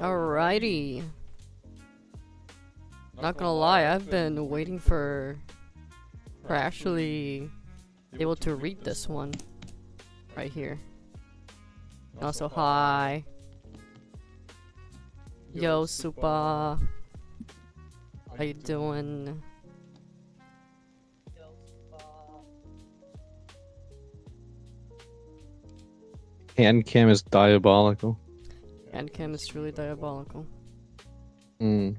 Alrighty. Not gonna lie, I've been waiting for actually able to read this one right here. Also, hi. Yo, Super. How you doing? Hand cam is diabolical. And Cam is truly diabolical. Mm.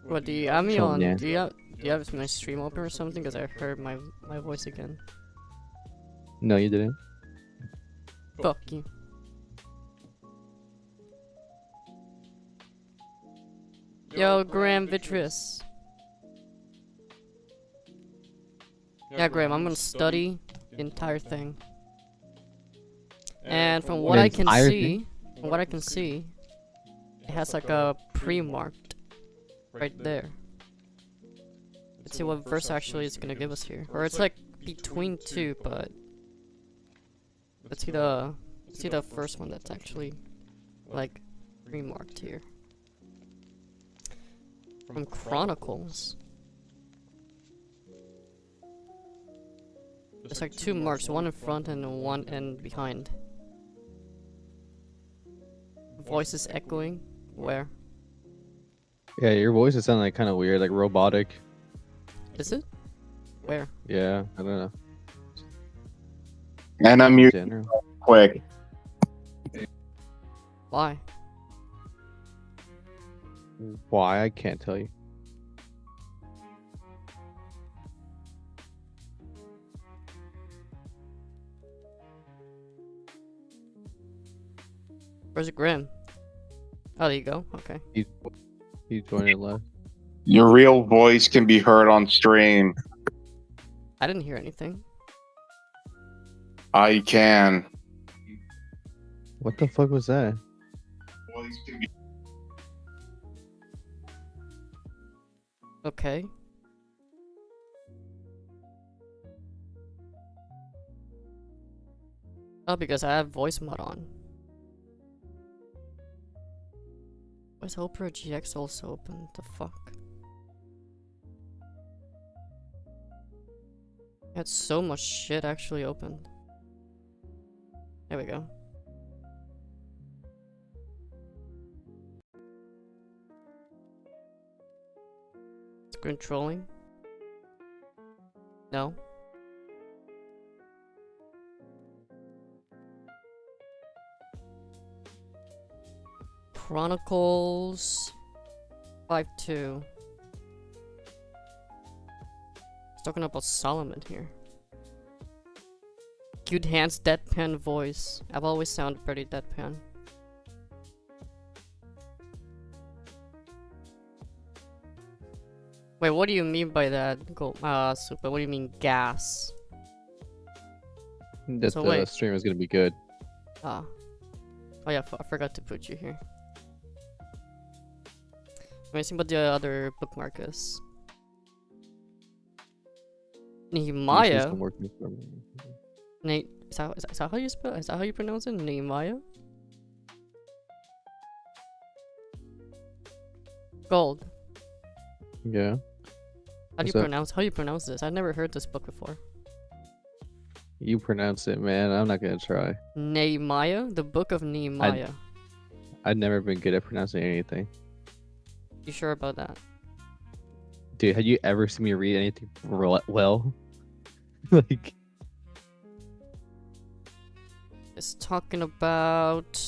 What do you have me Oh, on? yeah. Do you have my stream open or something? Because I heard my voice again. No, you didn't. Fuck you. Yo, Graham Vitreous. Yeah, Graham, I'm gonna study the entire thing. And from what I can see, it has like a pre-marked right there. Let's see what verse actually is gonna give us here. Or it's like between two, but let's see the first one that's actually like pre-marked here. From Chronicles. There's like two marks, one in front and one in behind. Voices echoing. Where? Yeah, your voice is sounding like kind of weird, like robotic. Is it? Where? Yeah, I don't know. And I'm In muted general. quick. Why? Why? I can't tell you. Where's Grim? Oh, there you go. Okay. You joined it live. Your real voice can be heard on stream. I didn't hear anything. I can. What the fuck was that? Okay. Oh, because I have voice mod on. Why is Opera GX also open? The fuck? I had so much shit actually opened. There we go. Screen trolling? No. Chronicles 5-2. It's talking about Solomon here. Cute hands, deadpan voice. I've always sounded pretty deadpan. Wait, what do you mean by that? Go, Super. What do you mean gas? That So the wait. stream is gonna be good. Ah. Oh yeah, I forgot to put you here. Let me see what the other bookmark is. You see Nehemiah? some working for me. Is that how you spell? Is that how you pronounce it? Nehemiah? Gold. Yeah. How do What's you up? How do you pronounce this? I've never heard this book before. You pronounce it, man. I'm not gonna try. Nehemiah? The book of Nehemiah. I've never been good at pronouncing anything. You sure about that? Dude, have you ever seen me read anything well? Like, It's talking about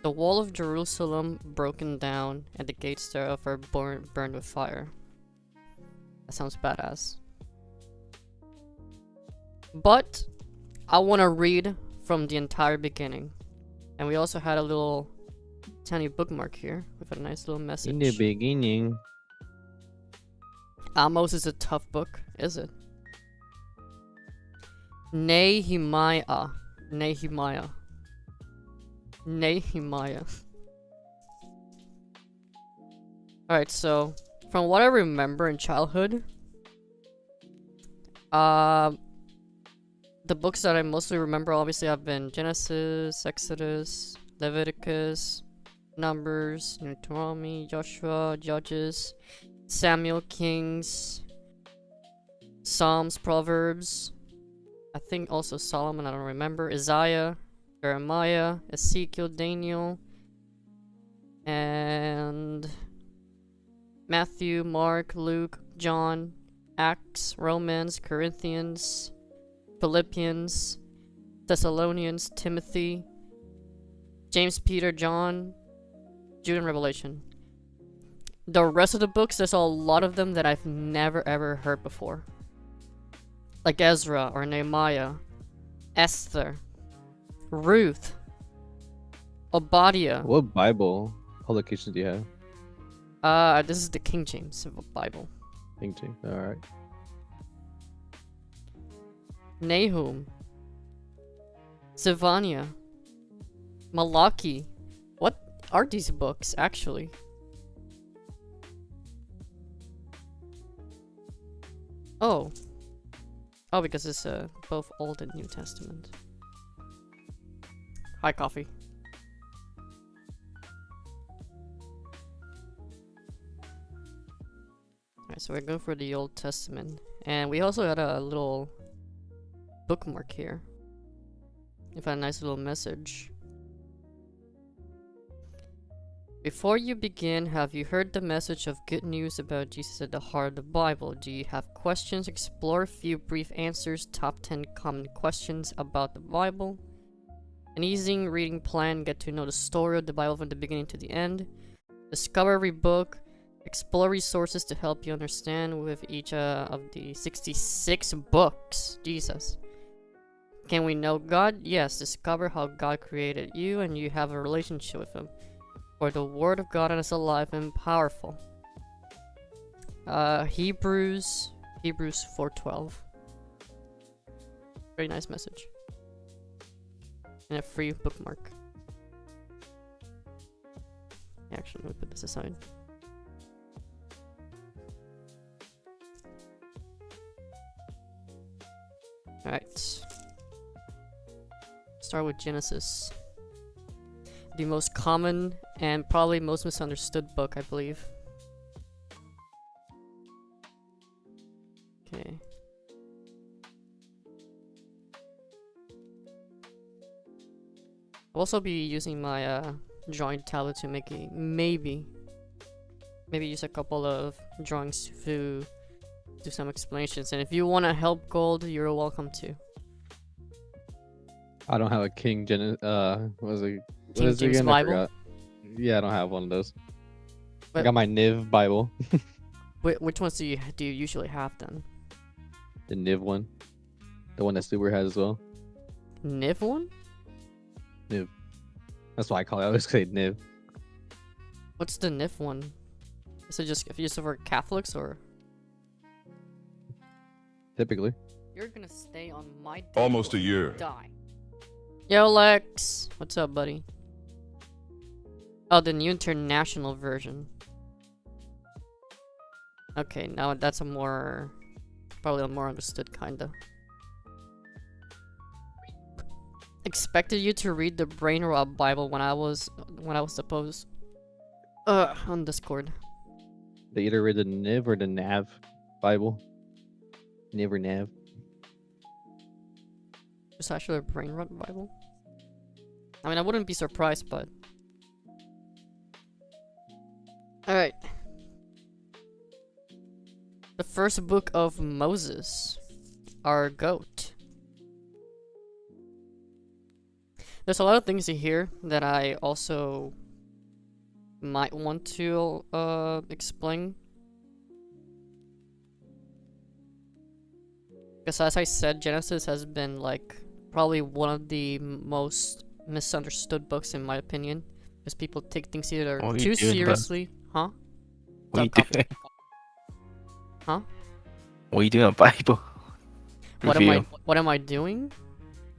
the wall of Jerusalem broken down and the gates thereof are burned with fire. That sounds badass. But I want to read from the entire beginning. And we also had a little tiny bookmark here with a nice little message. in the beginning. Amos is a tough book, is it? Nehemiah. Nehemiah. Nehemiah. Alright, so from what I remember in childhood, the books that I mostly remember obviously have been Genesis, Exodus, Leviticus, Numbers, Deuteronomy, Joshua, Judges, Samuel, Kings, Psalms, Proverbs. I think also Solomon, I don't remember. Isaiah, Jeremiah, Ezekiel, Daniel, and Matthew, Mark, Luke, John, Acts, Romans, Corinthians, Philippians, Thessalonians, Timothy, James, Peter, John, Jude, and Revelation. The rest of the books, there's a lot of them that I've never ever heard before. Like Ezra or Nehemiah, Esther, Ruth, Obadiah. What Bible publications do you have? This is the King James Bible. Think too. All right. Nahum, Zephaniah, Malachi. What are these books actually? Oh. Oh, because it's both Old and New Testament. Hi, coffee. Alright, so we're going for the Old Testament. And we also had a little bookmark here. We found a nice little message. Before you begin, have you heard the message of good news about Jesus at the heart of the Bible? Do you have questions? Explore a few brief answers, top 10 common questions about the Bible. An easy reading plan, get to know the story of the Bible from the beginning to the end. Discover every book. Explore resources to help you understand with each of the 66 books. Jesus. Can we know God? Yes. Discover how God created you and you have a relationship with Him. For the Word of God is alive and powerful. Hebrews 4:12. Very nice message. And a free bookmark. Actually, let me put this aside. Alright. Start with Genesis. The most common and probably most misunderstood book, I believe. Okay. I'll also be using my drawing tablet to make a maybe use a couple of drawings to do some explanations. And if you want to help Gold, you're welcome to. I don't have a King what was it? King What is it James again? I Bible? forgot. Yeah, I don't have one of those. I But- got my Niv Bible, Which ones do you usually have then? the Niv one, the one that Super has as well. Niv one? That's why I call it. I always say Niv. What's the Niv one? Is it just for Catholics or? Typically. You're gonna stay on my table Almost a year. and die. Yo, Lex. What's up, buddy? Oh, the new international version. Okay, now that's probably a more understood kinda. Expected you to read the Brain Rot Bible when I was supposed on Discord. They either read the Niv or the Nav Bible. Niv or Nav. It's actually a Brain Rot Bible. I mean, I wouldn't be surprised, but alright. The first book of Moses, our goat. There's a lot of things in here that I also might want to explain. Because as I said, Genesis has been like probably one of the most misunderstood books in my opinion. Because people take things either What are too you doing, bud? seriously. Huh? What are you What's up, doing? Huh? What are you doing on Bible? Review. What am I doing?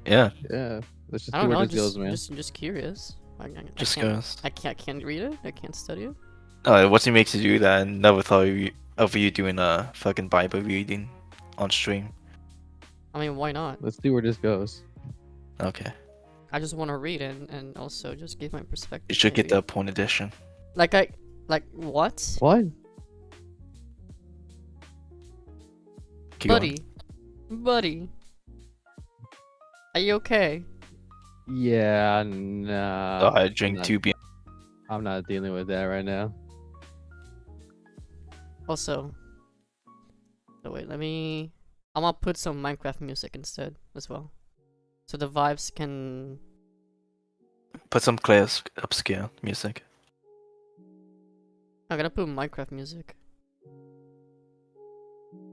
Yeah, Yeah. Let's just I see don't where know. this goes, man. Just curious. just can't, goes. I can't read it. I can't study it. What makes you do that? I never thought of you doing a fucking Bible reading on stream. I mean, why not? Let's see where this goes. Okay. I just want to read it and also just give my perspective. You should get maybe. the point edition. Like what? What? Keep going. Buddy, are you okay? Yeah, Oh, no. I drink not- 2 beer. I'm not dealing with that right now. Also, so wait, I'm gonna put some Minecraft music instead as well, so the vibes can. Put some clear upscale music. I'm gonna put Minecraft music.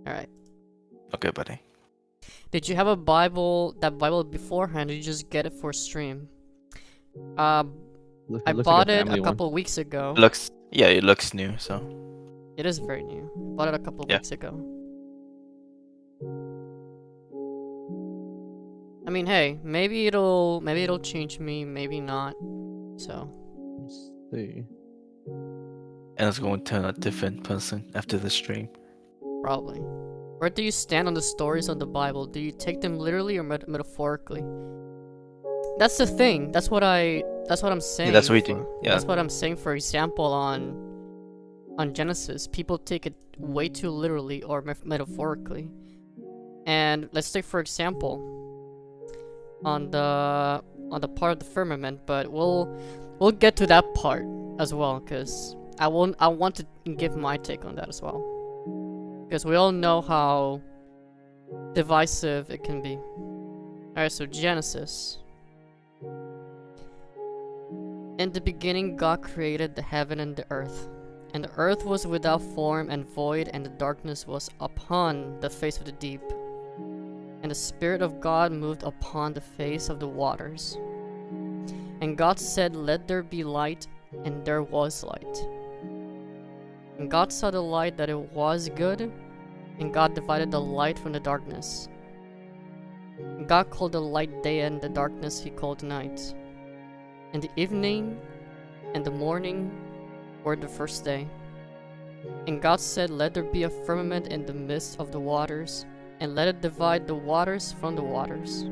All right. Okay, buddy. Did you have a Bible? That Bible beforehand? Or did you just get it for stream? I Looks like bought it family a one. couple weeks ago. It looks new, so It is very new. Bought it a couple Yeah. weeks ago. I mean, hey, maybe it'll change me, maybe not. So, Let's see. and it's going to turn a different person after the stream. probably. Where do you stand on the stories of the Bible? Do you take them literally or metaphorically? That's the thing. That's what I'm saying. that's what we do, yeah. That's what I'm saying. For example, on Genesis, people take it way too literally or metaphorically. And let's take for example on the part of the firmament, but we'll get to that part as well, because I want to give my take on that as well, because we all know how divisive it can be. Alright, so Genesis. In the beginning God created the heaven and the earth. And the earth was without form and void, and the darkness was upon the face of the deep. And the Spirit of God moved upon the face of the waters. And God said, "Let there be light," and there was light. And God saw the light that it was good, and God divided the light from the darkness. And God called the light day, and the darkness he called night. And the evening and the morning were the first day. And God said, "Let there be a firmament in the midst of the waters, and let it divide the waters from the waters."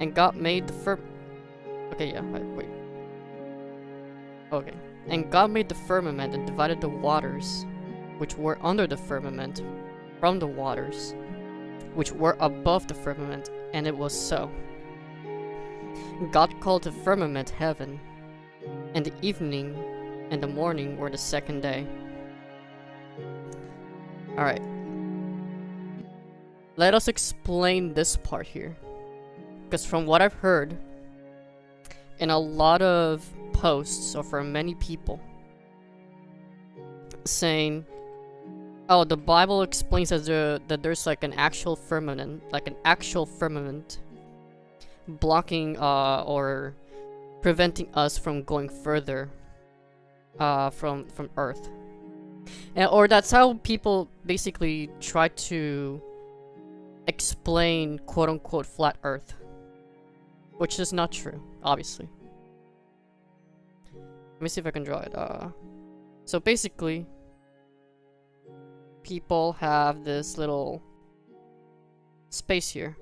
And God made the Okay. And God made the firmament and divided the waters which were under the firmament from the waters which were above the firmament, and it was so. God called the firmament heaven, and the evening and the morning were the second day. Alright. Let us explain this part here. Because from what I've heard, in a lot of posts, or from many people, saying, oh, the Bible explains that there's like an actual firmament, blocking or preventing us from going further from Earth. Or that's how people basically try to explain quote-unquote flat Earth, which is not true, obviously. Let me see if I can draw it. So basically, people have this little space here,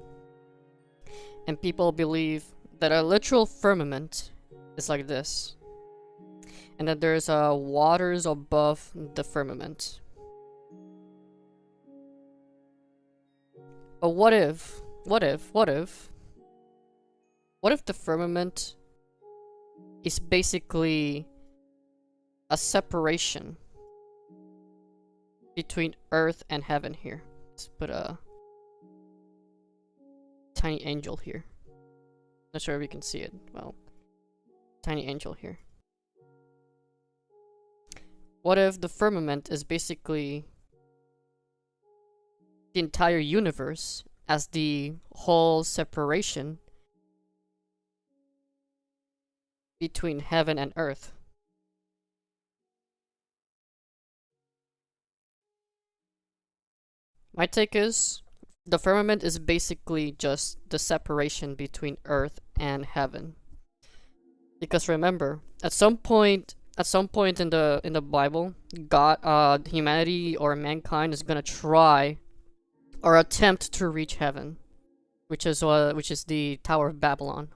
and people believe that a literal firmament is like this, and that there's waters above the firmament. But what if the firmament is basically a separation between earth and heaven here? Let's put a tiny angel here. Not sure if you can see it. Well, tiny angel here. What if the firmament is basically the entire universe as the whole separation between heaven and earth? My take is the firmament is basically just the separation between earth and heaven. Because remember, at some point in the Bible, God, humanity or mankind is gonna try or attempt to reach heaven. which is the Tower of Babylon.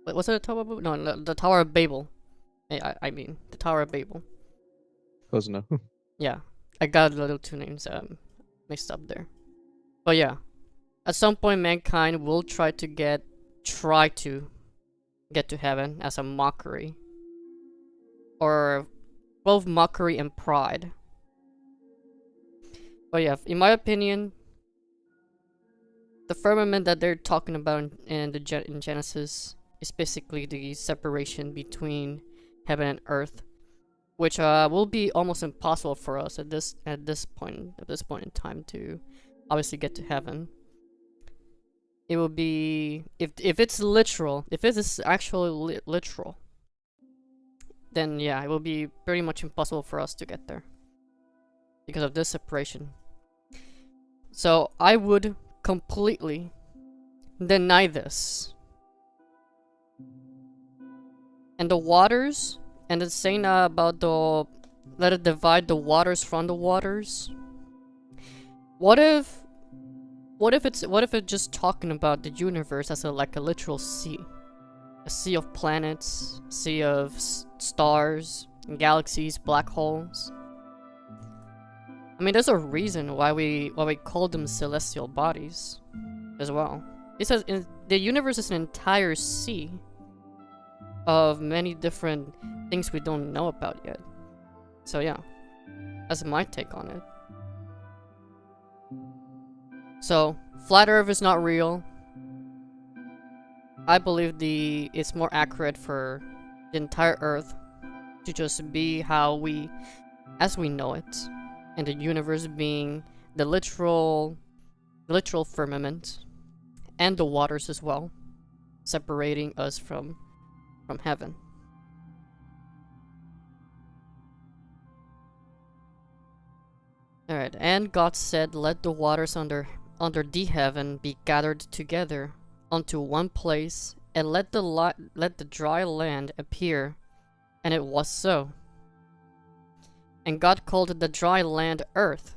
Wait, was it the Tower of Babel? No, the Tower of Babel. I mean the Tower of Babel. Close enough. Yeah, I got the little two names mixed up there. But yeah, at some point mankind will try to get to heaven as a mockery, or both mockery and pride. But yeah, in my opinion, the firmament that they're talking about in Genesis is basically the separation between heaven and earth, which will be almost impossible for us at this point in time to obviously get to heaven. It will be if it's literal, if it is actually literal, then yeah, it will be pretty much impossible for us to get there because of this separation. So I would completely deny this. And the waters, and it's saying about the let it divide the waters from the waters. What if it's just talking about the universe as like a literal sea, a sea of planets, sea of stars, galaxies, black holes. I mean, there's a reason why we call them celestial bodies, as well. It says the universe is an entire sea of many different things we don't know about yet. So yeah, that's my take on it. So, flat Earth is not real. I believe it's more accurate for the entire Earth to just be as we know it, and the universe being the literal firmament, and the waters as well, separating us from heaven. Alright, and God said, "Let the waters under the heaven be gathered together unto one place, and let the dry land appear. And it was so. And God called the dry land earth,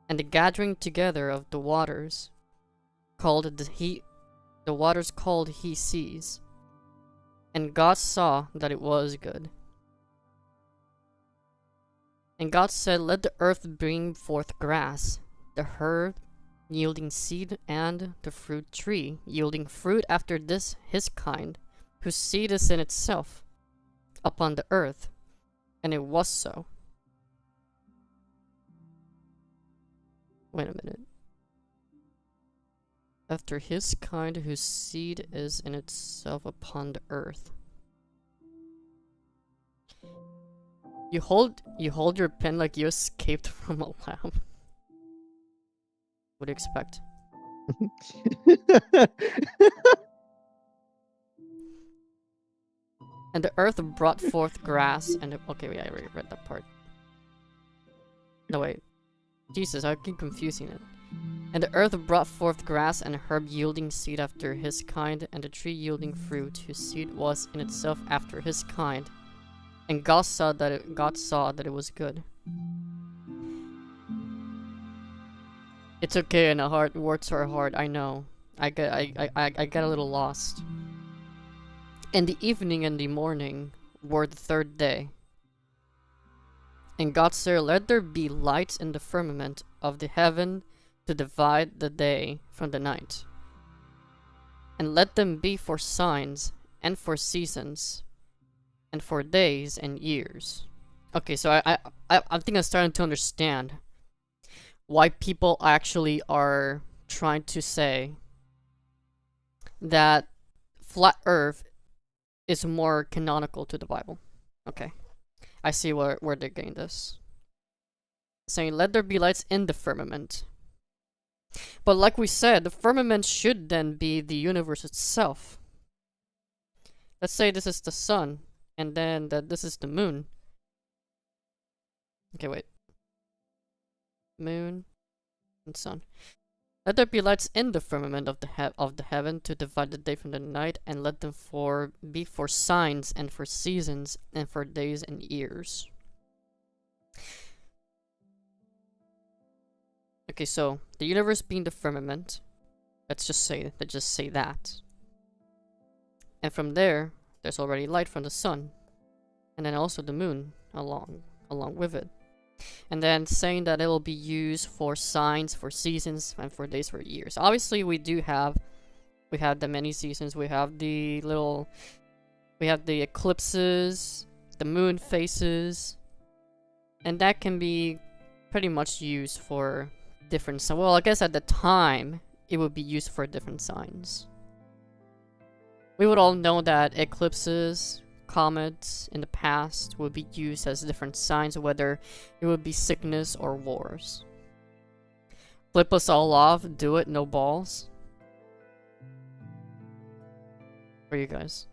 and the gathering together of the waters called he seas. And God saw that it was good. And God said, Let the earth bring forth grass, the herb yielding seed, and the fruit tree yielding fruit after his kind, whose seed is in itself, upon the earth. And it was so." Wait a minute. After his kind, whose seed is in itself upon the earth. You hold your pen like you escaped from a lab. What do you expect? And the earth brought forth grass and okay, wait, I already read that part. No wait. Jesus, I keep confusing it. And the earth brought forth grass and herb yielding seed after his kind, and the tree yielding fruit, whose seed was in itself after his kind. And God saw that it was good. It's okay, and words are hard. I know. I get a little lost. And the evening and the morning were the third day. And God said, Let there be lights in the firmament of the heaven to divide the day from the night, and let them be for signs and for seasons and for days and years. Okay, so I think I'm starting to understand why people actually are trying to say that flat Earth is more canonical to the Bible. Okay, I see where they're getting this. Saying, let there be lights in the firmament. But like we said, the firmament should then be the universe itself. Let's say this is the sun, and then this is the moon. Okay, wait. Moon and sun. Let there be lights in the firmament of the heaven to divide the day from the night, and let them be for signs and for seasons and for days and years. Okay, so the universe being the firmament, Let's just say that. And from there, there's already light from the sun, and then also the moon along with it. And then saying that it will be used for signs, for seasons, and for days, for years. Obviously, we have the many seasons. We have the eclipses, the moon phases, and that can be pretty much used for different signs. Well, I guess at the time, it would be used for different signs. We would all know that eclipses, comets in the past would be used as different signs, whether it would be sickness or wars. Flip us all off, do it, no balls. For you guys.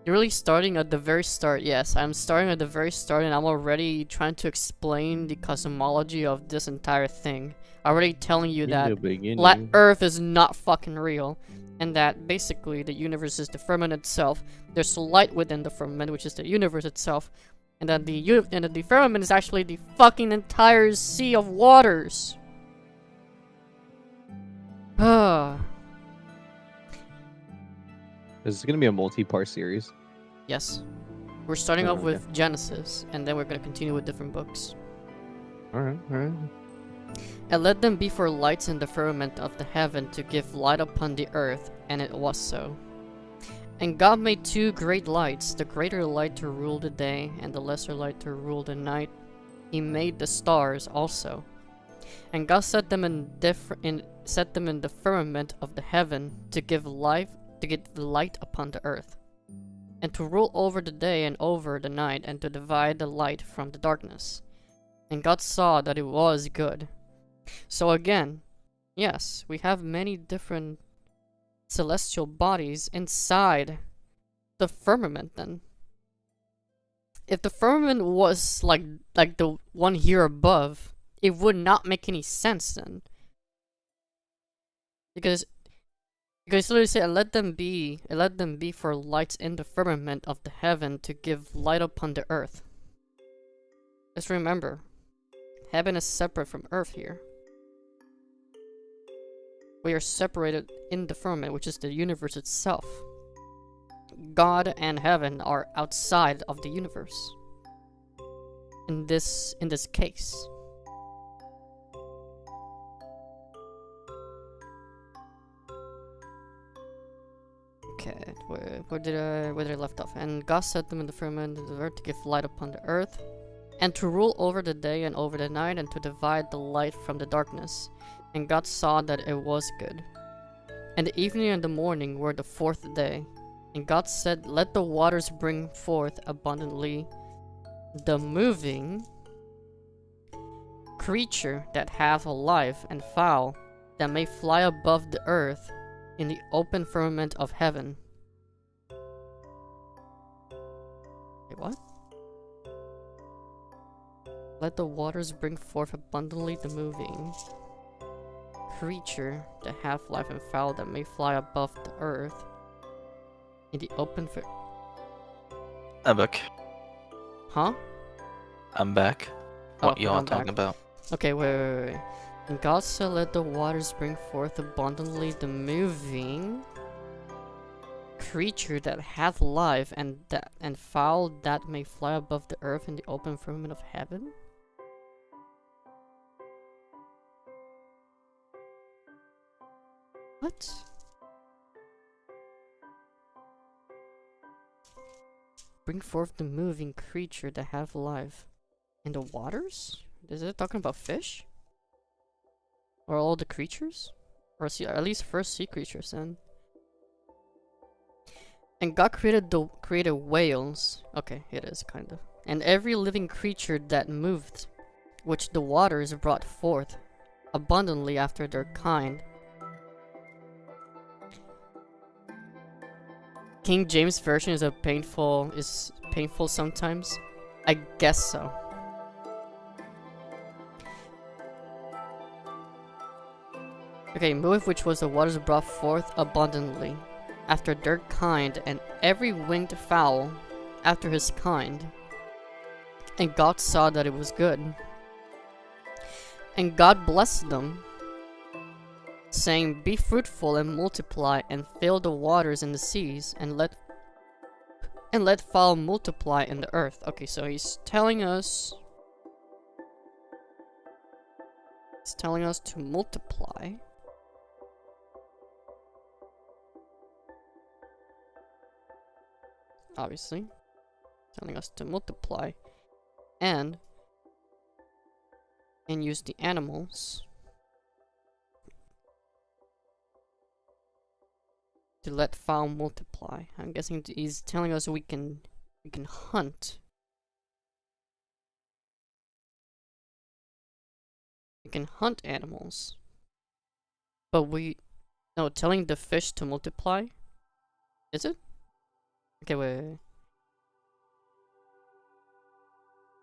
You're really starting at the very start. Yes, I'm starting at the very start, and I'm already trying to explain the cosmology of this entire thing. Already telling you that flat Earth is not fucking real, and that basically the universe is the firmament itself. There's light within the firmament, which is the universe itself, and that the firmament is actually the fucking entire sea of waters. Ah. This is gonna be a multi-part series. Yes. We're starting off okay. with Genesis, and then we're gonna continue with different books. Alright, alright. And let them be for lights in the firmament of the heaven to give light upon the earth, and it was so. And God made two great lights, the greater light to rule the day, and the lesser light to rule the night. He made the stars also. And God set them in the firmament of the heaven to give light upon the earth, and to rule over the day and over the night, and to divide the light from the darkness. And God saw that it was good. So again, yes, we have many different celestial bodies inside the firmament then. If the firmament was like the one here above, it would not make any sense then. Because literally say, let them be for lights in the firmament of the heaven to give light upon the earth. Just remember, heaven is separate from earth here. We are separated in the firmament, which is the universe itself. God and heaven are outside of the universe. In this case. Okay, where did I left off? And God set them in the firmament of the earth to give light upon the earth, and to rule over the day and over the night, and to divide the light from the darkness. And God saw that it was good. And the evening and the morning were the fourth day. And God said, let the waters bring forth abundantly the moving creature that hath life, and fowl that may fly above the earth in the open firmament of heaven. Wait, what? Let the waters bring forth abundantly the moving creature that hath life, and fowl that may fly above the earth in the open I'm back. Huh? I'm back. Oh, What y'all I'm talking back. about? Okay, wait. And God said, let the waters bring forth abundantly the moving creature that hath life, and fowl that may fly above the earth in the open firmament of heaven. What? Bring forth the moving creature that hath life in the waters? Is it talking about fish? Or all the creatures? Or at least first sea creatures then. And God created whales. Okay, it is kind of. And every living creature that moved, which the waters brought forth abundantly after their kind. King James Version is painful sometimes. I guess so. Okay, move which was the waters brought forth abundantly after their kind, and every winged fowl after his kind. And God saw that it was good. And God blessed them. saying, "Be fruitful and multiply, and fill the waters and the seas, and let fowl multiply in the earth." Okay, so he's telling us to multiply. Obviously, telling us to multiply and use the animals to let fowl multiply. I'm guessing he's telling us we can hunt. We can hunt animals. But no, telling the fish to multiply? Is it? Okay, wait.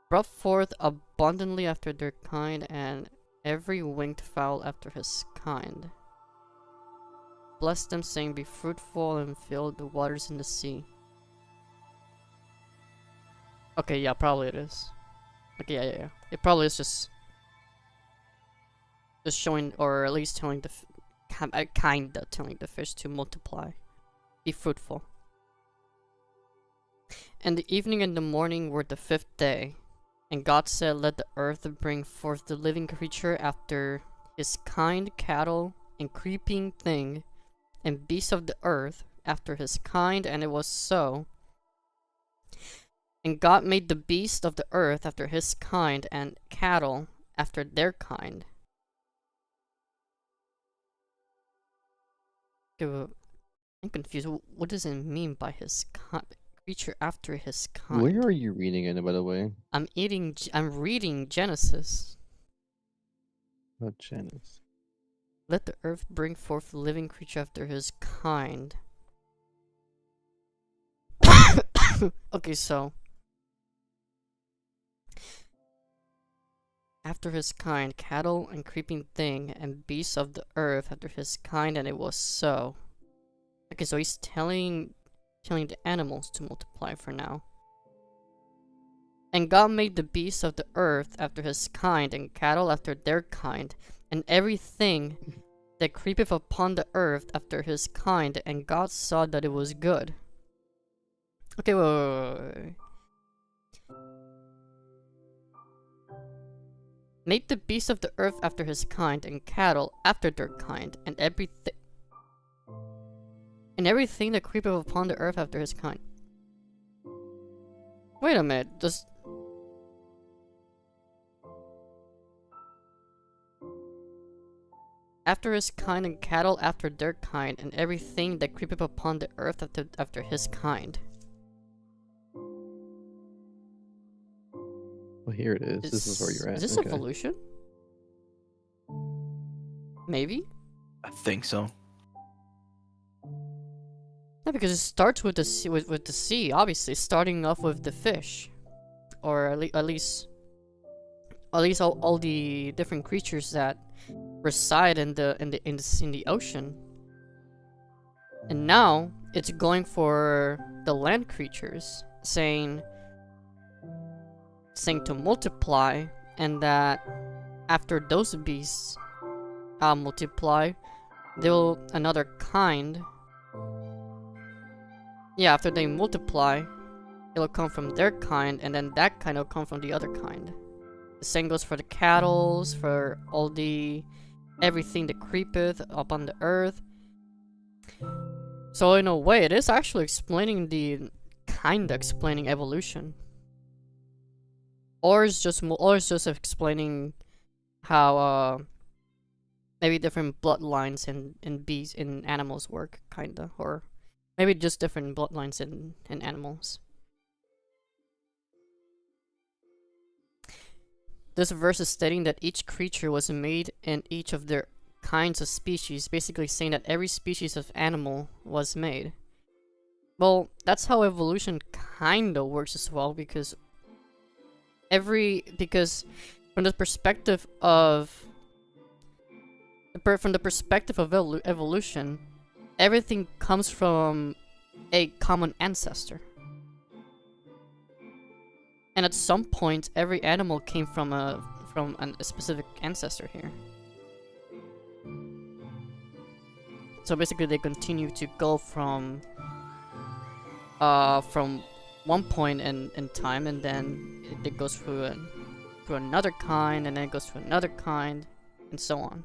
Brought forth abundantly after their kind, and every winged fowl after his kind. Bless them, saying, "Be fruitful and fill the waters in the sea." Okay, yeah, probably it is. Okay, yeah. It probably is just showing, or at least telling kinda telling the fish to multiply. Be fruitful. And the evening and the morning were the 5th day. And God said, "Let the earth bring forth the living creature after his kind, cattle and creeping thing, and beasts of the earth after his kind," and it was so. And God made the beasts of the earth after his kind, and cattle after their kind. I'm confused. What does it mean by his creature after his kind? Where are you reading it, by the way? I'm reading Genesis. Oh, Genesis. Let the earth bring forth the living creature after his kind. Okay, so after his kind, cattle and creeping thing, and beasts of the earth after his kind, and it was so. Okay, so he's telling the animals to multiply for now. And God made the beasts of the earth after his kind, and cattle after their kind, and everything that creepeth upon the earth after his kind, and God saw that it was good. Okay, wait. Made the beasts of the earth after his kind, and cattle after their kind, and everything that creepeth upon the earth after his kind. Wait a minute, after his kind, and cattle after their kind, and everything that creepeth upon the earth after his kind. Well, here it is. This is where you're at. Is this okay. evolution? Maybe? I think so. Yeah, because it starts with the sea, with the sea, obviously, starting off with the fish, or at least all the different creatures that reside in the ocean. And now it's going for the land creatures, saying to multiply, and that after those beasts multiply, they'll another kind. Yeah, after they multiply, it'll come from their kind, and then that kind will come from the other kind. The same goes for the cattle, for all everything that creepeth upon the earth. So in a way, it is actually explaining explaining evolution. Or it's just explaining how maybe different bloodlines in animals work, kinda, or maybe just different bloodlines in animals. This verse is stating that each creature was made in each of their kinds of species, basically saying that every species of animal was made. Well, that's how evolution kinda works as well, because from the perspective of evolution, everything comes from a common ancestor. And at some point, every animal came from a specific ancestor here. So basically, they continue to go from one point in time, and then it goes through another kind, and then it goes to another kind, and so on.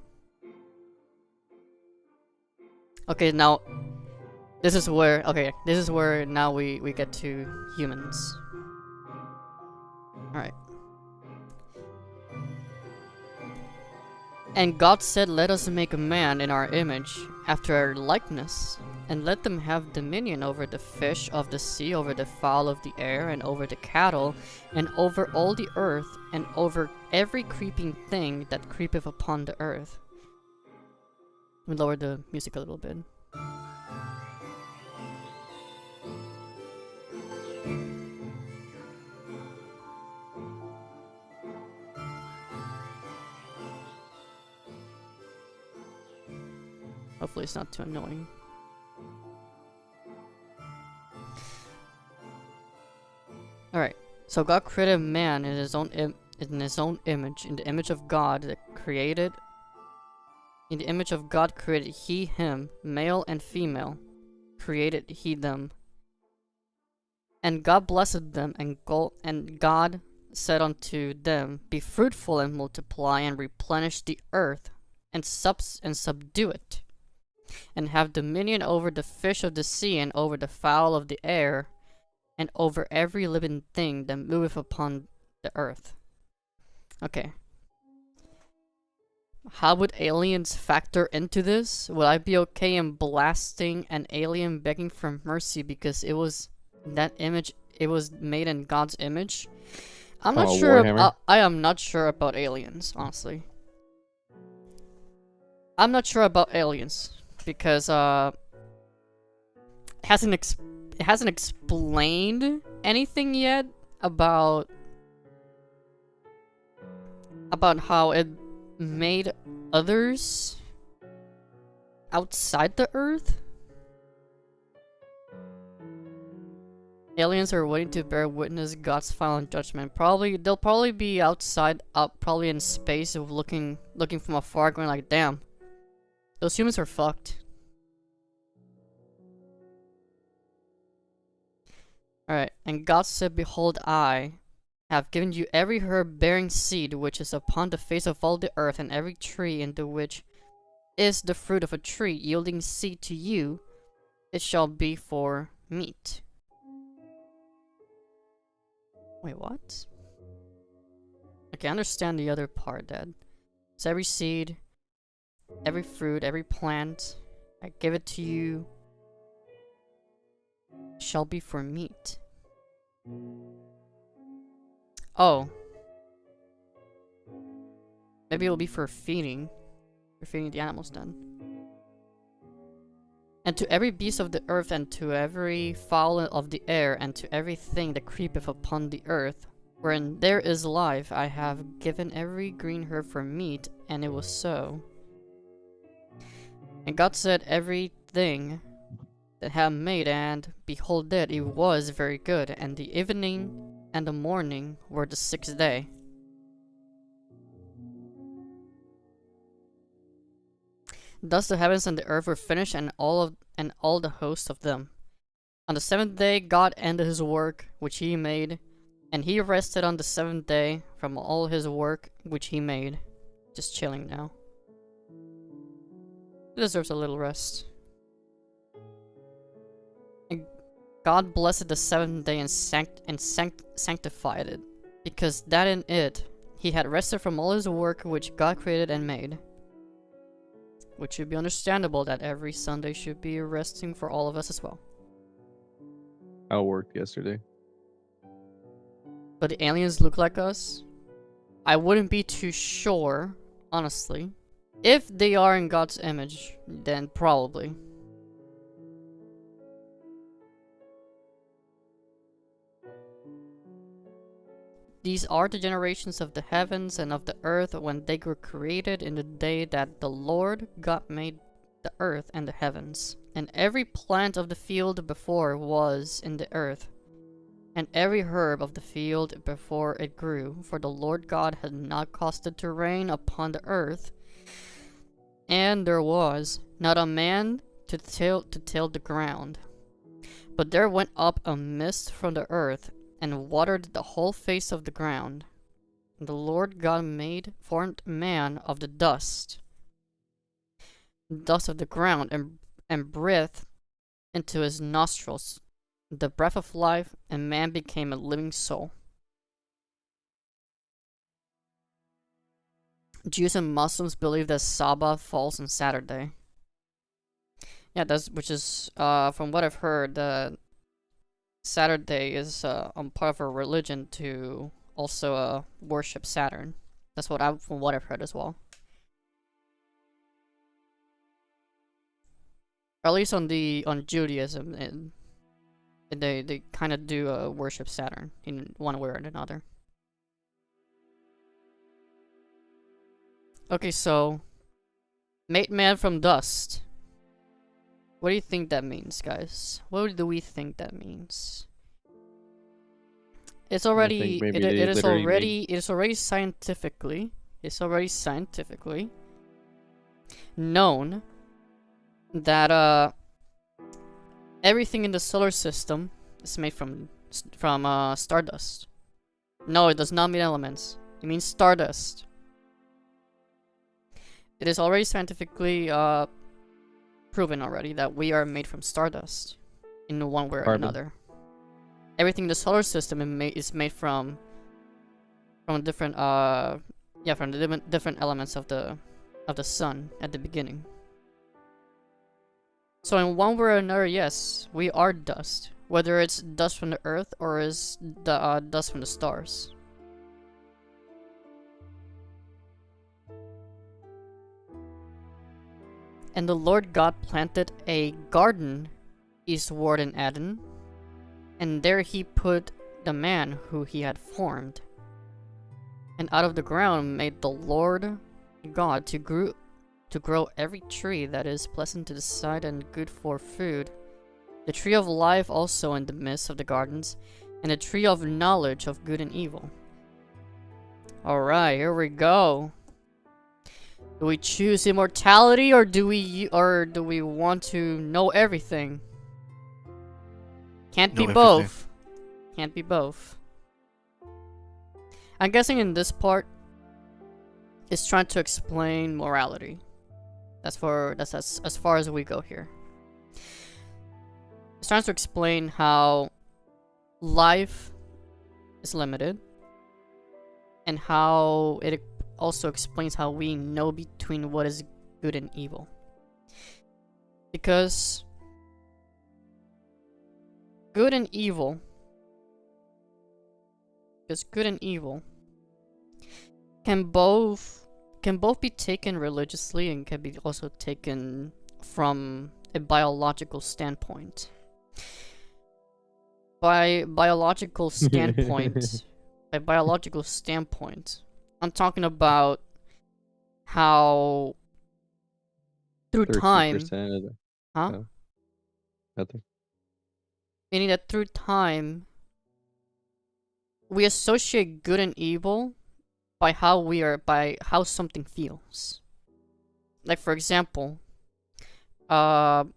Okay, now this is where now we get to humans. All right. And God said, "Let us make a man in our image, after our likeness, and let them have dominion over the fish of the sea, over the fowl of the air, and over the cattle, and over all the earth, and over every creeping thing that creepeth upon the earth." Let me lower the music a little bit. Hopefully it's not too annoying. Alright, so God created man in his own image, in the image of God that created. In the image of God created he him, male and female, created he them. And God blessed them, and God said unto them, "Be fruitful and multiply, and replenish the earth, and subdue it, and have dominion over the fish of the sea, and over the fowl of the air, and over every living thing that moveth upon the earth." Okay. How would aliens factor into this? Would I be okay in blasting an alien begging for mercy because it was that image, it was made in God's image? I'm not sure. I am not sure about aliens, honestly. I'm not sure about aliens because it hasn't explained anything yet about how it made others outside the earth. Aliens are waiting to bear witness God's final judgment. They'll probably be outside, probably in space, of looking from afar, going like, "Damn, those humans are fucked." Alright, and God said, "Behold, I have given you every herb bearing seed which is upon the face of all the earth, and every tree in the which is the fruit of a tree yielding seed to you, it shall be for meat." Wait, what? Okay, I understand the other part then. So every seed, every fruit, every plant, I give it to you, shall be for meat. Oh. Maybe it'll be for feeding. For feeding the animals then. "And to every beast of the earth, and to every fowl of the air, and to everything that creepeth upon the earth, wherein there is life, I have given every green herb for meat," and it was so. And God said, "Everything that had made, and behold that it was very good, and the evening and the morning were the sixth day." Thus the heavens and the earth were finished, and all the hosts of them. On the seventh day God ended his work which he made, and he rested on the seventh day from all his work which he made. Just chilling now. He deserves a little rest. And God blessed the seventh day and sanctified it, because that in it he had rested from all his work which God created and made. Which should be understandable that every Sunday should be resting for all of us as well. I worked yesterday. But the aliens look like us? I wouldn't be too sure, honestly. If they are in God's image, then probably. These are the generations of the heavens and of the earth when they were created in the day that the Lord God made the earth and the heavens. And every plant of the field before was in the earth, and every herb of the field before it grew, for the Lord God had not caused it to rain upon the earth, and there was not a man to till the ground. But there went up a mist from the earth, and watered the whole face of the ground. And the Lord God formed man of the dust of the ground, and breathed into his nostrils the breath of life, and man became a living soul. Jews and Muslims believe that Sabbath falls on Saturday. Yeah, which is from what I've heard, Saturday is part of a religion to also worship Saturn. That's from what I've heard as well. Or at least on Judaism, and they kind of do worship Saturn in one way or another. Okay, so made man from dust. What do you think that means, guys? What do we think that means? It's already it is already scientifically known that everything in the solar system is made from stardust. No, it does not mean elements. It means stardust. It is already scientifically proven already that we are made from stardust in one way or another. Everything in the solar system is made from different from the different elements of the sun at the beginning. So in one way or another, yes, we are dust. Whether it's dust from the earth or is the dust from the stars. And the Lord God planted a garden eastward in Eden, and there he put the man who he had formed. And out of the ground made the Lord God to grow every tree that is pleasant to the sight and good for food, the tree of life also in the midst of the gardens, and the tree of knowledge of good and evil. Alright, here we go. Do we choose immortality, or do we want to know everything? Can't be both. Can't be both. I'm guessing in this part, it's trying to explain morality. That's as far as we go here. It's trying to explain how life is limited, and how it also explains how we know between what is good and evil. Because good and evil can both be taken religiously and can be also taken from a biological standpoint. By biological standpoint, I'm talking about how through time, meaning that through time, we associate good and evil by how something feels. Like, for example, let's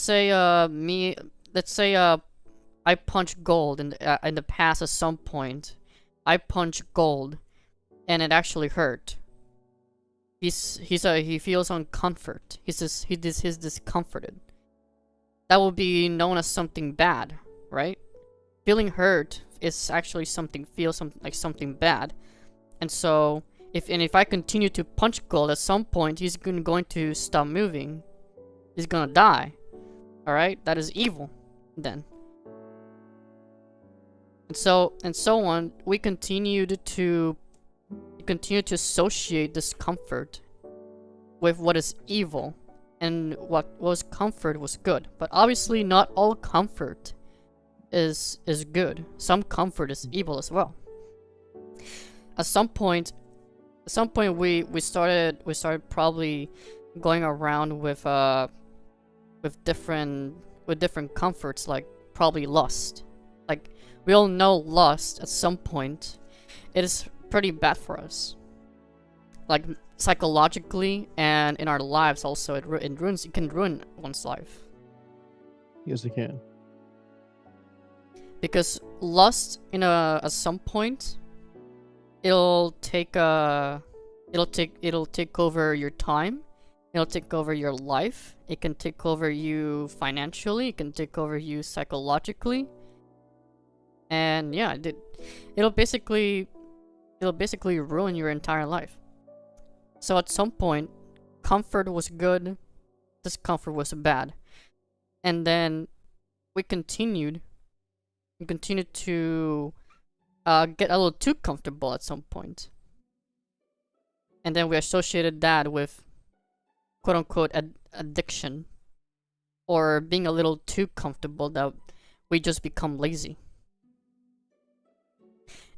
say I punch gold in the past at some point. I punch gold, and it actually hurt. He feels uncomfort. He's discomforted. That would be known as something bad, right? Feeling hurt is actually something bad, and so if I continue to punch gold, at some point he's going to stop moving. He's gonna die. All right, that is evil. Then. And so on, we continued to associate discomfort with what is evil, and what was comfort was good. But obviously not all comfort is good. Some comfort is evil as well. At some point we started probably going around with different comforts, like probably lust. Like, we all know lust at some point, it is pretty bad for us. Like, psychologically and in our lives also. It can ruin one's life. Yes, it can. Because lust, at some point, it'll take over your time. It'll take over your life. It can take over you financially. It can take over you psychologically. And yeah, it'll basically ruin your entire life. So at some point, comfort was good, discomfort was bad. And then we continued to get a little too comfortable at some point. And then we associated that with quote-unquote addiction, or being a little too comfortable that we just become lazy.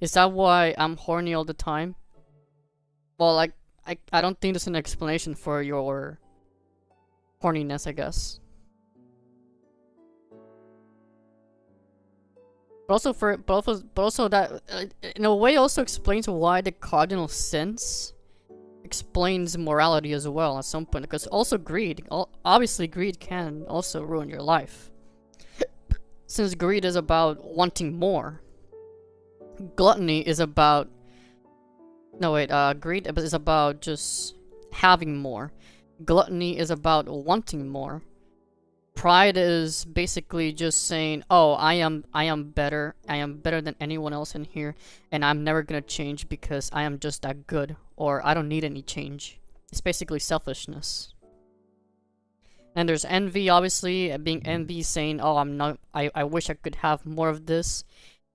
Is that why I'm horny all the time? Well, like, I don't think there's an explanation for your horniness, I guess. But also that in a way also explains why the cardinal sins explains morality as well at some point, because also greed, obviously greed can also ruin your life. Since greed is about wanting more, gluttony is about greed is about just having more. Gluttony is about wanting more. Pride is basically just saying, oh, I am better than anyone else in here, and I'm never gonna change because I am just that good, or I don't need any change. It's basically selfishness. And there's envy, obviously, being envy, saying, oh, I wish I could have more of this,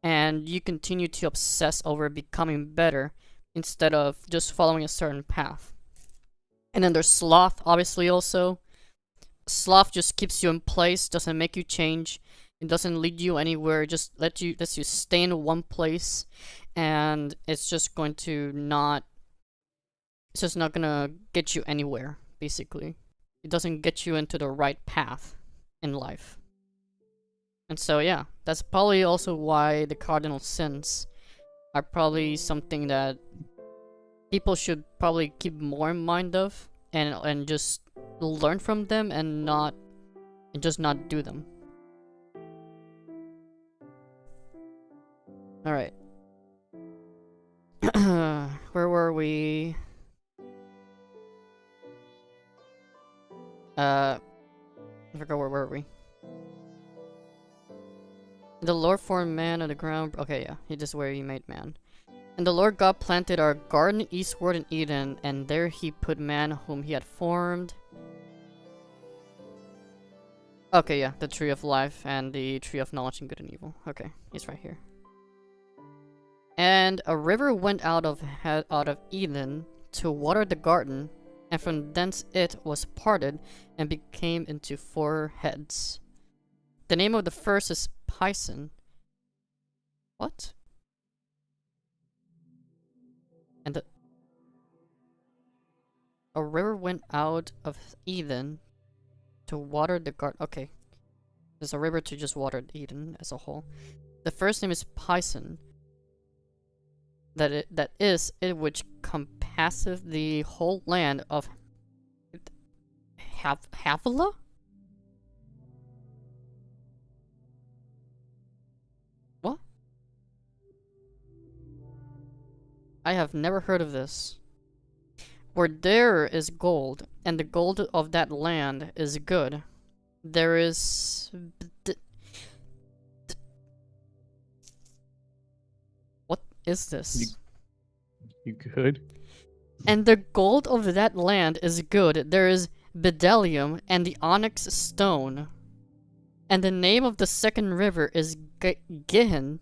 and you continue to obsess over becoming better instead of just following a certain path. And then there's sloth, obviously, also. Sloth just keeps you in place, doesn't make you change, it doesn't lead you anywhere, it just lets you stay in one place, and it's just not gonna get you anywhere, basically. It doesn't get you into the right path in life. And so yeah, that's probably also why the cardinal sins are probably something that people should probably keep more in mind of, and just learn from them, and just not do them. Alright. Where were we? I forgot where were we? The Lord formed man on the ground. Okay, yeah, he just where he made man. And the Lord God planted our garden eastward in Eden, and there he put man whom he had formed. Okay, yeah, the tree of life and the tree of knowledge and good and evil. Okay, he's right here. And a river went out of Eden to water the garden, and from thence it was parted and became into 4 heads. The name of the first is Pison. What? And a river went out of Eden to water the garden. Okay. There's a river to just water Eden as a whole. The first name is Pison. That is it which compasseth the whole land of Havilah? What? I have never heard of this. Where there is gold, and the gold of that land is good, there is... What is this? You good? And the gold of that land is good, there is bdellium and the onyx stone. And the name of the second river is Gihon.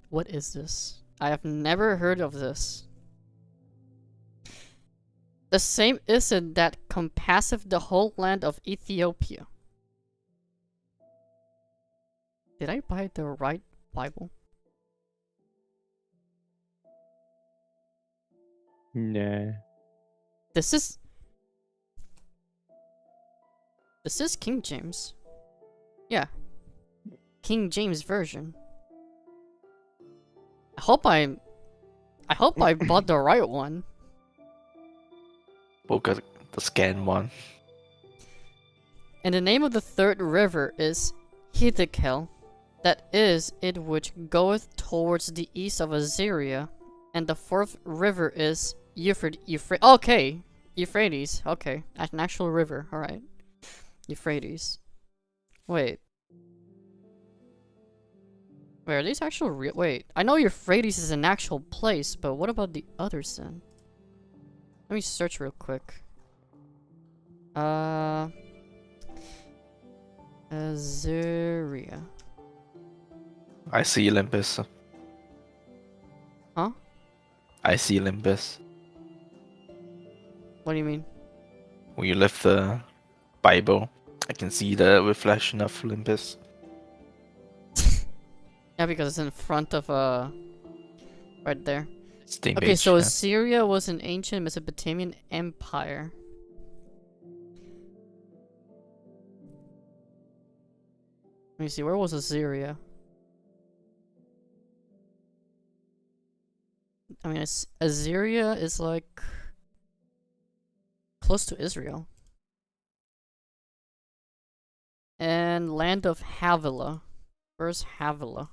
What is this? I have never heard of this. The same is it that compasseth the whole land of Ethiopia. Did I buy the right Bible? Nah. This is King James. Yeah. King James version. I hope I'm I hope I bought the right one. We'll get the scan one. And the name of the third river is Hiddekel, that is it which goeth towards the east of Assyria. And the fourth river is Euphrates. Okay, Euphrates. Okay, an actual river. All right, Euphrates. Wait, are these actual real? Wait, I know Euphrates is an actual place, but what about the others then? Let me search real quick. Assyria. I see Olympus. Huh? I see Olympus. What do you mean? When you lift the Bible, I can see the reflection of Olympus. Yeah, because it's in front of right there. Steam Okay, page, so yeah. Assyria was an ancient Mesopotamian empire. Let me see, where was Assyria? I mean, Assyria is like close to Israel. And land of Havilah. Where's Havilah?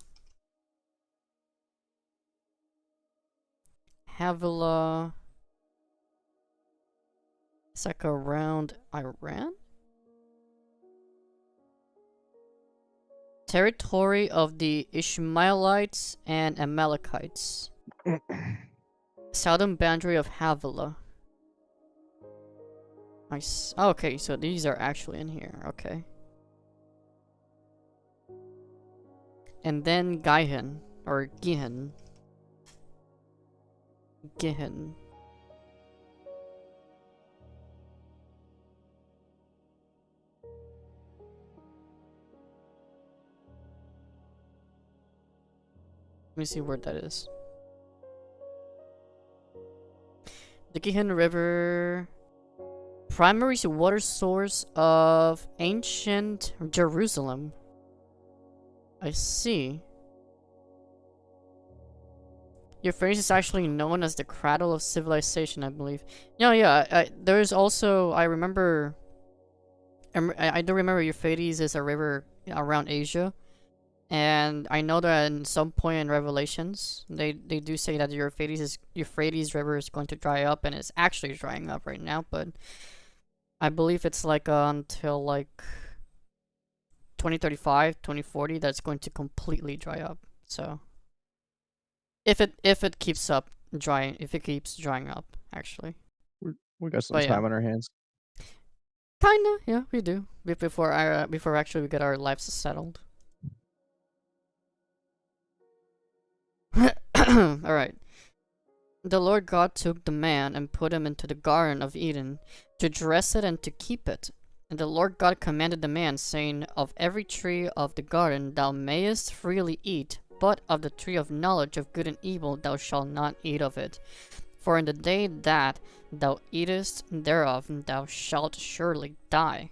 Havilah. It's like around Iran? Territory of the Ishmaelites and Amalekites. Southern boundary of Havilah. Nice. Oh, okay, so these are actually in here. Okay. And then Gihon, or Gihon. Gihon. Let me see where that is. The Gihon River, primary water source of ancient Jerusalem. I see. Euphrates is actually known as the cradle of civilization, I believe. No, yeah, there's also, I remember, I do remember Euphrates is a river around Asia. And I know that in some point in Revelations, they do say that Euphrates River is going to dry up, and it's actually drying up right now. But I believe it's like until like 2035, 2040, that's going to completely dry up. So if it keeps up drying, if it keeps drying up, actually, We got some But yeah. time on our hands. kinda, yeah, we do. Before actually we get our lives settled. Alright. The Lord God took the man and put him into the Garden of Eden to dress it and to keep it. And the Lord God commanded the man, saying, Of every tree of the garden thou mayest freely eat, but of the tree of knowledge of good and evil thou shalt not eat of it. For in the day that thou eatest thereof thou shalt surely die.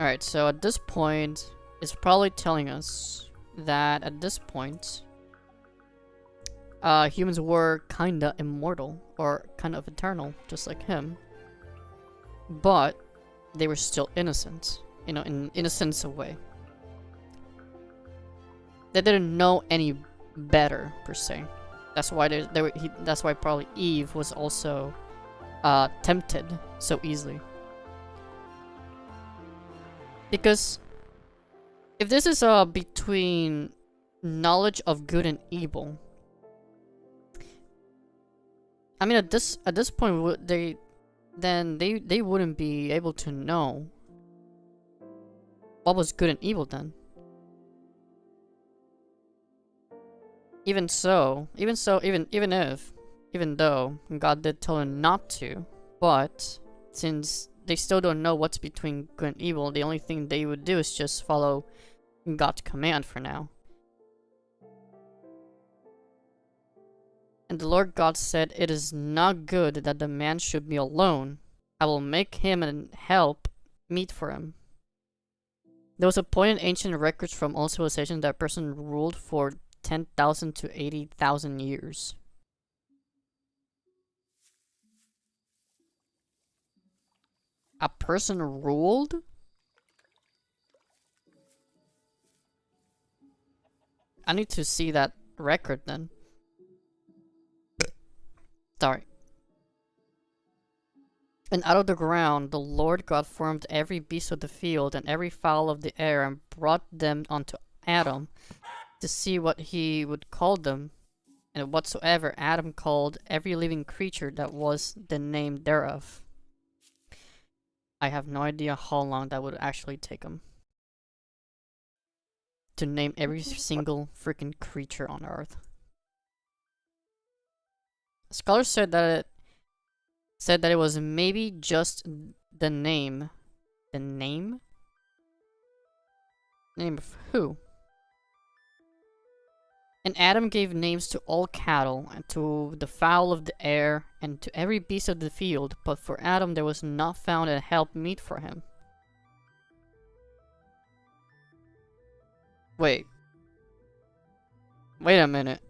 Alright, so at this point, it's probably telling us that at this point, humans were kinda immortal, or kind of eternal, just like him. But they were still innocent, you know, in a sense of way. They didn't know any better, per se. That's why that's why probably Eve was also tempted so easily. Because if this is between knowledge of good and evil, I mean, at this point, they wouldn't be able to know what was good and evil then. Even though God did tell them not to, but since they still don't know what's between good and evil, the only thing they would do is just follow God's command for now. And the Lord God said, It is not good that the man should be alone. I will make him an help meet for him. There was a point in ancient records from all civilizations that a person ruled for 10,000 to 80,000 years. A person ruled? I need to see that record then. Sorry. And out of the ground the Lord God formed every beast of the field and every fowl of the air and brought them unto Adam to see what he would call them. And whatsoever Adam called every living creature, that was the name thereof. I have no idea how long that would actually take him to name every single freaking creature on Earth. Scholars said that it was maybe just the name. The name? Name of who? And Adam gave names to all cattle, and to the fowl of the air, and to every beast of the field, but for Adam there was not found a help meet for him. Wait. Wait a minute.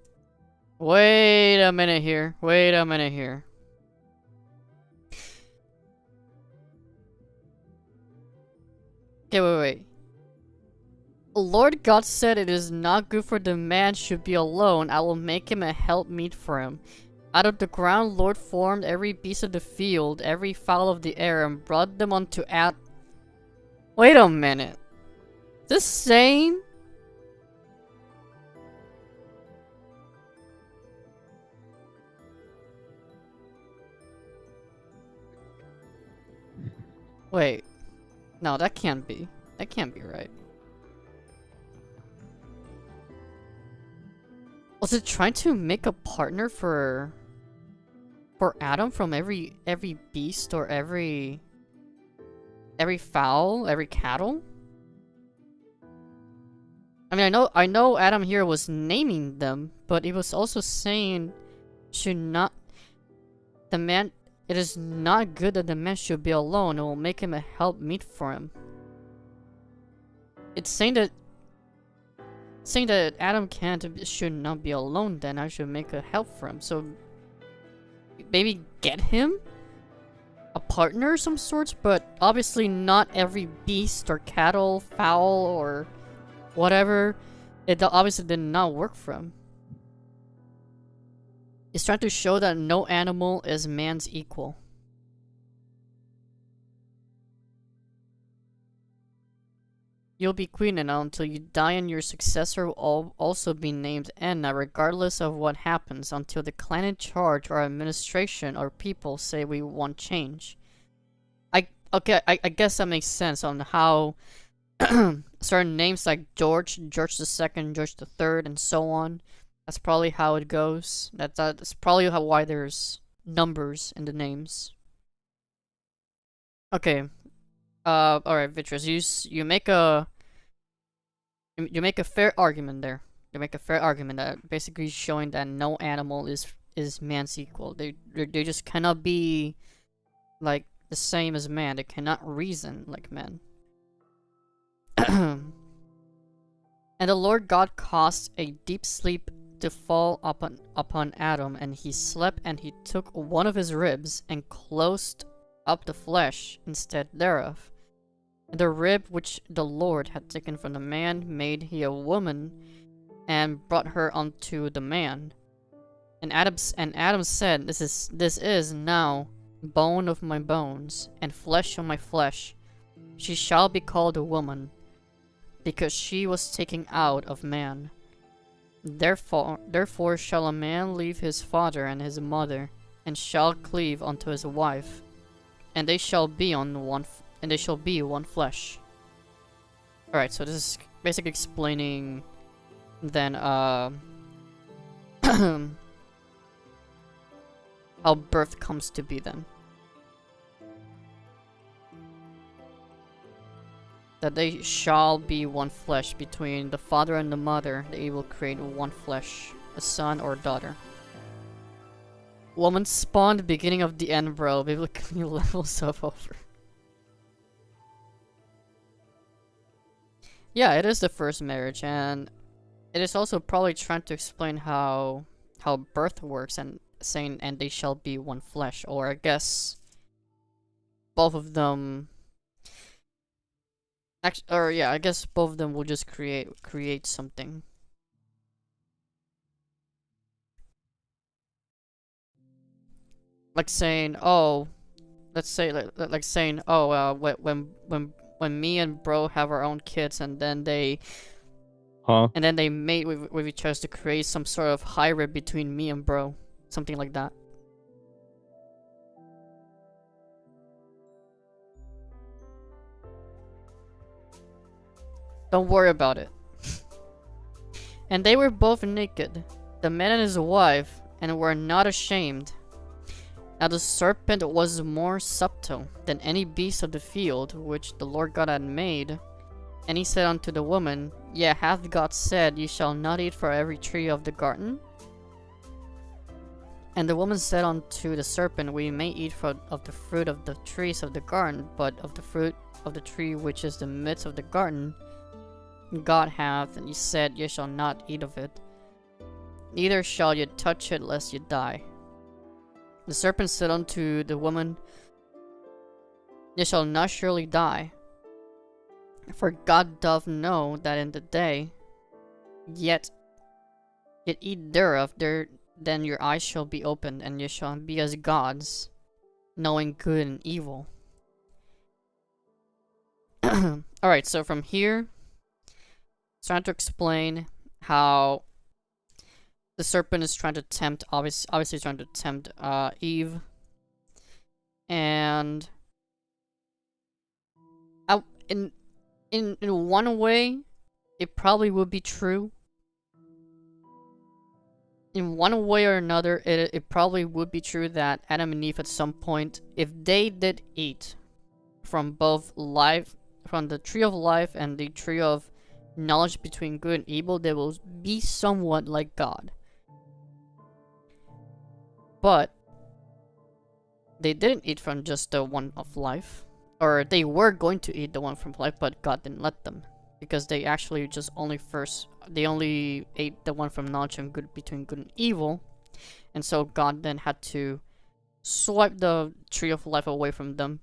Wait a minute here. Wait a minute here. Okay, wait. Lord God said, "It is not good for the man should be alone. I will make him a helpmeet for him." Out of the ground Lord formed every beast of the field, every fowl of the air, and brought them unto Adam. Wait a minute. This same? Wait. No, that can't be. That can't be right. Was it trying to make a partner for Adam from every beast or every fowl, every cattle? I mean, I know Adam here was naming them, but it was also saying should not the man. It is not good that the man should be alone. It will make him a helpmeet for him. It's saying that Adam should not be alone. Then I should make a help for him. So maybe get him a partner of some sorts, but obviously not every beast or cattle, fowl, or whatever. It obviously did not work for him. It's trying to show that no animal is man's equal. You'll be queen and until you die, and your successor will also be named Enna, regardless of what happens, until the clan in charge or administration or people say we want change. I guess that makes sense on how certain names like George II, George III, and so on. That's probably how it goes. That's probably why there's numbers in the names. Okay. Alright, Vitreous, you make a fair argument there. You make a fair argument that basically showing that no animal is man's equal. They just cannot be like the same as man. They cannot reason like men. And the Lord God caused a deep sleep to fall upon Adam, and he slept, and he took one of his ribs and closed up the flesh instead thereof. And the rib which the Lord had taken from the man made he a woman, and brought her unto the man. And Adam said, This is now bone of my bones, and flesh of my flesh. She shall be called a woman, because she was taken out of man. Therefore shall a man leave his father and his mother, and shall cleave unto his wife, and they shall be one flesh. Alright, so this is basically explaining then how birth comes to be then. That they shall be one flesh between the father and the mother. They will create one flesh, a son or daughter. Woman spawned, beginning of the end, bro. Biblically levels up over. Yeah, it is the first marriage, and It is also probably trying to explain how birth works and saying, and they shall be one flesh, or I guess both of them. Or yeah, I guess both of them will just create something. Like saying, oh, let's say like saying, oh, when me and bro have our own kids, and then they mate with each other to create some sort of hybrid between me and bro, something like that. Don't worry about it. And they were both naked, the man and his wife, and were not ashamed. Now the serpent was more subtle than any beast of the field which the Lord God had made. And he said unto the woman, Yea, hath God said, Ye shall not eat for every tree of the garden? And the woman said unto the serpent, We may eat of the fruit of the trees of the garden, but of the fruit of the tree which is the midst of the garden, God hath, and he said, Ye shall not eat of it, neither shall ye touch it, lest ye die. The serpent said unto the woman, Ye shall not surely die, for God doth know that in the day yet eat thereof, then your eyes shall be opened, and ye shall be as gods, knowing good and evil. Alright, so from here, it's trying to explain how the serpent is trying to tempt, obviously trying to tempt Eve. And in one way, it probably would be true. In one way or another, it probably would be true that Adam and Eve at some point, if they did eat from both life, from the tree of life and the tree of knowledge between good and evil, they will be somewhat like God. But they didn't eat from just the one of life. Or they were going to eat the one from life, but God didn't let them. Because they actually just they only ate the one from knowledge and good between good and evil. And so God then had to swipe the tree of life away from them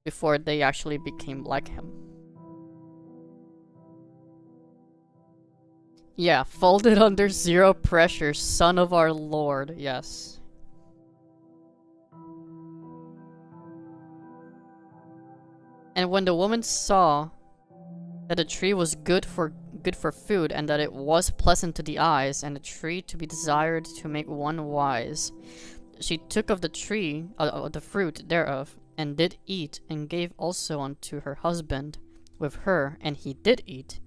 before they actually became like him. Yeah, folded under zero pressure, son of our Lord, yes. And when the woman saw that the tree was good for food, and that it was pleasant to the eyes, and a tree to be desired to make one wise, she took of the tree, of the fruit thereof, and did eat, and gave also unto her husband with her, and he did eat.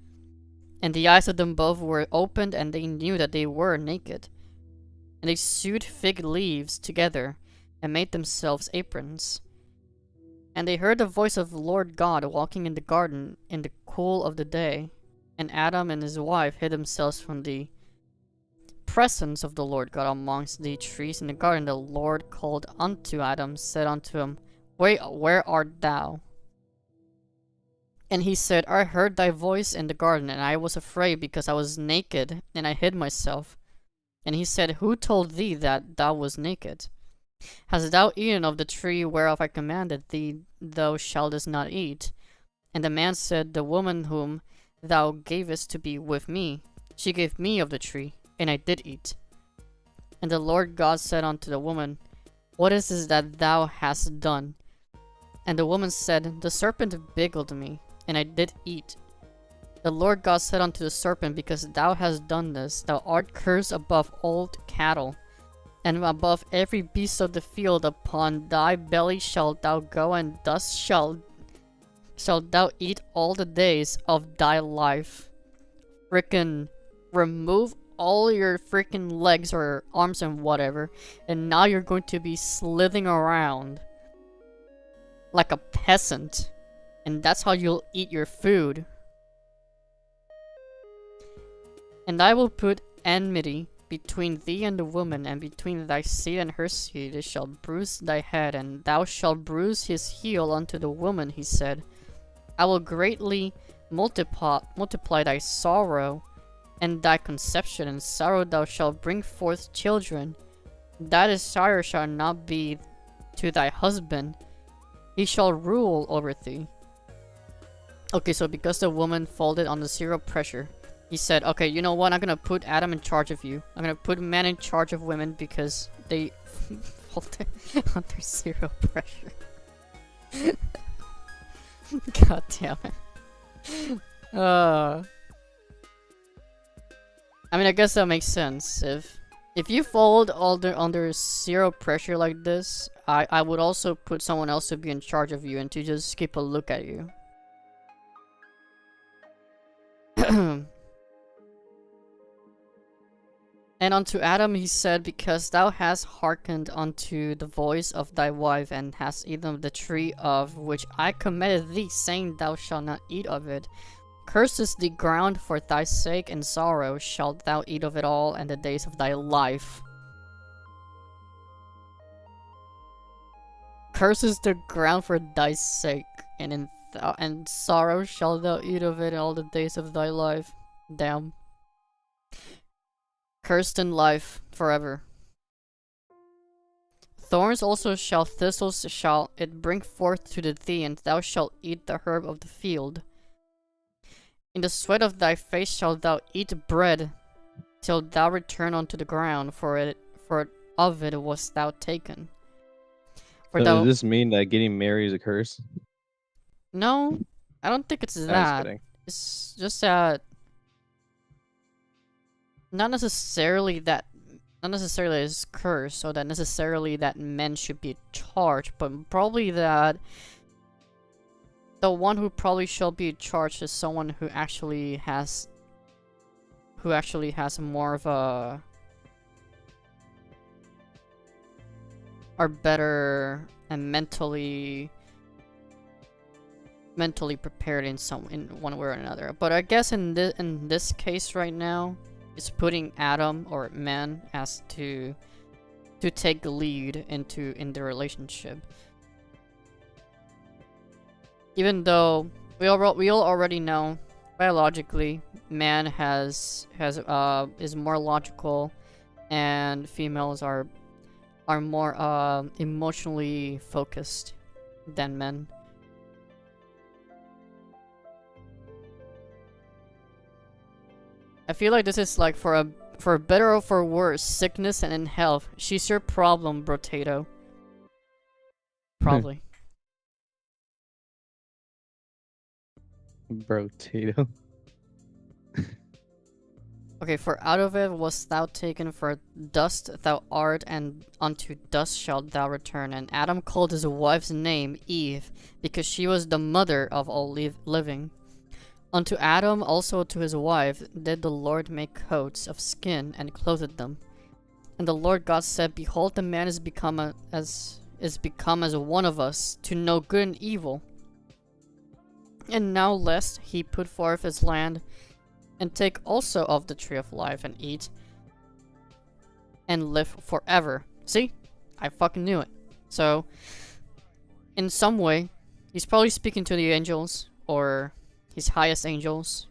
And the eyes of them both were opened, and they knew that they were naked. And they sewed fig leaves together, and made themselves aprons. And they heard the voice of the Lord God walking in the garden in the cool of the day. And Adam and his wife hid themselves from the presence of the Lord God amongst the trees in the garden. The Lord called unto Adam, said unto him, Where art thou? And he said, I heard thy voice in the garden, and I was afraid, because I was naked, and I hid myself. And he said, Who told thee that thou was naked? Hast thou eaten of the tree whereof I commanded thee, thou shalt not eat? And the man said, The woman whom thou gavest to be with me, she gave me of the tree, and I did eat. And the Lord God said unto the woman, What is this that thou hast done? And the woman said, The serpent beguiled me, and I did eat. The Lord God said unto the serpent, Because thou hast done this, thou art cursed above all cattle, and above every beast of the field. Upon thy belly shalt thou go, and thus shalt thou eat all the days of thy life. Frickin' remove all your freaking legs or arms and whatever, and now you're going to be slithering around like a peasant, and that's how you'll eat your food. And I will put enmity between thee and the woman, and between thy seed and her seed. It shall bruise thy head, and thou shalt bruise his heel. Unto the woman he said, I will greatly multiply thy sorrow and thy conception, and sorrow thou shalt bring forth children. Thy desire shall not be to thy husband, he shall rule over thee. Okay, so because the woman folded under zero pressure, he said, okay, you know what, I'm gonna put Adam in charge of you. I'm gonna put men in charge of women because they folded under zero pressure. God damn it. I mean, I guess that makes sense. If you fold under zero pressure like this, I would also put someone else to be in charge of you and to just keep a look at you. And unto Adam he said, because thou hast hearkened unto the voice of thy wife, and hast eaten of the tree of which I commanded thee, saying, thou shalt not eat of it. Cursed is the ground for thy sake, and sorrow shalt thou eat of it all, and the days of thy life. Cursed is the ground for thy sake, and sorrow shalt thou eat of it all the days of thy life. Damn. Cursed in life forever. Thorns also thistles shall it bring forth to thee, and thou shalt eat the herb of the field. In the sweat of thy face shalt thou eat bread, till thou return unto the ground, for of it wast thou taken. For So thou... does this mean that getting married is a curse? No, I don't think it's No, just that. kidding. It's just that not necessarily as cursed, or that necessarily that men should be charged, but probably that the one who probably shall be charged is someone who actually has more of a are better and mentally prepared in one way or another. But I guess in this case right now, it's putting Adam or man as to take the lead in the relationship. Even though we all already know biologically man is more logical, and females are more emotionally focused than men. I feel like this is like for better or for worse, sickness and in health. She's your problem, Brotato. Probably. Brotato. Okay, for out of it wast thou taken, for dust thou art, and unto dust shalt thou return. And Adam called his wife's name Eve, because she was the mother of all living. Unto Adam also to his wife did the Lord make coats of skin, and clothed them. And the Lord God said, behold, the man is become as one of us, to know good and evil. And now lest he put forth his land, and take also of the tree of life, and eat, and live forever. See? I fucking knew it. So, in some way, he's probably speaking to the angels, or his highest angels,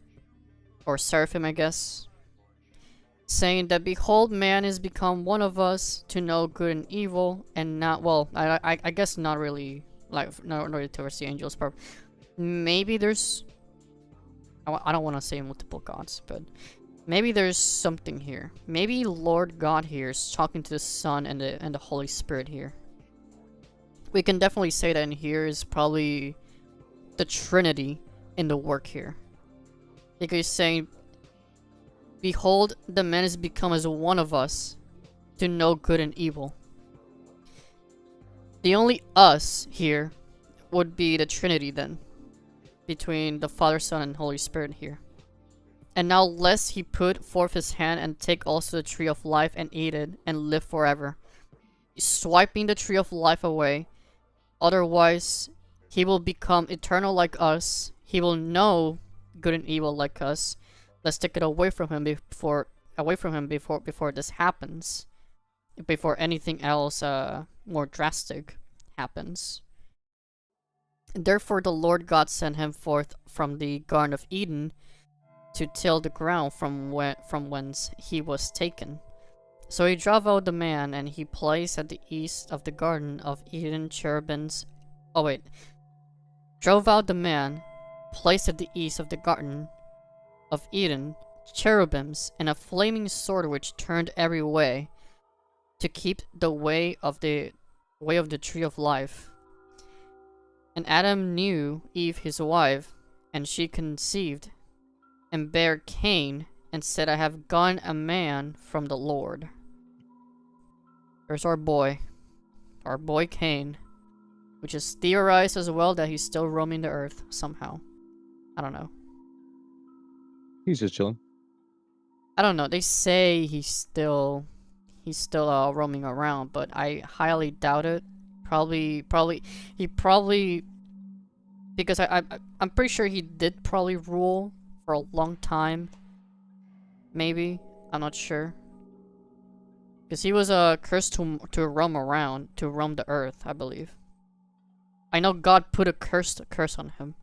or seraphim, I guess, saying that, behold, man is become one of us, to know good and evil, and not, well, I guess not really, like, not really towards the angels, but maybe there's, I don't want to say multiple gods, but maybe there's something here. Maybe Lord God here is talking to the Son and the Holy Spirit here. We can definitely say that in here is probably the Trinity in the work here. Because he's saying, behold, the man is become as one of us, to know good and evil. The only us here would be the Trinity then, between the Father, Son, and Holy Spirit here. And now lest he put forth his hand and take also the tree of life and eat it and live forever. Swiping the tree of life away, otherwise he will become eternal like us. He will know good and evil like us. Let's take it away from him before this happens. Before anything else more drastic happens. Therefore the Lord God sent him forth from the Garden of Eden to till the ground from whence he was taken. So he drove out the man, and he placed at the east of the garden of Eden cherubims. Oh wait. Drove out the man, placed at the east of the garden of Eden cherubims, and a flaming sword which turned every way, to keep the way of the tree of life. And Adam knew Eve his wife, and she conceived, and bare Cain, and said, I have gotten a man from the Lord. There's our boy Cain, which is theorized as well that he's still roaming the earth somehow. I don't know. He's just chilling. I don't know. They say he's still roaming around, but I highly doubt it. Probably because I'm pretty sure he did probably rule for a long time. Maybe, I'm not sure. Because he was cursed to roam around, to roam the earth, I believe. I know God put a curse on him.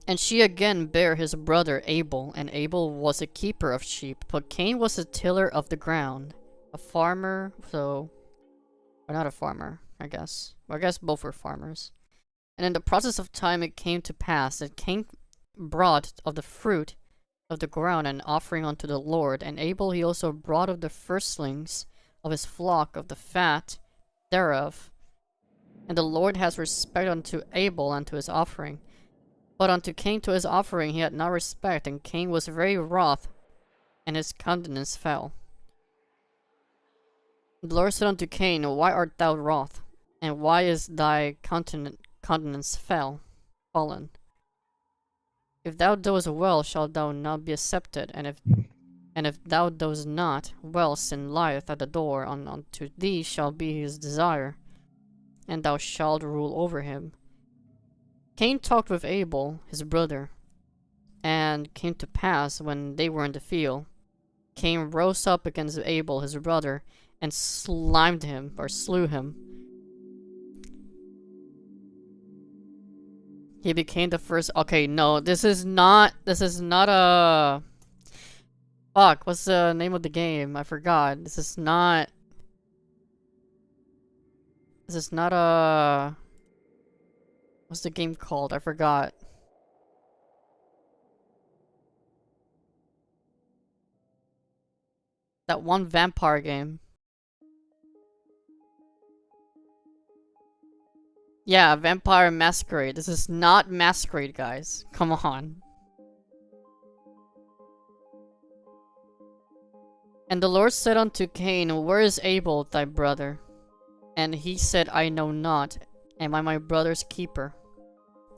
And she again bare his brother Abel, and Abel was a keeper of sheep, but Cain was a tiller of the ground, a farmer, or not a farmer, I guess. Well, I guess both were farmers. And in the process of time it came to pass that Cain brought of the fruit of the ground an offering unto the Lord, and Abel he also brought of the firstlings of his flock of the fat thereof. And the Lord has respect unto Abel and to his offering. But unto Cain to his offering he had not respect, and Cain was very wroth, and his countenance fell. The Lord said unto Cain, Why art thou wroth? And why is thy countenance fallen? If thou doest well, shalt thou not be accepted, and if thou doest not well, sin lieth at the door, unto thee shall be his desire, and thou shalt rule over him. Cain talked with Abel, his brother, and came to pass, when they were in the field, Cain rose up against Abel, his brother, and slew him. He became the first. Okay, no, this is not a. Fuck, what's the name of the game? I forgot. This is not a. What's the game called? I forgot. That one vampire game. Yeah, Vampire Masquerade. This is not Masquerade, guys. Come on. And the Lord said unto Cain, Where is Abel thy brother? And he said, I know not. Am I my brother's keeper?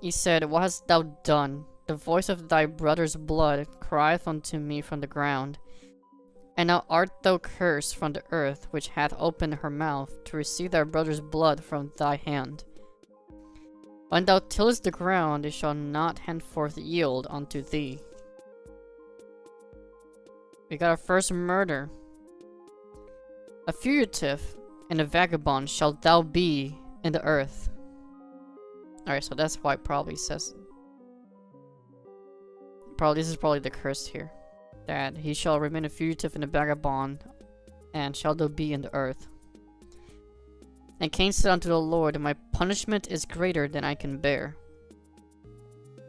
He said, What hast thou done? The voice of thy brother's blood crieth unto me from the ground. And now art thou cursed from the earth, which hath opened her mouth, to receive thy brother's blood from thy hand. When thou tillest the ground, it shall not henceforth yield unto thee. We got our first murder. A fugitive and a vagabond shalt thou be in the earth. Alright, so that's why it probably says. This is probably the curse here. That he shall remain a fugitive and a vagabond, and shall thou be in the earth. And Cain said unto the Lord, My punishment is greater than I can bear.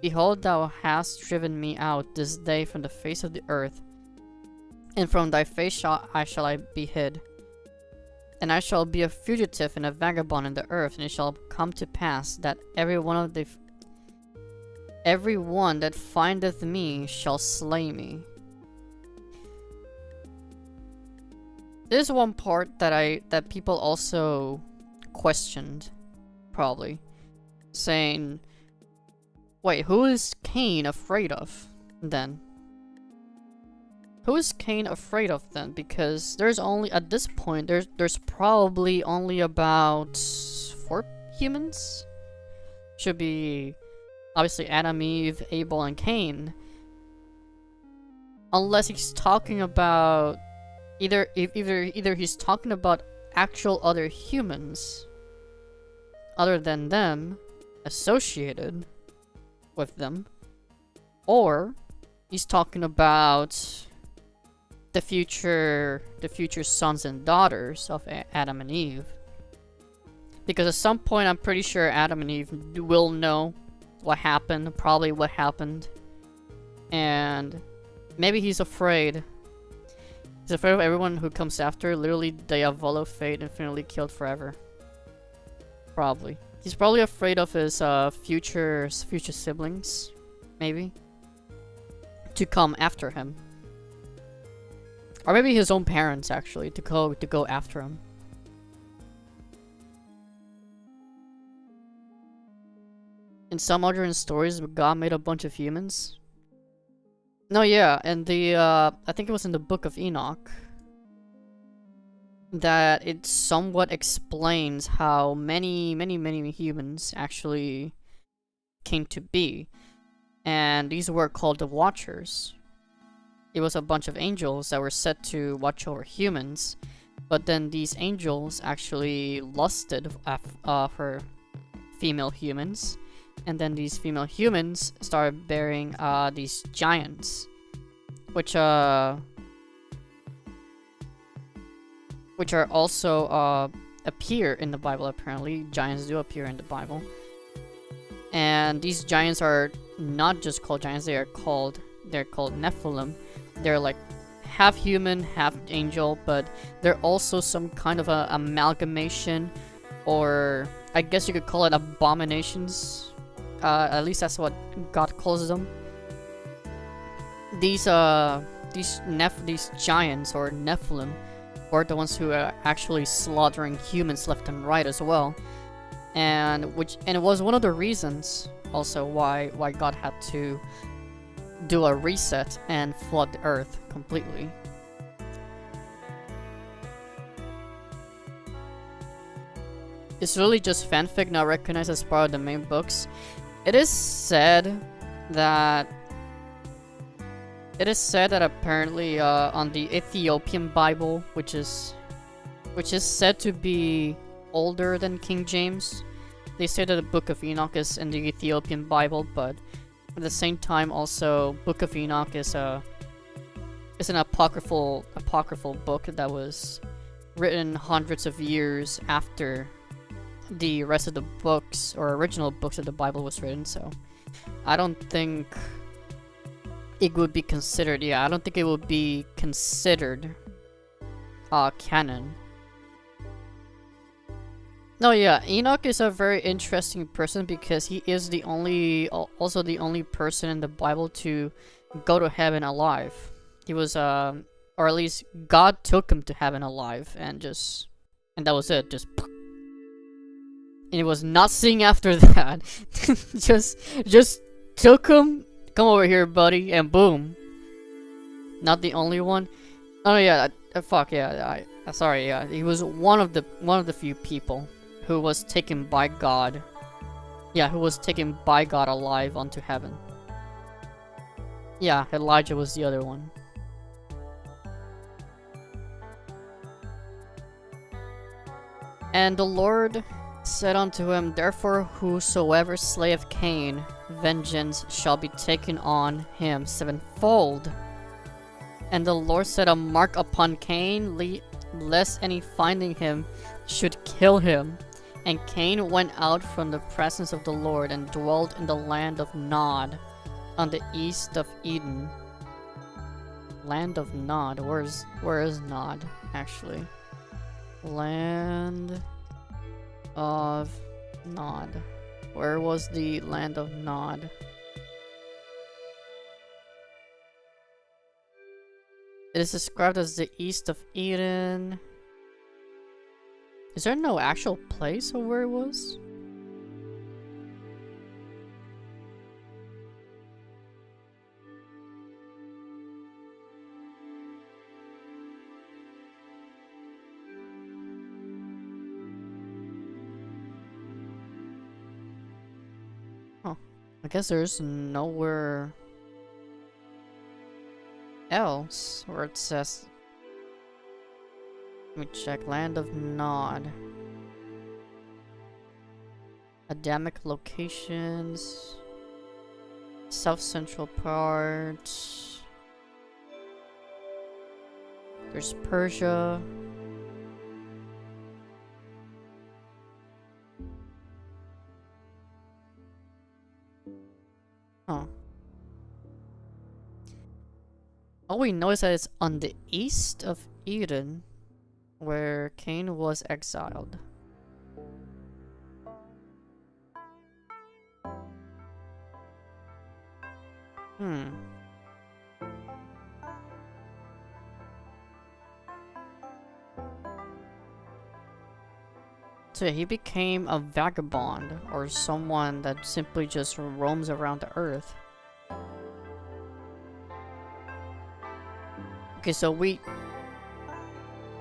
Behold, thou hast driven me out this day from the face of the earth, and from thy face shall I be hid. And I shall be a fugitive and a vagabond in the earth, and it shall come to pass that every one that findeth me shall slay me. There's one part that people also questioned, probably, saying, wait, who is Cain afraid of then? Who is Cain afraid of then? Because there's only, at this point, there's probably only about 4 humans. Should be obviously Adam, Eve, Abel, and Cain. Unless he's talking about either he's talking about actual other humans other than them, associated with them, Or he's talking about the future sons and daughters of Adam and Eve. Because at some point, I'm pretty sure Adam and Eve will know what happened, probably what happened. And maybe he's afraid. He's afraid of everyone who comes after, literally Diavolo fate, infinitely killed forever. Probably. He's probably afraid of his future siblings, maybe, to come after him. Or maybe his own parents, actually, to go after him. In some modern stories, God made a bunch of humans. No, yeah, and the, I think it was in the Book of Enoch, that it somewhat explains how many humans actually came to be. And these were called the Watchers. It was a bunch of angels that were set to watch over humans, but then these angels actually lusted for female humans. And then these female humans started bearing these giants, which are also appear in the Bible. Apparently, giants do appear in the Bible, and these giants are not just called giants; they're called Nephilim. They're like half human, half angel, but they're also some kind of a amalgamation, or I guess you could call it abominations. At least that's what God calls them. These giants or Nephilim were the ones who are actually slaughtering humans left and right as well, and it was one of the reasons also why God had to do a reset and flood the earth completely. It's really just fanfic, not recognized as part of the main books. It is said that apparently on the Ethiopian Bible, which is said to be older than King James, they say that the Book of Enoch is in the Ethiopian Bible, but at the same time, also Book of Enoch is an apocryphal book that was written hundreds of years after the rest of the books or original books of the Bible was written. So I don't think it would be considered. Yeah, I don't think it would be considered canon. No, yeah, Enoch is a very interesting person because he is also the only person in the Bible to go to heaven alive. He was, or at least God took him to heaven alive, and that was it. And it was nothing after that. just took him. Come over here, buddy, and boom. Not the only one. Oh yeah, fuck yeah. Sorry, yeah. He was one of the few people who was taken by God. Yeah, who was taken by God alive onto heaven. Yeah, Elijah was the other one. And the Lord said unto him, Therefore whosoever slayeth Cain, vengeance shall be taken on him sevenfold. And the Lord set a mark upon Cain, lest any finding him should kill him. And Cain went out from the presence of the Lord and dwelt in the land of Nod, on the east of Eden. Land of Nod. Where is Nod, actually? Land of Nod. Where was the land of Nod? It is described as the east of Eden. Is there no actual place of where it was? I guess there's nowhere else where it says. Let me check. Land of Nod. Adamic locations. South central part. There's Persia. Huh. All we know is that it's on the east of Eden, where Cain was exiled. Hmm. So he became a vagabond, or someone that simply just roams around the earth. Okay, so we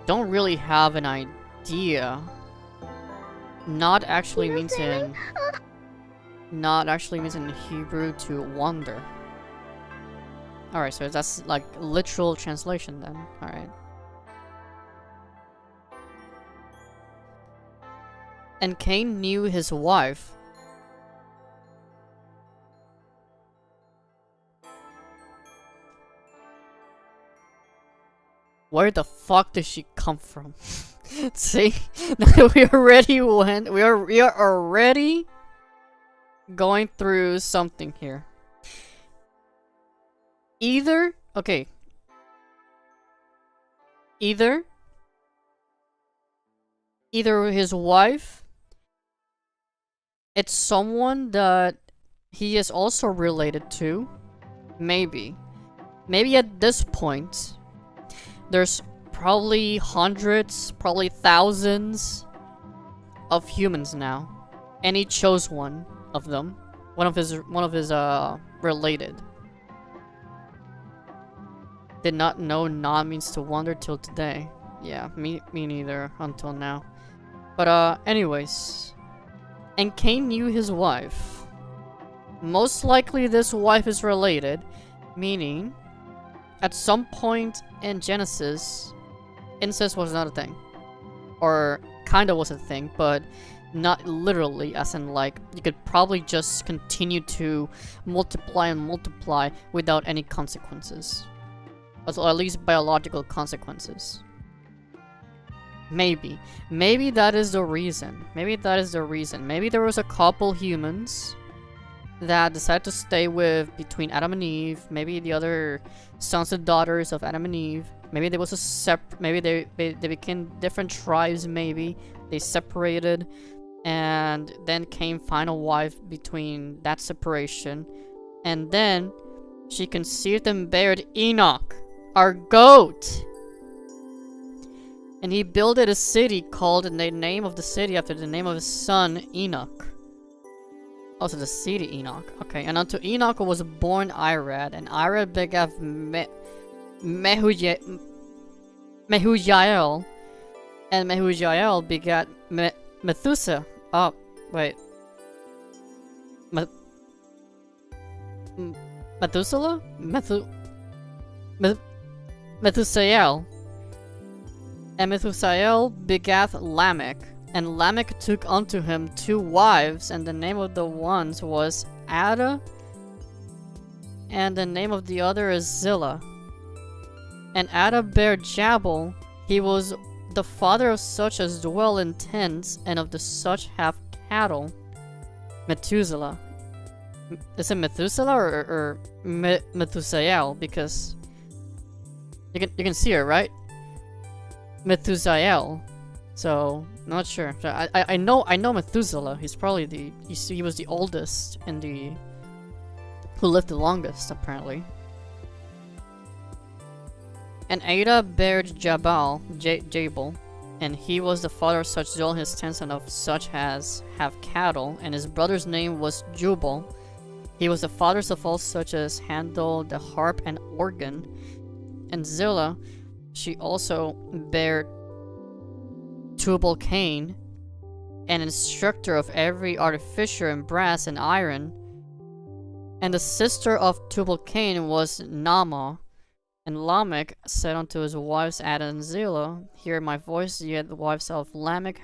don't really have an idea. Not actually means in Hebrew to wander. Alright, so that's like literal translation then. Alright. And Cain knew his wife. Where the fuck did she come from? See? we already went. We are already going through something here. Either his wife, it's someone that he is also related to. Maybe at this point there's probably hundreds, probably thousands of humans now, and he chose one of them, one of his related. Did not know "not" means to wander till today. Yeah, me neither until now. But anyways, and Cain knew his wife. Most likely this wife is related, meaning at some point in Genesis, incest was not a thing. Or kinda was a thing, but not literally, as in like, you could probably just continue to multiply and multiply without any consequences. Or at least biological consequences. Maybe that is the reason. Maybe there was a couple humans that decided to stay with between Adam and Eve. Maybe the other sons and daughters of Adam and Eve. Maybe there was a maybe they became different tribes. Maybe they separated, and then came final wife between that separation, and then she conceived and bared Enoch, our goat. And he builded a city called the name of the city after the name of his son Enoch. Also the city Enoch. Okay, and unto Enoch was born Irad, and Irad begat Mehujael, and Mehujael begat Methuselah. Oh, wait. Methuselah? Methusael. And Methusael begat Lamech. And Lamech took unto him 2 wives, and the name of the ones was Ada, and the name of the other is Zillah. And Ada bare Jabal. He was the father of such as dwell in tents, and of the such have cattle. Methuselah. Is it Methuselah or Methusael? Because you can see her, right? Methusael. So not sure. So I know Methuselah. He's probably he was the oldest and who lived the longest apparently. And Ada bare Jabal, and he was the father of such dwell in his tents, and of such as have cattle. And his brother's name was Jubal. He was the father of all such as handle the harp and organ. And Zillah, she also bare Tubal-Cain, an instructor of every artificer in brass and iron. And the sister of Tubal-Cain was Naamah. And Lamech said unto his wives Ada and Zillah, hear my voice, ye the wives of Lamech,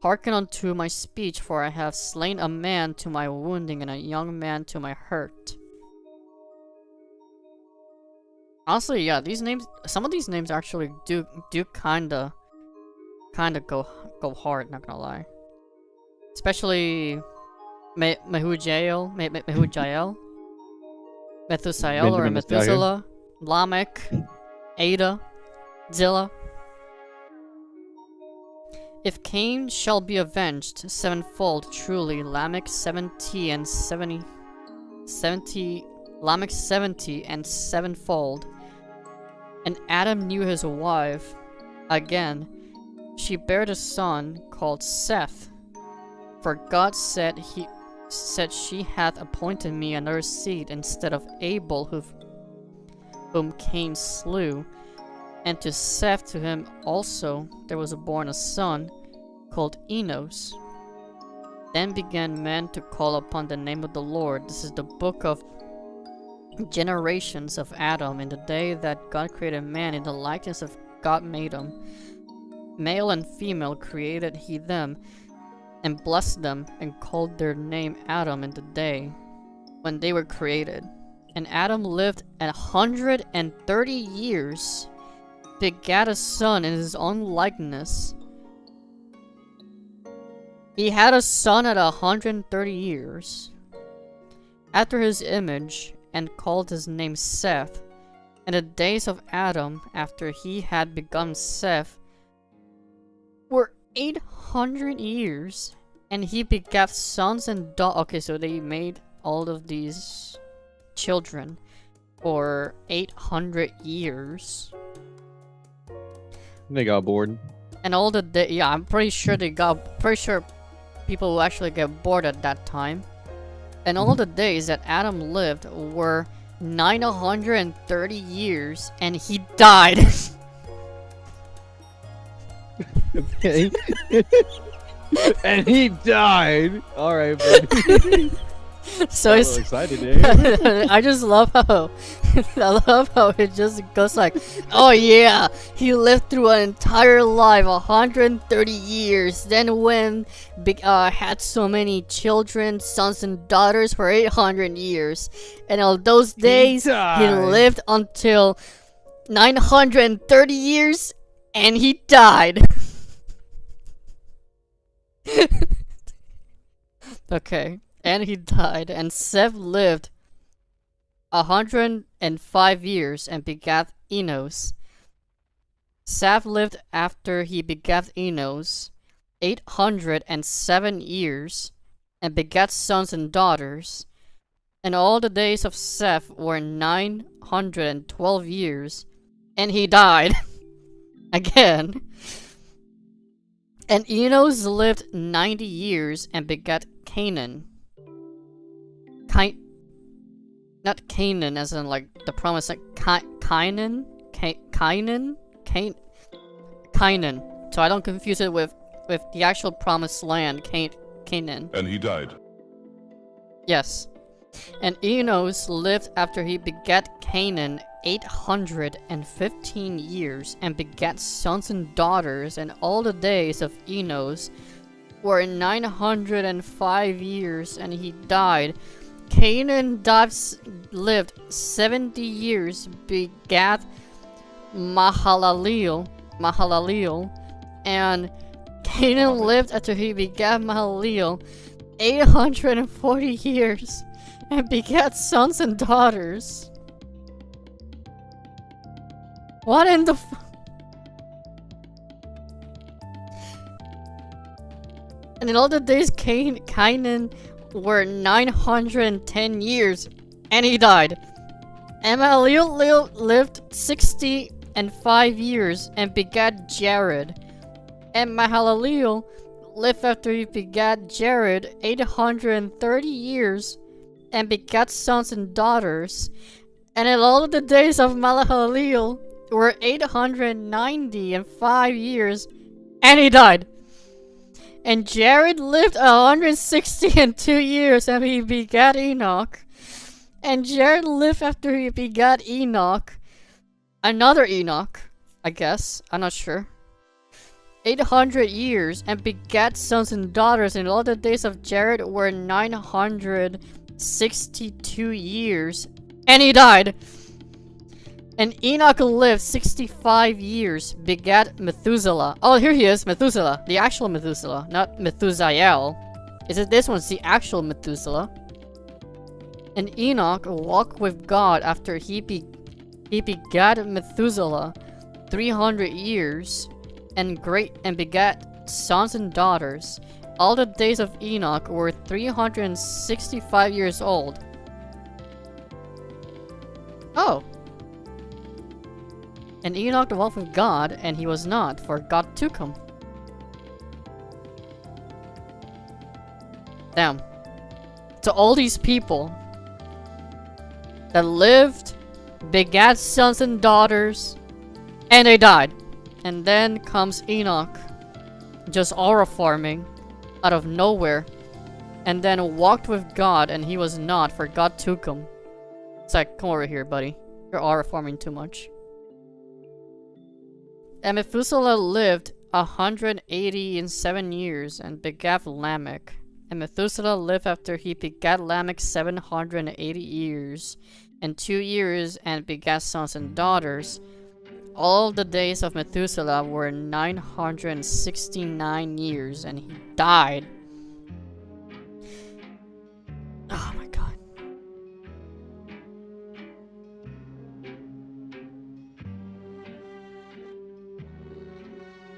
Hearken unto my speech, for I have slain a man to my wounding and a young man to my hurt. Honestly, yeah, these names, some of these names actually do kinda go hard, not gonna lie. Especially Mehujael, Methusael or Benjamin is down here. Methuselah, Lamech, Ada, Zillah. If Cain shall be avenged sevenfold, truly Lamech 70 and 70, Lamech 70 and sevenfold. And Adam knew his wife. Again, she bare a son called Seth. For God said she hath appointed me another seed instead of Abel, whom Cain slew. And to Seth, to him also there was born a son called Enos. Then began men to call upon the name of the Lord. This is the book of generations of Adam. In the day that God created man, in the likeness of God made him. Male and female created he them, and blessed them, and called their name Adam in the day when they were created. And Adam lived 130 years, begat a son in his own likeness. He had a son at 130 years, after his image, and called his name Seth. And the days of Adam, after he had begun Seth, were 800 years, and he begat sons and daughters. Okay, so they made all of these children for 800 years. They got bored. And all the yeah, I'm pretty sure people will actually get bored at that time. And all the days that Adam lived were 930 years, and he died. Okay. And he died. All right, buddy. So I'm it's excited, eh? I just love how it just goes like, oh yeah, he lived through an entire life, 130 years. Then when had so many children, sons and daughters for 800 years, and all those days he lived until 930 years, and he died. Okay. And he died, and Seth lived 105 years and begat Enos. Seth lived after he begat Enos 807 years and begat sons and daughters. And all the days of Seth were 912 years, and he died again. And Enos lived 90 years and begat Canaan. Not Canaan as in like the promise, like Canaan. So I don't confuse it with the actual promised land, Canaan. And he died. Yes. And Enos lived after he begat Canaan 815 years and begat sons and daughters, and all the days of Enos were 905 years, and he died. Canaan lived 70 years, begat Mahalaleel, and Canaan lived after he begat Mahalaleel 840 years, and begat sons and daughters. What in the And in all the days Canaan were 910 years, and he died. And Mahalaleel lived 65 years, and begat Jared. And Mahalaleel lived after he begat Jared 830 years, and begat sons and daughters. And in all of the days of Mahalaleel were 895 years, and he died. And Jared lived 162 years, and he begat Enoch. And Jared lived after he begat Enoch, another Enoch, I guess, I'm not sure. 800 years and begat sons and daughters, and all the days of Jared were 962 years, and he died. And Enoch lived 65 years, begat Methuselah. Oh, here he is, Methuselah. The actual Methuselah, not Methusael. Is it this one's the actual Methuselah? And Enoch walked with God after he begat Methuselah 300 years, and begat sons and daughters. All the days of Enoch were 365 years old. Oh. And Enoch walked with God, and he was not, for God took him. Damn. So all these people that lived, begat sons and daughters, and they died. And then comes Enoch, just aura farming, out of nowhere, and then walked with God, and he was not, for God took him. It's like, come over here, buddy. You're aura farming too much. And Methuselah lived 187 years, and begat Lamech. And Methuselah lived after he begat Lamech 780 years, and 2 years, and begat sons and daughters. All the days of Methuselah were 969 years, and he died. Oh my god.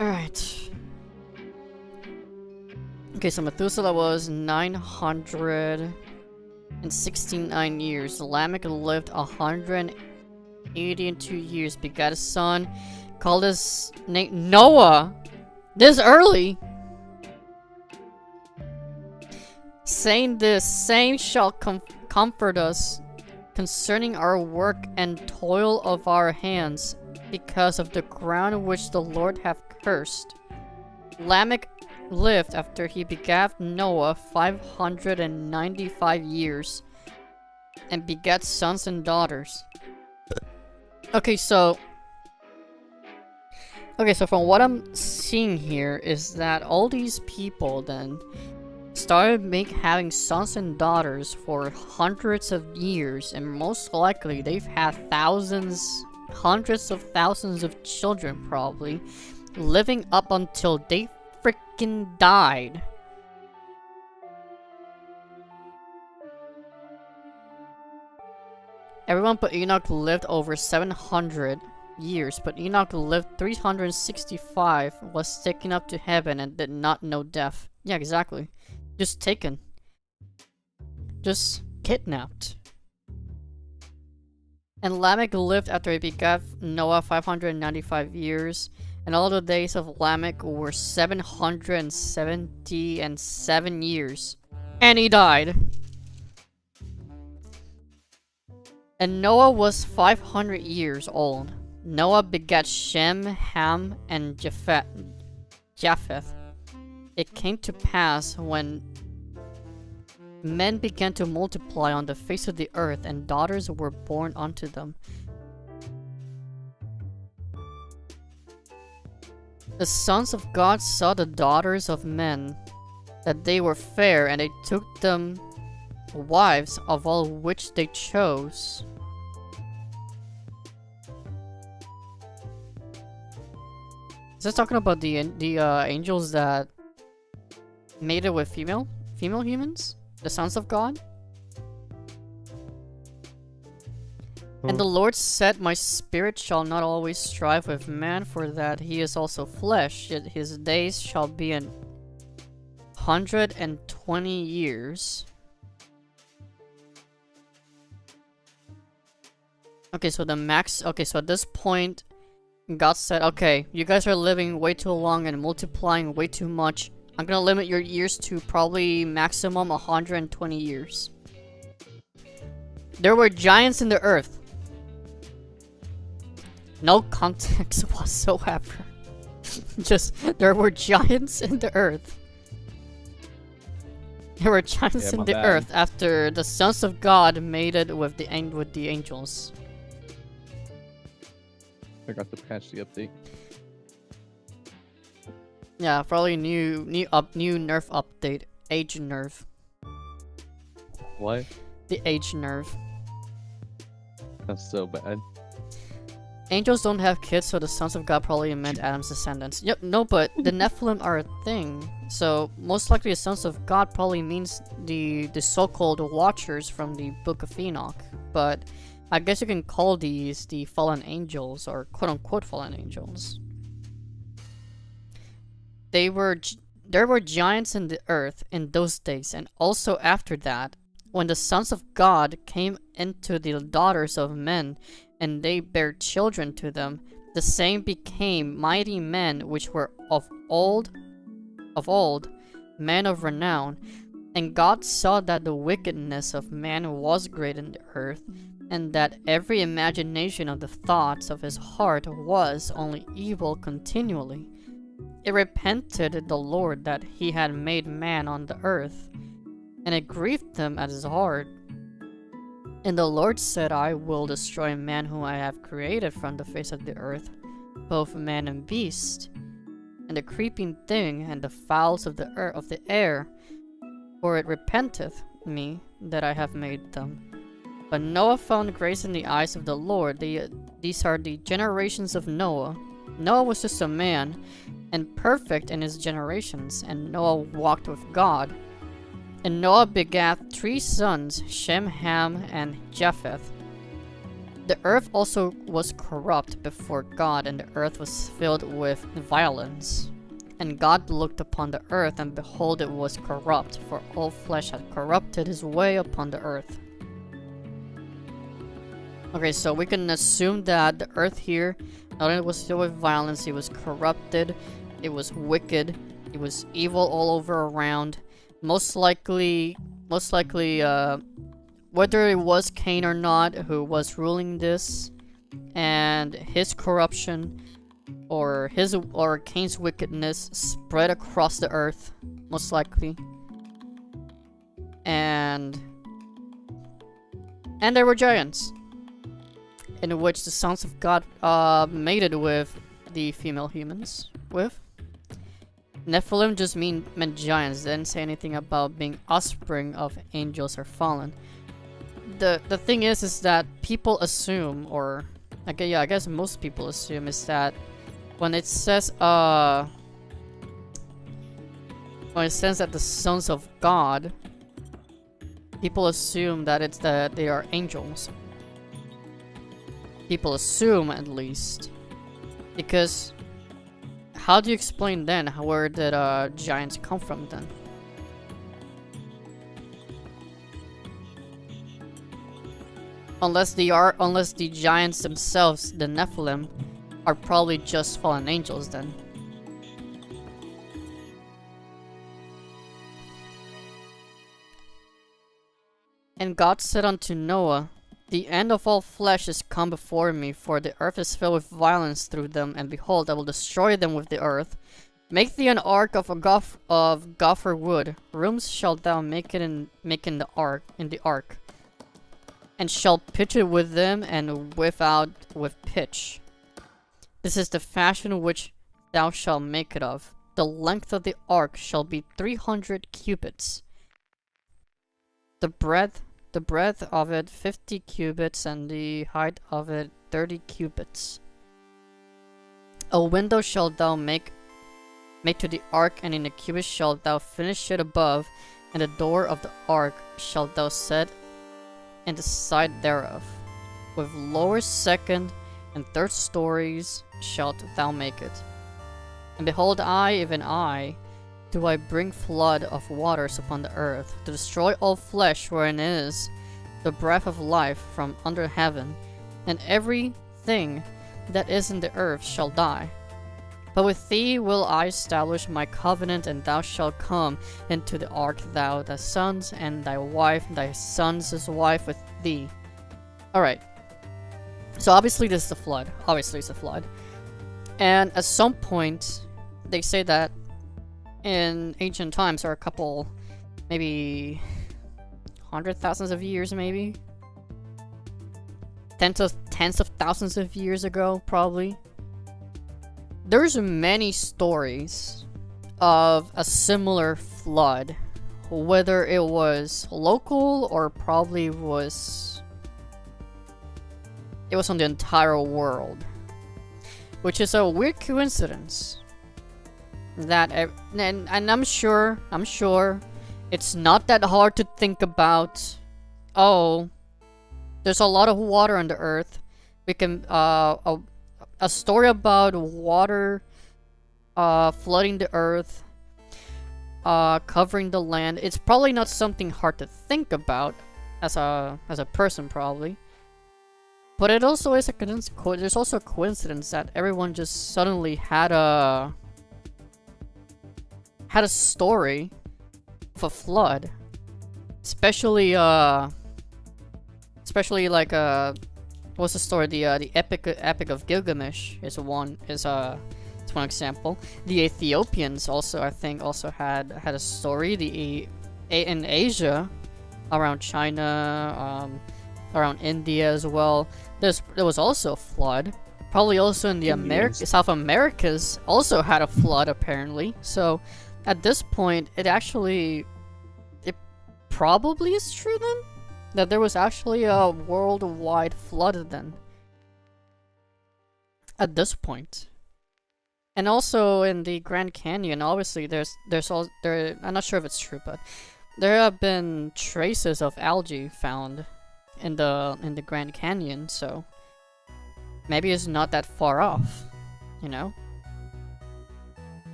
Alright. Okay, so Methuselah was 969 years. Lamech lived 182 years, begat a son, called his name Noah. This early! Saying, this same shall comfort us concerning our work and toil of our hands, because of the ground which the Lord hath cursed. Lamech lived after he begat Noah 595 years, and begat sons and daughters. Okay, so from what I'm seeing here is that all these people then started having sons and daughters for hundreds of years, and most likely they've had hundreds of thousands of children, probably living up until they freaking died. Everyone but Enoch lived over 700 years, but Enoch lived 365, was taken up to heaven, and did not know death. Yeah, exactly. Just taken. Just kidnapped. And Lamech lived after he begat Noah 595 years, and all the days of Lamech were 777 years. And he died. And Noah was 500 years old. Noah begat Shem, Ham, and Japheth. It came to pass when men began to multiply on the face of the earth, and daughters were born unto them. The sons of God saw the daughters of men, that they were fair, and they took them wives of all which they chose. Is this talking about the angels that mated with female humans? The sons of God? And the Lord said, my spirit shall not always strive with man, for that he is also flesh, yet his days shall be 120 years. Okay, so the max... Okay, so at this point, God said, okay, you guys are living way too long and multiplying way too much. I'm gonna limit your years to probably maximum 120 years. There were giants in the earth. No context whatsoever. Just, there were giants in the earth. There were giants in the earth after the sons of God mated with the angels. I forgot to patch the update. Yeah, probably new nerf update. Age nerf. What? The age nerf. That's so bad. Angels don't have kids, so the sons of God probably meant Adam's descendants. Yep, no, but the Nephilim are a thing. So, most likely the sons of God probably means the so-called Watchers from the Book of Enoch. But I guess you can call these the fallen angels, or quote-unquote fallen angels. There were giants in the earth in those days, and also after that, when the sons of God came into the daughters of men, and they bare children to them, the same became mighty men which were of old, men of renown. And God saw that the wickedness of man was great in the earth, and that every imagination of the thoughts of his heart was only evil continually. It repented the Lord that he had made man on the earth, and it grieved him at his heart. And the Lord said, I will destroy man whom I have created from the face of the earth, both man and beast, and the creeping thing, and the fowls of the air, for it repenteth me that I have made them. But Noah found grace in the eyes of the Lord. These are the generations of Noah. Noah was just a man, and perfect in his generations, and Noah walked with God. And Noah begat 3 sons, Shem, Ham, and Japheth. The earth also was corrupt before God, and the earth was filled with violence. And God looked upon the earth, and behold, it was corrupt, for all flesh had corrupted his way upon the earth. Okay, so we can assume that the earth here, not only was filled with violence, it was corrupted, it was wicked, it was evil all over around. Most likely, whether it was Cain or not who was ruling this, and his corruption, or Cain's wickedness spread across the earth, most likely. And there were giants, in which the sons of God mated with the female humans with. Nephilim just meant giants. They didn't say anything about being offspring of angels or fallen. The thing is that people assume, or I guess most people assume, is that when it says that the sons of God, people assume that it's that they are angels. People assume, at least, because how do you explain then where did giants come from then? Unless the giants themselves, the Nephilim, are probably just fallen angels then. And God said unto Noah, the end of all flesh is come before me, for the earth is filled with violence through them, and behold, I will destroy them with the earth. Make thee an ark of gopher wood. Rooms shalt thou make in the ark, and shalt pitch it with them, and without with pitch. This is the fashion which thou shalt make it of. The length of the ark shall be 300 cubits. The breadth of it 50 cubits, and the height of it 30 cubits. A window shalt thou make to the ark, and in the cubits shalt thou finish it above, and the door of the ark shalt thou set in the side thereof. With lower, second, and third stories shalt thou make it. And behold, I, even I, do I bring flood of waters upon the earth, to destroy all flesh wherein is the breath of life from under heaven, and everything that is in the earth shall die. But with thee will I establish my covenant, and thou shalt come into the ark, thou, thy sons, and thy wife, thy son's wife with thee. Alright. So obviously this is the flood. Obviously it's a flood. And at some point, they say that in ancient times, or a couple, maybe 100,000s of years, maybe? Tens of thousands of years ago, probably. There's many stories of a similar flood, whether it was local or probably was it was on the entire world, which is a weird coincidence. That and I'm sure it's not that hard to think about. Oh, there's a lot of water on the earth. We can a story about water flooding the earth, covering the land. It's probably not something hard to think about as a person, probably. But it also is there's also a coincidence that everyone just suddenly had a story of a flood, especially like what's the story? The Epic of Gilgamesh is one example. The Ethiopians also, I think, also had a story. In Asia, around China, around India as well. There was also a flood. Probably also in the South Americas also had a flood apparently. So at this point, it probably is true then that there was actually a worldwide flood then. At this point. And also in the Grand Canyon, obviously I'm not sure if it's true, but there have been traces of algae found in the Grand Canyon, so maybe it's not that far off, you know?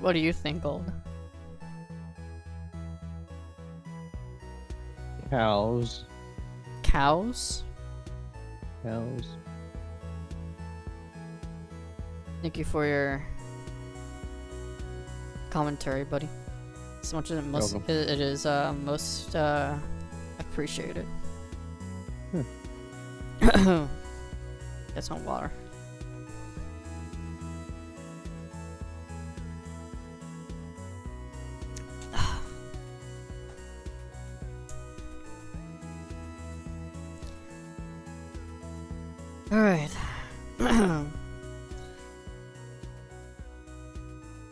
What do you think, Gold? Cows. Cows? Cows. Thank you for your commentary, buddy. As much as it is most appreciated. Get some water. Alright.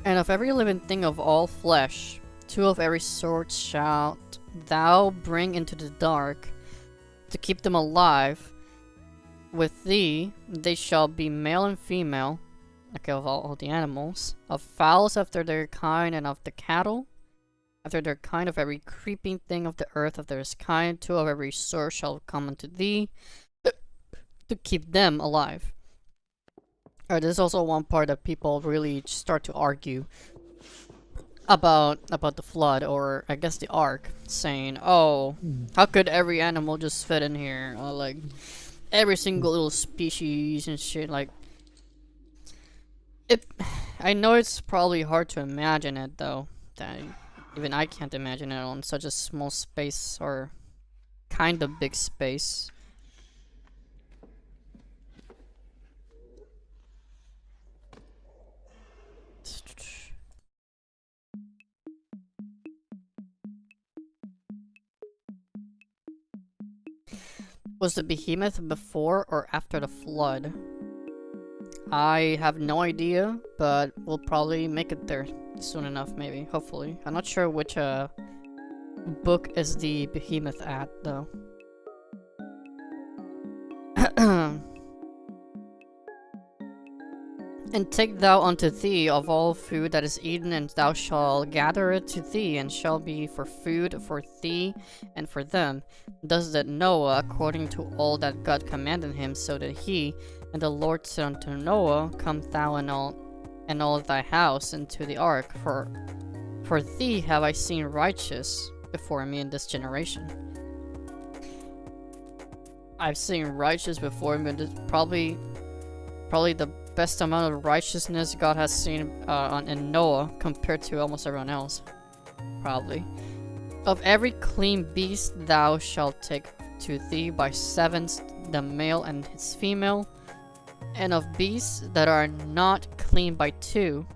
And of every living thing of all flesh, 2 of every sort shalt thou bring into the dark, to keep them alive. With thee they shall be male and female, okay, of all the animals, of fowls after their kind, and of the cattle after their kind, of every creeping thing of the earth after his kind. 2 of every sort shall come unto thee, to keep them alive. Alright, there's also one part that people really start to argue about the flood, or I guess the ark, saying, oh, how could every animal just fit in here, or like every single little species and shit. Like, I know it's probably hard to imagine it though, that even I can't imagine it on such a small space, or kind of big space. Was the behemoth before or after the flood? I have no idea, but we'll probably make it there soon enough, maybe, hopefully. I'm not sure which book is the behemoth at, though. And take thou unto thee of all food that is eaten, and thou shalt gather it to thee, and shall be for food for thee and for them. Thus did Noah, according to all that God commanded him, so did he. And the Lord said unto Noah, Come thou and all thy house into the ark, for thee have I seen righteous before me in this generation. I've seen righteous before me, but probably the best amount of righteousness God has seen in Noah compared to almost everyone else. Probably. Of every clean beast thou shalt take to thee by 7s, the male and his female, and of beasts that are not clean by 2,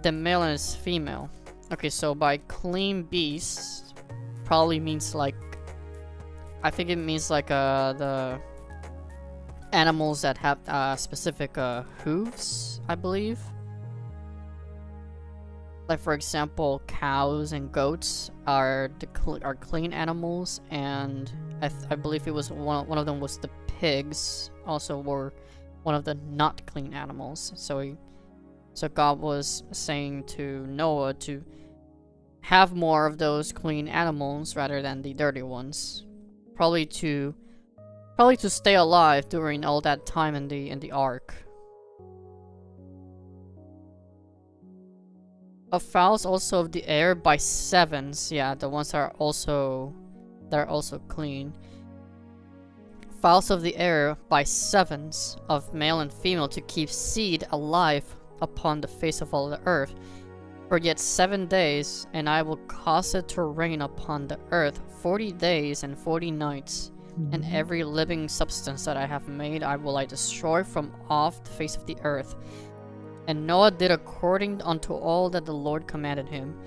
the male and his female. Okay, so by clean beasts probably means like, I think it means like the animals that have specific hooves, I believe. Like for example, cows and goats are are clean animals, and I believe it was one of them was the pigs. Also were one of the not clean animals. So God was saying to Noah to have more of those clean animals rather than the dirty ones, probably to stay alive during all that time in the ark. Of fowls also of the air by sevens. Yeah, the ones that are also clean. Fowls of the air by sevens of male and female to keep seed alive upon the face of all the earth. For yet 7 days, and I will cause it to rain upon the earth 40 days and 40 nights. And every living substance that I have made I destroy from off the face of the earth. And Noah did according unto all that the Lord commanded him.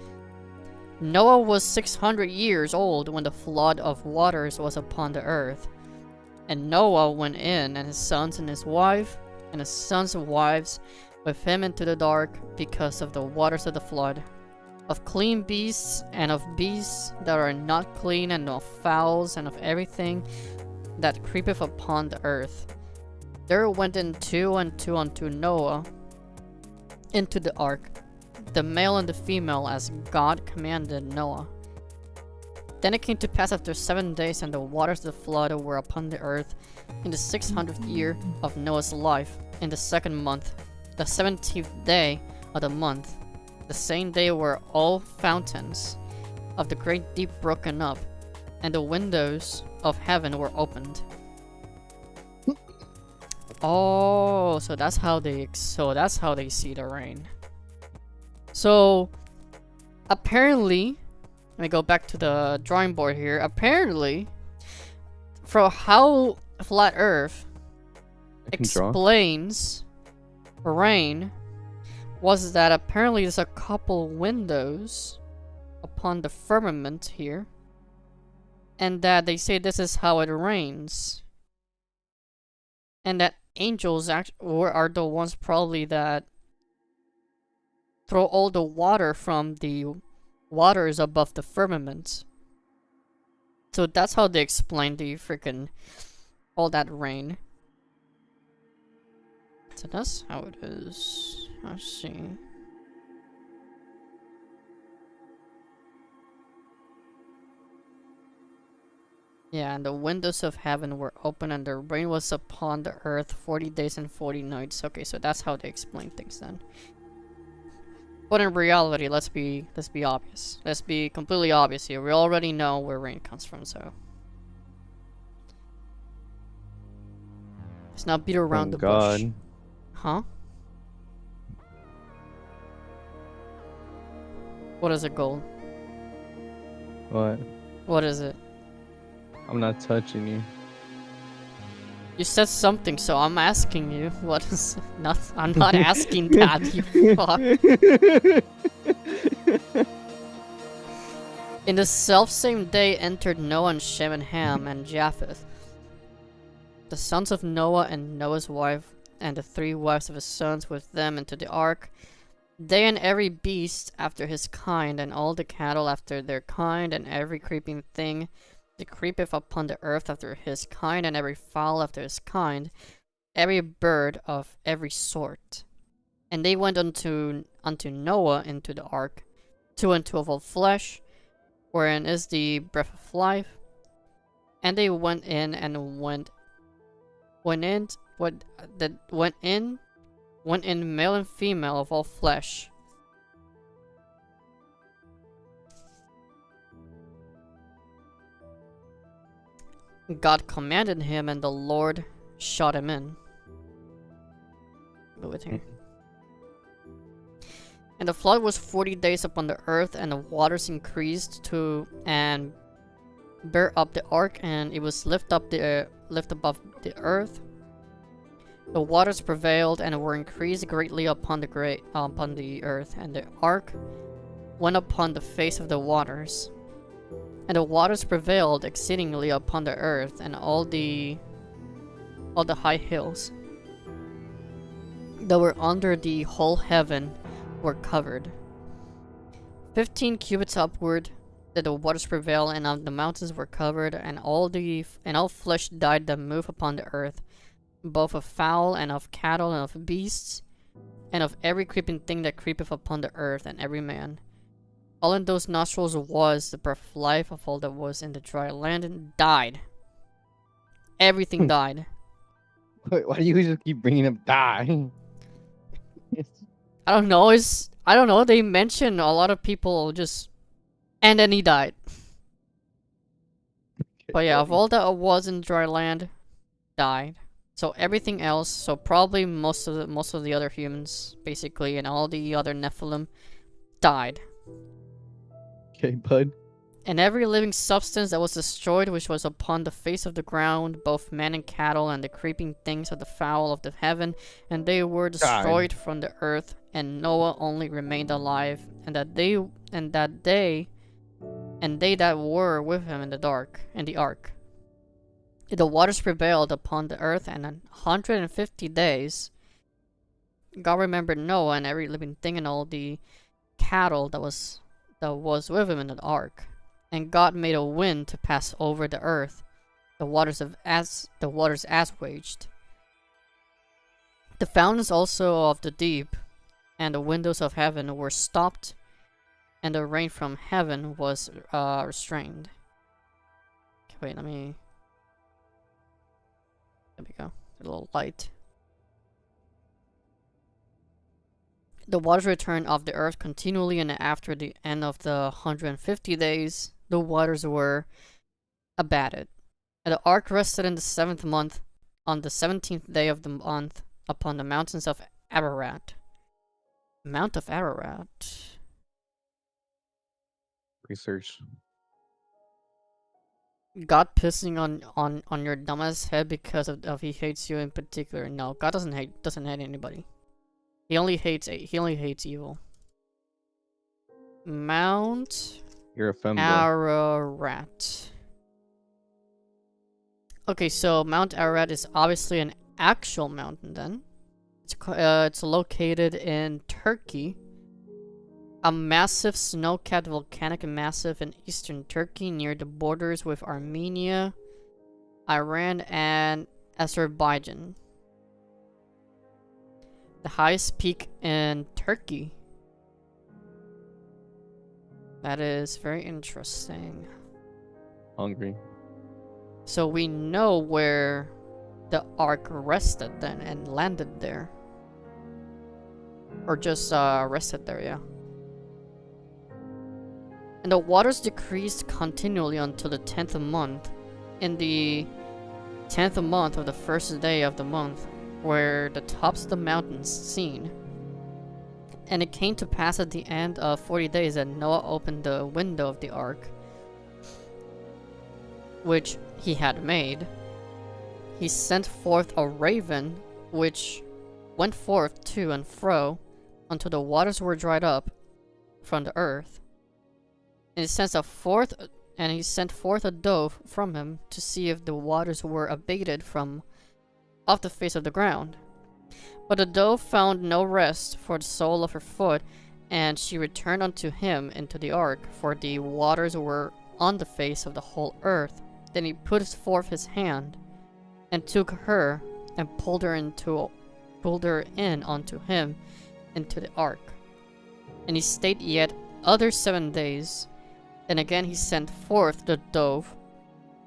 Noah was 600 years old when the flood of waters was upon the earth. And Noah went in, and his sons and his wife, and his sons' wives with him into the dark, because of the waters of the flood. Of clean beasts, and of beasts that are not clean, and of fowls, and of everything that creepeth upon the earth. There went in two and two unto Noah into the ark, the male and the female, as God commanded Noah. Then it came to pass after 7 days, and the waters of the flood were upon the earth, in the 600th year of Noah's life, in the 2nd month, the 17th day of the month. The same day were all fountains of the great deep broken up, and the windows of heaven were opened. Oh, so that's how they see the rain. So apparently, let me go back to the drawing board here. Apparently, for how Flat Earth explains rain was that apparently there's a couple windows upon the firmament here, and that they say this is how it rains, and that angels are the ones probably that throw all the water from the waters above the firmament. So that's how they explain the freaking all that rain. So that's how it is. Let's see. Yeah, and the windows of heaven were open, and the rain was upon the earth 40 days and 40 nights. Okay, so that's how they explain things then. But in reality, let's be obvious. Let's be completely obvious here. We already know where rain comes from, so let's not beat around the bush. Huh? What is it, Gold? What? What is it? I'm not touching you. You said something, so I'm asking you. What is not? I'm not asking that. You fuck. In the selfsame day entered Noah and Shem and Ham and Japheth, the sons of Noah, and Noah's wife, and the 3 wives of his sons with them into the ark. They and every beast after his kind, and all the cattle after their kind, and every creeping thing that creepeth upon the earth after his kind, and every fowl after his kind, every bird of every sort. And they went unto Noah into the ark, 2 and 2 of all flesh, wherein is the breath of life. And they went in male and female of all flesh. God commanded him, and the Lord shot him in. Go with here. And the flood was 40 days upon the earth, and the waters increased to and bear up the ark, and it was lift above the earth. The waters prevailed and were increased greatly upon the earth, and the ark went upon the face of the waters. And the waters prevailed exceedingly upon the earth, and all the high hills that were under the whole heaven were covered. 15 cubits upward did the waters prevail, and the mountains were covered, and all flesh died that move upon the earth, both of fowl and of cattle and of beasts, and of every creeping thing that creepeth upon the earth, and every man. All in those nostrils was the breath of life of all that was in the dry land, and died. Everything died. Why do you just keep bringing up die? I don't know. I don't know. They mention a lot of people just, and then he died. But yeah, of all that was in dry land, died. So everything else, so probably most of the other humans, basically, and all the other Nephilim, died. Okay, bud. And every living substance that was destroyed, which was upon the face of the ground, both man and cattle, and the creeping things of the fowl of the heaven, and they were destroyed from the earth, and Noah only remained alive, and they that were with him in the ark. The waters prevailed upon the earth, and 150 days God remembered Noah and every living thing and all the cattle that was with him in the ark. And God made a wind to pass over the earth, the waters assuaged. The fountains also of the deep and the windows of heaven were stopped, and the rain from heaven was restrained. Okay, wait, there we go. A little light. The waters returned of the earth continually, and after the end of the 150 days, the waters were abated. And the ark rested in the 7th month, on the 17th day of the month, upon the mountains of Ararat. Mount of Ararat. Research. God pissing on your dumbass head because of he hates you in particular. No, God doesn't hate anybody. He only hates evil. Mount You're a femboy. Ararat. Okay, so Mount Ararat is obviously an actual mountain then. It's located in Turkey. A massive snow-capped volcanic massif in eastern Turkey near the borders with Armenia, Iran, and Azerbaijan. The highest peak in Turkey. That is very interesting. Hungry. So we know where the ark rested then and landed there. Or just rested there, yeah. And the waters decreased continually until the 10th month. In the 10th month of the first day of the month, where the tops of the mountains seen. And it came to pass at the end of 40 days that Noah opened the window of the ark, which he had made. He sent forth a raven, which went forth to and fro until the waters were dried up from the earth. And he sent forth a dove from him to see if the waters were abated from off the face of the ground. But the dove found no rest for the sole of her foot, and she returned unto him into the ark, for the waters were on the face of the whole earth. Then he put forth his hand, and took her, and pulled her in unto him into the ark. And he stayed yet other 7 days. Then again he sent forth the dove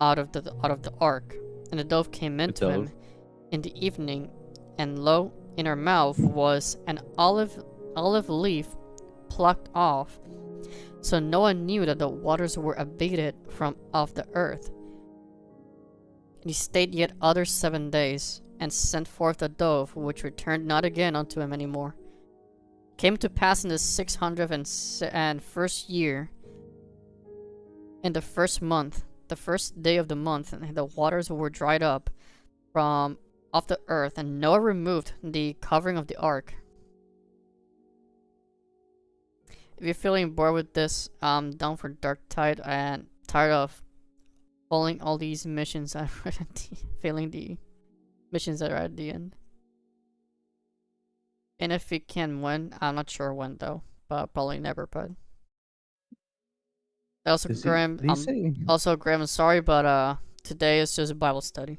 out of the ark, and the dove came into him in the evening, and lo, in her mouth was an olive leaf plucked off. So Noah knew that the waters were abated from off the earth. And he stayed yet other 7 days, and sent forth the dove, which returned not again unto him any more. Came to pass in the 601st year, in the first month, the first day of the month, and the waters were dried up from off the earth, and Noah removed the covering of the ark. If you're feeling bored with this, I'm down for Darktide and tired of following all these missions failing the missions that are at the end. And if we can win, I'm not sure when though, but probably never, but Also, Is he- Graham, did he say- also Graham, I'm sorry, but today is just a Bible study.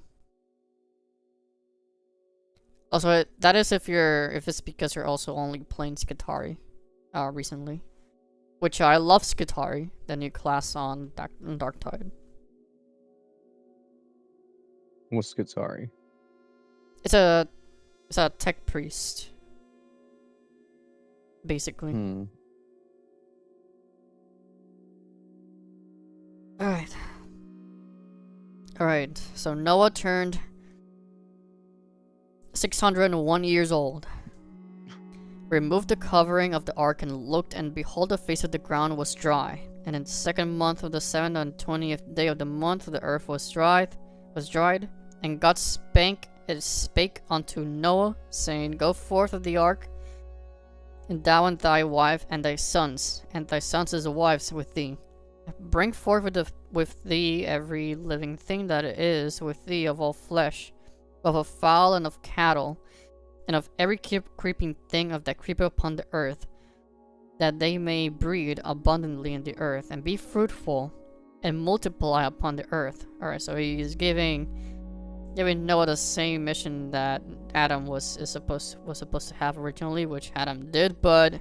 Also, that is if it's because you're also only playing Skitarii, recently. Which I love Skitarii, the new class on Darktide. What's Skitarii? It's a tech priest, basically. Alright, so Noah turned 601 years old. Removed the covering of the ark and looked, and behold, the face of the ground was dry. And in the 2nd month of the 7th and 20th day of the month, the earth was dried. And God spake unto Noah, saying, Go forth of the ark, and thou and thy wife and thy sons wives with thee. Bring forth with thee every living thing that is with thee of all flesh, both of fowl and of cattle, and of every creeping thing that creepeth upon the earth, that they may breed abundantly in the earth, and be fruitful, and multiply upon the earth. Alright, so he's giving Noah the same mission that Adam was supposed to have originally, which Adam did, but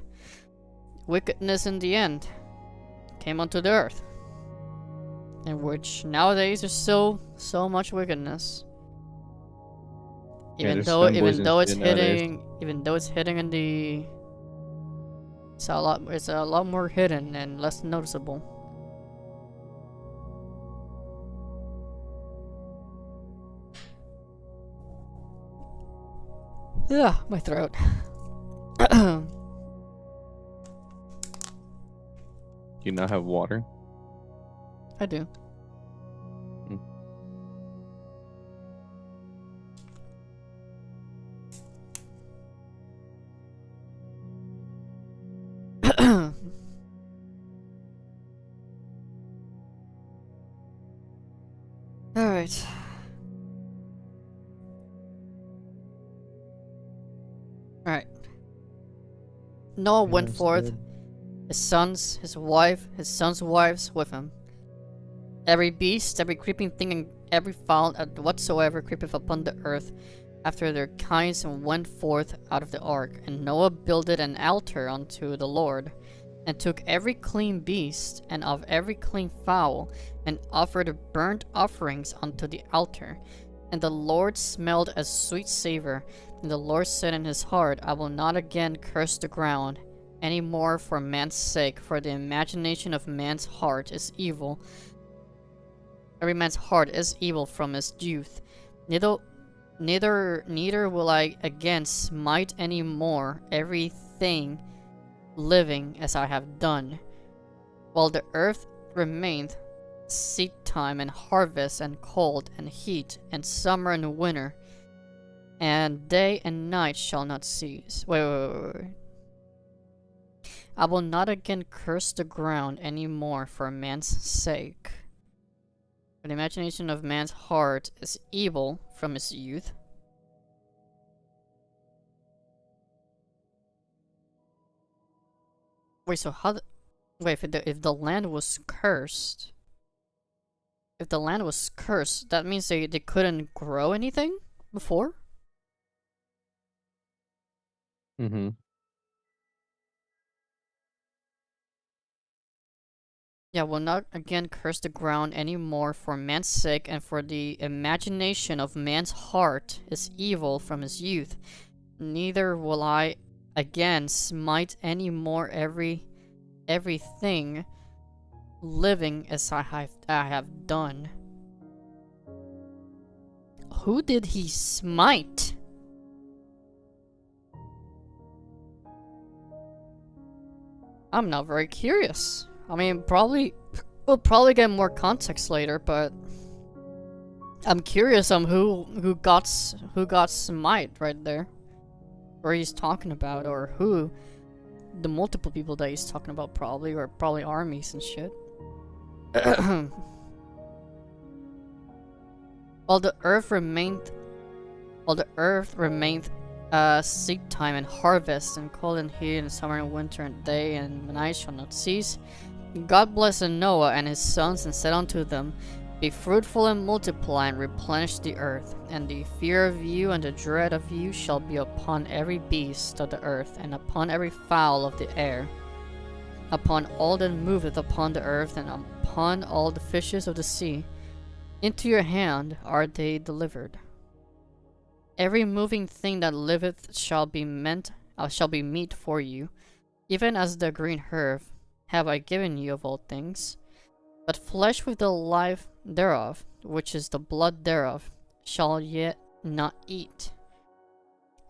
wickedness in the end came onto the earth. In which nowadays there's still so much wickedness. Even though it's hitting in the it's a lot more hidden and less noticeable. Yeah, my throat. Do you not have water? I do. Alright. Alright. Noah went forth, his sons, his wife, his sons' wives with him. Every beast, every creeping thing, and every fowl whatsoever creepeth upon the earth, after their kinds, and went forth out of the ark. And Noah builded an altar unto the Lord, and took every clean beast, and of every clean fowl, and offered burnt offerings unto the altar. And the Lord smelled a sweet savor. And the Lord said in his heart, I will not again curse the ground any more for man's sake, for the imagination of man's heart is evil. Every man's heart is evil from his youth. Neither will I again smite any more everything living as I have done. While the earth remaineth, seed time and harvest, and cold and heat, and summer and winter, and day and night shall not cease. Wait. I will not again curse the ground any more for man's sake. For the imagination of man's heart is evil from his youth. Wait, so how wait, if the land was cursed... If the land was cursed, that means they couldn't grow anything before? Mm-hmm. Yeah, will not again curse the ground any more for man's sake, and for the imagination of man's heart is evil from his youth. Neither will I again smite any more everything living as I have done. Who did he smite? I'm not very curious. I mean, we'll probably get more context later, but I'm curious on who got smite right there, or he's talking about, or who the multiple people that he's talking about probably armies and shit. While the earth remained seed time and harvest, and cold and heat, and summer and winter, and day and night shall not cease. God blessed Noah and his sons and said unto them, Be fruitful and multiply and replenish the earth, and the fear of you and the dread of you shall be upon every beast of the earth, and upon every fowl of the air, upon all that moveth upon the earth, and upon all the fishes of the sea. Into your hand are they delivered. Every moving thing that liveth shall be meat for you, even as the green herb have I given you of all things. But flesh with the life thereof, which is the blood thereof, shall yet not eat.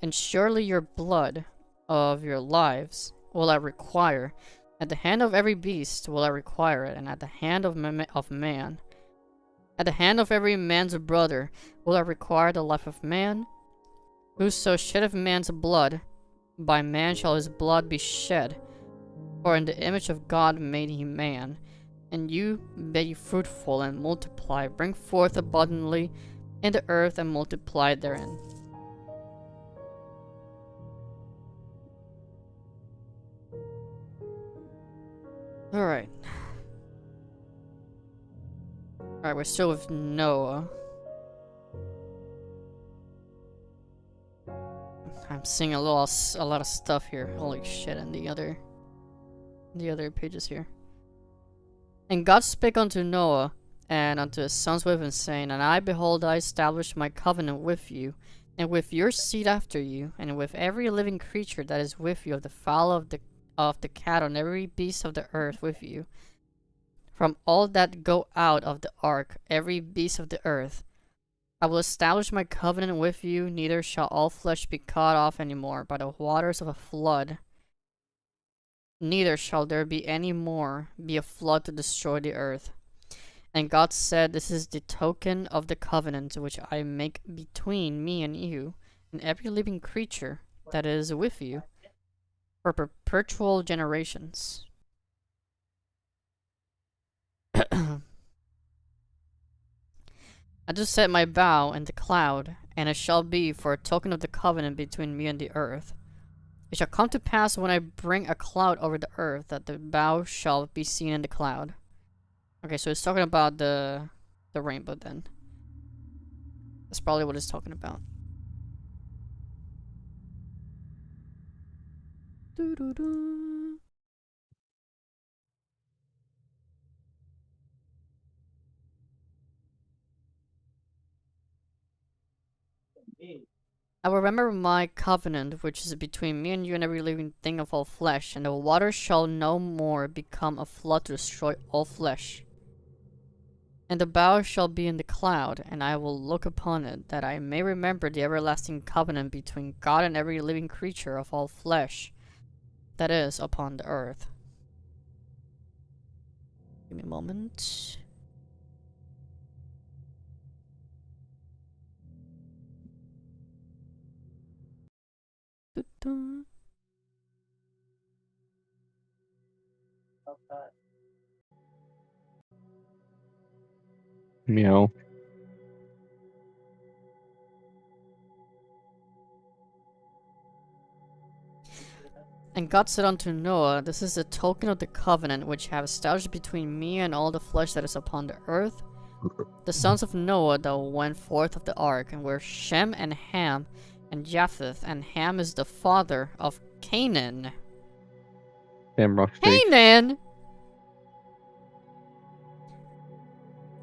And surely your blood of your lives will I require. At the hand of every beast will I require it, and at the hand of man. At the hand of every man's brother will I require the life of man. Whoso sheddeth man's blood, by man shall his blood be shed. For in the image of God made he man. And you be fruitful and multiply, bring forth abundantly in the earth and multiply therein. Alright. Alright, we're still with Noah. I'm seeing a lot of stuff here. Holy shit, and the other pages here. And God spake unto Noah and unto his sons with him, saying, And I, behold, I establish my covenant with you, and with your seed after you, and with every living creature that is with you, of the fowl of the cattle, and every beast of the earth with you. From all that go out of the ark, every beast of the earth, I will establish my covenant with you, neither shall all flesh be cut off any more by the waters of a flood. Neither shall there be any more be a flood to destroy the earth. And God said, This is the token of the covenant which I make between me and you, and every living creature that is with you, for perpetual generations. I just set my bow in the cloud, and it shall be for a token of the covenant between me and the earth. It shall come to pass when I bring a cloud over the earth, that the bow shall be seen in the cloud. Okay, so it's talking about the rainbow then. That's probably what it's talking about. Doo-doo-doo. I will remember my covenant, which is between me and you and every living thing of all flesh, and the water shall no more become a flood to destroy all flesh. And the bow shall be in the cloud, and I will look upon it, that I may remember the everlasting covenant between God and every living creature of all flesh that is upon the earth. Give me a moment. Doo-doo. Meow. And God said unto Noah, This is the token of the covenant which I have established between me and all the flesh that is upon the earth. The sons of Noah that went forth of the ark, and were Shem and Ham and Japheth, and Ham is the father of Canaan. Damn rock streak. Canaan!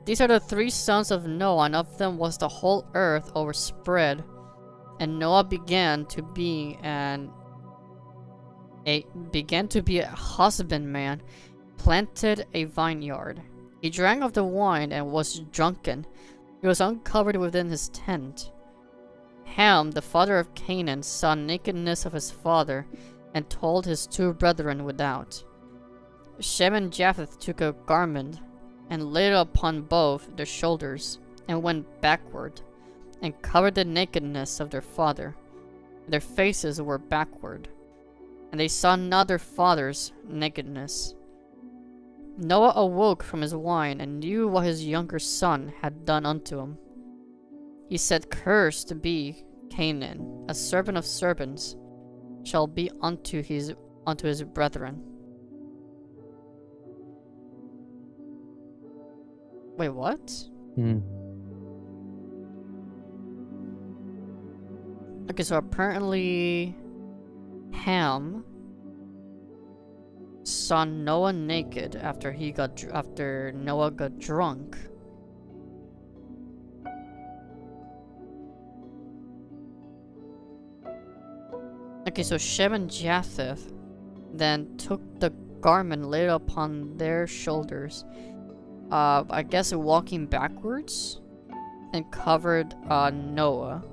These are the 3 sons of Noah, and of them was the whole earth overspread. And Noah began to be a husbandman, planted a vineyard. He drank of the wine and was drunken. He was uncovered within his tent. Ham, the father of Canaan, saw nakedness of his father, and told his 2 brethren without. Shem and Japheth took a garment, and laid it upon both their shoulders, and went backward, and covered the nakedness of their father. Their faces were backward, and they saw not their father's nakedness. Noah awoke from his wine, and knew what his younger son had done unto him. He said, Cursed be Canaan, a servant of serpents shall be unto his brethren. Wait, what? Hmm. Okay, so apparently Ham saw Noah naked after after Noah got drunk. Okay, so Shem and Japheth then took the garment laid upon their shoulders, I guess walking backwards, and covered Noah.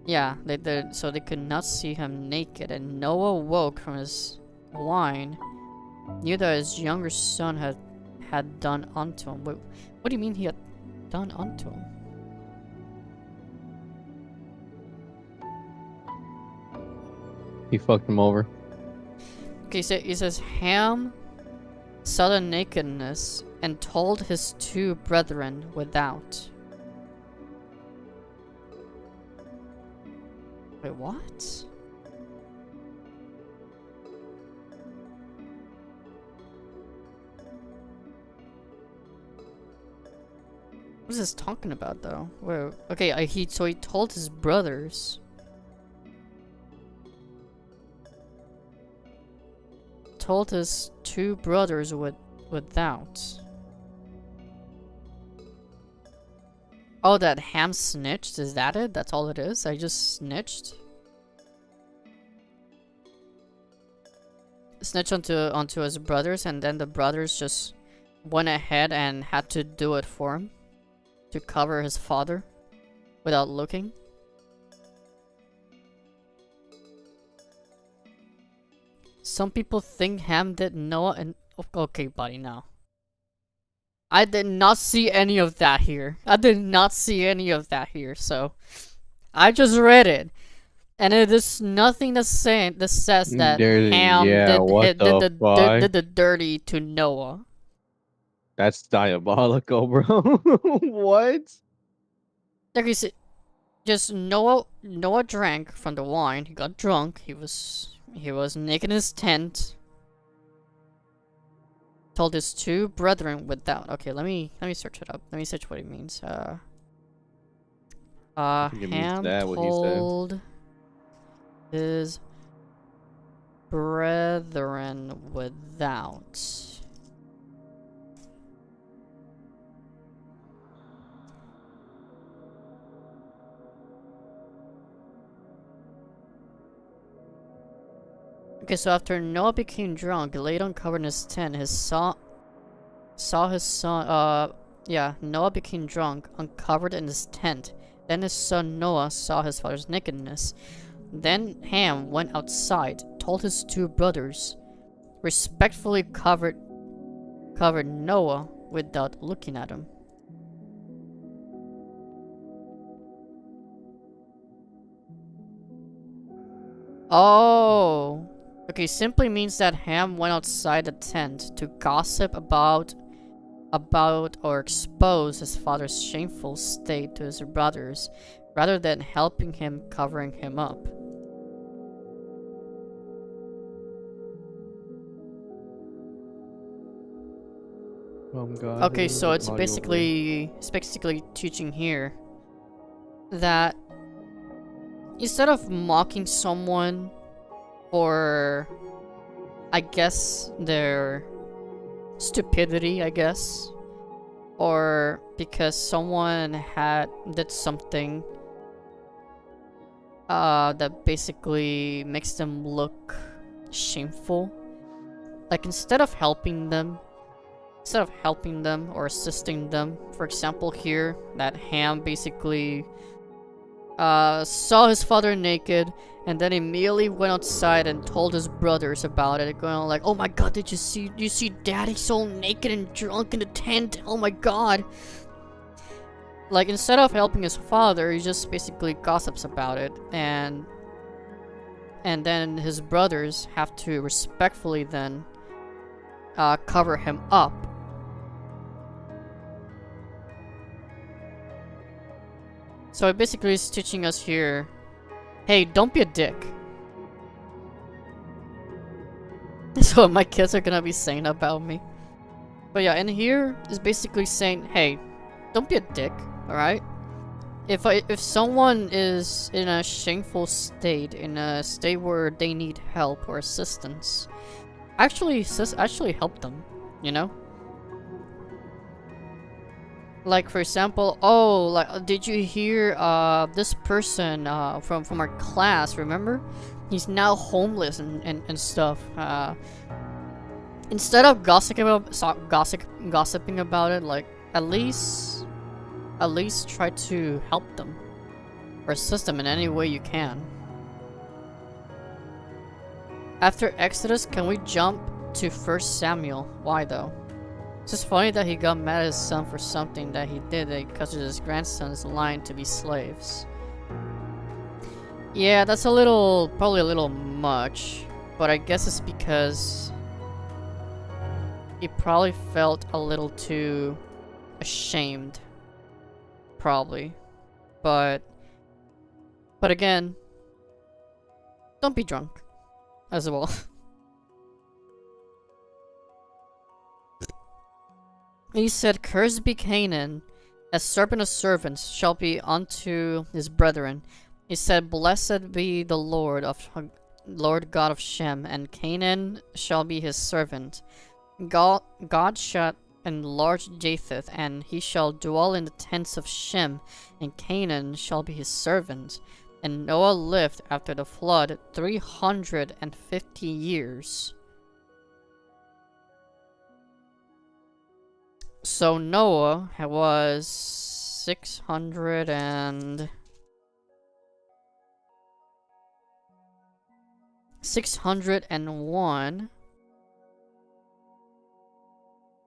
Yeah, they did, so they could not see him naked, and Noah woke from his wine, knew that his younger son had done unto him. Wait, what do you mean he had done unto him? He fucked him over. Okay, so it says Ham saw the nakedness and told his two brethren without. Wait, what? What is this talking about, though? Wait, okay, so he told his brothers. Told his two brothers without. Oh, that Ham snitched? Is that it? That's all it is? I just snitched? Snitched onto his brothers, and then the brothers just went ahead and had to do it for him. To cover his father. Without looking. Some people think Ham did Noah and... Okay, buddy, now. I did not see any of that here. I did not see any of that here, so... I just read it. And it is nothing that says that Ham did the dirty to Noah. That's diabolical, bro. What? Like you said, just Noah drank from the wine. He got drunk. He was naked in his tent. Told his two brethren without. Okay, let me search it up. Let me search what it means. Ham told his brethren without. Okay, so after Noah became drunk, he laid uncovered in his tent. Saw his son. Noah became drunk, uncovered in his tent. Then his son Noah saw his father's nakedness. Then Ham went outside, told his two brothers, respectfully covered Noah without looking at him. Oh. Okay, simply means that Ham went outside the tent to gossip about or expose his father's shameful state to his brothers, rather than helping him, covering him up. Okay, so it's basically teaching here that instead of mocking someone for, I guess, their stupidity, I guess, or because someone did something that basically makes them look shameful, like instead of helping them or assisting them, for example here, that Ham basically saw his father naked and then immediately went outside and told his brothers about it, going on like, oh my god, did you see daddy so naked and drunk in the tent? Oh my god. Like, instead of helping his father, he just basically gossips about it, and then his brothers have to respectfully then cover him up. So it basically is teaching us here, hey, don't be a dick. That's what my kids are gonna be saying about me. But yeah, in here is basically saying, hey, don't be a dick, alright? If someone is in a shameful state, in a state where they need help or assistance, actually help them, you know? Like, for example, oh, like, did you hear this person from our class, remember? He's now homeless and stuff. Instead of gossiping about it, like, at least try to help them or assist them in any way you can. After Exodus, can we jump to 1 Samuel? Why though? It's just funny that he got mad at his son for something that he did because his grandson's line to be slaves. Yeah, that's probably a little much, but I guess it's because he probably felt a little too ashamed. Probably. But again, don't be drunk as well. He said, "Cursed be Canaan, as serpent of servants shall be unto his brethren." He said, "Blessed be the Lord God of Shem, and Canaan shall be his servant. God shall enlarge Japheth, and he shall dwell in the tents of Shem, and Canaan shall be his servant." And Noah lived after the flood 350 years. So Noah was 601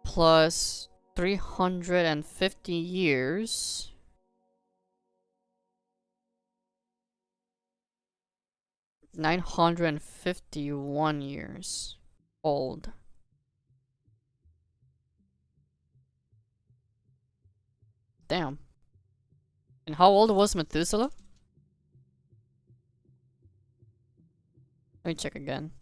plus 350 years. $951 years old. Damn. And how old was Methuselah? Let me check again.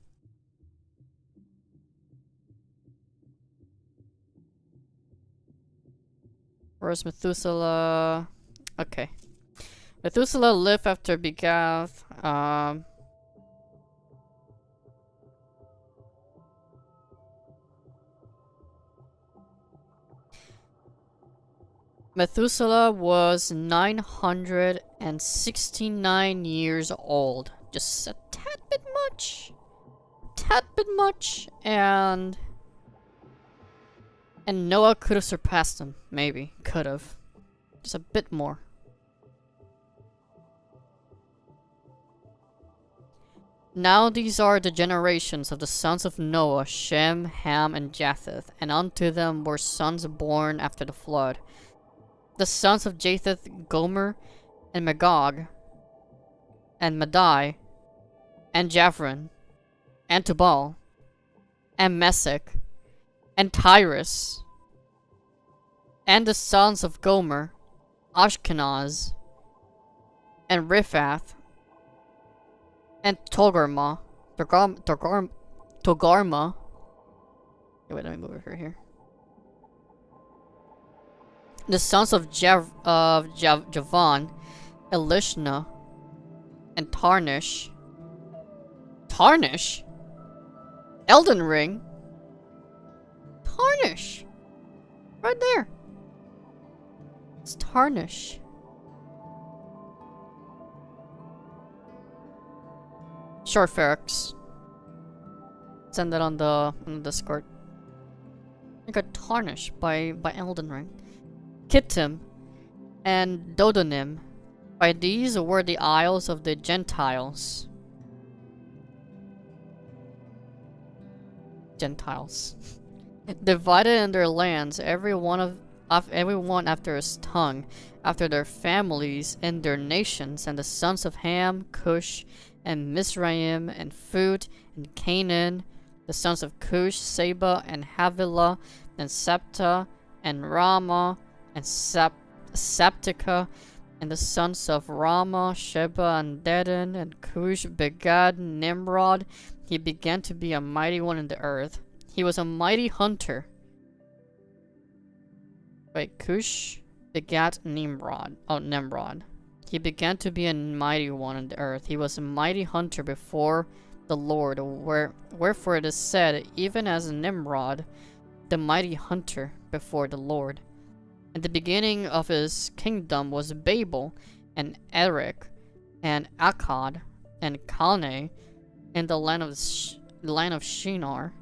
Where's Methuselah? Okay. Methuselah lived after Begath. Methuselah was 969 years old. Just a tad bit much. And Noah could have surpassed him. Maybe. Could have. Just a bit more. Now these are the generations of the sons of Noah, Shem, Ham, and Japheth, and unto them were sons born after the flood. The sons of Japheth, Gomer, and Magog, and Madai, and Javran, and Tubal, and Meshech, and Tyrus. And the sons of Gomer, Ashkenaz, and Riphath, and Togarma. Togarma. Wait, let me move over here. The sons of Javan, Elishna, and Tarnish. Tarnish? Elden Ring? Tarnish! Right there. It's Tarnish. Sure, Ferrex. Send that on the Discord. I got Tarnish by Elden Ring. Kittim and Dodonim. By these were the isles of the Gentiles. Divided in their lands, everyone after his tongue, after their families and their nations, and the sons of Ham, Cush, and Mizraim, and Phut, and Canaan, the sons of Cush, Seba, and Havilah, and Septa, and Ramah, and Septica, and the sons of Ramah, Sheba, and Dedan, and Cush begat Nimrod. He began to be a mighty one in the earth. He was a mighty hunter. Wait, Cush begat Nimrod. Oh, Nimrod. He began to be a mighty one on the earth. He was a mighty hunter before the Lord, wherefore it is said, even as Nimrod, the mighty hunter before the Lord. And the beginning of his kingdom was Babel, and Erech, and Akkad, and Calneh, in the land of Shinar.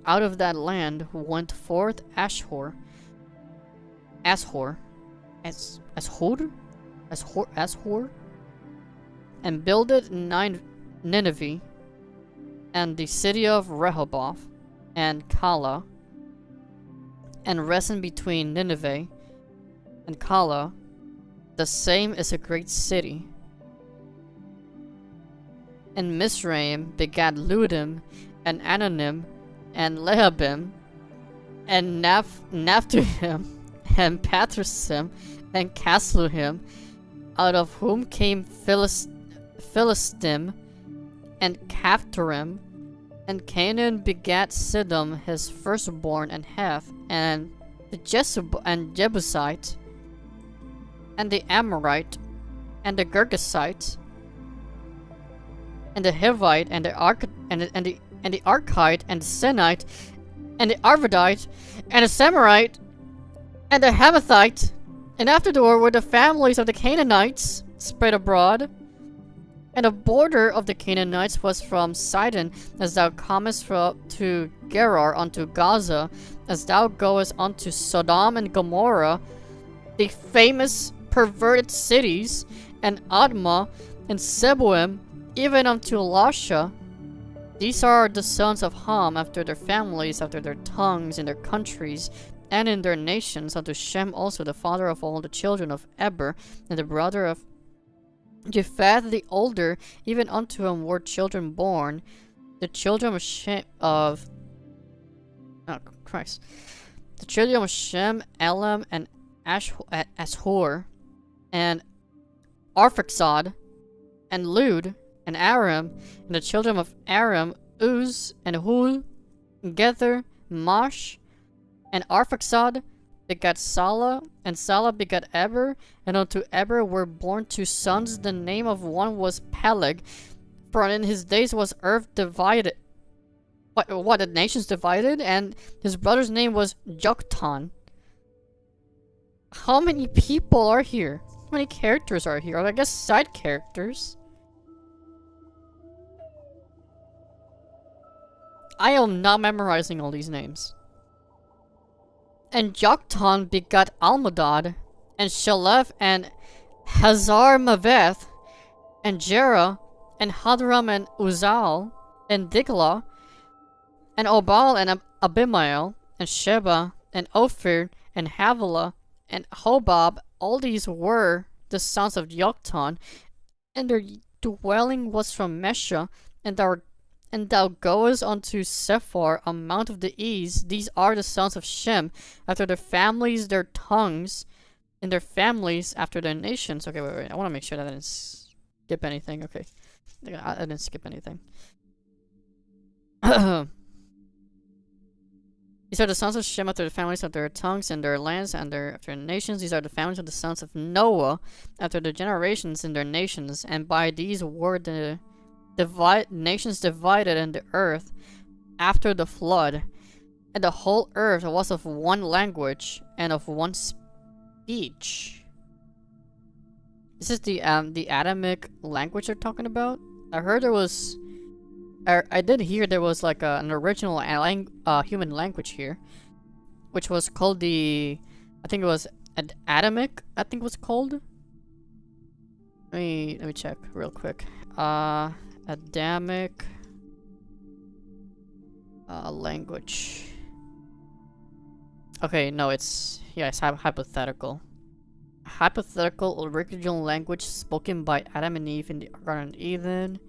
Out of that land went forth Ashur, and builded Nineveh, and the city of Rehoboth, and Calah, and Resen between Nineveh and Calah. The same is a great city. And Mizraim begat Ludim, and Ananim, and Lehabim, and Naphtuhim, and Pathrusim, and Casluhim, out of whom came Philistim, and Caphtorim. And Canaan begat Sidom, his firstborn, and Heth, and the Jebusite, and the Amorite, and the Girgasite, and the Hivite, and the Arkite, and the Sinite, and the Arvadite, and the Samarite, and the Hamathite. And after the war were the families of the Canaanites spread abroad. And the border of the Canaanites was from Sidon, as thou comest to Gerar unto Gaza, as thou goest unto Sodom and Gomorrah, the famous perverted cities, and Admah, and Zeboim, even unto Lasha. These are the sons of Ham, after their families, after their tongues, in their countries, and in their nations, unto Shem also, the father of all the children of Eber, and the brother of Japheth the older, even unto him were children born, the children of Shem, the children of Shem, Elam, and Ashur, and Arphaxad, and Lud, and Aram, and the children of Aram, Uz, and Hul, and Gether, Mash, and Arphaxad begat Salah, and Salah begat Eber, and unto Eber were born 2 sons. The name of one was Peleg, for in his days was earth divided. What, the nations divided? And his brother's name was Joktan. How many people are here? How many characters are here? I guess side characters. I am not memorizing all these names. And Joktan begat Almodad, and Shalef, and Hazar-Maveth, and Jerah, and Hadram, and Uzal, and Diglah, and Obal, and Abimael, and Sheba, and Ophir, and Havilah, and Hobab. All these were the sons of Joktan, and their dwelling was from Mesha, and thou goest unto Sephar, a mount of the east. These are the sons of Shem, after their families, their tongues, and their families after their nations. Okay, wait. I want to make sure that I didn't skip anything. Okay. I didn't skip anything. These are the sons of Shem after the families of their tongues and their lands and after their nations. These are the families of the sons of Noah after their generations and their nations. And by these were the nations divided in the earth after the flood, and the whole earth was of one language and of one speech. This is the Adamic language they're talking about. I heard there was, I did hear there was like an original human language here, which was called I think it was Adamic. I think it was called. Let me check real quick. Adamic language. Okay, no, it's hypothetical. Hypothetical original language spoken by Adam and Eve in the Garden of Eden.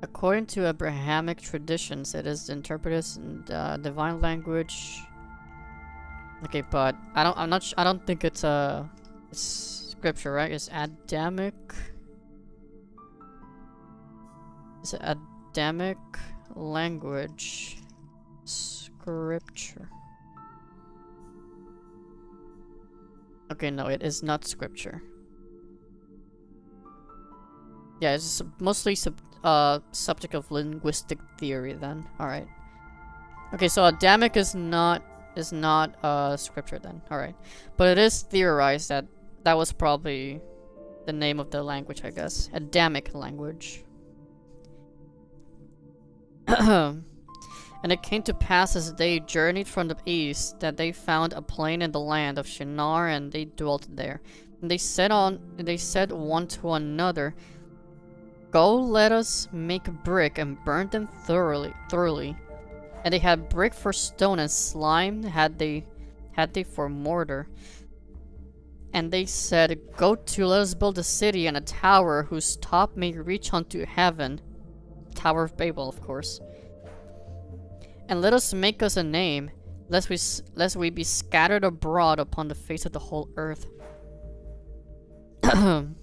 According to Abrahamic traditions, it is interpreted in the divine language. Okay, but I don't think it's scripture, right? It's Adamic. It's Adamic language. scripture. Okay, no, it is not scripture. Yeah, it's mostly subject of linguistic theory then. Alright. Okay, so Adamic is not scripture then. Alright. But it is theorized that that was probably the name of the language, I guess. Adamic language. And it came to pass as they journeyed from the east that they found a plain in the land of Shinar, and they dwelt there. And they said one to another, "Go, let us make brick and burn them thoroughly." And they had brick for stone, and slime had they for mortar. And they said, "Go to, let us build a city and a tower whose top may reach unto heaven." Tower of Babel, of course. "And let us make us a name, lest we be scattered abroad upon the face of the whole earth." And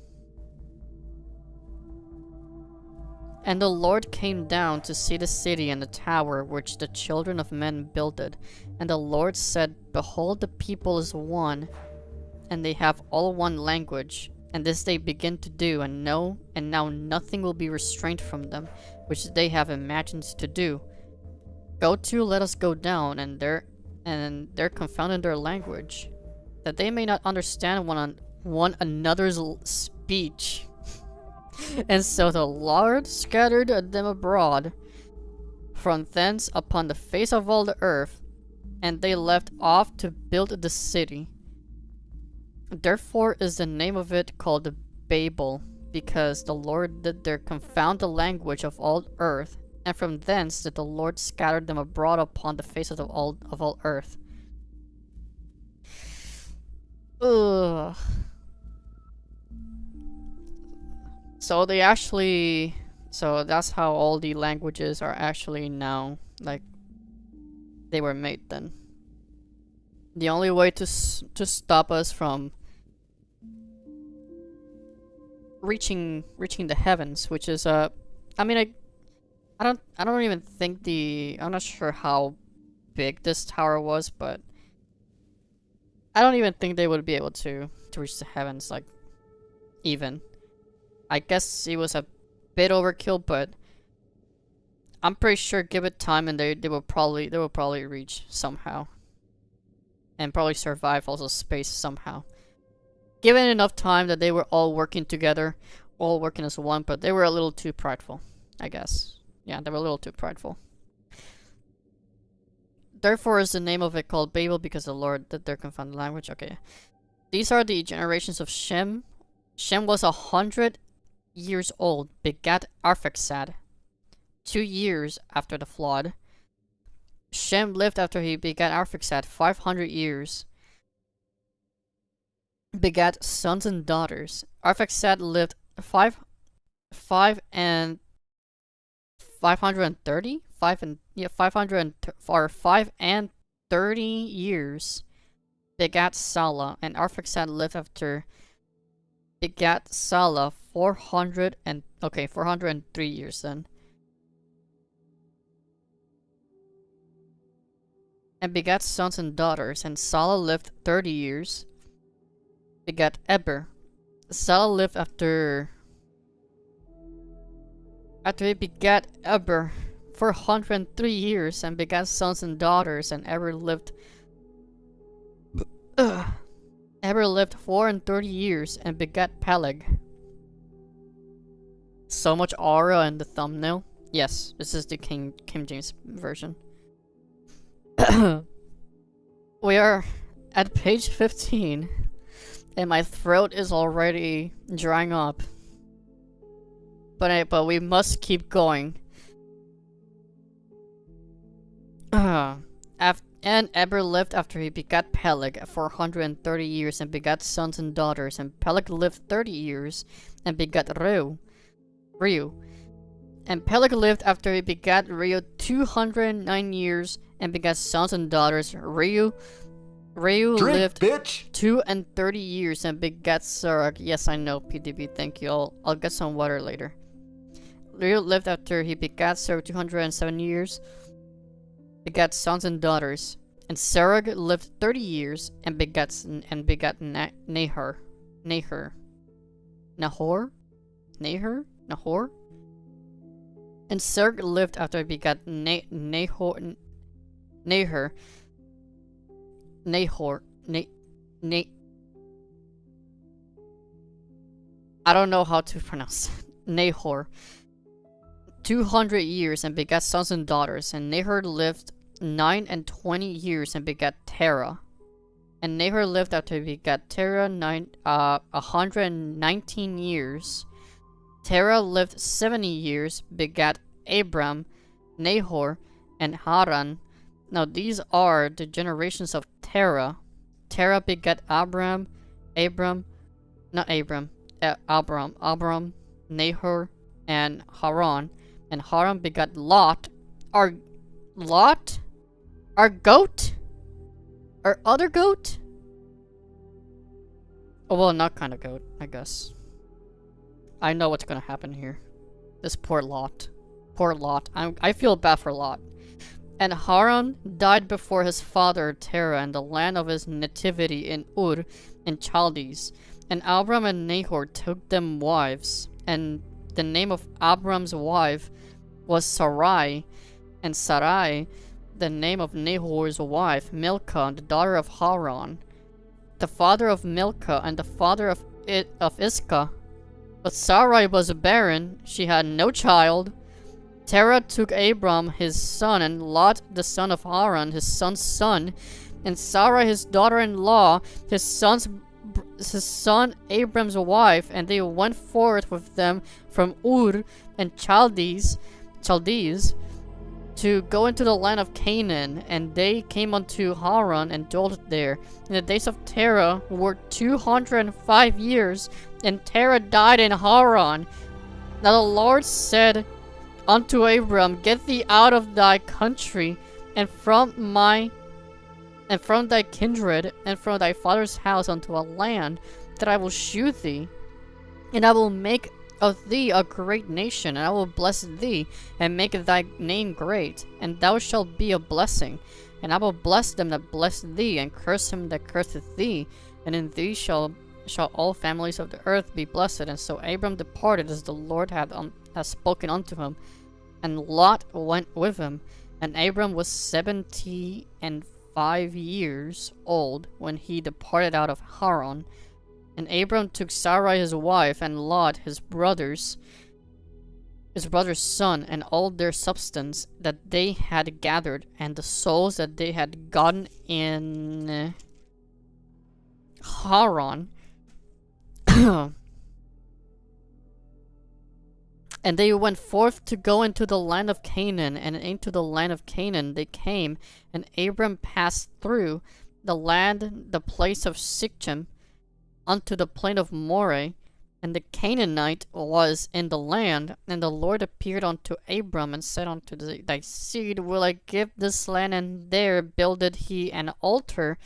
the Lord came down to see the city and the tower which the children of men builded. And the Lord said, "Behold, the people is one, and they have all one language. And this they begin to do, and now nothing will be restrained from them, which they have imagined to do. Go to, let us go down, and they're confounded in their language, that they may not understand one another's speech." And so the Lord scattered them abroad from thence upon the face of all the earth, and they left off to build the city. Therefore is the name of it called Babel, because the Lord did there confound the language of all earth, and from thence did the Lord scatter them abroad upon the face of all earth. Ugh. So that's how all the languages are actually now, like, they were made then. The only way to stop us from reaching the heavens, which is I don't even think I'm not sure how big this tower was, but I don't even think they would be able to reach the heavens, like, even. I guess it was a bit overkill, but I'm pretty sure give it time and they will probably reach somehow. And probably survive also space somehow. Given enough time that they were all working together, all working as one, but they were a little too prideful, I guess. Yeah, they were a little too prideful. Therefore is the name of it called Babel, because the Lord did their confounded language. Okay. These are the generations of Shem. Shem was 100 years old, begat Arphaxad 2 years after the flood. Shem lived after he begat Arphaxad 500 years, begat sons and daughters. Arphaxad lived 530 years, begat Salah, and Arphaxad lived after begat Salah 403 years then. And begat sons and daughters, and Salah lived 30 years, begat Eber. Salah lived after he begat Eber 403 years, and begat sons and daughters, and Eber lived 430 years, and begat Peleg. So much aura in the thumbnail. Yes, this is the King James version. We are at page 15, and my throat is already drying up. But we must keep going. And Eber lived after he begat Peleg 430 years, and begat sons and daughters, and Peleg lived 30 years, and begat Reu. And Peleg lived after he begat Reu 209 years, and begat sons and daughters. Reu lived 230 years, and begat Serach. Yes, I know, PDB, thank you. I'll get some water later. Reu lived after he begat Serach 207 years, begat sons and daughters. And Serug lived 30 years and begat Nahor. And Serug lived after he begat Nahor. I don't know how to pronounce Nahor. 200 years and begat sons and daughters. And Nahor lived 29 years and begat Terah. And Nahor lived after he begat Terah 119 years. Terah lived 70 years, begat Abram, Nahor, and Haran. Now these are the generations of Terah. Terah begat Abram, Nahor, and Haran. And Haran begat Lot. Our goat? Our other goat? Oh, well, not kind of goat, I guess. I know what's gonna happen here. This poor Lot. Poor Lot. I feel bad for Lot. And Haran died before his father Terah in the land of his nativity in Ur in Chaldees. And Abram and Nahor took them wives. And the name of Abram's wife was Sarai. And Sarai, the name of Nahor's wife, Milcah, the daughter of Haran, the father of Milcah and the father of Iscah. But Sarai was barren, she had no child. Terah took Abram his son, and Lot the son of Haran his son's son, and Sarai his daughter-in-law, his son Abram's wife, and they went forth with them from Ur and Chaldees to go into the land of Canaan, and they came unto Haran and dwelt there. And the days of Terah were 205 years, and Terah died in Haran. Now the Lord said unto Abram, Get thee out of thy country, and from thy kindred, and from thy father's house unto a land that I will shew thee, and I will make of thee a great nation, and I will bless thee, and make thy name great, and thou shalt be a blessing. And I will bless them that bless thee, and curse him that curseth thee, and in thee shall all families of the earth be blessed. And so Abram departed as the Lord had spoken unto him, and Lot went with him. And Abram was 75 years old when he departed out of Haran. And Abram took Sarai his wife, and Lot his brother's son, and all their substance that they had gathered, and the souls that they had gotten in Haran. And they went forth to go into the land of Canaan, and into the land of Canaan they came, and Abram passed through the land, the place of Sichem, unto the plain of Moreh, and the Canaanite was in the land. And the Lord appeared unto Abram, and said unto thy seed will I give this land, and there builded he an altar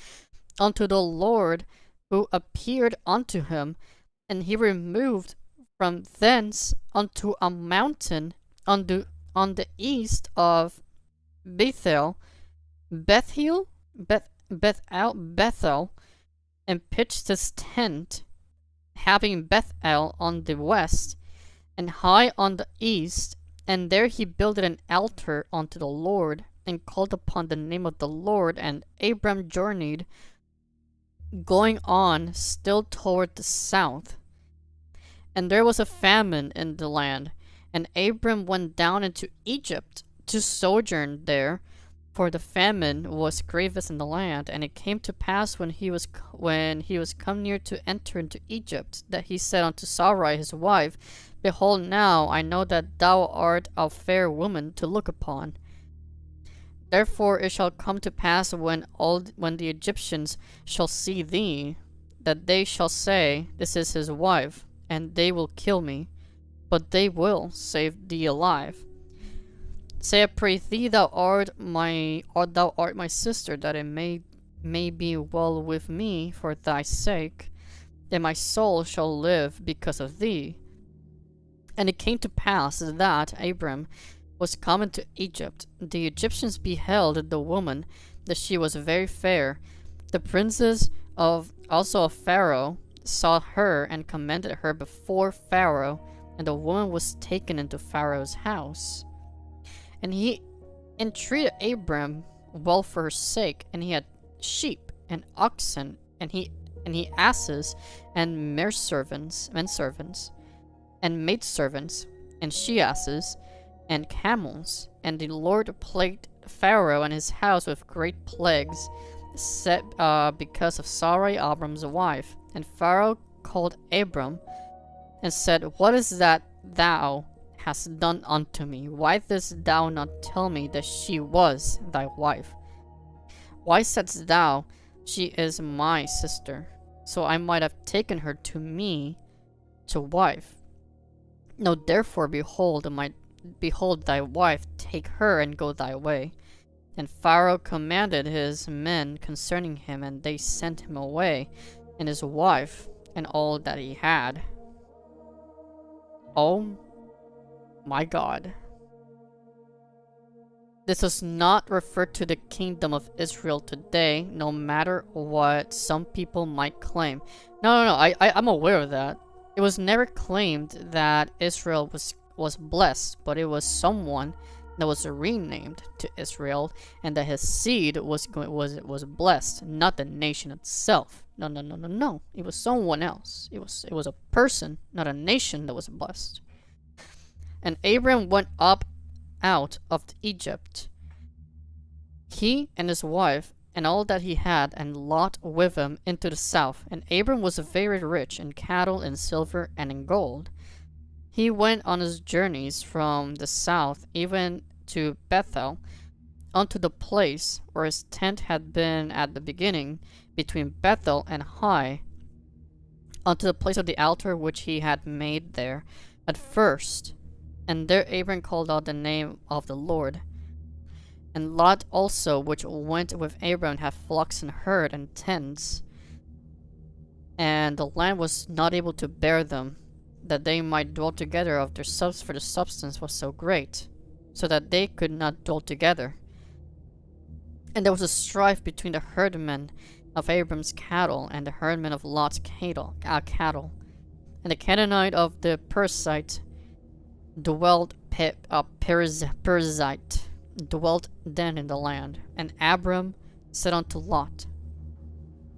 unto the Lord who appeared unto him. And he removed from thence unto a mountain on the east of Bethel, and pitched his tent, having Bethel on the west, and Hai on the east. And there he builded an altar unto the Lord, and called upon the name of the Lord. And Abram journeyed, going on still toward the south. And there was a famine in the land, and Abram went down into Egypt to sojourn there, for the famine was grievous in the land. And it came to pass when he was come near to enter into Egypt, that he said unto Sarai his wife, Behold, now I know that thou art a fair woman to look upon. Therefore it shall come to pass when the Egyptians shall see thee, that they shall say, This is his wife, and they will kill me, but they will save thee alive. Say, I pray thee, thou art my sister, that it may be well with me for thy sake, that my soul shall live because of thee. And it came to pass that Abram was common to Egypt. The Egyptians beheld the woman, that she was very fair. The princes of also of Pharaoh saw her and commended her before Pharaoh, and the woman was taken into Pharaoh's house. And he entreated Abram well for her sake, and he had sheep and oxen, and he asses and menservants, and maidservants, and she-asses, and camels. And the Lord plagued Pharaoh and his house with great plagues, set because of Sarai, Abram's wife. And Pharaoh called Abram and said, What is that thou hast done unto me? Why didst thou not tell me that she was thy wife? Why saidst thou, She is my sister? So I might have taken her to me to wife. No, therefore, behold thy wife, take her and go thy way. And Pharaoh commanded his men concerning him, and they sent him away, and his wife, and all that he had. Oh my God. This does not refer to the kingdom of Israel today, no matter what some people might claim. No, I'm aware of that. It was never claimed that Israel was blessed, but it was someone that was renamed to Israel, and that his seed was blessed, not the nation itself. No. It was someone else. It was a person, not a nation, that was blessed. And Abram went up out of Egypt, he and his wife, and all that he had, and Lot with him into the south. And Abram was very rich in cattle, in silver, and in gold. He went on his journeys from the south even to Bethel, unto the place where his tent had been at the beginning, between Bethel and Hai, unto the place of the altar which he had made there at first. And there Abram called out the name of the Lord. And Lot also, which went with Abram, had flocks and herd and tents. And the land was not able to bear them, that they might dwell together of their for the substance was so great, so that they could not dwell together. And there was a strife between the herdmen of Abram's cattle and the herdmen of Lot's cattle. And the Canaanite of the Perizzite dwelt Perizzite dwelt then in the land. And Abram said unto Lot,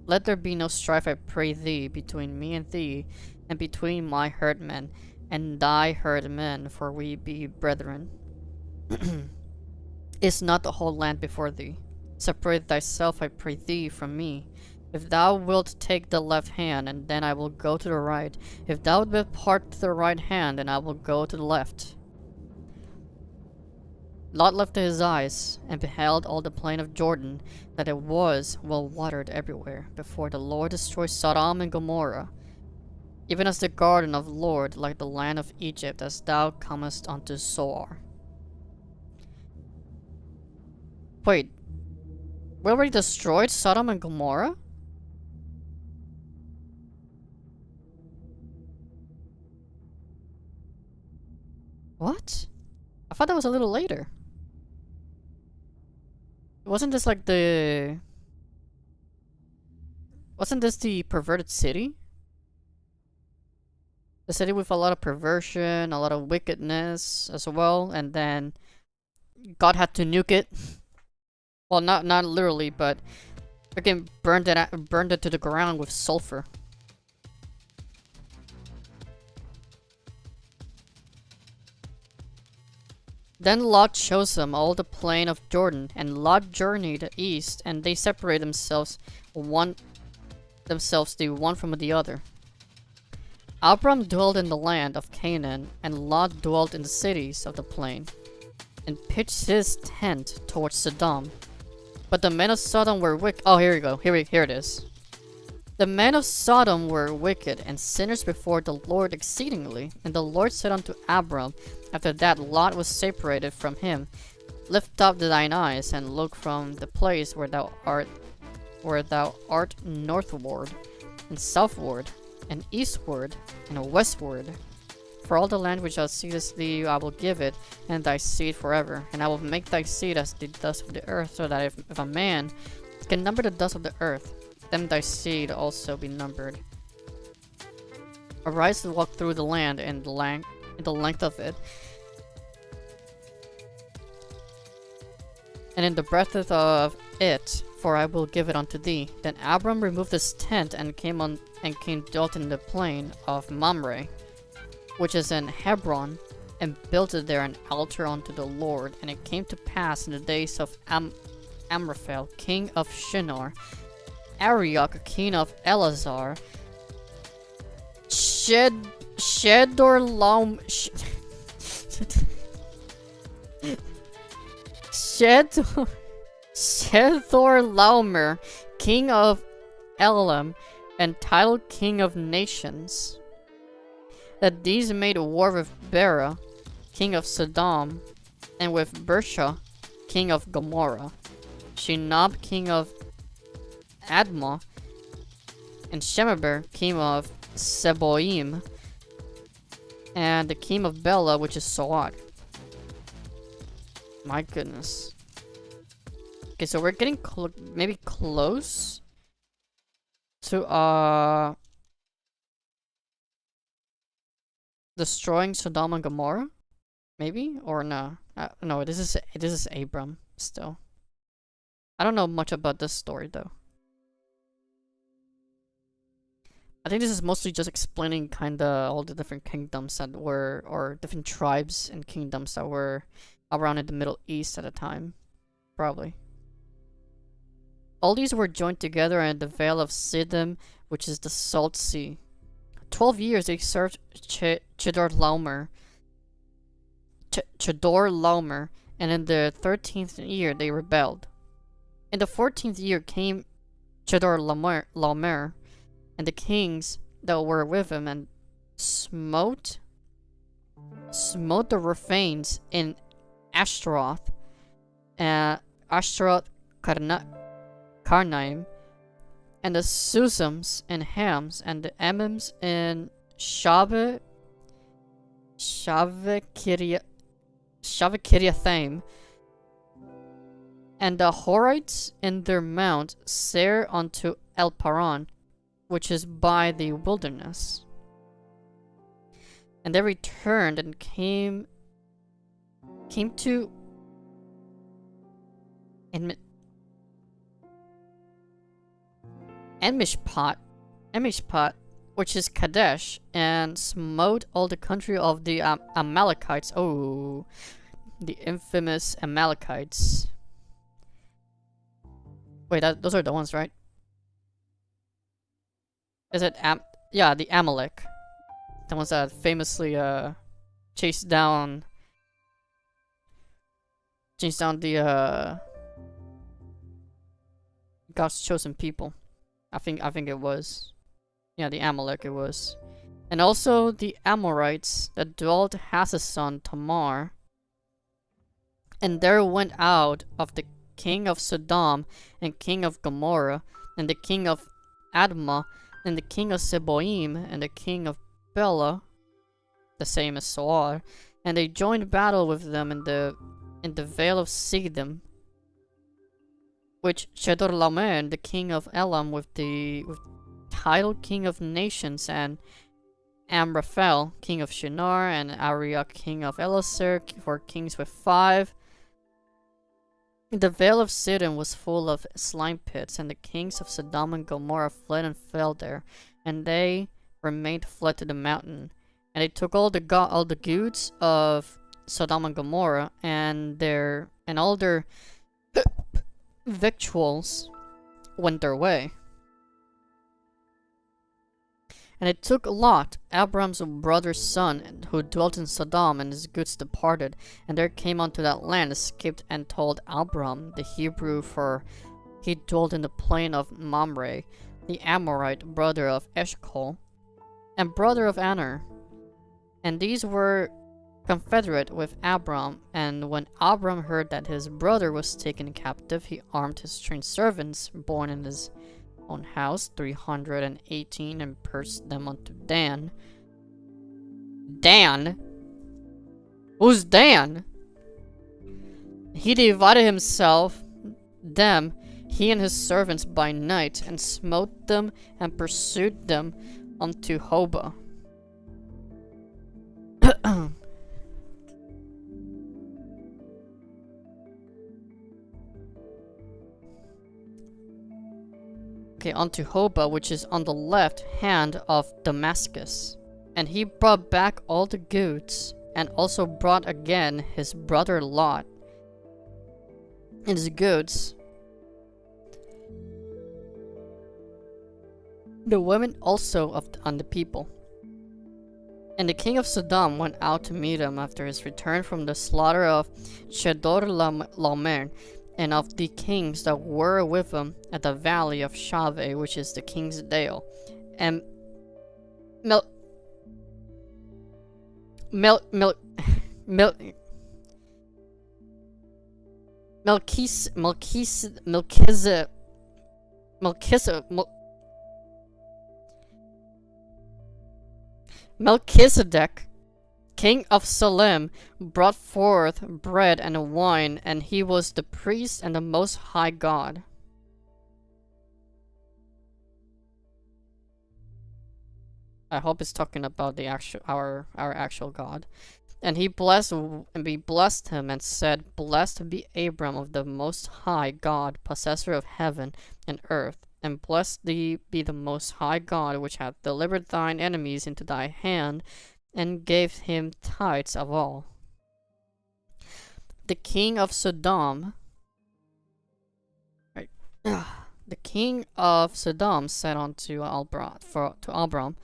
Let there be no strife, I pray thee, between me and thee, and between my herdmen and thy herdmen, for we be brethren. Is not the whole land before thee? Separate thyself, I pray thee, from me. If thou wilt take the left hand, and then I will go to the right. If thou wilt depart to the right hand, then I will go to the left. Lot lifted his eyes, and beheld all the plain of Jordan, that it was well watered everywhere, before the Lord destroyed Sodom and Gomorrah, even as the garden of the Lord, like the land of Egypt, as thou comest unto Zoar. Wait, we already destroyed Sodom and Gomorrah? What? I thought that was a little later. Wasn't this like the... Wasn't this the perverted city? The city with a lot of perversion, a lot of wickedness as well, and then God had to nuke it. Well, not literally, but freaking burned it to the ground with sulfur. Then Lot chose them all the plain of Jordan, and Lot journeyed east, and they separated themselves the one from the other. Abram dwelled in the land of Canaan, and Lot dwelt in the cities of the plain, and pitched his tent towards Sodom. But the men of Sodom were wicked. Oh, here we go. Here it is. The men of Sodom were wicked and sinners before the Lord exceedingly. And the Lord said unto Abram, after that Lot was separated from him, Lift up thine eyes and look from the place where thou art northward, and southward, and eastward, and westward. For all the land which thou seest thee, I will give it, and thy seed forever. And I will make thy seed as the dust of the earth, so that if a man can number the dust of the earth, then thy seed also be numbered. Arise and walk through the land in the length of it, and in the breadth of it, for I will give it unto thee. Then Abram removed his tent and came dwelt in the plain of Mamre, which is in Hebron, and built there an altar unto the Lord. And it came to pass in the days of Amraphel, king of Shinar, Arioch, king of Elazar, Shedorlaomer, king of Elam, and Tidal, king of nations, that these made war with Bera, king of Sodom, and with Bersha, king of Gomorrah, Shinab, king of Admah, and Shemeber, king of Seboim, and the king of Bela, which is Soad. My goodness. Okay, so we're getting maybe close to destroying Sodom and Gomorrah, maybe, or no? No, this is Abram still. I don't know much about this story though. I think this is mostly just explaining kinda all the different kingdoms that were, or different tribes and kingdoms that were around in the Middle East at the time, probably. All these were joined together in the Vale of Siddim, which is the Salt Sea. 12 years they served Chedorlaomer, and in the 13th year they rebelled. In the 14th year came Chedorlaomer, and the kings that were with him, and smote the Rephanes in Ashtaroth, Karnaim, and the Susams in Hams, and the Emims in Shavakiriathaim, and the Horites in their mount Seir unto El Paran, which is by the wilderness. And they returned and came to Emishpat, which is Kadesh, and smote all the country of the Amalekites. Oh, the infamous Amalekites. Wait, those are the ones, right? Is it yeah, the Amalek. The ones that famously chased down the God's chosen people. I think it was. Yeah, the Amalek it was. And also the Amorites that dwelt Hasason Tamar. And there went out of the king of Sodom, and king of Gomorrah, and the king of Admah, and the king of Seboim, and the king of Bela, the same as Soar, and they joined battle with them in the Vale of Siddim, which Chedorlaomer, the king of Elam, with Tidal, king of nations, and Amraphel, king of Shinar, and Arioch, king of Elazar, for kings with 5. The Vale of Siddim was full of slime pits, and the kings of Sodom and Gomorrah fled and fell there, and they remained fled to the mountain. And they took all the goods of Sodom and Gomorrah, and all their victuals went their way. And it took Lot, Abram's brother's son, who dwelt in Sodom, and his goods departed, and there came unto that land, escaped, and told Abram the Hebrew, for he dwelt in the plain of Mamre, the Amorite, brother of Eshcol, and brother of Aner. And these were confederate with Abram, and when Abram heard that his brother was taken captive, he armed his trained servants, born in his own house, 318, and purged them unto Dan. Dan? Who's Dan? He divided them, he and his servants by night, and smote them and pursued them unto Hobah. Okay, unto Hobah, which is on the left hand of Damascus. And he brought back all the goods, and also brought again his brother Lot and his goods. The women also on the people. And the king of Sodom went out to meet him after his return from the slaughter of Chedorlaomer, and of the kings that were with him at the valley of Shaveh, which is the king's dale. And Melchizedek, king of Salem, brought forth bread and wine, and he was the priest and the Most High God. I hope it's talking about the our actual God. And we blessed him and said, Blessed be Abram of the Most High God, possessor of heaven and earth. And blessed be the Most High God, which hath delivered thine enemies into thy hand, and gave him tithes of all. The king of Sodom, the king of Sodom said unto Abram,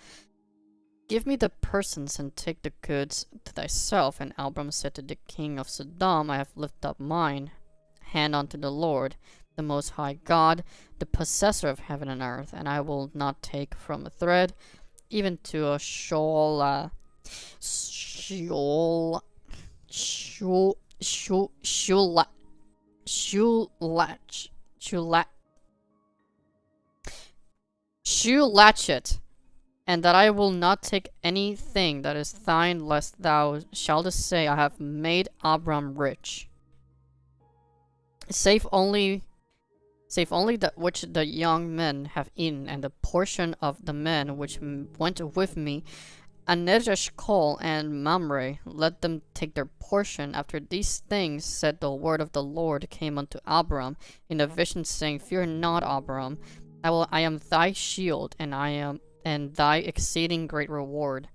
Give me the persons and take the goods to thyself. And Abram said to the king of Sodom, I have lifted up mine hand unto the Lord, the Most High God, the possessor of heaven and earth, and I will not take from a thread, even to a shoal, shoe latchet, and that I will not take anything that is thine, lest thou shalt say, I have made Abram rich. Save only that which the young men have eaten, and the portion of the men which went with me, Anereshkol and Mamre, let them take their portion. After these things said, the word of the Lord came unto Abram in a vision, saying, Fear not, Abram, I am thy shield, and thy exceeding great reward.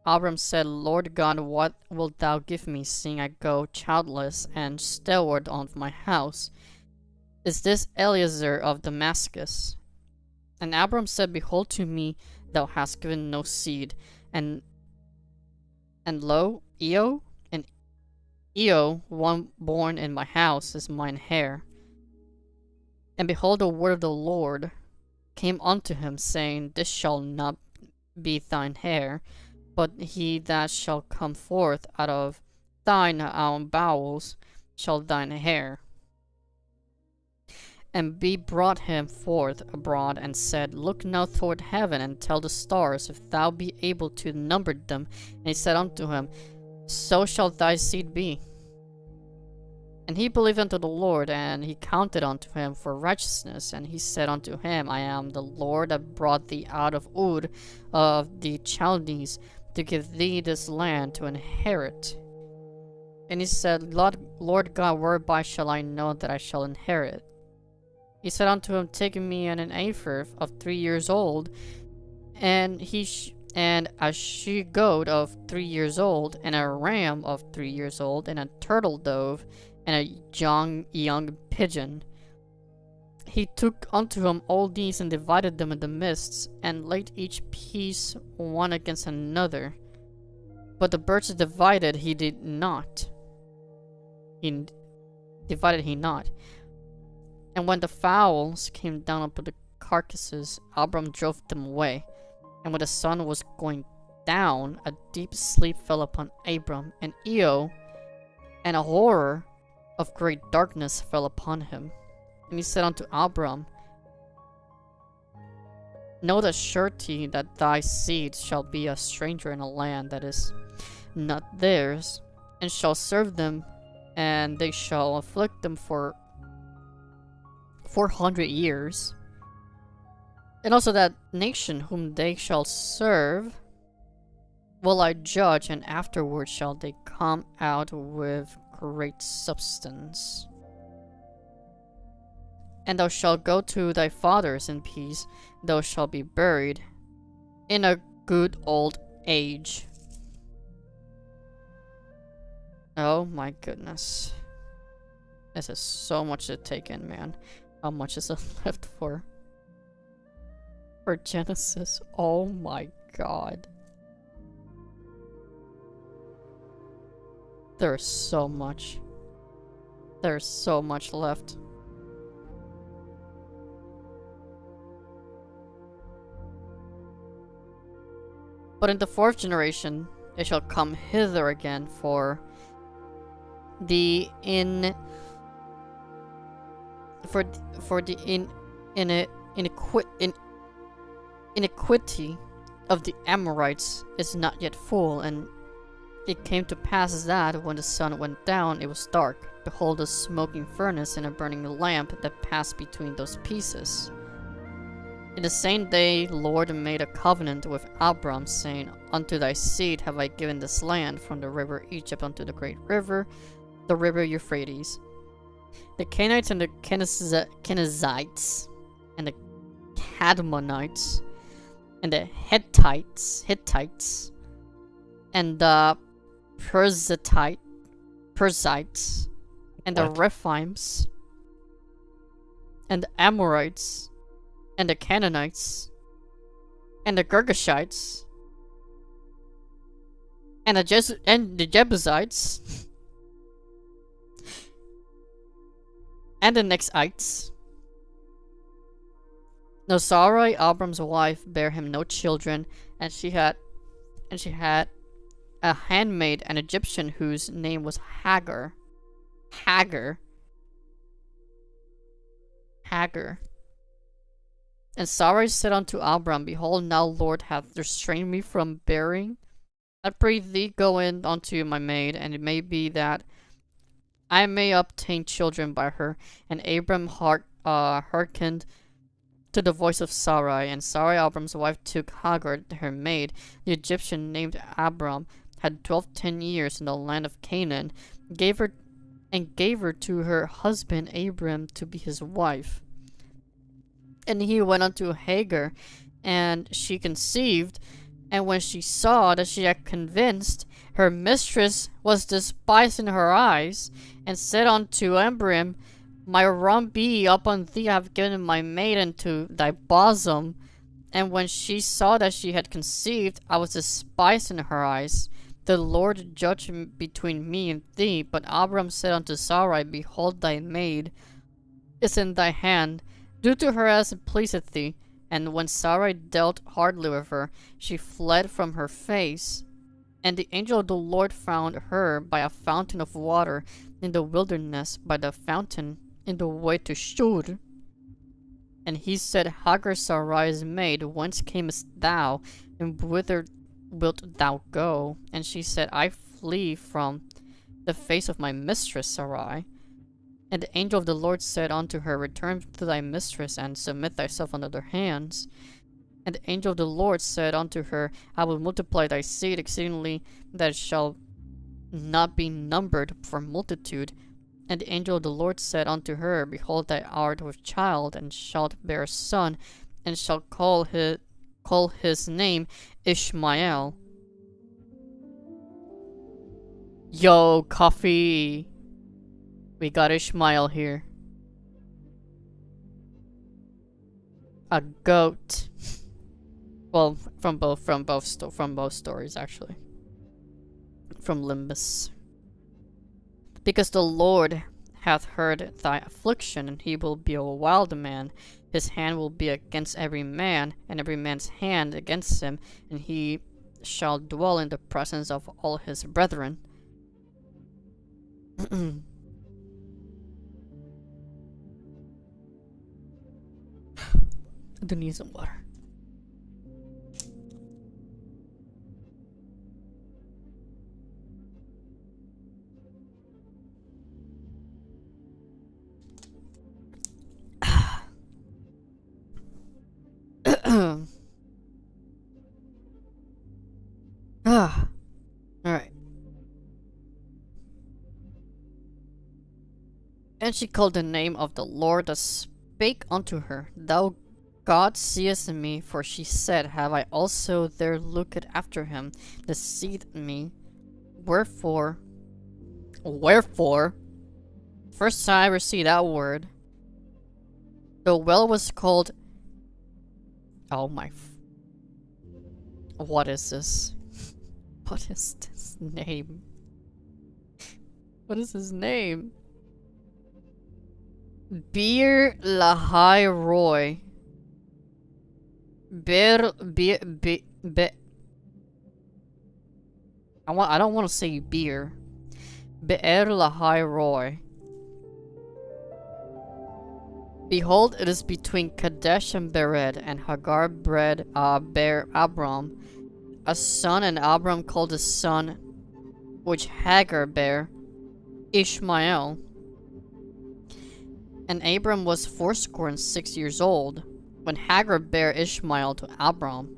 Abram said, Lord God, what wilt thou give me, seeing I go childless and steward of my house? Is this Eliezer of Damascus? And Abram said, Behold, to me thou hast given no seed, and lo, Eo, one born in my house, is mine heir. And behold, the word of the Lord came unto him, saying, This shall not be thine heir, but he that shall come forth out of thine own bowels shall thine heir. And he brought him forth abroad, and said, Look now toward heaven, and tell the stars, if thou be able to number them. And he said unto him, So shall thy seed be. And he believed unto the Lord, and he counted unto him for righteousness. And he said unto him, I am the Lord that brought thee out of Ur of the Chaldees, to give thee this land to inherit. And he said, Lord God, whereby shall I know that I shall inherit? He said unto him, Take me an ephah of 3 years old, and a she goat of 3 years old, and a ram of 3 years old, and a turtle dove, and a young pigeon. He took unto him all these, and divided them in the midst, and laid each piece one against another. But the birds divided he did not. And when the fowls came down upon the carcasses, Abram drove them away. And when the sun was going down, a deep sleep fell upon Abram and Eo, and a horror of great darkness fell upon him. And he said unto Abram, Know the surety that thy seed shall be a stranger in a land that is not theirs, and shall serve them, and they shall afflict them for 400 years. And also that nation whom they shall serve will I judge, and afterward shall they come out with great substance. And thou shalt go to thy fathers in peace, thou shalt be buried in a good old age. Oh my goodness. This is so much to take in, man. How much is left for Genesis? Oh my god. There's so much. There's so much left. But in the fourth generation, it shall come hither again for the iniquity of the Amorites is not yet full, and it came to pass that when the sun went down, it was dark. Behold, a smoking furnace and a burning lamp that passed between those pieces. In the same day, Lord made a covenant with Abram, saying, Unto thy seed have I given this land, from the river Egypt unto the great river, the river Euphrates. The Canaanites and the Kenizzites, and the Cadmonites, and the Hittites, and the Perizzites, and the Rephaims, and the Amorites, and the Canaanites, and the Girgashites, and the Jebusites, and the Nexites. Now Sarai, Abram's wife, bare him no children, and she had a handmaid, an Egyptian, whose name was Hagar. And Sarai said unto Abram, Behold, now Lord hath restrained me from bearing. I pray thee, go in unto my maid, and it may be that I may obtain children by her. And Abram hearkened to the voice of Sarai. And Sarai, Abram's wife, took Hagar, her maid, the Egyptian named Abram, had dwelt 10 years in the land of Canaan, gave her to her husband Abram to be his wife. And he went unto Hagar, and she conceived. And when she saw that she had convinced, her mistress was despised in her eyes, and said unto Abram, My wrong be upon thee, I have given my maid into thy bosom. And when she saw that she had conceived, I was despised in her eyes. The Lord judge between me and thee. But Abram said unto Sarai, Behold, thy maid is in thy hand. Do to her as it pleaseth thee. And when Sarai dealt hardly with her, she fled from her face. And the angel of the Lord found her by a fountain of water in the wilderness, by the fountain in the way to Shur. And he said, Hagar, Sarai's maid, whence camest thou, and whither wilt thou go? And she said, I flee from the face of my mistress Sarai. And the angel of the Lord said unto her, Return to thy mistress, and submit thyself under their hands. And the angel of the Lord said unto her, I will multiply thy seed exceedingly, that it shall not be numbered for multitude. And the angel of the Lord said unto her, Behold, thou art with child, and shalt bear a son, and shalt call his name Ishmael. Yo, coffee! We got Ishmael here. A goat. Well, from both stories actually. From Limbus. Because the Lord hath heard thy affliction, and he will be a wild man. His hand will be against every man, and every man's hand against him, and he shall dwell in the presence of all his brethren. I do need some water. Alright. And she called the name of the Lord that spake unto her, Thou God seest me, for she said, Have I also there looked after him that seeth me? Wherefore, first time I ever see that word, the well was called, oh my, what is this? What is this name? What is his name? Beer Lahai Roy. I don't want to say beer. Be'er Lahai Roy. Behold, it is between Kadesh and Bered, and Hagar bred bare Abram a son, and Abram called his son, which Hagar bare, Ishmael. And Abram was 86 old, when Hagar bare Ishmael to Abram.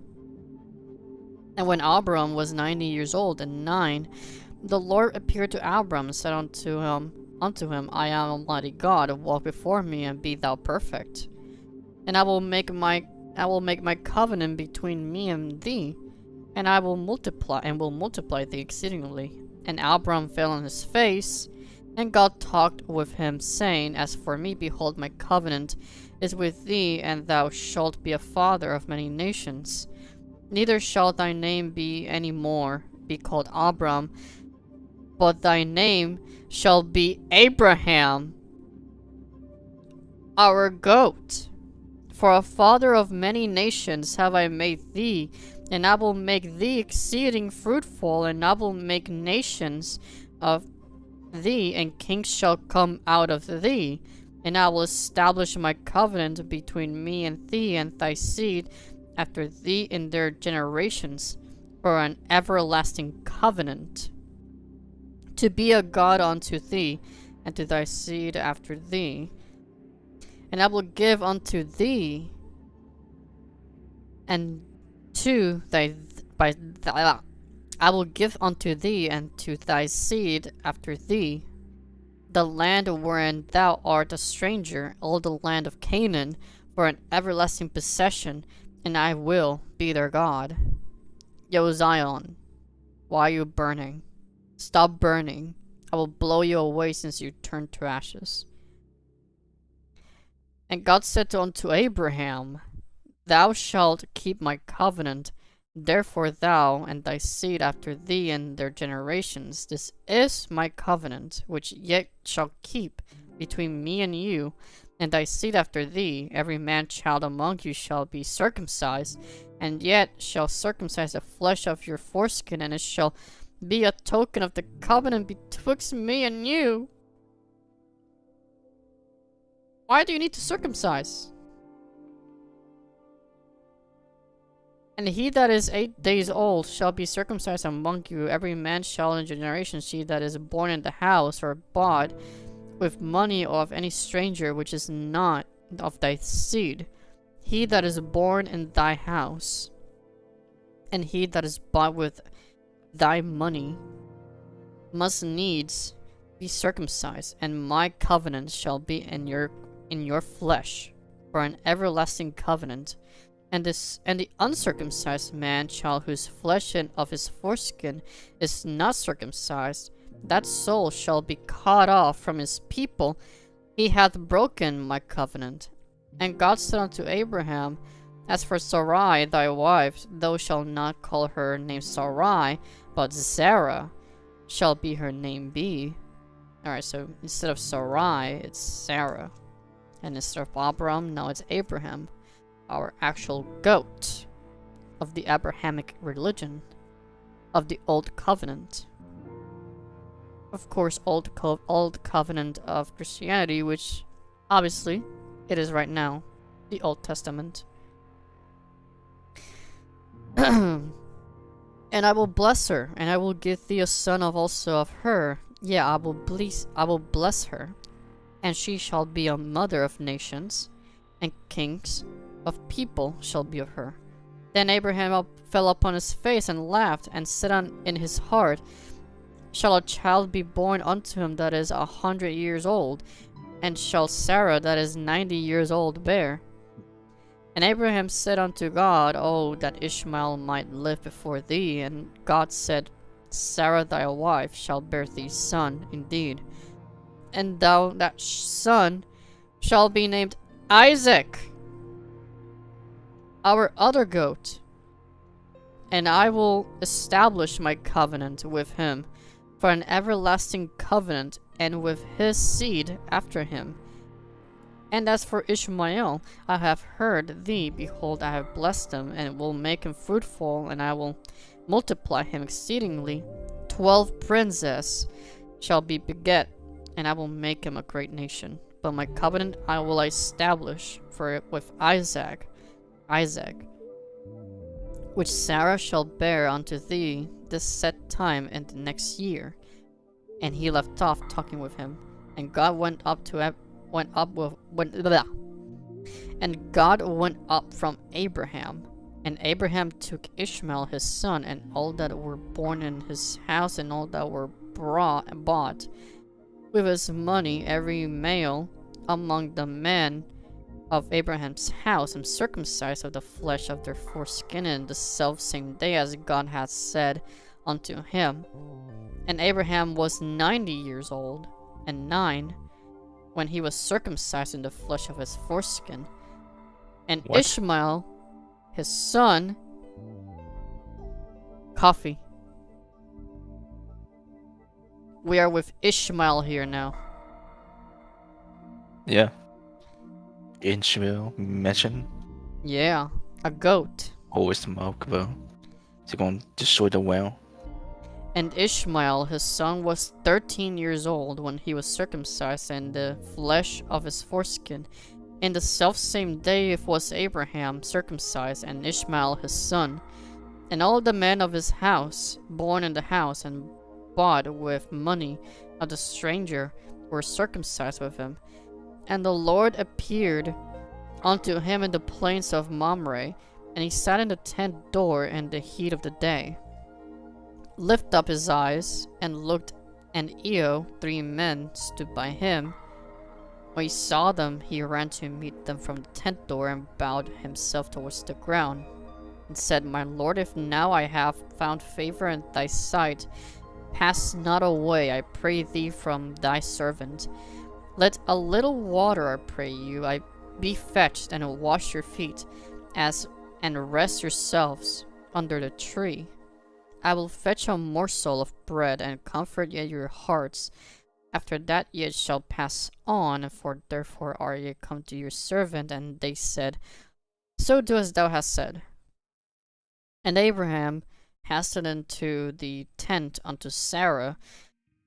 And when Abram was 90 years old and 9, the Lord appeared to Abram and said unto him, I am Almighty God, walk before me and be thou perfect. And I will make my covenant between me and thee, and I will multiply thee exceedingly. And Abram fell on his face, and God talked with him, saying, As for me, behold, my covenant is with thee, and thou shalt be a father of many nations. Neither shall thy name be any more be called Abram, but thy name shall be Abraham, our goat. For a father of many nations have I made thee, and I will make thee exceeding fruitful, and I will make nations of thee, and kings shall come out of thee. And I will establish my covenant between me and thee and thy seed after thee in their generations, for an everlasting covenant, to be a God unto thee, and to thy seed after thee. And I will give unto thee, and to thy, I will give unto thee and to thy seed after thee, the land wherein thou art a stranger, all the land of Canaan, for an everlasting possession, and I will be their God. Yo, Zion, why are you burning? Stop burning. I will blow you away since you turned to ashes. And God said unto Abraham, Thou shalt keep my covenant, therefore thou and thy seed after thee in their generations. This is my covenant, which yet shall keep between me and you, and thy seed after thee. Every man child among you shall be circumcised, and yet shall circumcise the flesh of your foreskin, and it shall be a token of the covenant betwixt me and you. Why do you need to circumcise? And he that is 8 days old shall be circumcised among you. Every man shall in generation see that is born in the house or bought with money of any stranger which is not of thy seed. He that is born in thy house, and he that is bought with thy money, must needs be circumcised, and my covenant shall be in your flesh for an everlasting covenant. And the uncircumcised man child whose flesh and of his foreskin is not circumcised, that soul shall be cut off from his people. He hath broken my covenant. And God said unto Abraham, As for Sarai thy wife, thou shalt not call her name Sarai, but Sarah shall be her name be. Alright, so instead of Sarai, it's Sarah. And instead of Abram, now it's Abraham, our actual goat of the Abrahamic religion, of the Old Covenant. Of course, Old Covenant of Christianity, which obviously it is right now, the Old Testament. And I will bless her, and I will give thee a son of also of her. Yeah, I will bless her, and she shall be a mother of nations, and kings of people shall be of her. Then Abraham fell upon his face and laughed, and said in his heart, Shall a child be born unto him that is 100 years old? And shall Sarah that is 90 years old bear? And Abraham said unto God, Oh, that Ishmael might live before thee. And God said, Sarah thy wife shall bear thee son indeed, and that son shall be named Isaac, our other goat. And I will establish my covenant with him for an everlasting covenant, and with his seed after him. And as for Ishmael, I have heard thee. Behold, I have blessed him, and will make him fruitful, and I will multiply him exceedingly. 12 princes shall be beget, and I will make him a great nation. But my covenant I will establish for it with Isaac, which Sarah shall bear unto thee this set time in the next year. And he left off talking with him, and God went up from Abraham. And Abraham took Ishmael his son, and all that were born in his house, and all that were bought with his money, every male among the men of Abraham's house, and circumcised of the flesh of their foreskin in the selfsame day, as God had said unto him. And Abraham was 90 years old, and 9, when he was circumcised in the flesh of his foreskin. And What? Ishmael, his son, coffee. We are with Ishmael here now. Yeah. Ishmael mentioned. Yeah, a goat. Always the Malkabo. Is he gonna destroy the well? And Ishmael, his son, was 13 years old when he was circumcised in the flesh of his foreskin. In the selfsame day it was Abraham circumcised, and Ishmael his son. And all the men of his house, born in the house and bought with money of the stranger, were circumcised with him. And the Lord appeared unto him in the plains of Mamre, and he sat in the tent door in the heat of the day. Lift up his eyes, and looked, and Eo, 3 men, stood by him. When he saw them, he ran to meet them from the tent door, and bowed himself towards the ground, and said, My Lord, if now I have found favor in thy sight, pass not away, I pray thee, from thy servant. Let a little water, I pray you, I be fetched, and wash your feet, and rest yourselves under the tree. I will fetch a morsel of bread, and comfort ye your hearts. After that ye shall pass on, for therefore are ye come to your servant. And they said, So do as thou hast said. And Abraham hastened into the tent unto Sarah,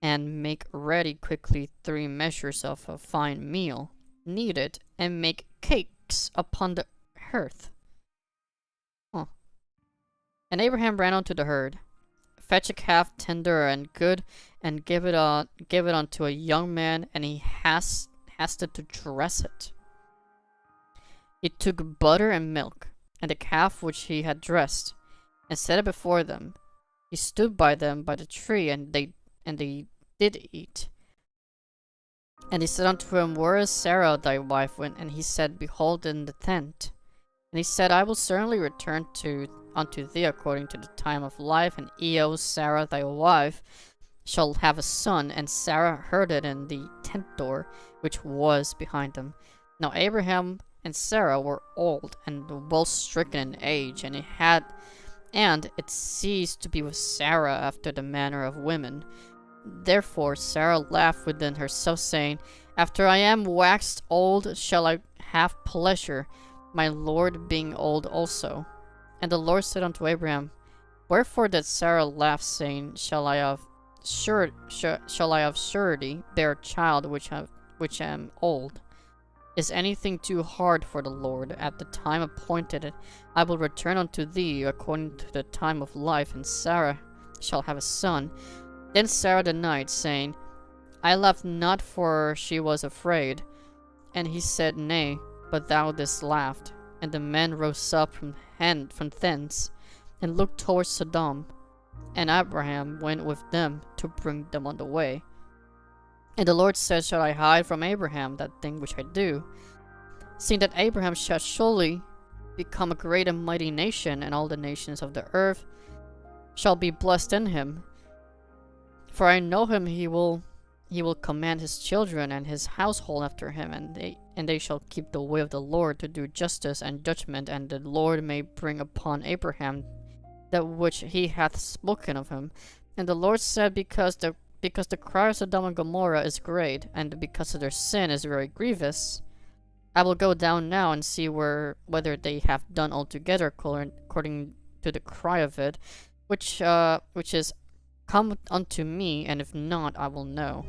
and make ready quickly 3 measures of a fine meal, knead it, and make cakes upon the hearth. And Abraham ran unto the herd, fetch a calf tender and good, and give it unto a young man, and he hasted to dress it. He took butter and milk, and the calf which he had dressed, and set it before them. He stood by them by the tree, and they did eat. And he said unto him, Where is Sarah thy wife? And he said, Behold, in the tent. And he said, I will certainly return unto thee according to the time of life, and Eo, Sarah thy wife, shall have a son. And Sarah heard it in the tent door, which was behind them. Now Abraham and Sarah were old and well stricken in age, and it ceased to be with Sarah after the manner of women. Therefore Sarah laughed within herself, saying, After I am waxed old shall I have pleasure, my Lord being old also. And the Lord said unto Abraham, Wherefore did Sarah laugh, saying, Shall I of surety bear a child which am old? Is anything too hard for the Lord? At the time appointed I will return unto thee according to the time of life, and Sarah shall have a son. Then Sarah denied, saying, I laughed not, for she was afraid. And he said, Nay, but thou didst laugh. And the men rose up from thence, and looked towards Sodom. And Abraham went with them to bring them on the way. And the Lord said, Shall I hide from Abraham that thing which I do? Seeing that Abraham shall surely become a great and mighty nation, and all the nations of the earth shall be blessed in him. For I know him, he will command his children and his household after him, and they shall keep the way of the Lord to do justice and judgment, and the Lord may bring upon Abraham that which he hath spoken of him. And the Lord said, because the cry of Sodom and Gomorrah is great, and because of their sin is very grievous, I will go down now and see whether they have done altogether according to the cry of it, which is come unto me, and if not, I will know.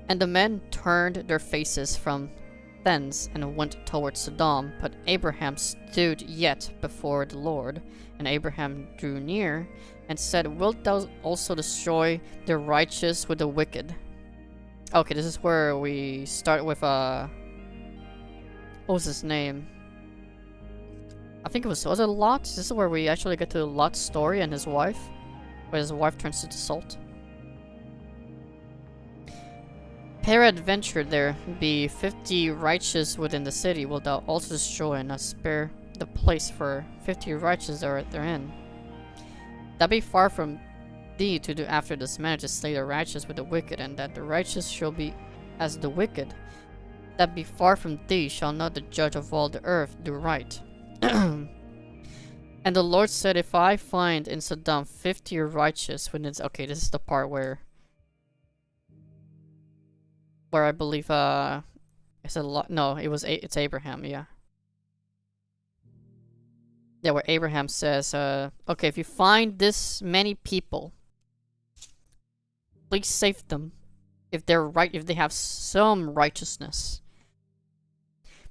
And the men turned their faces from thence and went towards Sodom, but Abraham stood yet before the Lord. And Abraham drew near and said, Wilt thou also destroy the righteous with the wicked? Okay, this is where we start with what was his name? I think was it Lot? This is where we actually get to Lot's story and his wife, where his wife turns into salt. Peradventure there be 50 righteous within the city, wilt thou also destroy and not spare the place for 50 righteous that are therein? That be far from thee to do after this manner, to slay the righteous with the wicked, and that the righteous shall be as the wicked. That be far from thee, shall not the judge of all the earth do right? And the Lord said, If I find in Sodom 50 righteous within its... Okay, this is the part where I believe it's a lot. No, it's Abraham. Yeah, where Abraham says, okay, if you find this many people, please save them. If they have some righteousness,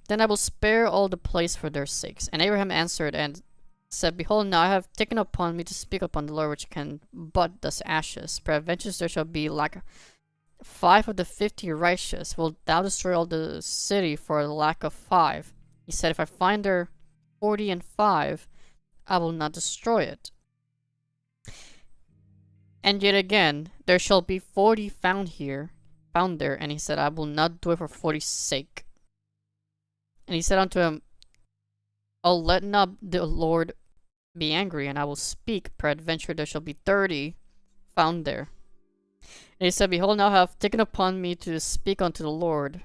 then I will spare all the place for their sakes. And Abraham answered and said, Behold, now I have taken upon me to speak upon the Lord, which can but thus ashes. Peradventure there shall be like 5 of the 50 righteous. Wilt thou destroy all the city for the lack of 5? He said, If I find there 40 and 5, I will not destroy it. And yet again, there shall be 40 found there. And he said, I will not do it for 40's sake. And he said unto him, Oh, let not the Lord be angry, and I will speak. Peradventure there shall be 30 found there. And he said, Behold, now I have taken upon me to speak unto the Lord.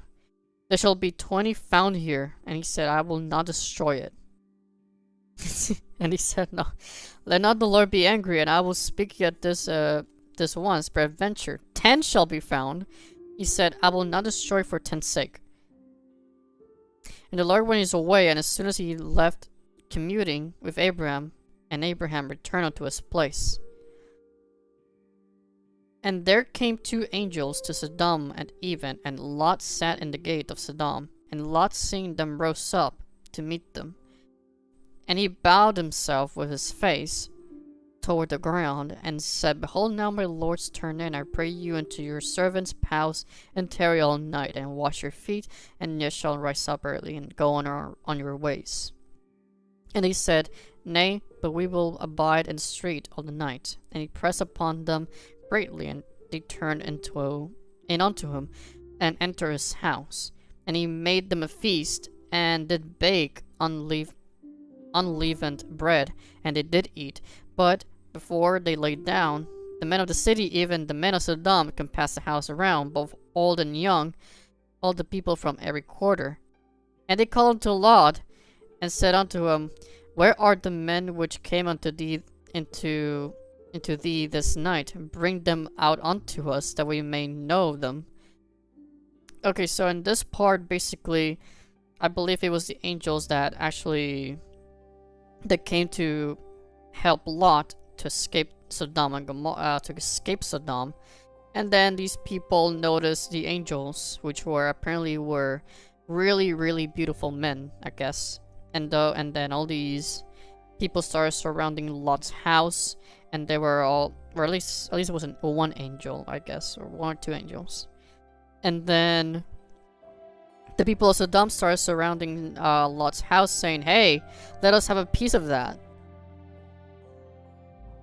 There shall be 20 found here. And he said, I will not destroy it. And he said, No, let not the Lord be angry, and I will speak yet this once. Peradventure 10 shall be found. He said, I will not destroy for 10's sake. And the Lord went his way, and as soon as he left commuting with Abraham, and Abraham returned unto his place. And there came 2 angels to Sodom at even, and Lot sat in the gate of Sodom. And Lot, seeing them, rose up to meet them. And he bowed himself with his face toward the ground, and said, Behold, now my lords, turn in, I pray you, into your servant's house, and tarry all night, and wash your feet, and ye shall rise up early, and go on your ways. And he said, Nay, but we will abide in the street all the night. And he pressed upon them greatly, and they turned in unto him, and entered his house. And he made them a feast, and did bake unleavened bread, and they did eat. But before they lay down, the men of the city, even the men of Sodom, compassed the house around, both old and young, all the people from every quarter. And they called unto Lot, and said unto him, Where are the men which came unto thee into thee this night? Bring them out unto us, that we may know them. Okay, so in this part, basically, I believe it was the angels that came to help Lot to escape Sodom and Gomorrah, to escape Sodom. And then these people noticed the angels, which apparently were really, really beautiful men, I guess. And then all these people started surrounding Lot's house, and they were all, or at least it wasn't one angel, I guess, or 1 or 2 angels. And then The people of Sodom started surrounding Lot's house, saying, "Hey, let us have a piece of that."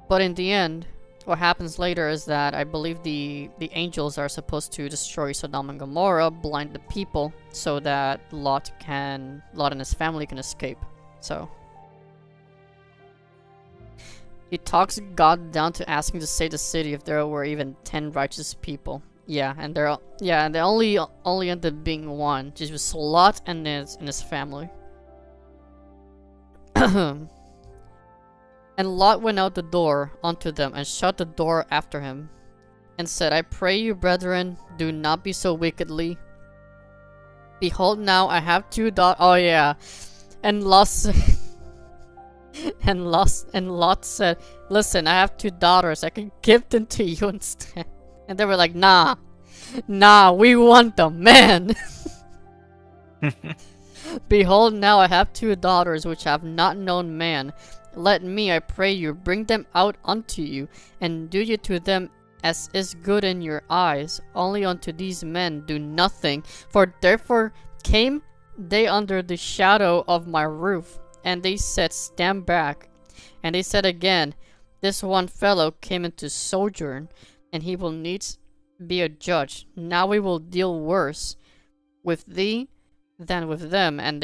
But in the end, what happens later is that I believe the angels are supposed to destroy Sodom and Gomorrah, blind the people, so that Lot and his family can escape. So he talks God down to asking to save the city if there were even 10 righteous people. Yeah, and they only ended up being one, just with Lot and his family. And Lot went out the door unto them, and shut the door after him, and said, "I pray you, brethren, do not be so wickedly. Behold, now I have 2 daughters." Oh yeah, and Lot and Lot said, "Listen, I have 2 daughters. I can give them to you instead." And they were like, "Nah, we want them, man." "Behold, now I have 2 daughters which have not known man. Let me, I pray you, bring them out unto you, and do you to them as is good in your eyes. Only unto these men do nothing, for therefore came they under the shadow of my roof." And they said, "Stand back." And they said again, "This one fellow came into sojourn, and he will needs be a judge. Now we will deal worse with thee than with them." And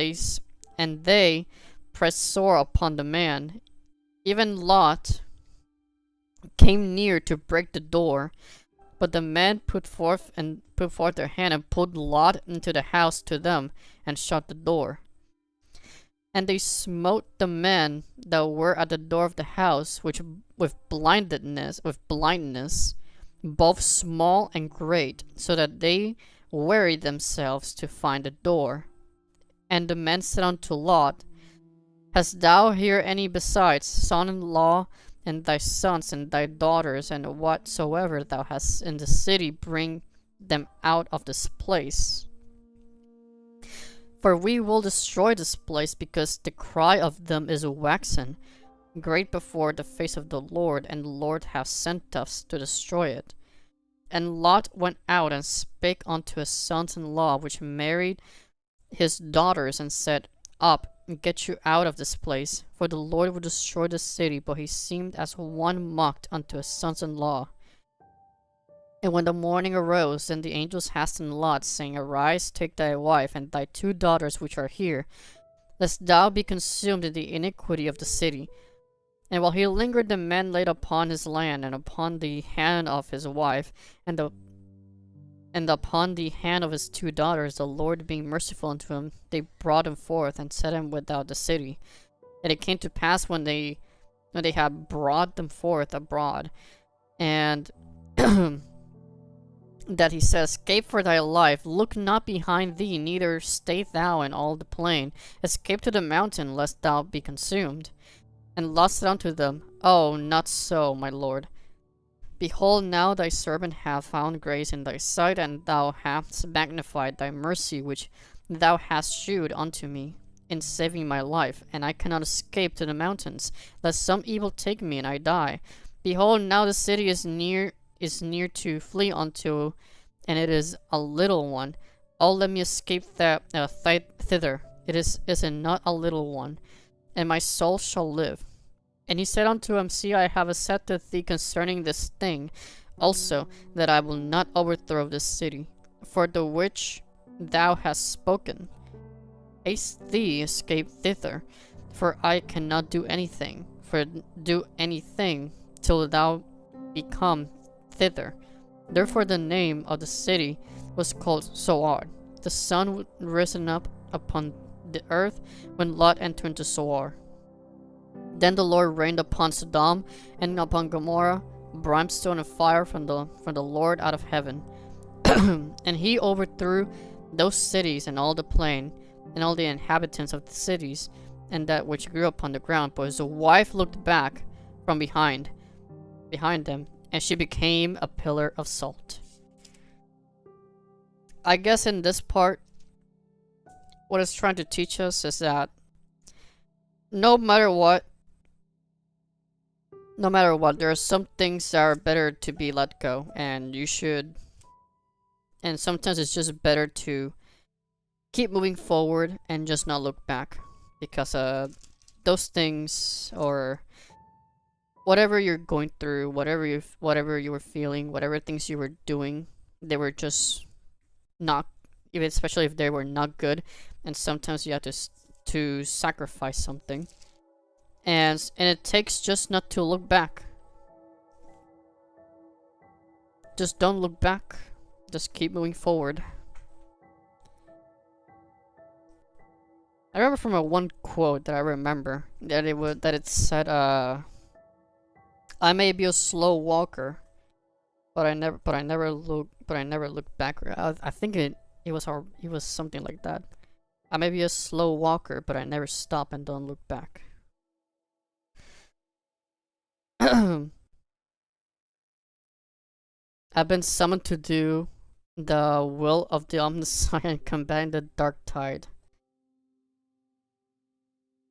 they pressed sore upon the man. Even Lot came near to break the door, but the men put forth their hand and pulled Lot into the house to them, and shut the door. And they smote the men that were at the door of the house, which with blindness, both small and great, so that they wearied themselves to find the door. And the men said unto Lot, "Hast thou here any besides son-in-law, and thy sons and thy daughters, and whatsoever thou hast in the city, bring them out of this place? For we will destroy this place, because the cry of them is waxen great before the face of the Lord, and the Lord hath sent us to destroy it." And Lot went out and spake unto his sons-in-law, which married his daughters, and said, "Up, get you out of this place, for the Lord will destroy the city." But he seemed as one mocked unto his sons-in-law. And when the morning arose, then the angels hastened Lot, saying, "Arise, take thy wife, and thy 2 daughters which are here, lest thou be consumed in the iniquity of the city." And while he lingered, the men laid upon his land, and upon the hand of his wife, and upon the hand of his 2 daughters, the Lord being merciful unto him, they brought him forth, and set him without the city. And it came to pass when they had brought them forth abroad, and that he said, "Escape for thy life, look not behind thee, neither stay thou in all the plain. Escape to the mountain, lest thou be consumed." And Lot said unto them, "Oh, not so, my lord. Behold, now thy servant hath found grace in thy sight, and thou hast magnified thy mercy which thou hast shewed unto me in saving my life, and I cannot escape to the mountains, lest some evil take me and I die. Behold, now the city is near to flee unto, and it is a little one. Oh, let me escape thither. It is not a little one, and my soul shall live." And he said unto him, "See, I have said to thee concerning this thing also, that I will not overthrow this city, for the which thou hast spoken. Haste thee, escape thither, for I cannot do anything, till thou be come thither." Therefore the name of the city was called Zoar. The sun risen up upon the earth when Lot entered into Zoar. Then the Lord rained upon Sodom and upon Gomorrah brimstone and fire from the Lord out of heaven. And he overthrew those cities and all the plain, and all the inhabitants of the cities, and that which grew upon the ground. But his wife looked back from behind them, and she became a pillar of salt. I guess in this part, what it's trying to teach us is that no matter what, there are some things that are better to be let go, and sometimes it's just better to keep moving forward and just not look back, because those things, or whatever you're going through, whatever you were feeling, whatever things you were doing, they were just not, even especially if they were not good, and sometimes you have to sacrifice something, and it takes just not to look back. Just don't look back. Just keep moving forward. I remember from a one quote that I remember that it said, I may be a slow walker, but I never look back. I think it was something like that. I may be a slow walker, but I never stop and don't look back. I've been summoned to do the will of the Omniscient, combating the dark tide.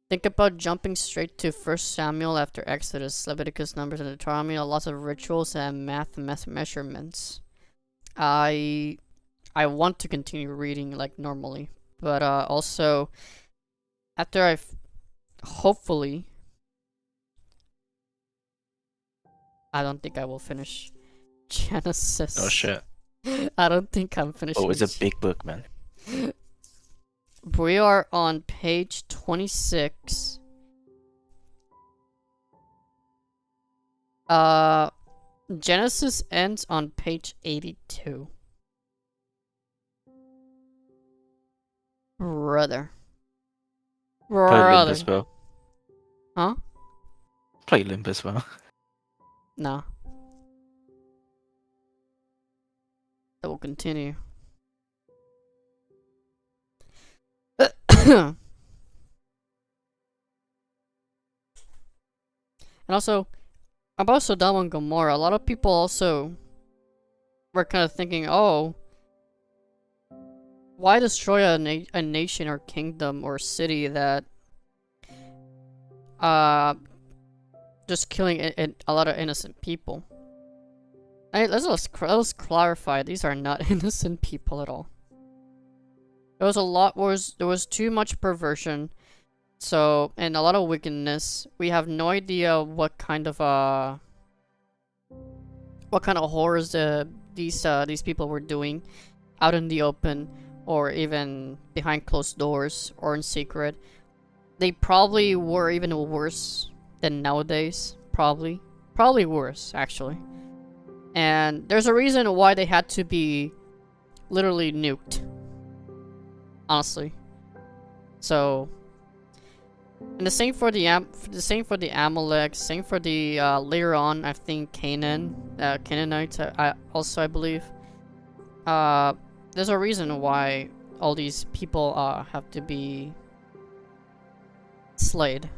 Think about jumping straight to 1 Samuel after Exodus, Leviticus, Numbers, and Deuteronomy. Lots of rituals and math measurements. I want to continue reading like normally, but also after hopefully, I don't think I will finish Genesis. Oh shit. I don't think I'm finishing. Oh, it's a big book, man. We are on page 26. Genesis ends on page 82. Brother. Play Limp as well. Huh? Play Limp as well. No. That will continue. And also, about Sodom and Gomorrah, a lot of people also were kind of thinking, oh, why destroy a nation or kingdom or city that just killing a lot of innocent people? Let's clarify, these are not innocent people at all. There was too much perversion, so, and a lot of wickedness. We have no idea what kind of horrors these people were doing out in the open, or even behind closed doors, or in secret. They probably were even worse than nowadays. Probably worse, actually. And there's a reason why they had to be literally nuked. Honestly. So, and the same for the Amalek, same for the later on, I think Canaanites. I believe. There's a reason why all these people have to be slayed.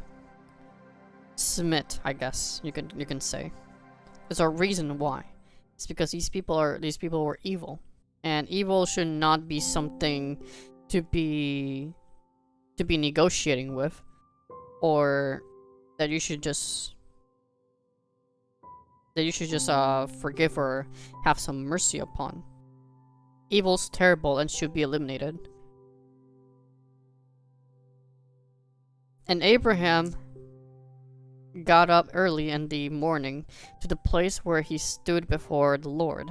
Smit, I guess you can say. There's a reason why. It's because these people were evil, and evil should not be something to be negotiating with, or that you should just forgive or have some mercy upon. Evil's terrible and should be eliminated. And Abraham got up early in the morning to the place where he stood before the Lord,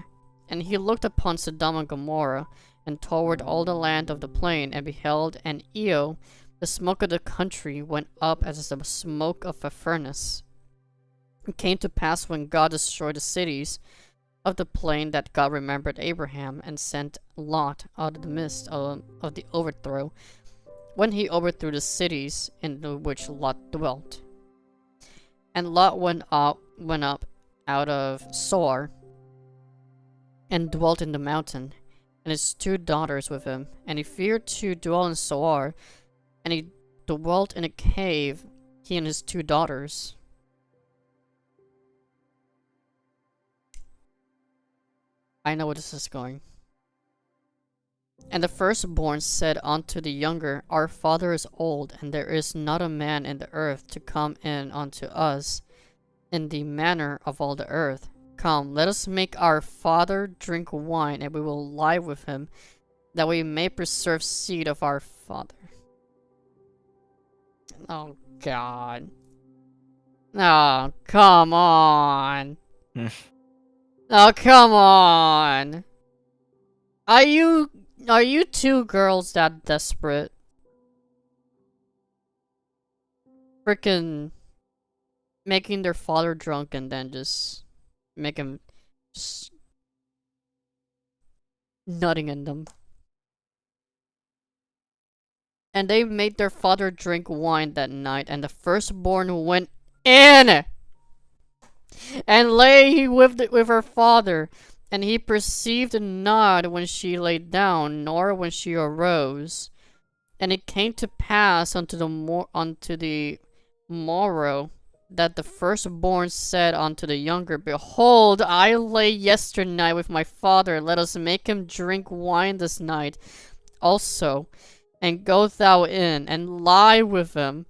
and he looked upon Sodom and Gomorrah, and toward all the land of the plain, and beheld, and Eo, the smoke of the country, went up as the smoke of a furnace. It came to pass when God destroyed the cities of the plain that God remembered Abraham, and sent Lot out of the midst of the overthrow, when he overthrew the cities in which Lot dwelt. And Lot went up out of Zoar, and dwelt in the mountain, and his 2 daughters with him. And he feared to dwell in Zoar, and he dwelt in a cave, he and his 2 daughters. I know where this is going. And the firstborn said unto the younger, Our father is old, and there is not a man in the earth to come in unto us in the manner of all the earth. Come, let us make our father drink wine, and we will lie with him, that we may preserve seed of our father. Oh God. Oh, come on. Hmm. Oh, come on. Are you two girls that desperate? Frickin' making their father drunk and then just make him just nutting in them. And they made their father drink wine that night, and the firstborn went in and lay with her father, and he perceived not when she lay down, nor when she arose. And it came to pass unto the morrow that the firstborn said unto the younger, Behold, I lay yesternight with my father, let us make him drink wine this night also, and go thou in, and lie with him,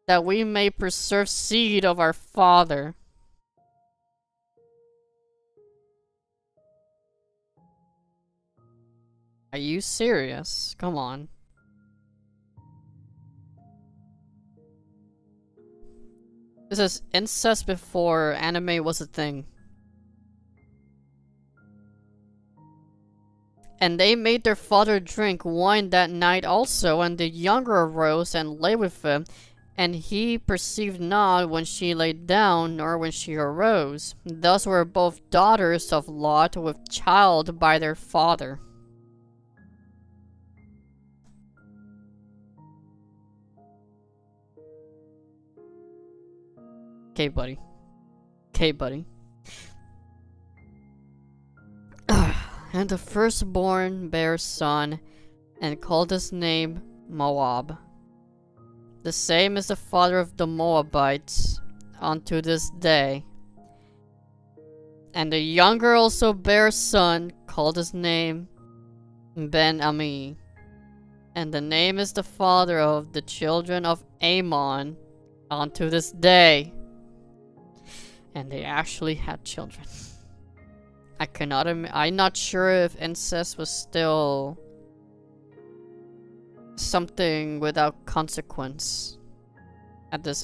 that we may preserve seed of our father. Are you serious? Come on. This is incest before anime was a thing. And they made their father drink wine that night also, and the younger arose and lay with him, and he perceived not when she lay down, nor when she arose. Thus were both daughters of Lot with child by their father. Okay, buddy. Okay, buddy. And the firstborn bare son, and called his name Moab. The same is the father of the Moabites unto this day. And the younger also bare a son, called his name Ben-Ami. And the name is the father of the children of Ammon unto this day. And they actually had children. I'm not sure if incest was still something without consequence at this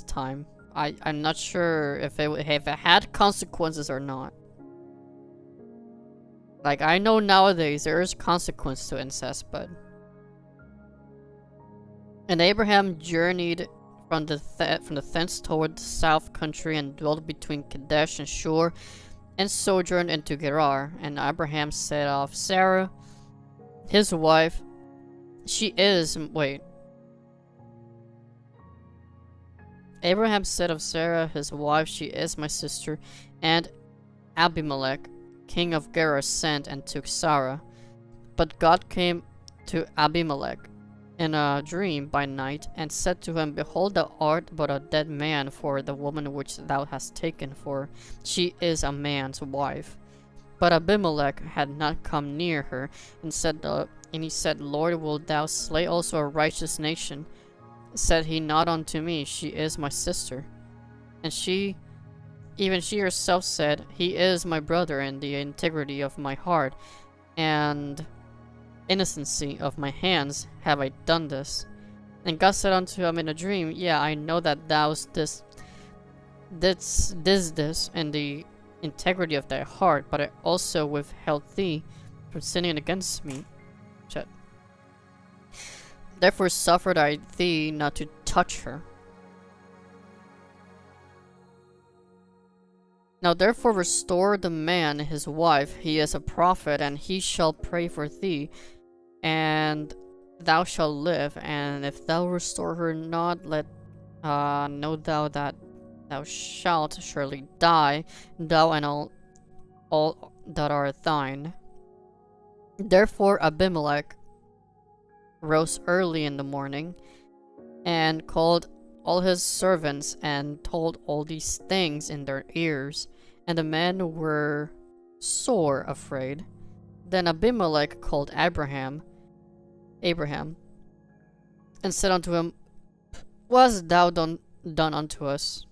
time. I'm not sure if it had consequences or not. Like, I know nowadays there is consequence to incest, but... And Abraham journeyed from the thence toward the south country, and dwelt between Kadesh and Shur, and sojourned into Gerar. And Abraham said of Sarah, his wife, Abraham said of Sarah, his wife, she is my sister. And Abimelech, king of Gerar, sent and took Sarah. But God came to Abimelech in a dream by night, and said to him, Behold, thou art but a dead man for the woman which thou hast taken, for she is a man's wife. But Abimelech had not come near her, and he said, Lord, wilt thou slay also a righteous nation? Said he not unto me, She is my sister. And even she herself said, He is my brother in the integrity of my heart, and innocency of my hands have I done this. And God said unto him in a dream, Yeah, I know that thou didst this in the integrity of thy heart, but I also withheld thee from sinning against me. Therefore suffered I thee not to touch her. Now therefore restore the man his wife, he is a prophet, and he shall pray for thee, and thou shalt live. And if thou restore her not, know thou that thou shalt surely die, thou and all that are thine. Therefore Abimelech rose early in the morning, and called all his servants, and told all these things in their ears, and the men were sore afraid. Then Abimelech called Abraham, and said unto him, What hast thou done unto us?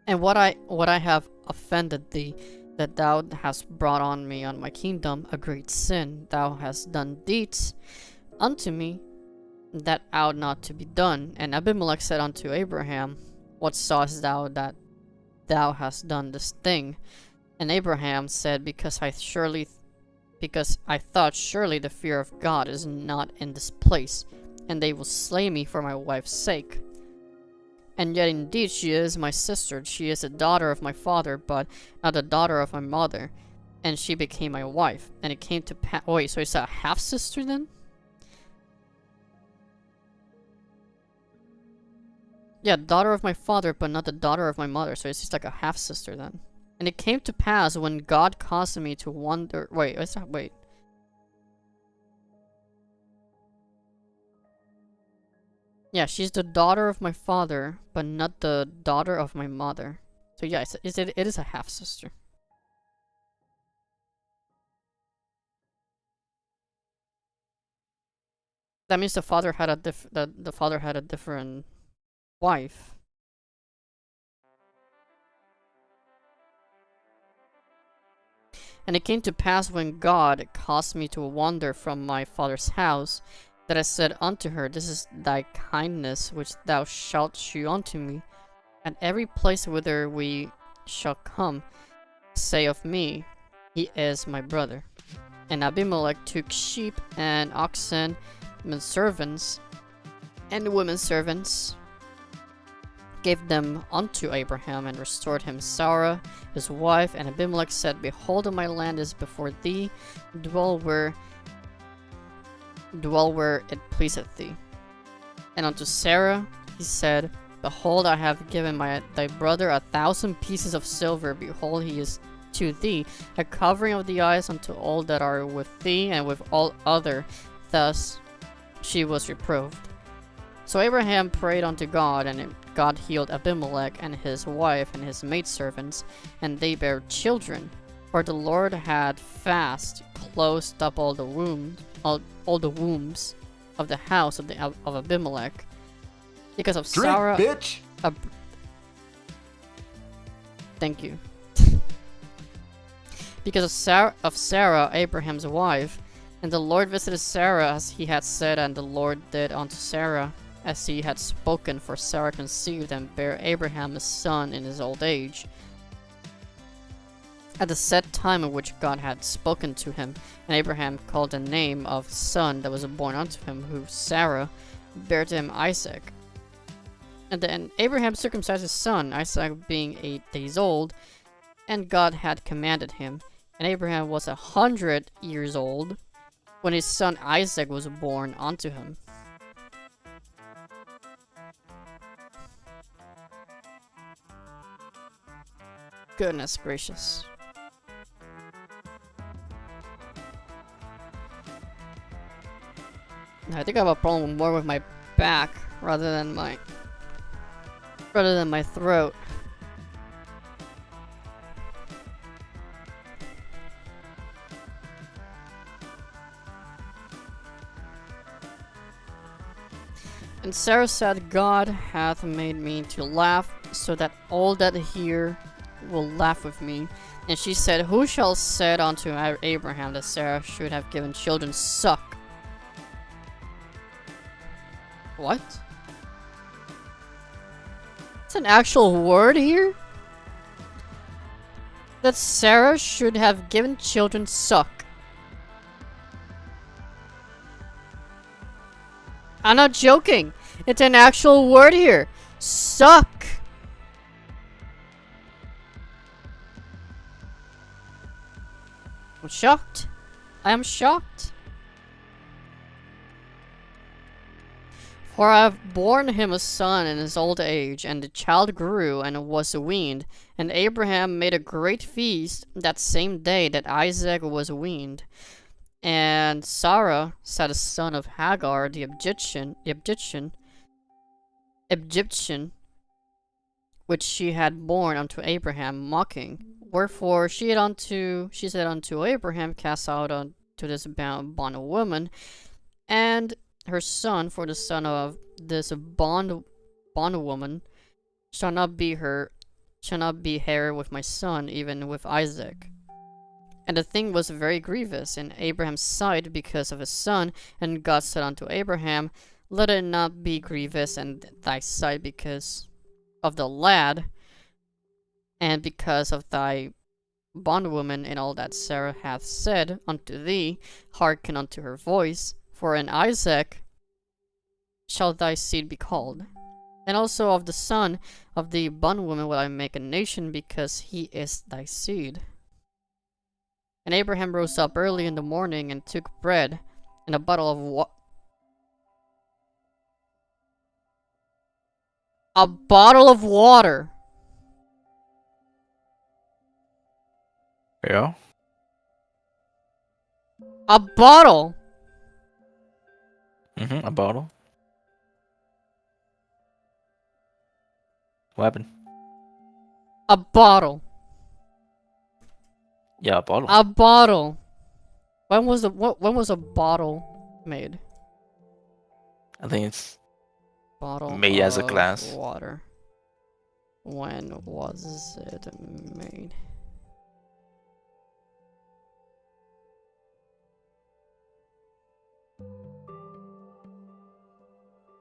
And what I have offended thee? that thou hast brought on me on my kingdom a great sin. Thou hast done deeds unto me that ought not to be done. And Abimelech said unto Abraham, What sawest thou that thou hast done this thing? And Abraham said, Because I thought surely the fear of God is not in this place, and they will slay me for my wife's sake. And yet indeed she is my sister. She is a daughter of my father, but not the daughter of my mother. And she became my wife. And it came to pass. Wait, so it's a half sister then? Yeah, daughter of my father, but not the daughter of my mother. So it's just like a half sister then. And it came to pass when God caused me to wonder. Wait, wait. Yeah, she's the daughter of my father, but not the daughter of my mother. So yeah, it is a half sister. That means the father had a different wife. And it came to pass when God caused me to wander from my father's house, that I said unto her, This is thy kindness which thou shalt shew unto me. At every place whither we shall come, say of me, He is my brother. And Abimelech took sheep and oxen, men servants, and women servants, gave them unto Abraham, and restored him Sarah, his wife. And Abimelech said, Behold, my land is before thee, dwell where it pleaseth thee. And unto Sarah he said, Behold, I have given thy brother 1,000 pieces of silver. Behold, he is to thee a covering of the eyes unto all that are with thee, and with all other. Thus she was reproved. So Abraham prayed unto God, and God healed Abimelech and his wife and his maidservants, and they bare children. For the Lord had fast closed up all the wombs of the house of Abimelech, because of Sarah. Bitch. Thank you. Because of Sarah, Abraham's wife, and the Lord visited Sarah as he had said, and the Lord did unto Sarah as he had spoken. For Sarah conceived and bare Abraham a son in his old age, at the set time in which God had spoken to him. And Abraham called the name of his son that was born unto him, who Sarah bare to him, Isaac. And then Abraham circumcised his son, Isaac being 8 days old, and God had commanded him. And Abraham was 100 years old when his son Isaac was born unto him. Goodness gracious. I think I have a problem more with my back rather than my throat. And Sarah said, God hath made me to laugh, so that all that hear will laugh with me. And she said, Who shall said unto Abraham that Sarah should have given children suck? What? It's an actual word here? That Sarah should have given children suck. I'm not joking. It's an actual word here. Suck. I'm shocked. I am shocked. For I have borne him a son in his old age, and the child grew and was weaned. And Abraham made a great feast that same day that Isaac was weaned. And Sarah said, a son of Hagar the Egyptian, which she had borne unto Abraham, mocking. Wherefore she said unto Abraham, Cast out unto this bondwoman and her son, for the son of this bondwoman shall not be her shall not be heir with my son, even with Isaac. And the thing was very grievous in Abraham's sight because of his son. And God said unto Abraham, let it not be grievous in thy sight because of the lad, and because of thy bondwoman, and all that Sarah hath said unto thee, hearken unto her voice. For in Isaac shall thy seed be called. And also of the son of the bondwoman will I make a nation, because he is thy seed. And Abraham rose up early in the morning, and took bread and a bottle of water. A bottle of water! Yeah. A bottle! A bottle. What happened? A bottle. Yeah, a bottle. A bottle. When was a bottle made? I think it's Bottle made as a of glass. water. When was it made?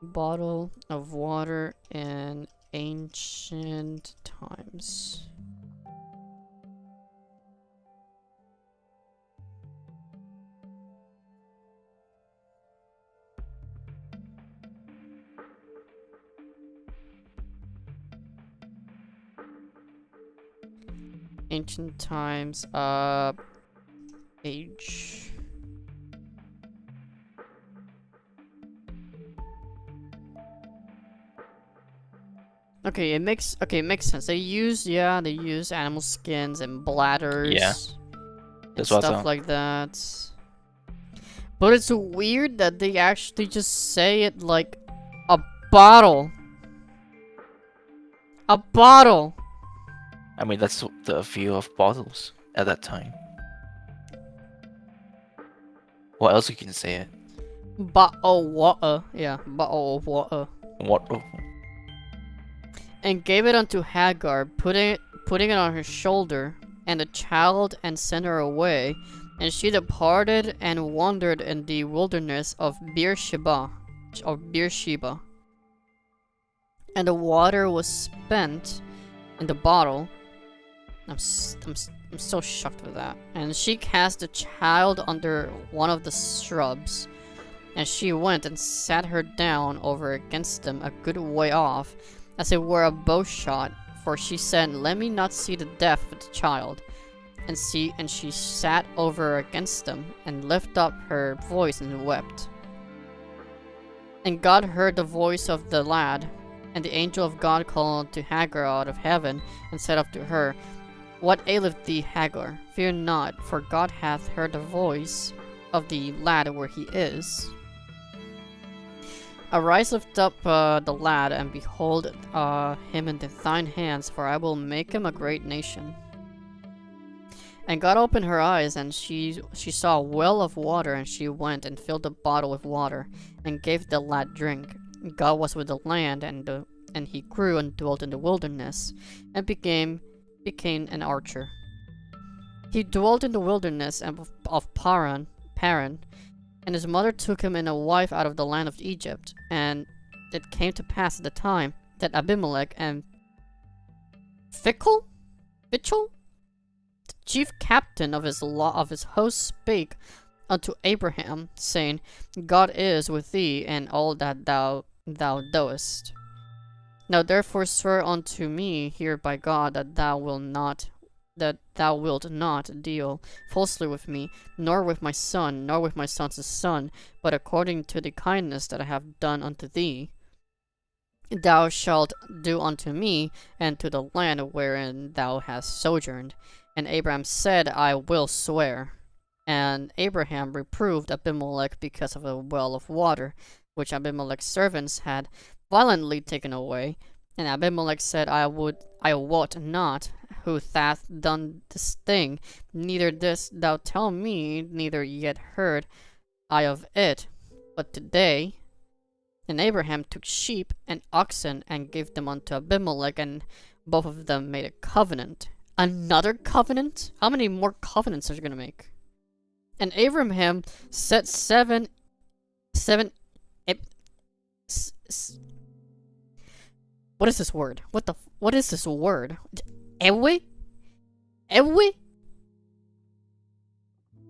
Bottle of water in ancient times. Ancient times, age. Okay, it makes sense. They use animal skins and bladders. Yeah. And That's what I stuff thought. like that. But it's weird that they actually just say it like a bottle. A bottle. I mean, that's the view of bottles at that time. What else you can say it? Bottle of water. Yeah, bottle of water. What? Oh, And gave it unto Hagar, putting it on her shoulder, and the child, and sent her away. And she departed and wandered in the wilderness of Beersheba. And the water was spent in the bottle. I'm so shocked with that. And she cast the child under one of the shrubs. And she went and sat her down over against them a good way off, as it were a bow shot, for she said, let me not see the death of the child. And she sat over against them, and lifted up her voice and wept. And God heard the voice of the lad, and the angel of God called unto Hagar out of heaven, and said unto her, what aileth thee, Hagar? Fear not, for God hath heard the voice of the lad where he is. Arise, lift up the lad, and behold him in thine hands, for I will make him a great nation. And God opened her eyes, and she saw a well of water, and she went and filled the bottle with water, and gave the lad drink. God was with the land, and he grew and dwelt in the wilderness, and became an archer. He dwelt in the wilderness of Paran, and his mother took him in a wife out of the land of Egypt. And it came to pass at the time that Abimelech and Phicol, the chief captain of his host, spake unto Abraham, saying, God is with thee in all that thou doest. Now therefore swear unto me here by God that thou wilt not deal falsely with me, nor with my son, nor with my son's son, but according to the kindness that I have done unto thee, thou shalt do unto me, and to the land wherein thou hast sojourned. And Abraham said, I will swear. And Abraham reproved Abimelech because of a well of water, which Abimelech's servants had violently taken away. And Abimelech said, I wot not who hath done this thing, neither didst thou tell me, neither yet heard I of it. But today And Abraham took sheep and oxen and gave them unto Abimelech, and both of them made a covenant. Another covenant? How many more covenants are you gonna make? And Abraham set what is this word? What is this word? Ewe?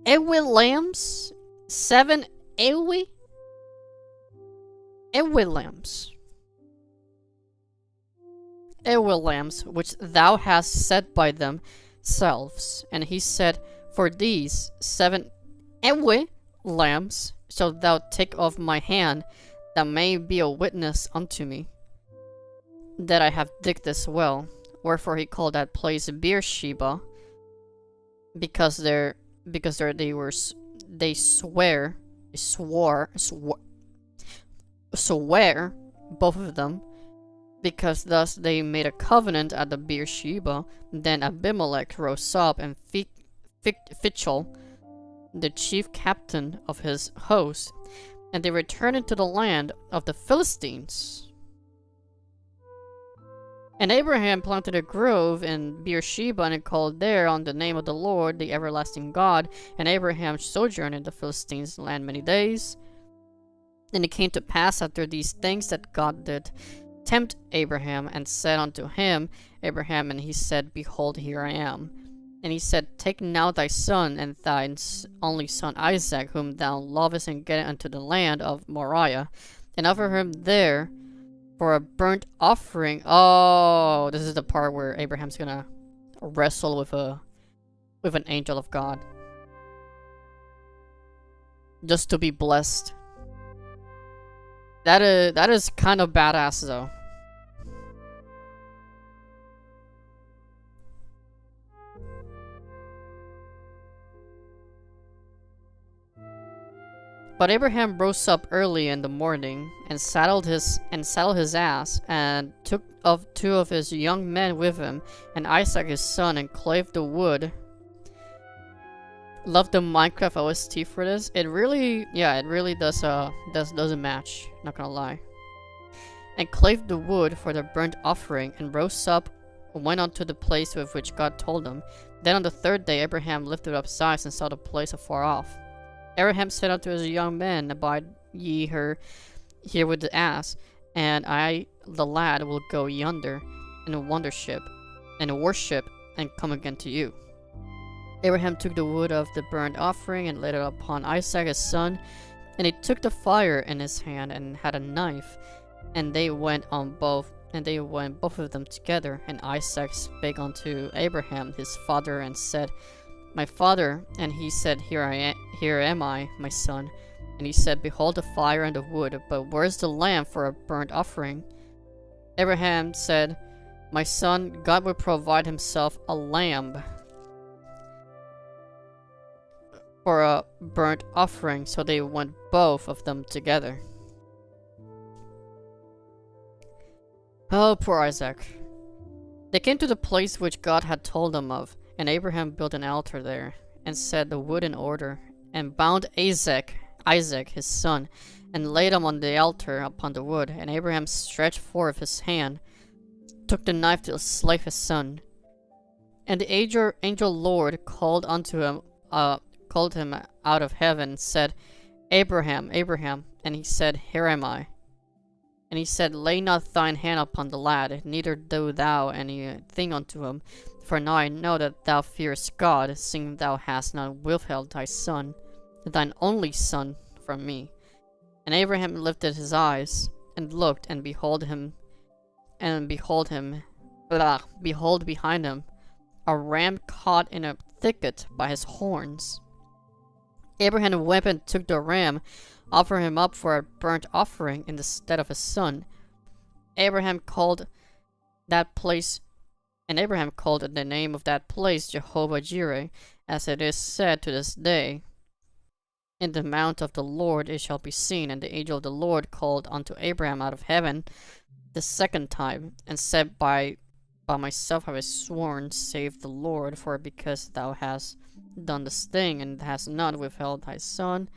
Lambs? 7 Ewe? Lambs, which thou hast set by themselves. And he said, for these 7 lambs shalt thou take of my hand, that may be a witness unto me, that I have digged this well. Wherefore he called that place Beersheba, because they swore, both of them, because thus they made a covenant at the Beersheba. Then Abimelech rose up, and Phicol, the chief captain of his host, and they returned into the land of the Philistines. And Abraham planted a grove in Beersheba, and called there on the name of the Lord, the everlasting God. And Abraham sojourned in the Philistines' land many days. And it came to pass after these things that God did tempt Abraham, and said unto him, Abraham, and he said, Behold, here I am. And he said, Take now thy son, and thine only son Isaac, whom thou lovest, and get unto the land of Moriah, and offer him there for a burnt offering. Oh, this is the part where Abraham's gonna wrestle with an angel of God, just to be blessed. That is kind of badass, though. But Abraham rose up early in the morning, and saddled his ass, and took of 2 of his young men with him, and Isaac his son, and clave the wood. Love the Minecraft OST for this. It really doesn't match, not gonna lie. And clave the wood for the burnt offering, and rose up, and went unto the place with which God told him. Then on the 3rd day Abraham lifted up his eyes, and saw the place afar off. Abraham said unto his young men, Abide ye here with the ass, and I, the lad, will go yonder, and worship, and come again to you. Abraham took the wood of the burnt offering, and laid it upon Isaac his son, and he took the fire in his hand, and had a knife, and they went both of them together. And Isaac spake unto Abraham his father, and said, My father. And he said, Here am I, my son. And he said, Behold the fire and the wood, but where's the lamb for a burnt offering? Abraham said, My son, God will provide himself a lamb for a burnt offering. So they went both of them together. Oh, poor Isaac. They came to the place which God had told them of, and Abraham built an altar there, and set the wood in order, and bound Isaac his son, and laid him on the altar upon the wood. And Abraham stretched forth his hand, took the knife to slay his son. And the angel Lord called him out of heaven, and said, Abraham, Abraham. And he said, Here am I. And he said, Lay not thine hand upon the lad, neither do thou anything unto him. For now I know that thou fearest God, seeing thou hast not withheld thy son, thine only son, from me. And Abraham lifted his eyes, and looked, and behold behind him, a ram caught in a thicket by his horns. Abraham went and took the ram, offered him up for a burnt offering in the stead of his son. Abraham called the name of that place Jehovah Jireh, as it is said to this day, In the mount of the Lord it shall be seen. And the angel of the Lord called unto Abraham out of heaven the 2nd time, and said, By myself have I sworn, save the Lord, for because thou hast done this thing, and hast not withheld thy son,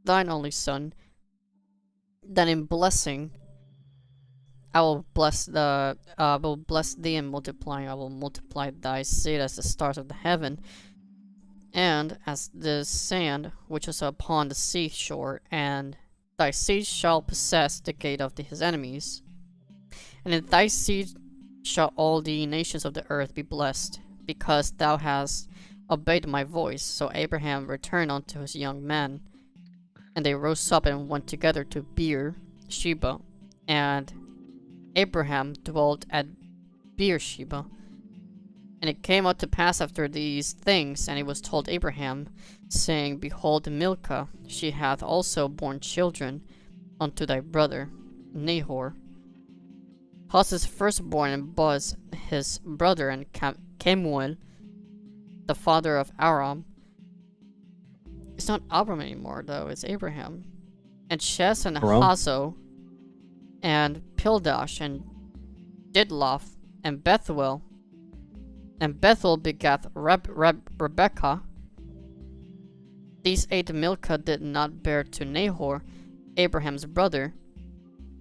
thine only son, Then in blessing, I will bless thee and multiply. I will multiply thy seed as the stars of the heaven, and as the sand which is upon the seashore. And thy seed shall possess the gate of his enemies. And in thy seed shall all the nations of the earth be blessed, because thou hast obeyed my voice. So Abraham returned unto his young men, and they rose up and went together to Beer-sheba. And Abraham dwelt at Beer-sheba. And it came out to pass after these things, and it was told Abraham, saying, Behold, Milcah, she hath also borne children unto thy brother Nahor. Huz his firstborn, and Buz his brother, and Kemuel, the father of Aram. It's not Abram anymore, though, it's Abraham. And Shes and Aram? Hazo, and Pildash, and Didlaph, and Bethuel. And Bethuel begat Rebekah. These 8 Milcah did not bear to Nahor, Abraham's brother.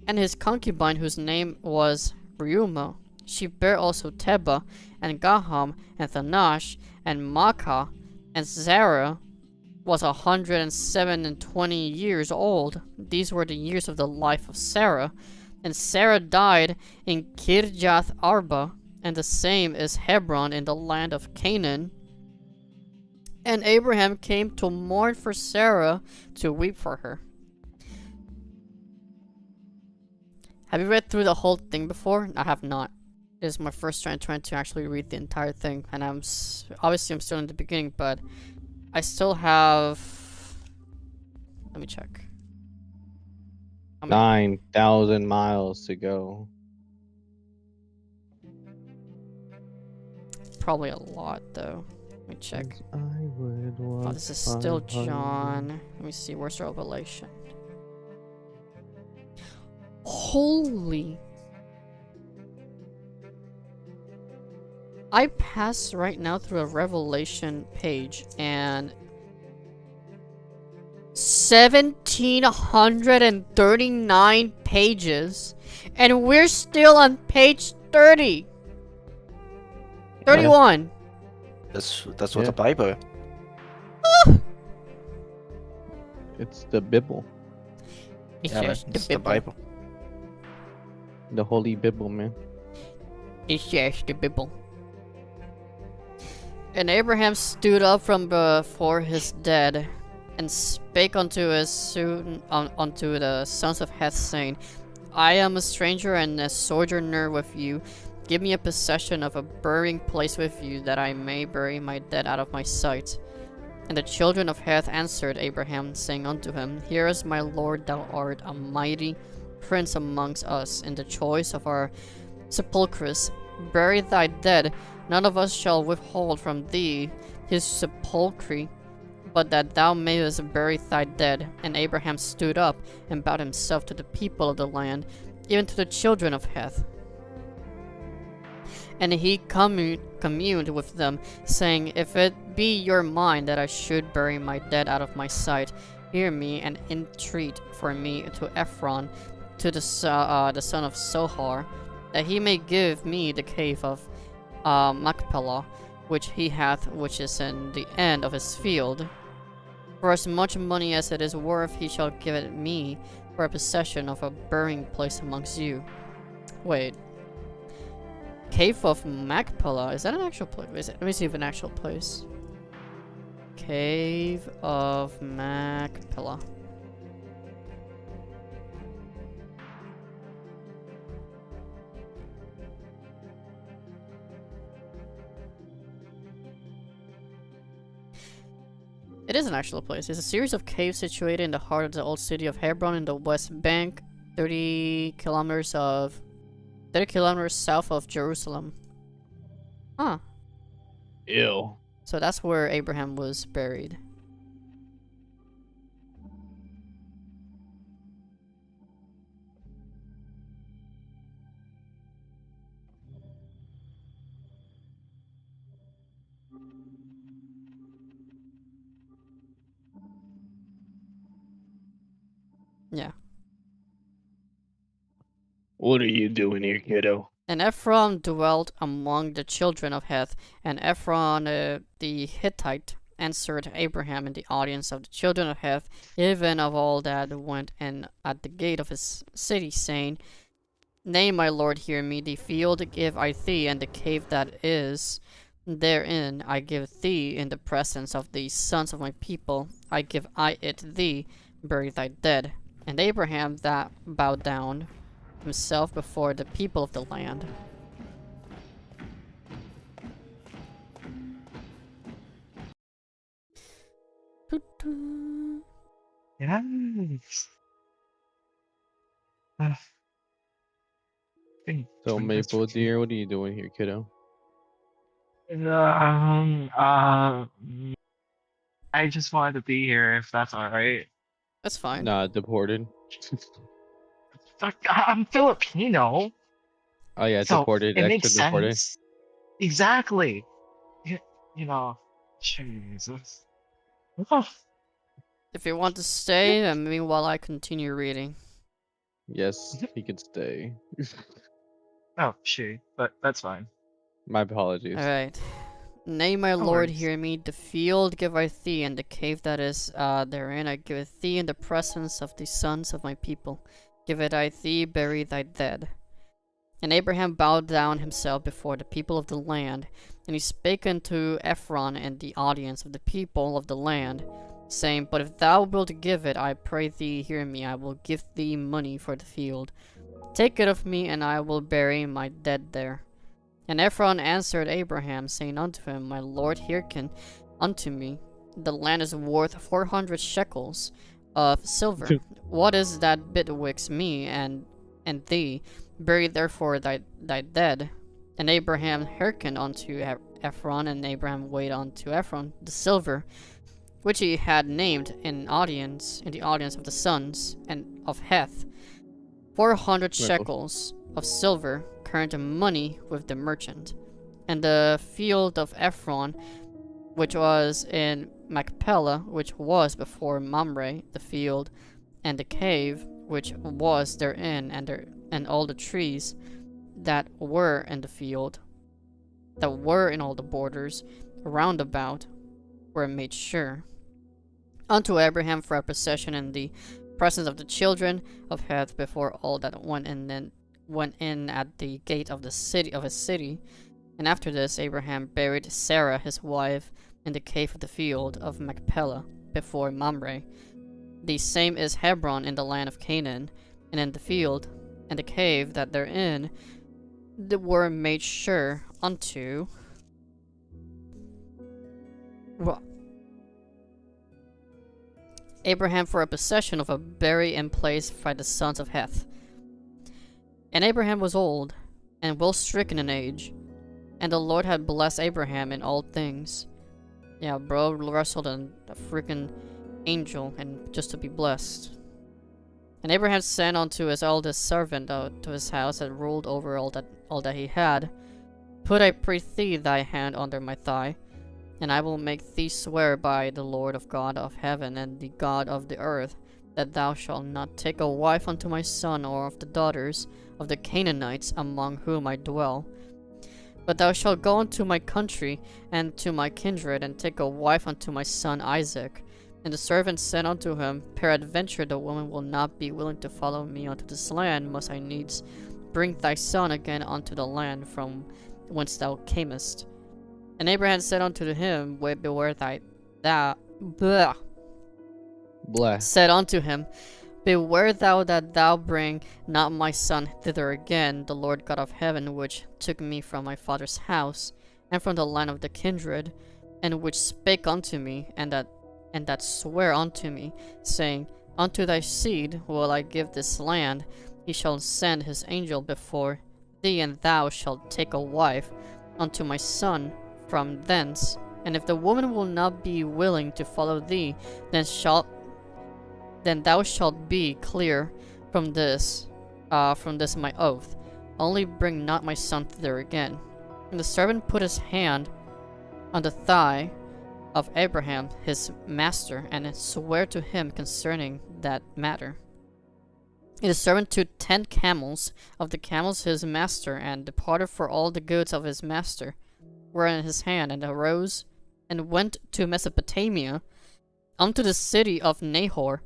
And his concubine, whose name was Reumah, she bare also Teba, and Gaham, and Thanash, and Maachah. And Zerah was 127 years old. These were the years of the life of Sarah. And Sarah died in Kirjath Arba, and the same is Hebron in the land of Canaan. And Abraham came to mourn for Sarah, to weep for her. Have you read through the whole thing before? I have not. It is my first trying to actually read the entire thing, and obviously I'm still in the beginning, but I still have. Let me check. How many? 9,000 miles to go. Probably a lot, though. Let me check. I would walk Oh, this is still 500. John. Let me see. Where's Revelation? Holy. I pass right now through a Revelation page, and 1,739 pages, and we're still on page 30. 31. That's what Yeah. the Bible. It's the Bible. It's Yeah, man, just it's the the Bible. Bible. The Holy Bible, man. It's just the Bible. And Abraham stood up from before his dead, and spake unto unto the sons of Heth, saying, I am a stranger and a sojourner with you. Give me a possession of a burying place with you, that I may bury my dead out of my sight. And the children of Heth answered Abraham, saying unto him, Hear us, my lord, thou art a mighty prince amongst us. In the choice of our sepulchres, bury thy dead. None of us shall withhold from thee his sepulchre, but that thou mayest bury thy dead. And Abraham stood up and bowed himself to the people of the land, even to the children of Heth. And he communed with them, saying, If it be your mind that I should bury my dead out of my sight, hear me and entreat for me to Ephron, to the son of Sohar, that he may give me the cave of Machpelah, which he hath, which is in the end of his field. For as much money as it is worth, he shall give it me for a possession of a burying place amongst you. Wait. Cave of Machpelah, is that an actual place? Let me see if an actual place. Cave of Machpelah. It is an actual place. It's a series of caves situated in the heart of the old city of Hebron in the west bank, 30 kilometers south of Jerusalem. Huh. Ew. So that's where Abraham was buried. Yeah. What are you doing here, kiddo? And Ephron dwelt among the children of Heth, and Ephron the Hittite answered Abraham in the audience of the children of Heth, even of all that went in at the gate of his city, saying, Nay, my lord, hear me, the field give I thee, and the cave that is therein I give thee in the presence of the sons of my people, I give I it thee, bury thy dead. And Abraham that bowed down himself before the people of the land. Yes. So Maple dear, what are you doing here, kiddo? I just wanted to be here if that's alright. That's fine. Nah, deported. I'm Filipino, Oh yeah, so deported. it Extra makes deported. sense. Exactly. You know, Jesus. Oh, If you want to stay, then meanwhile I continue reading. Yes, he can stay. oh, but that's fine. My apologies. Alright. Nay, my No lord, worries. hear me. The field give I thee, and the cave that is therein I give it thee in the presence of the sons of my people. Give it I thee, bury thy dead. And Abraham bowed down himself before the people of the land, and he spake unto Ephron and the audience of the people of the land, saying, But if thou wilt give it, I pray thee, hear me, I will give thee money for the field. Take it of me, and I will bury my dead there. And Ephron answered Abraham, saying unto him, My lord, hearken unto me. The land is worth 400 shekels of silver. What is that betwixt me and thee? Bury therefore thy dead. And Abraham hearkened unto Ephron, and Abraham weighed unto Ephron the silver, which he had named in the audience of the sons and of Heth, 400 shekels of silver, current money with the merchant. And the field of Ephron, which was in Machpelah, which was before Mamre, the field, and the cave, which was therein, and all the trees that were in the field, that were in all the borders round about, were made sure unto Abraham for a possession in the presence of the children of Heth before all that went in at the gate of his city. And after this Abraham buried Sarah his wife in the cave of the field of Machpelah before Mamre. The same is Hebron in the land of Canaan, and in the field and the cave that therein were made sure unto Abraham for a possession of a bury-in place by the sons of Heth. And Abraham was old, and well stricken in age, and the Lord had blessed Abraham in all things. Yeah, bro wrestled a freaking angel, and just to be blessed. And Abraham sent unto his eldest servant to his house that ruled over all that he had, Put, I pray thee, thy hand under my thigh, and I will make thee swear by the Lord of God of heaven and the God of the earth, that thou shalt not take a wife unto my son or of the daughters of the Canaanites among whom I dwell. But thou shalt go unto my country and to my kindred, and take a wife unto my son Isaac. And the servant said unto him, Peradventure the woman will not be willing to follow me unto this land, must I needs bring thy son again unto the land from whence thou camest. And Abraham said unto him, Beware said unto him, Beware thou that thou bring not my son thither again. The Lord God of heaven, which took me from my father's house, and from the land of the kindred, and which spake unto me, and that sware unto me, saying, Unto thy seed will I give this land. He shall send his angel before thee, and thou shalt take a wife unto my son from thence. And if the woman will not be willing to follow thee, then thou shalt be clear from this my oath. Only bring not my son thither again. And the servant put his hand on the thigh of Abraham his master, and sware to him concerning that matter. And the servant took 10 camels of the camels his master, and departed, for all the goods of his master were in his hand, and arose and went to Mesopotamia, unto the city of Nahor.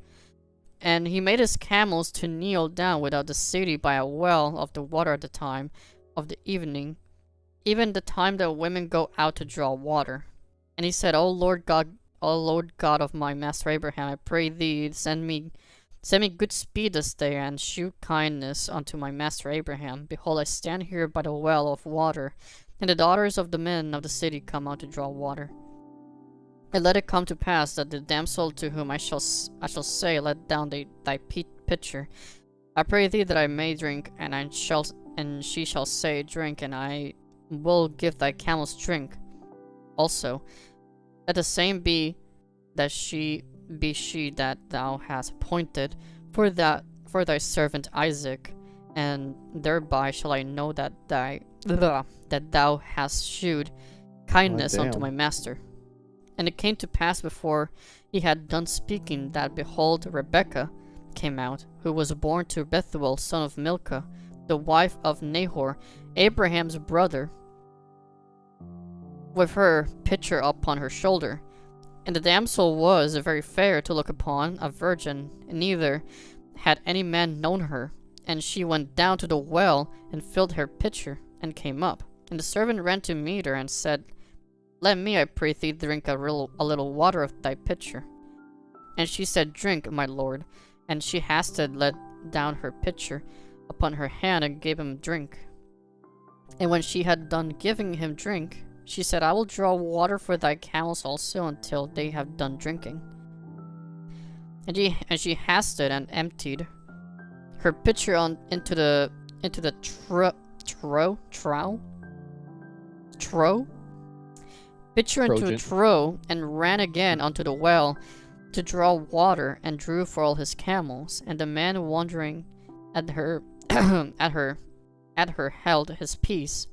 And he made his camels to kneel down without the city by a well of the water at the time of the evening, even the time that women go out to draw water. And he said, O Lord God of my master Abraham, I pray thee, send me good speed this day, and shew kindness unto my master Abraham. Behold, I stand here by the well of water, and the daughters of the men of the city come out to draw water. And let it come to pass that the damsel to whom I shall say, let down thy pitcher. I pray thee that I may drink, and she shall say, drink, and I will give thy camels drink. Also, let the same be that she that thou hast appointed for thy servant Isaac, and thereby shall I know that thou hast shewed kindness unto my master. And it came to pass before he had done speaking, that behold, Rebekah came out, who was born to Bethuel, son of Milcah, the wife of Nahor, Abraham's brother, with her pitcher upon her shoulder. And the damsel was very fair to look upon, a virgin, neither had any man known her. And she went down to the well, and filled her pitcher, and came up. And the servant ran to meet her, and said, Let me, I pray thee, drink a little water of thy pitcher. And she said, Drink, my lord. And she hasted let down her pitcher upon her hand, and gave him drink. And when she had done giving him drink, she said, I will draw water for thy camels also, until they have done drinking. And she hasted and emptied her pitcher into the pitcher into a trough, and ran again unto the well to draw water, and drew for all his camels. And the man wondering at her at her held his peace,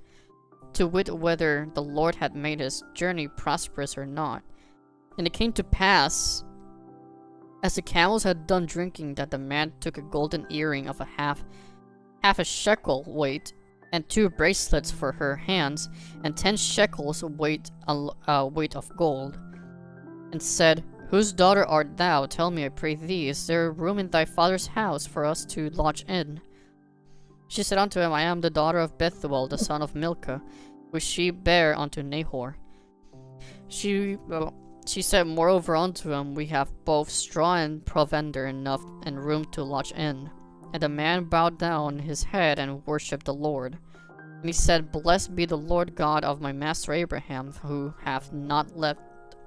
to wit whether the Lord had made his journey prosperous or not. And it came to pass, as the camels had done drinking, that the man took a golden earring of half a shekel weight, and 2 bracelets for her hands, and 10 shekels weight of gold, and said, Whose daughter art thou? Tell me, I pray thee, is there room in thy father's house for us to lodge in? She said unto him, I am the daughter of Bethuel, the son of Milcah, which she bare unto Nahor. She said moreover unto him, We have both straw and provender enough, and room to lodge in. And the man bowed down his head and worshipped the Lord. And he said, Blessed be the Lord God of my master Abraham, who hath not left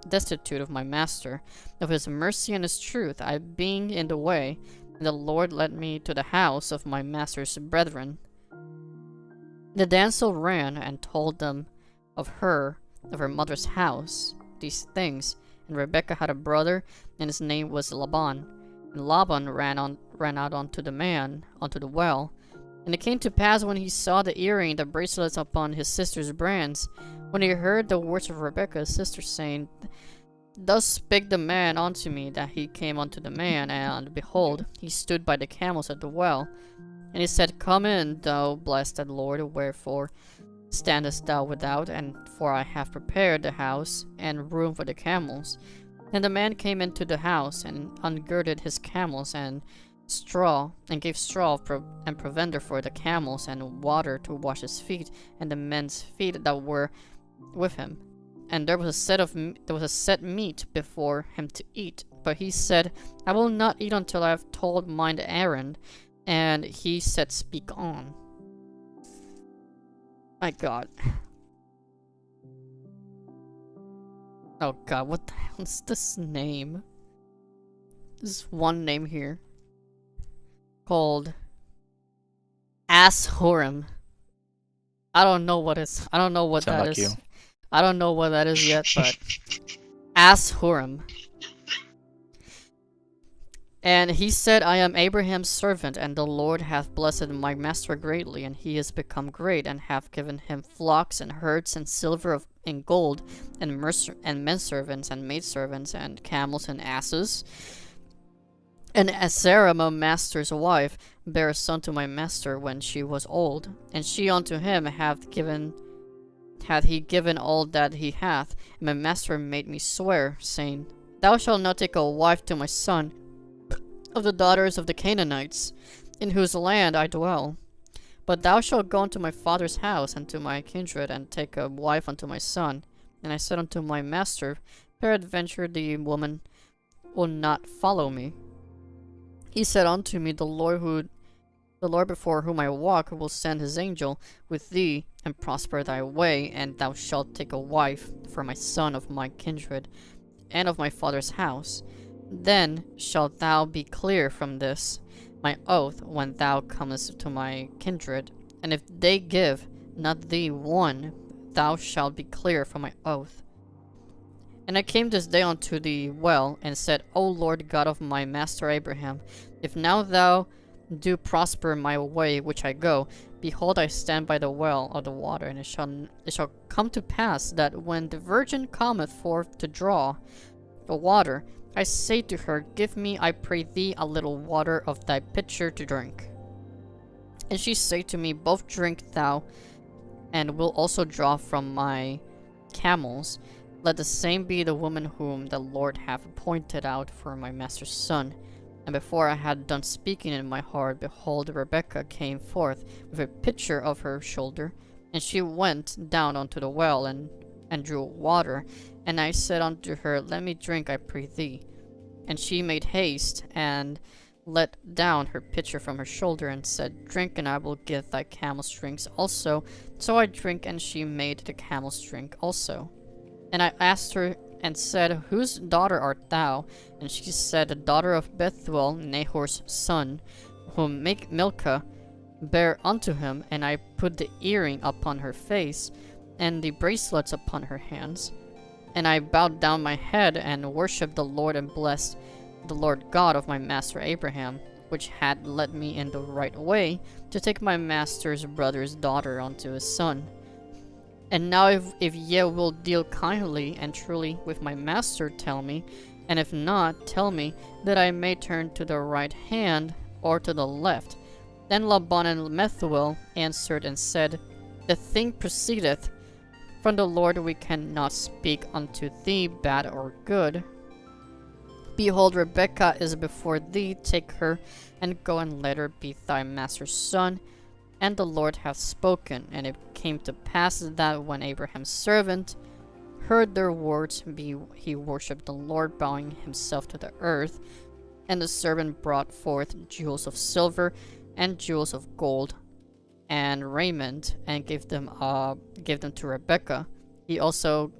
destitute of my master, of his mercy and his truth, I being in the way, and the Lord led me to the house of my master's brethren. The damsel ran and told them of her mother's house, these things. And Rebekah had a brother, and his name was Laban. And Laban ran out unto the well. And it came to pass, when he saw the earring, the bracelets upon his sister's brands, when he heard the words of Rebekah his sister, saying, Thus spake the man unto me, that he came unto the man, and behold, he stood by the camels at the well. And he said, Come in, thou blessed of the Lord, wherefore standest thou without? And for I have prepared the house and room for the camels. And the man came into the house, and ungirded his camels, and gave straw and provender for the camels, and water to wash his feet, and the men's feet that were with him. And there was a set meat before him to eat. But he said, I will not eat until I have told mine errand. And he said, Speak on. My God. Oh God, what the hell is this name? There's one name here called Ashorim. I don't know what that Sound like is. you. I don't know what that is yet, but Ashorim. And he said, I am Abraham's servant, and the Lord hath blessed my master greatly, and he is become great, and hath given him flocks and herds and silver and gold, and menservants and maidservants, and camels and asses. And as Sarah, my master's wife, bare a son to my master when she was old, and she unto him hath he given all that he hath. And my master made me swear, saying, Thou shalt not take a wife to my son of the daughters of the Canaanites, in whose land I dwell. But thou shalt go unto my father's house and to my kindred, and take a wife unto my son. And I said unto my master, Peradventure the woman will not follow me. He said unto me, the Lord before whom I walk will send his angel with thee, and prosper thy way, and thou shalt take a wife for my son of my kindred, and of my father's house. Then shalt thou be clear from this my oath when thou comest to my kindred, and if they give not thee one, thou shalt be clear from my oath. And I came this day unto the well, and said, O Lord God of my master Abraham, if now thou do prosper my way which I go, behold, I stand by the well of the water, and it shall come to pass that when the virgin cometh forth to draw the water, I say to her, Give me, I pray thee, a little water of thy pitcher to drink. And she said to me, Both drink thou, and will also draw from my camels. Let the same be the woman whom the Lord hath appointed out for my master's son. And before I had done speaking in my heart, behold, Rebekah came forth with a pitcher of her shoulder, and she went down unto the well, and drew water. And I said unto her, Let me drink, I pray thee. And she made haste, and let down her pitcher from her shoulder, and said, Drink, and I will give thy camels drinks also. So I drank, and she made the camels drink also. And I asked her, and said, Whose daughter art thou? And she said, The daughter of Bethuel, Nahor's son, whom Milcah bare unto him. And I put the earring upon her face, and the bracelets upon her hands. And I bowed down my head, and worshipped the Lord, and blessed the Lord God of my master Abraham, which had led me in the right way, to take my master's brother's daughter unto his son. And now if ye will deal kindly and truly with my master, tell me, and if not, tell me, that I may turn to the right hand, or to the left. Then Laban and Bethuel answered and said, The thing proceedeth from the Lord, we cannot speak unto thee bad or good. Behold, Rebekah is before thee, take her, and go and let her be thy master's son. And the Lord hath spoken. And it came to pass that when Abraham's servant heard their words, he worshipped the Lord, bowing himself to the earth. And the servant brought forth jewels of silver, and jewels of gold, and raiment, and gave them to Rebekah. He gave also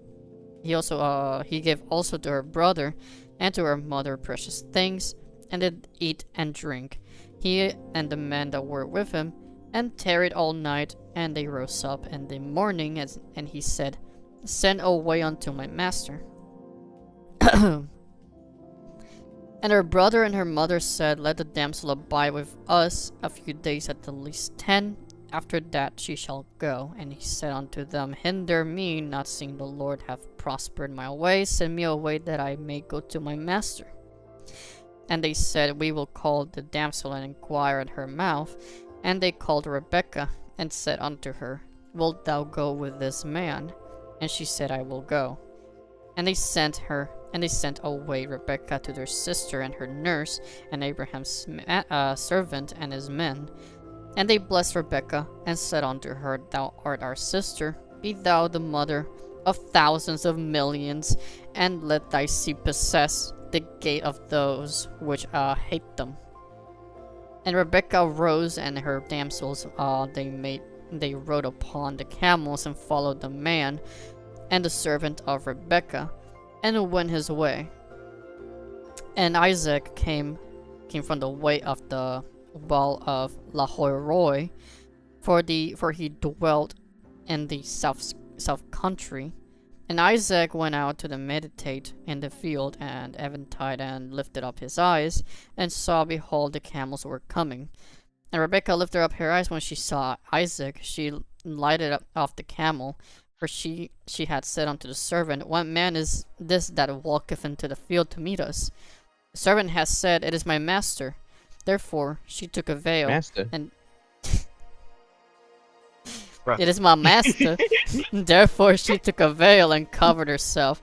to her brother and to her mother precious things, and did eat and drink, he and the men that were with him, and tarried all night. And they rose up in the morning, and he said, Send away unto my master. And her brother and her mother said, Let the damsel abide with us a few days, at the least 10. After that she shall go. And he said unto them, Hinder me not, seeing the Lord hath prospered my way. Send me away, that I may go to my master. And they said, We will call the damsel, and inquire at her mouth. And they called Rebekah, and said unto her, Wilt thou go with this man? And she said, I will go. And they sent away Rebekah to their sister and her nurse, and Abraham's servant and his men. And they blessed Rebekah, and said unto her, Thou art our sister, be thou the mother of thousands of millions, and let thy seed possess the gate of those which hate them. And Rebekah rose, and her damsels, they rode upon the camels, and followed the man and the servant of Rebekah, and went his way. And Isaac came from the way of the well of Lahairoi, for he dwelt in the south country. And Isaac went out to meditate in the field, and eventide, and lifted up his eyes, and saw, behold, the camels were coming. And Rebekah lifted up her eyes when she saw Isaac. She lighted up off the camel, for she had said unto the servant, What man is this that walketh into the field to meet us? servant has said, it is my master. Therefore, she took a veil. Master. It is my master. Therefore, she took a veil and covered herself.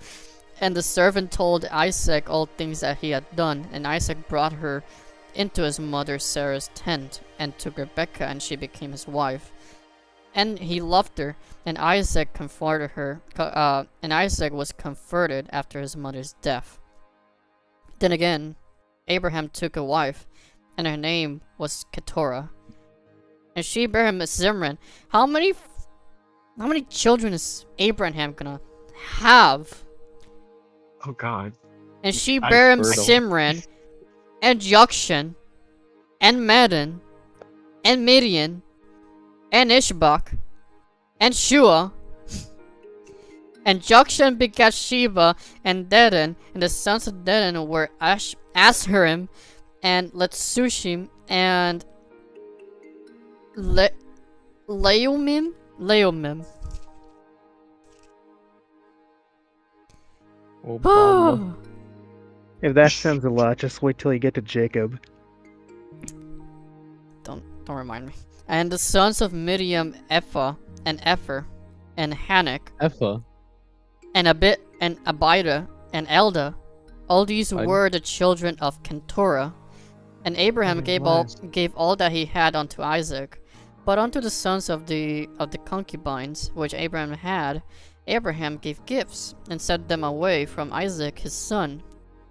And the servant told Isaac all things that he had done. And Isaac brought her into his mother Sarah's tent and took Rebekah, and she became his wife. And he loved her, and Isaac comforted her. And Isaac was comforted after his mother's death. Then again, Abraham took a wife, and her name was Keturah. And she bare him Zimran. How many children is Abraham gonna have? Oh God. And she bare him fertile. Simran, and Jokshan, and Madden, and Midian, and Ishbak, and Shua. And Jokshan begat Sheba and Dedan, and the sons of Dedan were Asherim, and Letsushim, and Leumim. Obama. If that sounds a lot, just wait till you get to Jacob. Don't remind me. And the sons of Miriam, Ephah, and Epher, and Hanak, Effa. and Abida, and Elda. All these were the children of Keturah. And Abraham gave all that he had unto Isaac. But unto the sons of the concubines which Abraham had, Abraham gave gifts, and sent them away from Isaac his son,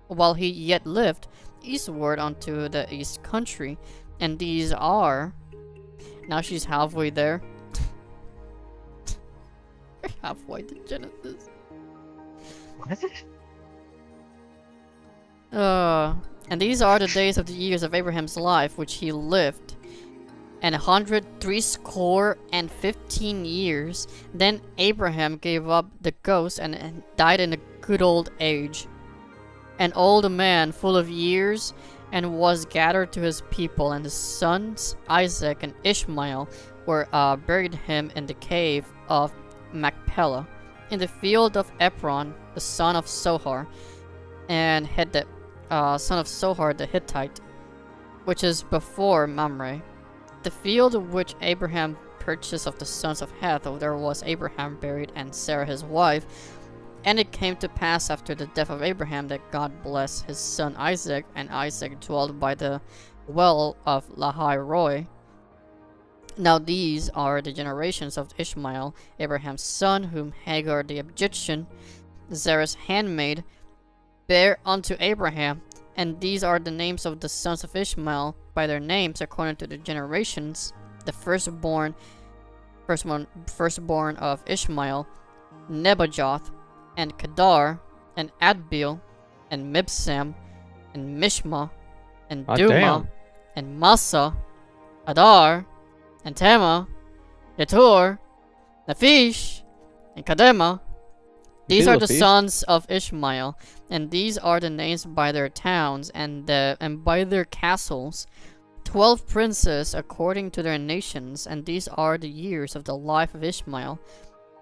while he yet lived, eastward unto the east country. And these are... Now she's halfway there. Halfway to Genesis. What? And these are the days of the years of Abraham's life which he lived, and 160 years. Then Abraham gave up the ghost and died in a good old age, an old man full of years, and was gathered to his people. And his sons Isaac and Ishmael were buried him in the cave of Machpelah, in the field of Ephron, the son of Sohar, and son of Sohar the Hittite, which is before Mamre. The field which Abraham purchased of the sons of Heth, there was Abraham buried, and Sarah his wife. And it came to pass after the death of Abraham that God blessed his son Isaac, and Isaac dwelled by the well of Lahai Roi. Now these are the generations of Ishmael, Abraham's son, whom Hagar the Egyptian, Sarah's handmaid, bare unto Abraham. And these are the names of the sons of Ishmael by their names according to the generations. The firstborn of Ishmael, Nebajoth, and Kedar, and Adbeel, and Mibsam, and Mishma, and Duma, damn. and Massa, Adar, and Tema, Yetur, Naphish, and Kadema. These are the sons of Ishmael, and these are the names by their towns and by their castles. 12 princes according to their nations, and these are the years of the life of Ishmael.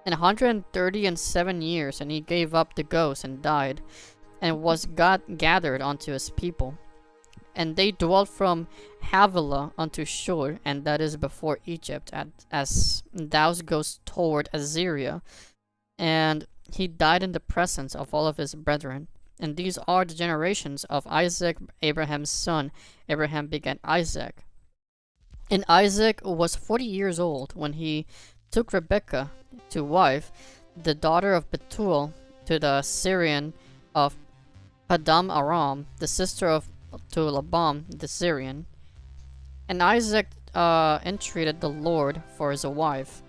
And 137 years, and he gave up the ghost and died, and was gathered unto his people. And they dwelt from Havilah unto Shur, and that is before Egypt, as thou goest toward Assyria. And he died in the presence of all of his brethren. And these are the generations of Isaac, Abraham's son. Abraham begat Isaac. And Isaac was 40 years old when he took Rebekah to wife, the daughter of Bethuel, to the Syrian of Padam Aram, the sister to Laban the Syrian. And Isaac entreated the Lord for his wife,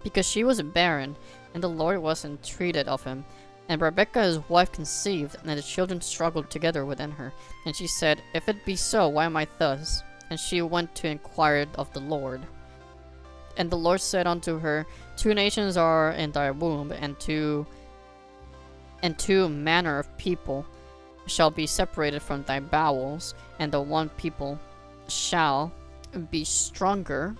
because she was barren, and the Lord was entreated of him. And Rebekah his wife conceived, and the children struggled together within her. And she said, If it be so, why am I thus? And she went to inquire of the Lord. And the Lord said unto her, 2 nations are in thy womb, and two manner of people shall be separated from thy bowels, and the one people shall be stronger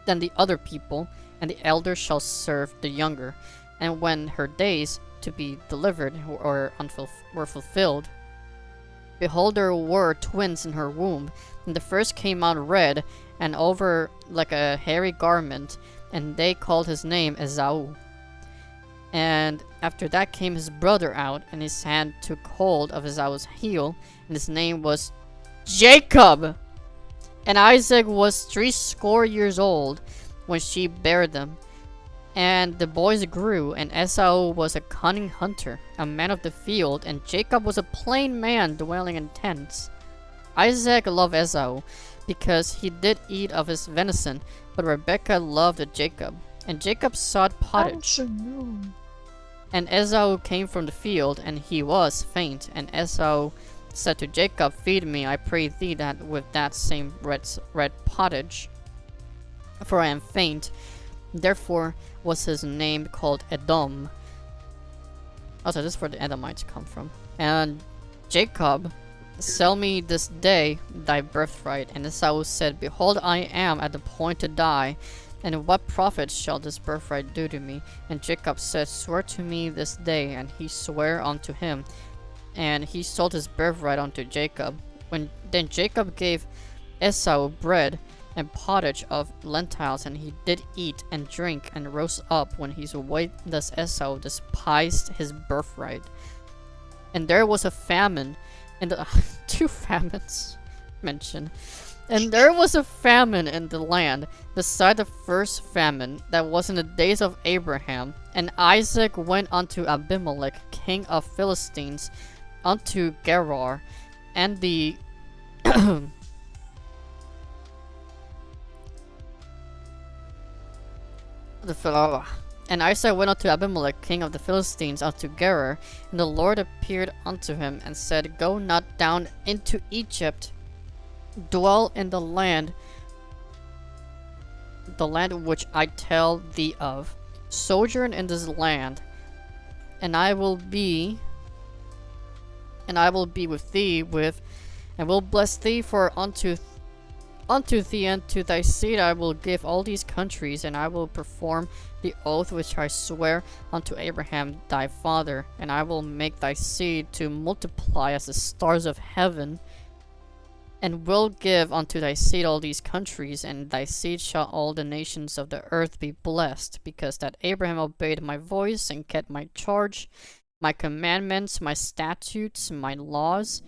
than the other people, and the elder shall serve the younger. And when her days to be delivered were fulfilled, Behold, there were twins in her womb, and the first came out red, and over like a hairy garment, and they called his name Esau. And after that came his brother out, and his hand took hold of Esau's heel, and his name was Jacob. And Isaac was 80 years old when she bare them. And the boys grew, and Esau was a cunning hunter, a man of the field, and Jacob was a plain man dwelling in tents. Isaac loved Esau, because he did eat of his venison, but Rebekah loved Jacob. And Jacob sought pottage. And Esau came from the field, and he was faint. And Esau said to Jacob, Feed me, I pray thee, that with that same red pottage, for I am faint. Therefore was his name called Edom. Also, this is where the Edomites come from. And Jacob, sell me this day thy birthright. And Esau said, Behold, I am at the point to die, and what profit shall this birthright do to me? And Jacob said, Swear to me this day. And he sware unto him, and he sold his birthright unto Jacob. Then Jacob gave Esau bread and pottage of lentils, and he did eat and drink and rose up when his weight. Thus Esau despised his birthright. And there was a famine in the 2 famines mentioned. And there was a famine in the land beside the first famine that was in the days of Abraham. And Isaac went unto Abimelech, king of Philistines, unto Gerar, and the And Isaac went unto Abimelech, king of the Philistines, unto Gerar, and the Lord appeared unto him, and said, Go not down into Egypt, dwell in the land which I tell thee of. Sojourn in this land, and I will be with thee, and will bless thee, for unto thee and to thy seed I will give all these countries, and I will perform the oath which I swear unto Abraham thy father, and I will make thy seed to multiply as the stars of heaven, and will give unto thy seed all these countries, and thy seed shall all the nations of the earth be blessed, because that Abraham obeyed my voice, and kept my charge, my commandments, my statutes, my laws.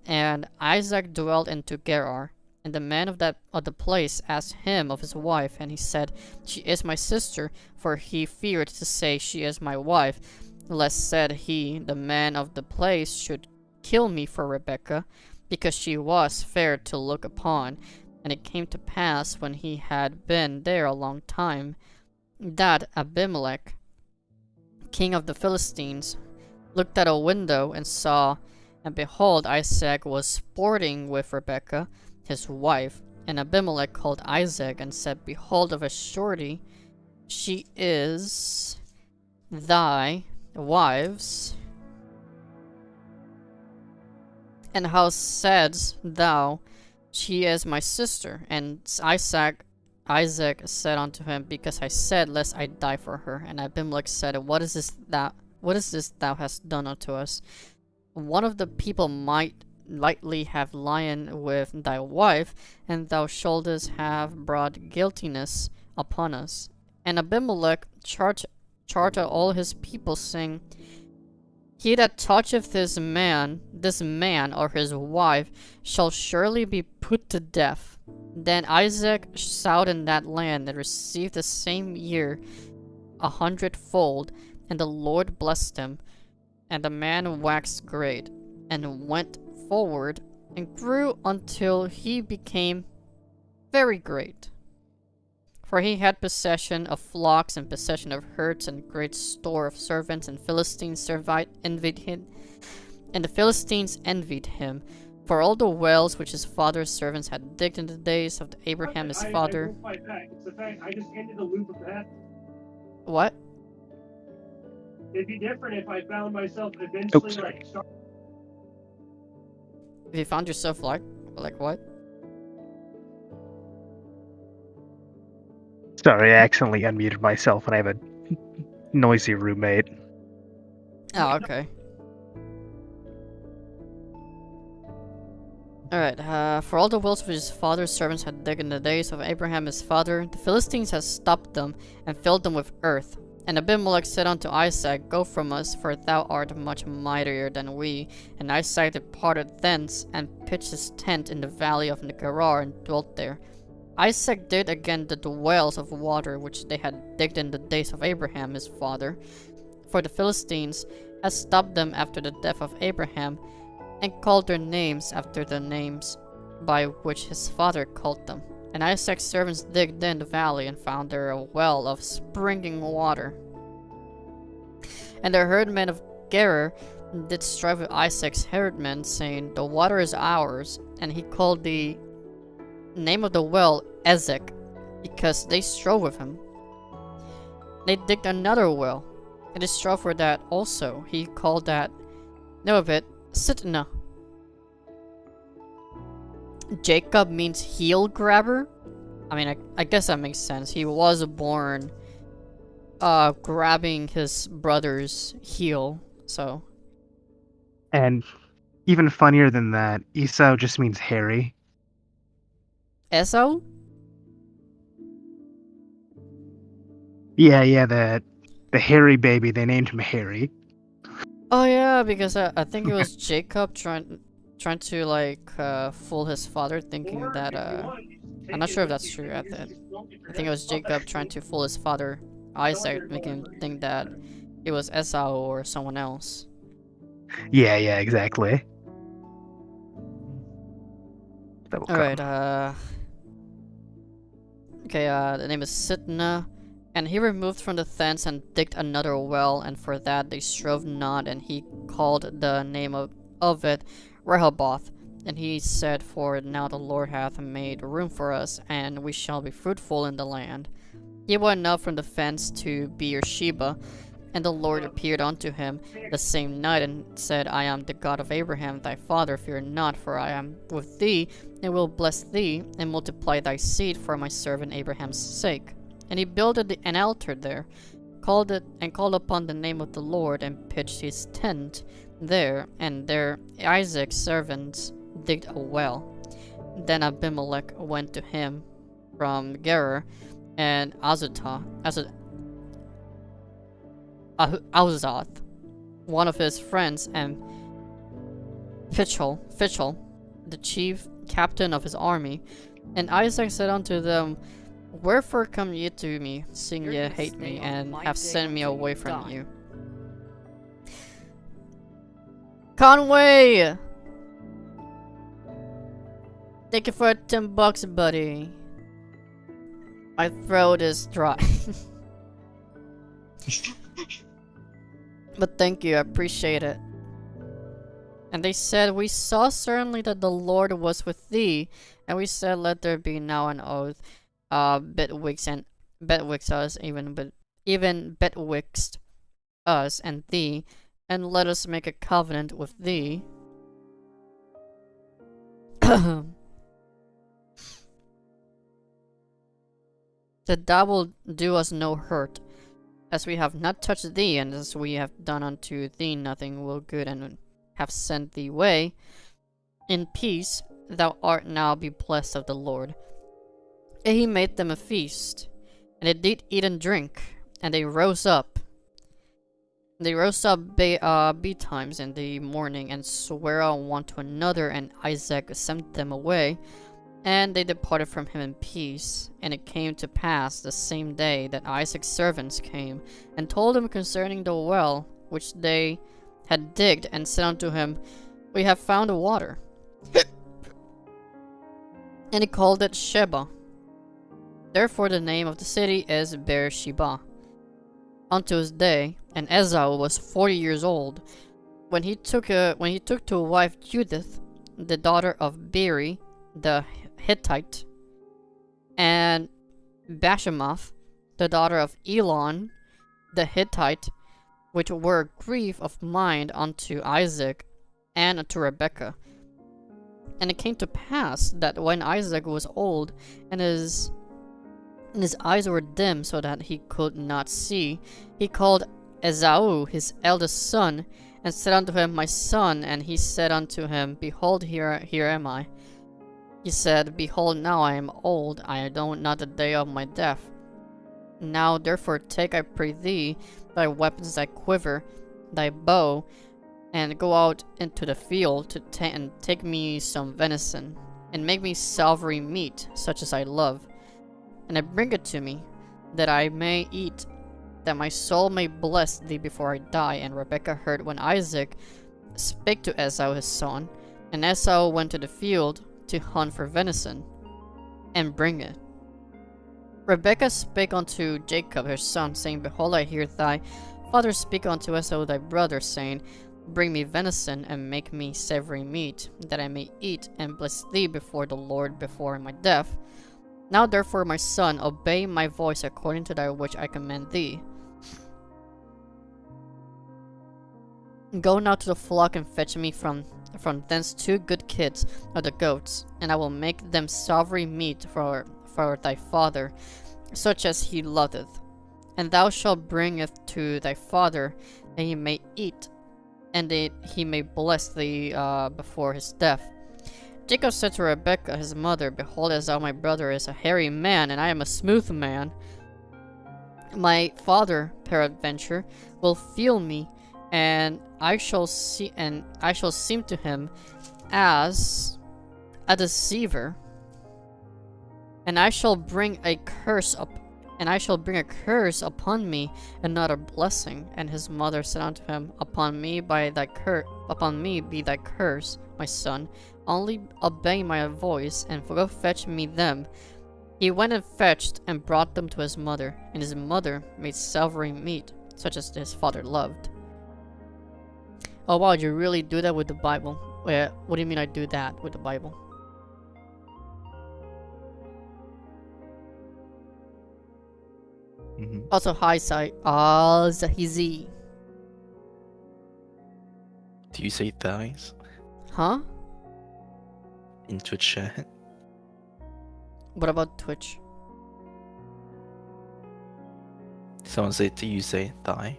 And Isaac dwelt into Gerar. And the man of the place asked him of his wife, and he said, She is my sister, for he feared to say, She is my wife, lest, said he, the man of the place should kill me for Rebekah, because she was fair to look upon. And it came to pass, when he had been there a long time, that Abimelech, king of the Philistines, looked at a window and saw, and behold, Isaac was sporting with Rebekah, his wife. And Abimelech called Isaac and said, Behold, of a surety she is thy wife's. And how saidst thou, She is my sister? And Isaac said unto him, Because I said, Lest I die for her. And Abimelech said, What is this thou hast done unto us? One of the people might lightly have lion with thy wife, and thou shouldest have brought guiltiness upon us. And Abimelech charged all his people, saying, He that toucheth this man or his wife shall surely be put to death. Then Isaac sowed in that land, and received the same year 100-fold, and the Lord blessed him. And the man waxed great, and went forward, and grew until he became very great. For he had possession of flocks, and possession of herds, and great store of servants, and Philistines envied him. And the Philistines envied him, for all the wells which his father's servants had digged in the days of Abraham his father. I won't fight back. It's the fact I just ended the loop of that. What? It'd be different if I found myself eventually like start. If you found yourself like what? Sorry, I accidentally unmuted myself and I have a noisy roommate. Oh, okay. Alright, for all the wells which his father's servants had dug in the days of Abraham his father, the Philistines had stopped them and filled them with earth. And Abimelech said unto Isaac, Go from us, for thou art much mightier than we. And Isaac departed thence, and pitched his tent in the valley of Gerar, and dwelt there. Isaac did again the wells of water which they had digged in the days of Abraham his father. For the Philistines had stopped them after the death of Abraham, and called their names after the names by which his father called them. And Isaac's servants digged in the valley, and found there a well of springing water. And the herdmen of Gerar did strive with Isaac's herdmen, saying, The water is ours. And he called the name of the well Ezek, because they strove with him. They digged another well, and they strove for that also. He called that name of it Sitnah. Jacob means heel grabber. I mean, I guess that makes sense. He was born grabbing his brother's heel, so. And even funnier than that, Esau just means hairy. Esau? Yeah, the hairy baby, they named him Harry. Oh yeah, because I think it was Jacob trying to like fool his father, thinking that I'm not sure if that's true. I think it was Jacob trying to fool his father Isaac, making him think that it was Esau or someone else. Yeah, exactly. Alright, okay, the name is Sitnah. And he removed from the thence and digged another well, and for that they strove not, and he called the name of it Rehoboth. And he said, For now the Lord hath made room for us, and we shall be fruitful in the land. He went up from the fence to Beersheba, and the Lord appeared unto him the same night, and said, I am the God of Abraham thy father, fear not, for I am with thee, and will bless thee, and multiply thy seed for my servant Abraham's sake. And he builded an altar there, called upon the name of the Lord, and pitched his tent there, and there Isaac's servants digged a well. Then Abimelech went to him from Gerar, and Azoth, one of his friends, and Fichel, the chief captain of his army. And Isaac said unto them, Wherefore come ye to me, seeing ye hate me, and have sent me away from you? Conway! Thank you for $10, buddy. My throat is dry. But thank you, I appreciate it. And they said, We saw certainly that the Lord was with thee, and we said, Let there be now an oath. Betwixt us, even betwixt us and thee, and let us make a covenant with thee. That thou wilt do us no hurt, as we have not touched thee, and as we have done unto thee nothing will good, and have sent thee away in peace. Thou art now be blessed of the Lord. And he made them a feast, and they did eat and drink, and they rose up. They rose up betimes in the morning, and sware one to another, and Isaac sent them away, and they departed from him in peace. And it came to pass the same day that Isaac's servants came, and told him concerning the well which they had digged, and said unto him, We have found water. And he called it Sheba. Therefore the name of the city is Beersheba unto this day. And Esau was 40 years old when he took to wife Judith, the daughter of Beeri the Hittite, and Bashemoth, the daughter of Elon the Hittite, which were a grief of mind unto Isaac and unto Rebekah. And it came to pass that when Isaac was old, and his eyes were dim, so that he could not see, he called Esau his eldest son, and said unto him, My son. And he said unto him, Behold, here am I. He said, Behold, now I am old, I know not the day of my death. Now therefore take, I pray thee, thy weapons, thy quiver, thy bow, and go out into the field to and take me some venison, and make me savory meat, such as I love, and bring it to me, that I may eat, that my soul may bless thee before I die. And Rebekah heard when Isaac spake to Esau his son, and Esau went to the field to hunt for venison, and bring it. Rebekah spake unto Jacob her son, saying, Behold, I hear thy father speak unto Esau thy brother, saying, Bring me venison, and make me savory meat, that I may eat, and bless thee before the Lord before my death. Now therefore, my son, obey my voice according to that which I command thee. Go now to the flock, and fetch me from thence 2 good kids of the goats, and I will make them savory meat for thy father, such as he loveth. And thou shalt bring it to thy father, that he may eat, and that he may bless thee before his death. Jacob said to Rebekah his mother, Behold, Esau my brother is a hairy man, and I am a smooth man. My father, peradventure, will feel me, and I shall seem to him as a deceiver, and I shall bring a curse upon me, and not a blessing. And his mother said unto him, Upon me be thy curse, my son. Only obey my voice, and go fetch me them. He went and fetched, and brought them to his mother, and his mother made savory meat, such as his father loved. Oh wow, you really do that with the Bible? Wait, what do you mean I do that with the Bible? Also, hi, Zahizi. Do you say thighs Huh? in Twitch chat? What about Twitch? Someone said, do you say thigh?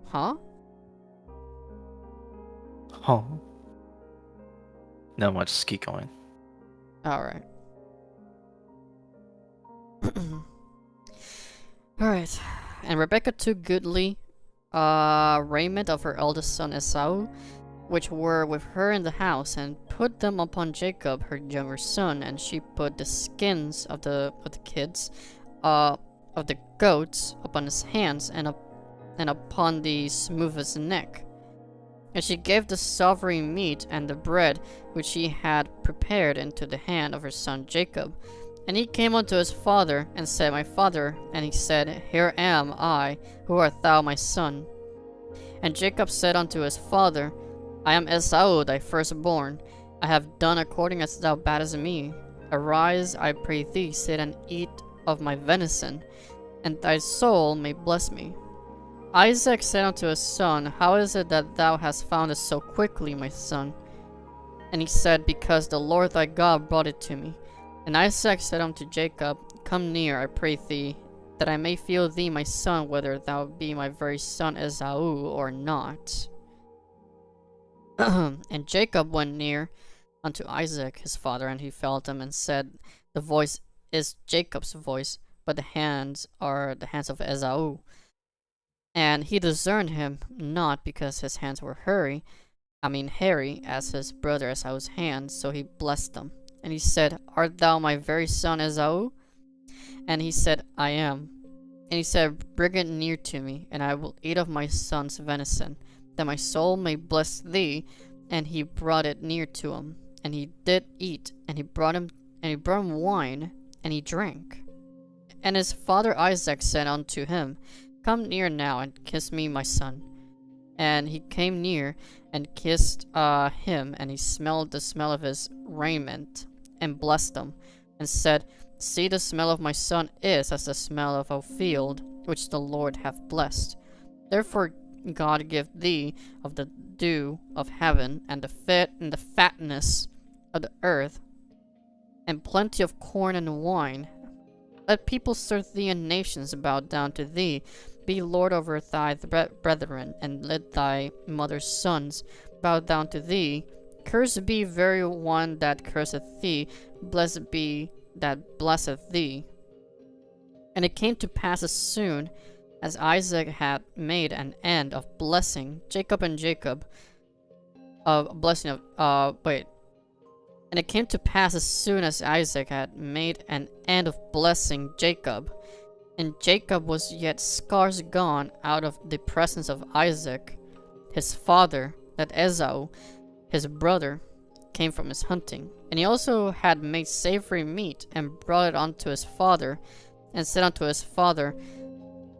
Huh? Huh? No much, just keep going. Alright. Alright. And Rebekah took goodly raiment of her eldest son Esau, which were with her in the house, and put them upon Jacob her younger son, and she put the skins of the kids of the goats upon his hands, and upon the smooth of his neck. And she gave the savory meat and the bread which she had prepared into the hand of her son Jacob. And he came unto his father, and said, My father. And he said, Here am I, who art thou, my son? And Jacob said unto his father, I am Esau, thy firstborn. I have done according as thou badest me. Arise, I pray thee, sit and eat of my venison, and thy soul may bless me. Isaac said unto his son, How is it that thou hast found it so quickly, my son? And he said, Because the Lord thy God brought it to me. And Isaac said unto Jacob, Come near, I pray thee, that I may feel thee, my son, whether thou be my very son Esau or not. And Jacob went near unto Isaac his father, and he felt him, and said, The voice is Jacob's voice, but the hands are the hands of Esau. And he discerned him not, because his hands were hairy, as his brother Esau's hands, so he blessed them. And he said, Art thou my very son Esau? And he said, I am. And he said, Bring it near to me, and I will eat of my son's venison, that my soul may bless thee. And he brought it near to him, and he did eat, and he brought him wine, and he drank. And his father Isaac said unto him, Come near now, and kiss me, my son. And he came near, and kissed him, and he smelled the smell of his raiment, and blessed him, and said, See, the smell of my son is as the smell of a field, which the Lord hath blessed. Therefore God give thee of the dew of heaven, and the fatness of the earth, and plenty of corn and wine. Let people serve thee, and nations bow down to thee. Be Lord over thy brethren, and let thy mother's sons bow down to thee. Cursed be very one that curseth thee, blessed be that blesseth thee. And it came to pass as soon as Isaac had made an end of blessing Jacob and Jacob, and it came to pass as soon as Isaac had made an end of blessing Jacob, and Jacob was yet scarce gone out of the presence of Isaac, his father, that Esau, his brother, came from his hunting. And he also had made savory meat, and brought it unto his father, and said unto his father,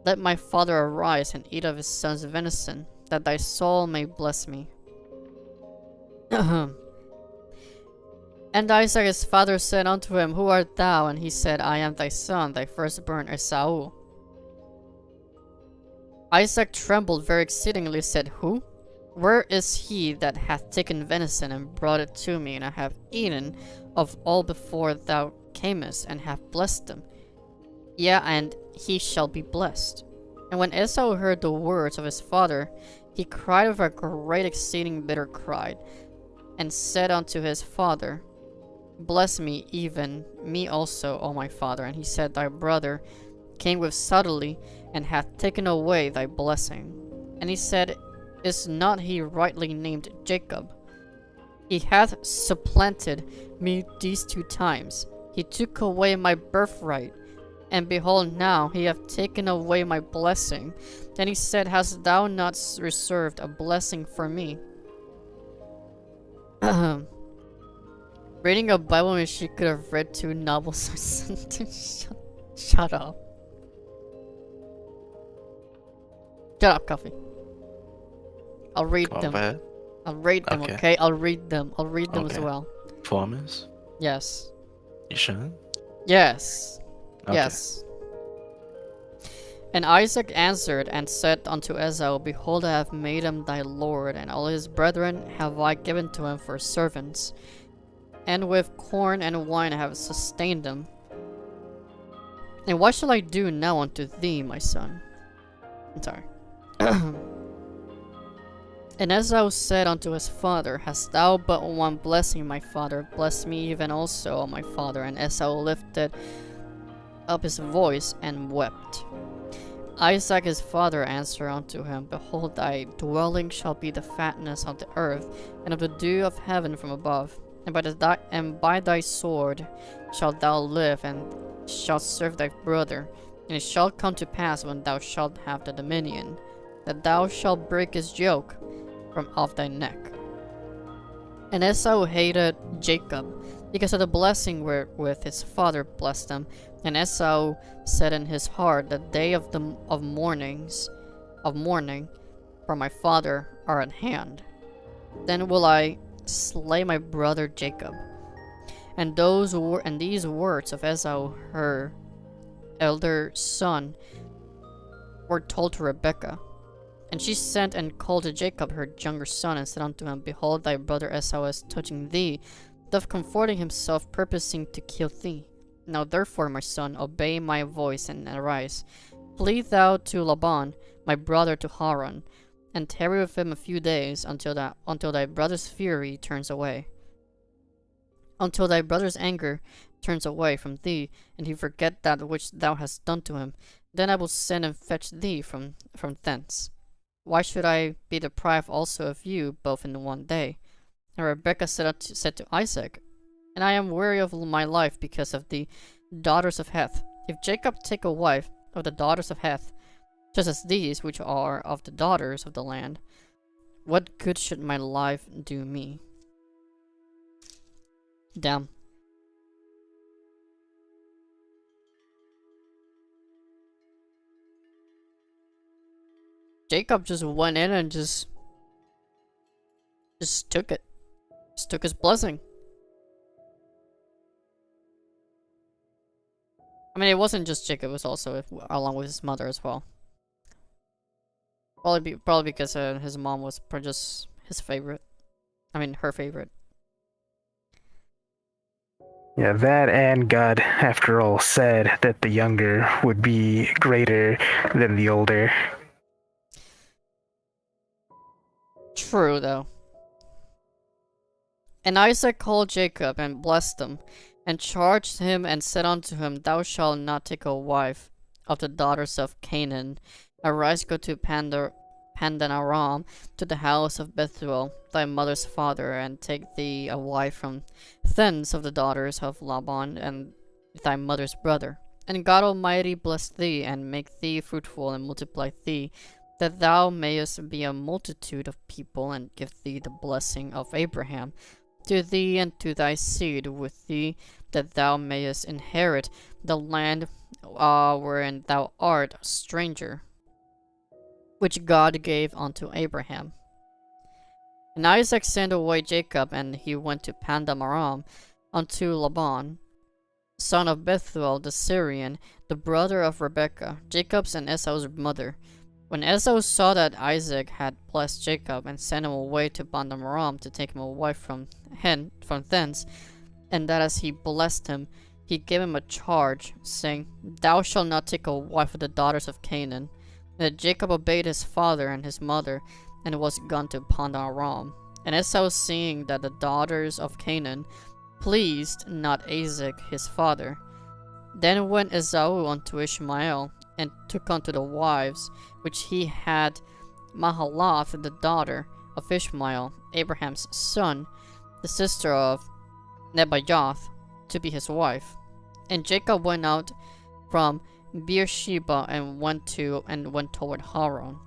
Let my father arise and eat of his son's venison, that thy soul may bless me. And Isaac his father said unto him, Who art thou? And he said, I am thy son, thy firstborn Esau. Isaac trembled very exceedingly, said, Who? Where is he that hath taken venison and brought it to me? And I have eaten of all before thou camest, and have blessed them. Yea, and he shall be blessed. And when Esau heard the words of his father, he cried with a great exceeding bitter cry, and said unto his father, Bless me, even me also, O my father. And he said, Thy brother came with subtlety, and hath taken away thy blessing. And he said, Is not he rightly named Jacob? He hath supplanted me these 2 times. He took away my birthright, and behold, now he hath taken away my blessing. Then he said, Hast thou not reserved a blessing for me? Reading a Bible means she could have read 2 novels or something. Shut up. Shut up, Coffee. I'll read Go them. ahead. I'll read them, Okay. okay? I'll read them. I'll read them as Okay. well. Promise? Yes. You sure? Yes. Okay. Yes. And Isaac answered and said unto Esau, Behold, I have made him thy lord, and all his brethren have I given to him for servants. And with corn and wine I have sustained them. And what shall I do now unto thee, my son? I'm sorry. And Esau said unto his father, Hast thou but one blessing, my father? Bless me even also, O my father. And Esau lifted up his voice and wept. Isaac his father answered unto him, Behold, thy dwelling shall be the fatness of the earth, and of the dew of heaven from above. And by thy sword shalt thou live, and shalt serve thy brother. And it shall come to pass, when thou shalt have the dominion, that thou shalt break his yoke from off thy neck. And Esau hated Jacob, because of the blessing wherewith his father blessed him. And Esau said in his heart, The day of mourning for my father are at hand. Then will I slay my brother Jacob. And these words of Esau, her elder son, were told to Rebekah. And she sent and called to Jacob her younger son, and said unto him, Behold, thy brother Esau is touching thee, doth comforting himself, purposing to kill thee. Now therefore, my son, obey my voice, and arise. Flee thou to Laban, my brother, to Haran, and tarry with him a few days, until thy brother's fury turns away. Until thy brother's anger turns away from thee, and he forget that which thou hast done to him. Then I will send and fetch thee from thence. Why should I be deprived also of you, both in one day? And Rebekah said to Isaac, And I am weary of my life because of the daughters of Heth. If Jacob take a wife of the daughters of Heth, just as these, which are of the daughters of the land, what good should my life do me? Damn. Jacob just went in and just took it. Just took his blessing. I mean, it wasn't just Jacob, it was also along with his mother as well. Probably because his mom was just his favorite. I mean, her favorite. Yeah, that and God, after all, said that the younger would be greater than the older. True, though. And Isaac called Jacob and blessed him, and charged him and said unto him, Thou shalt not take a wife of the daughters of Canaan. Arise, go to Pandan Aram, to the house of Bethuel, thy mother's father, and take thee a wife from thence of the daughters of Laban, and thy mother's brother. And God Almighty bless thee, and make thee fruitful, and multiply thee, that thou mayest be a multitude of people, and give thee the blessing of Abraham, to thee and to thy seed with thee, that thou mayest inherit the land wherein thou art a stranger, which God gave unto Abraham. And Isaac sent away Jacob, and he went to Pandan Aram unto Laban, son of Bethuel the Syrian, the brother of Rebekah, Jacob's and Esau's mother. When Esau saw that Isaac had blessed Jacob, and sent him away to Pandan Aram to take him a wife from thence, and that as he blessed him, he gave him a charge, saying, Thou shalt not take a wife of the daughters of Canaan. And that Jacob obeyed his father and his mother, and was gone to Pandan Aram. And Esau, seeing that the daughters of Canaan pleased not Isaac his father, then went Esau unto Ishmael, and took unto the wives which he had Mahalath, the daughter of Ishmael, Abraham's son, the sister of Nebajoth, to be his wife. And Jacob went out from Beersheba and went toward Haran.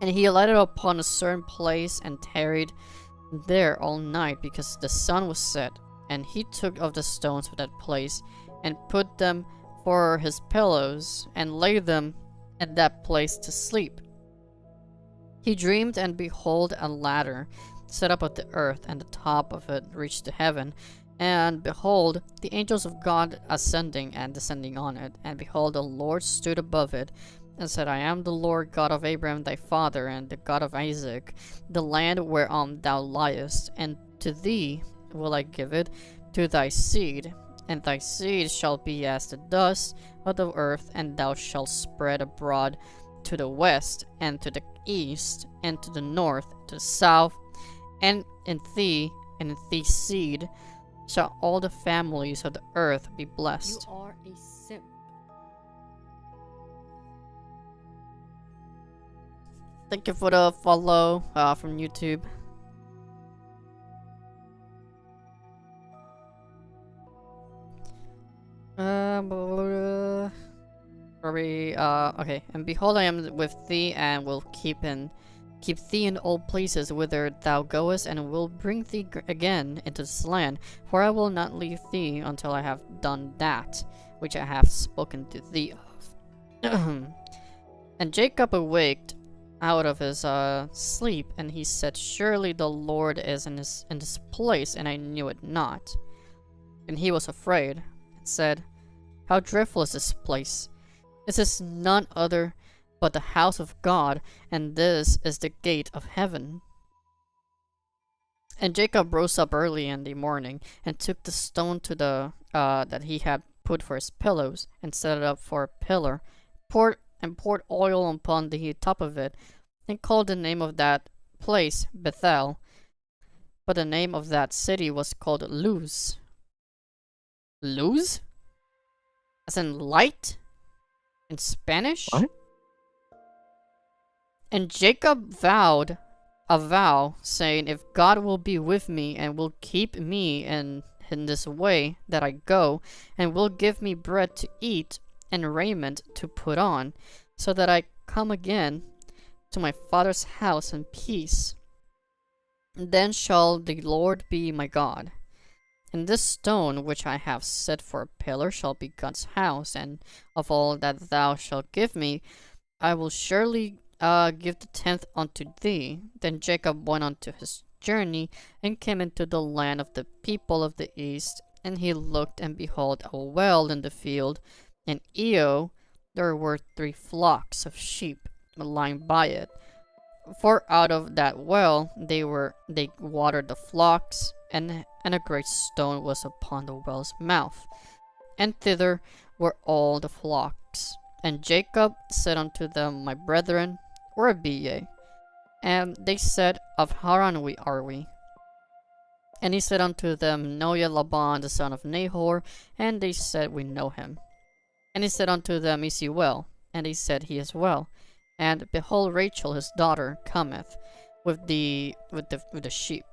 And he alighted upon a certain place and tarried there all night, because the sun was set. And he took of the stones of that place, and put them for his pillows, and lay them at that place to sleep. He dreamed, and behold, a ladder set up of the earth, and the top of it reached to heaven. And behold, the angels of God ascending and descending on it. And behold, the Lord stood above it, and said, I am the Lord God of Abraham thy father, and the God of Isaac. The land whereon thou liest, and to thee will I give it, to thy seed. And thy seed shall be as the dust of the earth, and thou shalt spread abroad to the west, and to the east, and to the north, to the south, and in thee seed shall all the families of the earth be blessed. You are a simp. Thank you for the follow from YouTube. Okay. And behold, I am with thee, and will keep thee in all places whither thou goest, and will bring thee again into this land. For I will not leave thee until I have done that which I have spoken to thee of. And Jacob awaked out of his sleep, and he said, Surely the Lord is in this place, and I knew it not. And he was afraid, and said, How dreadful is this place! This is none other but the house of God, and this is the gate of heaven. And Jacob rose up early in the morning, and took the stone to the that he had put for his pillows, and set it up for a pillar, poured oil upon the top of it, and called the name of that place Bethel. But the name of that city was called Luz. Luz? As in light? In Spanish? What? And Jacob vowed a vow, saying, If God will be with me, and will keep me in this way that I go, and will give me bread to eat, and raiment to put on, so that I come again to my father's house in peace, then shall the Lord be my God. And this stone which I have set for a pillar shall be God's house, and of all that thou shalt give me, I will surely give the tenth unto thee. Then Jacob went on to his journey, and came into the land of the people of the east. And he looked, and behold, a well in the field, and there were 3 flocks of sheep lying by it. For out of that well they watered the flocks, and a great stone was upon the well's mouth, and thither were all the flocks. And Jacob said unto them, My brethren, where be ye? And they said, Of Haran are we. And he said unto them, Know ye Laban the son of Nahor? And they said, We know him. And he said unto them, Is he well? And they said, He is well. And behold, Rachel his daughter cometh with the sheep.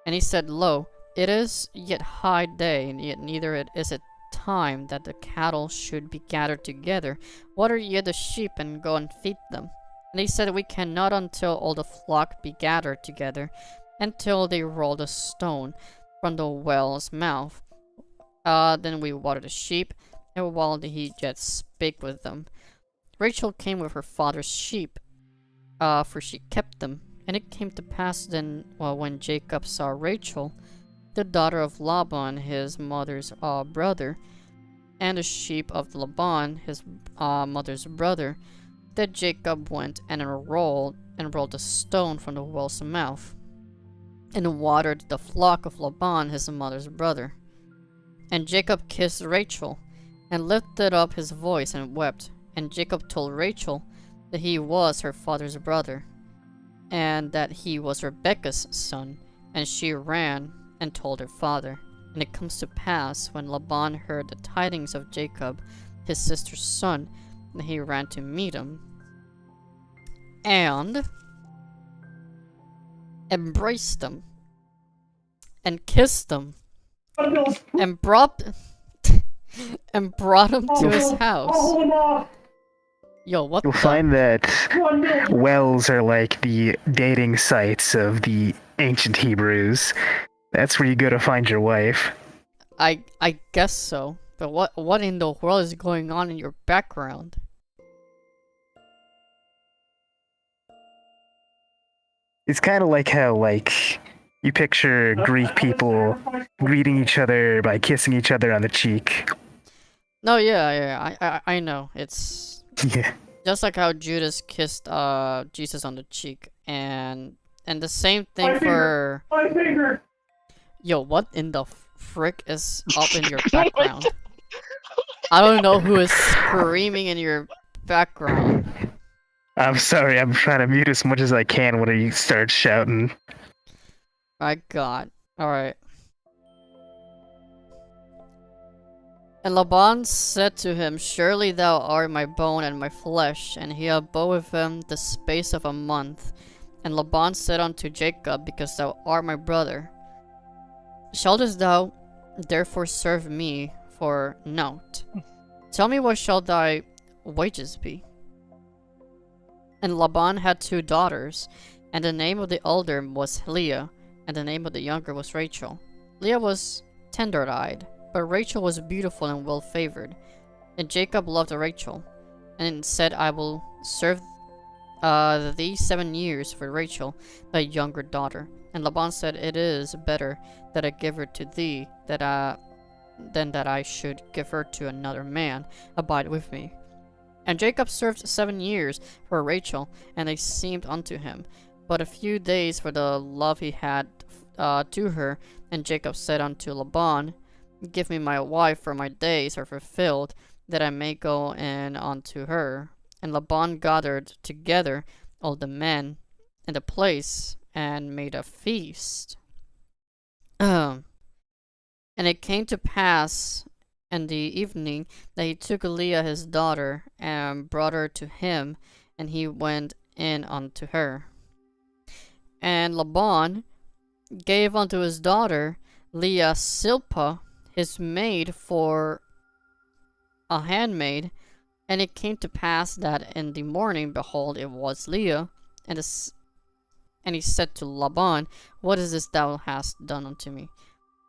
And he said, Lo, it is yet high day, and yet neither is it time that the cattle should be gathered together. Water ye the sheep, and go and feed them. And he said, We cannot until all the flock be gathered together, until they roll the stone from the well's mouth. Then we water the sheep, and while he yet spake with them, Rachel came with her father's sheep, for she kept them. And it came to pass then, when Jacob saw Rachel, the daughter of Laban, his mother's brother, and the sheep of Laban, his mother's brother, that Jacob went and rolled a stone from the well's mouth, and watered the flock of Laban, his mother's brother. And Jacob kissed Rachel, and lifted up his voice and wept. And Jacob told Rachel that he was her father's brother, and that he was Rebekah's son. And she ran and told her father. And it comes to pass, when Laban heard the tidings of Jacob, his sister's son, that he ran to meet him, and embraced him, and kissed him, and brought him to his house. Yo, what You'll the? find that wells are like the dating sites of the ancient Hebrews. That's where you go to find your wife. I guess so. But what in the world is going on in your background? It's kind of like how, you picture Greek people greeting each other by kissing each other on the cheek. No, yeah, I know. It's Yeah. just like how Judas kissed Jesus on the cheek, and the same thing for. My finger. Yo, what in the frick is up in your background? I don't know who is screaming in your background. I'm sorry, I'm trying to mute as much as I can when he starts shouting. My God. Alright. And Laban said to him, Surely thou art my bone and my flesh. And he abode with him the space of a month. And Laban said unto Jacob, Because thou art my brother, shouldest thou therefore serve me for naught? Tell me, what shall thy wages be? And Laban had 2 daughters, and the name of the elder was Leah, and the name of the younger was Rachel. Leah was tender-eyed, but Rachel was beautiful and well-favored. And Jacob loved Rachel, and said, I will serve thee 7 years for Rachel, thy younger daughter. And Laban said, It is better that I give her to thee, than that I should give her to another man. Abide with me. And Jacob served 7 years for Rachel, and they seemed unto him but a few days for the love he had to her. And Jacob said unto Laban, Give me my wife, for my days are fulfilled, that I may go in unto her. And Laban gathered together all the men in the place, and made a feast. And it came to pass in the evening that he took Leah his daughter, and brought her to him, and he went in unto her. And Laban gave unto his daughter Leah Zilpah his maid for a handmaid. And it came to pass that in the morning, behold, it was Leah. And he said to Laban, What is this thou hast done unto me?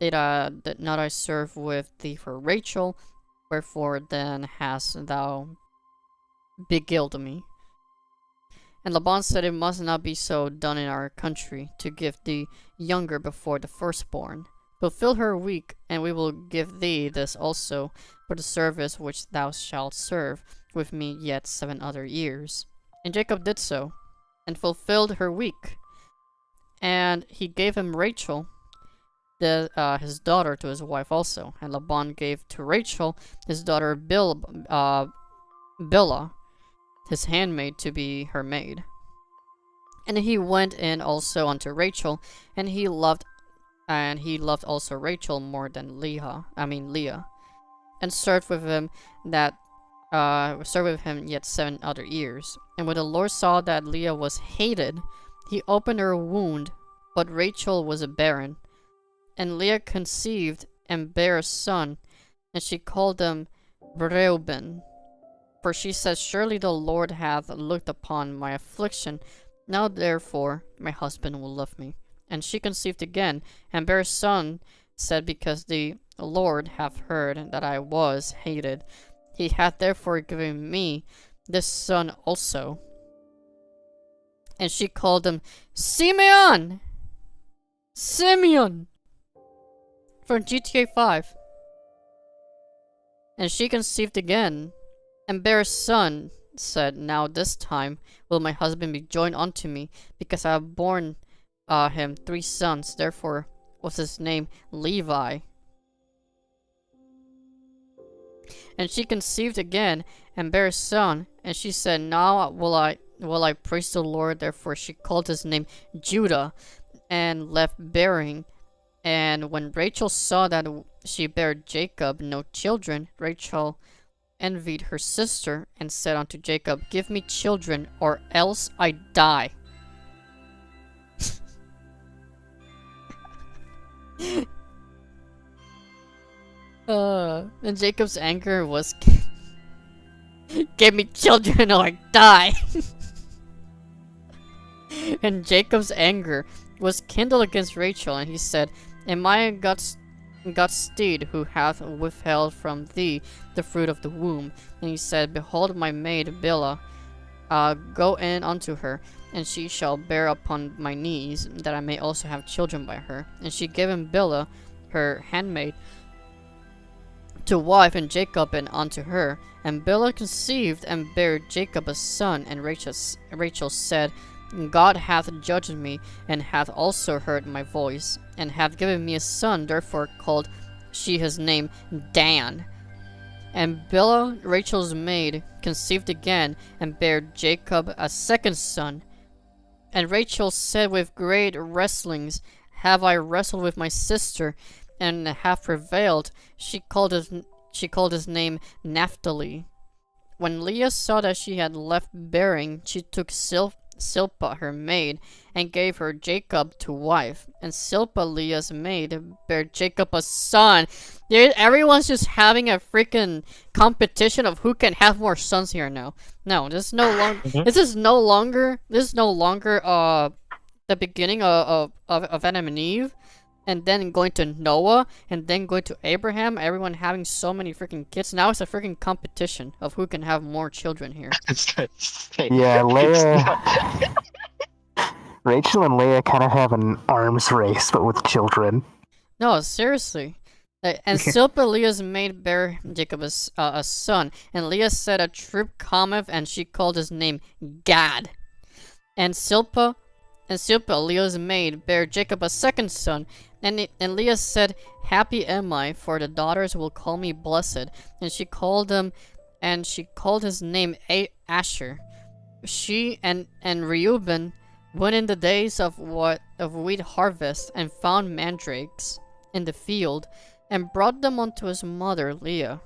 Did not I serve with thee for Rachel? Wherefore then hast thou beguiled me? And Laban said, It must not be so done in our country, to give the younger before the firstborn. Fulfill her week, and we will give thee this also for the service which thou shalt serve with me yet 7 other years. And Jacob did so, and fulfilled her week. And he gave him Rachel, his daughter, to his wife also. And Laban gave to Rachel his daughter Bilhah, his handmaid, to be her maid. And he went in also unto Rachel, and he loved and he loved also Rachel more than Leah, and served with him yet 7 other years. And when the Lord saw that Leah was hated, he opened her wound, but Rachel was barren. And Leah conceived and bare a son, and she called him Reuben. For she said, surely the Lord hath looked upon my affliction, now therefore my husband will love me. And she conceived again, and bare a son, said, because the Lord hath heard that I was hated, he hath therefore given me this son also. And she called him Simeon! Simeon! From GTA 5. And she conceived again, and bare a son, said, now this time will my husband be joined unto me, because I have borne him 3 sons, therefore was his name Levi. And she conceived again, and bare a son, and she said, now will I praise the Lord, therefore she called his name Judah, and left bearing. And when Rachel saw that she bare Jacob no children, Rachel envied her sister, and said unto Jacob, give me children, or else I die. And Jacob's anger was, give me children or I die. And Jacob's anger was kindled against Rachel, and he said, am I God's steed who hath withheld from thee the fruit of the womb? And he said, behold my maid Bilhah, go in unto her, and she shall bear upon my knees, that I may also have children by her. And she gave him Bilhah, her handmaid, to wife, and Jacob and unto her. And Bilhah conceived and bare Jacob a son, and Rachel said, God hath judged me, and hath also heard my voice, and hath given me a son, therefore called she his name Dan. And Bilhah, Rachel's maid, conceived again, and bare Jacob a second son. And Rachel said, with great wrestlings have I wrestled with my sister, and have prevailed. She called his name Naphtali. When Leah saw that she had left bearing, she took Silpah her maid, and gave her Jacob to wife. And Silpah, Leah's maid, bare Jacob a son. Everyone's just having a freaking competition of who can have more sons here now. No, this is no longer. This is no longer the beginning of Adam and Eve, and then going to Noah, and then going to Abraham. Everyone having so many freaking kids. Now it's a freaking competition of who can have more children here. Yeah, Leia. Rachel and Leah kind of have an arms race, but with children. No, seriously. And Silpah, Leah's maid, bare Jacob a son. And Leah said, a troop cometh, and she called his name Gad. And Silpah, Leah's maid, bare Jacob a second son. And Leah said, happy am I, for the daughters will call me blessed. And she called his name Asher. She and Reuben went in the days of wheat harvest, and found mandrakes in the field, and brought them unto his mother Leah.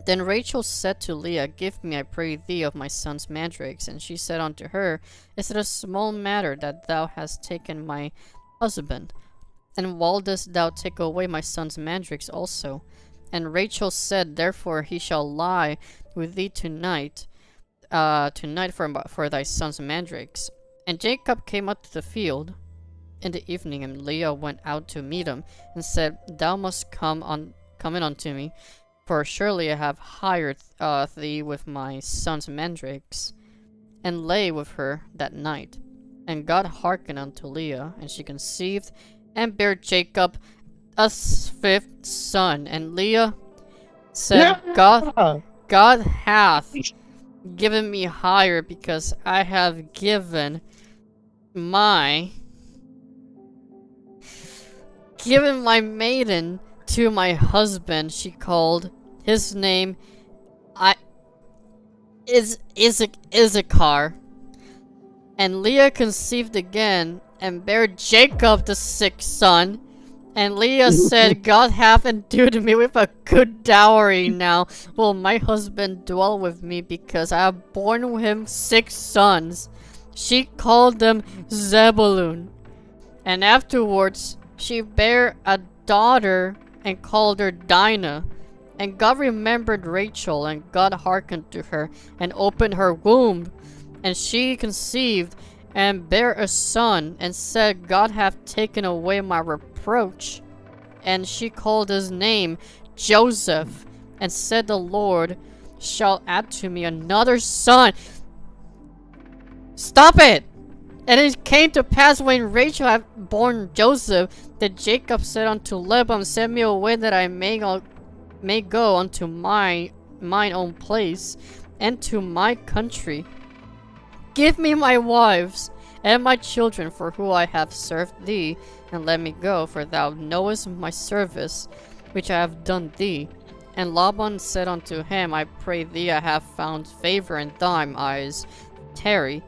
Then Rachel said to Leah, give me, I pray thee, of my son's mandrakes. And she said unto her, is it a small matter that thou hast taken my husband? And wouldest thou take away my son's mandrakes also? And Rachel said, therefore he shall lie with thee tonight for thy son's mandrakes. And Jacob came up to the field in the evening, and Leah went out to meet him, and said, thou must come in unto me, for surely I have hired thee with my son's mandrakes. And lay with her that night. And God hearkened unto Leah, and she conceived, and bare Jacob a 5th son. And Leah said, God hath given me hire, because I have given my maiden to my husband. She called his name Issachar. And Leah conceived again, and bare Jacob the 6th son. And Leah said, God hath endued me with a good dowry now. Will my husband dwell with me because I have borne him 6 sons? She called them Zebulun. And afterwards she bare a daughter and called her Dinah. And God remembered Rachel, and God hearkened to her, and opened her womb. And she conceived, and bare a son, and said, God hath taken away my reproach. And she called his name Joseph, and said, the Lord shall add to me another son. Stop it! And it came to pass when Rachel had borne Joseph, that Jacob said unto Laban, send me away that I may go unto mine own place, and to my country. Give me my wives and my children, for who I have served thee, and let me go, for thou knowest my service, which I have done thee. And Laban said unto him, I pray thee, I have found favor in thine eyes. Tarry,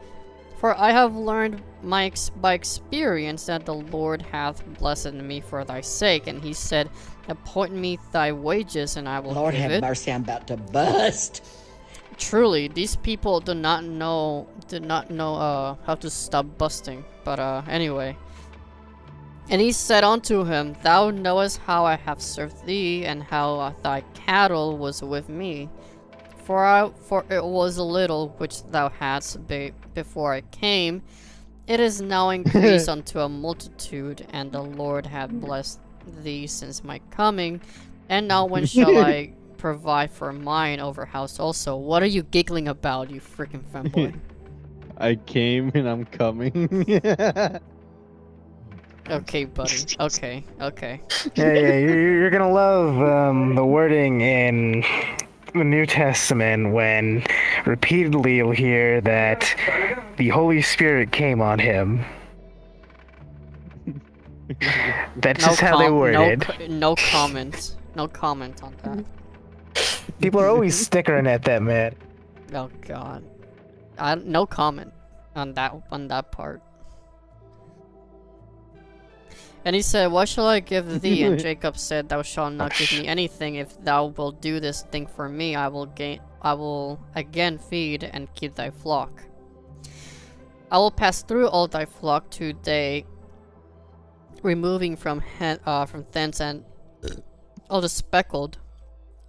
for I have learned by experience that the Lord hath blessed me for thy sake. And he said, appoint me thy wages, and I will Lord give have it. mercy, I'm about to bust. Truly, these people did not know how to stop busting. But anyway. And he said unto him, thou knowest how I have served thee, and how thy cattle was with me. For it was a little which thou hadst before I came. It is now increased unto a multitude, and the Lord hath blessed thee since my coming. And now when shall I provide for mine over house also? What are you giggling about, you freaking fanboy? I came and I'm coming. Okay, buddy. Okay. Yeah, you're gonna love the wording in the New Testament when repeatedly you'll hear that the Holy Spirit came on him. That's just how they word it. No comment. No comment on that. People are always snickering at that, man. Oh god. No comment on that part. And he said, what shall I give thee? And Jacob said, thou shalt not give me anything. If thou wilt do this thing for me, I will again feed and keep thy flock. I will pass through all thy flock today, removing from thence and all the speckled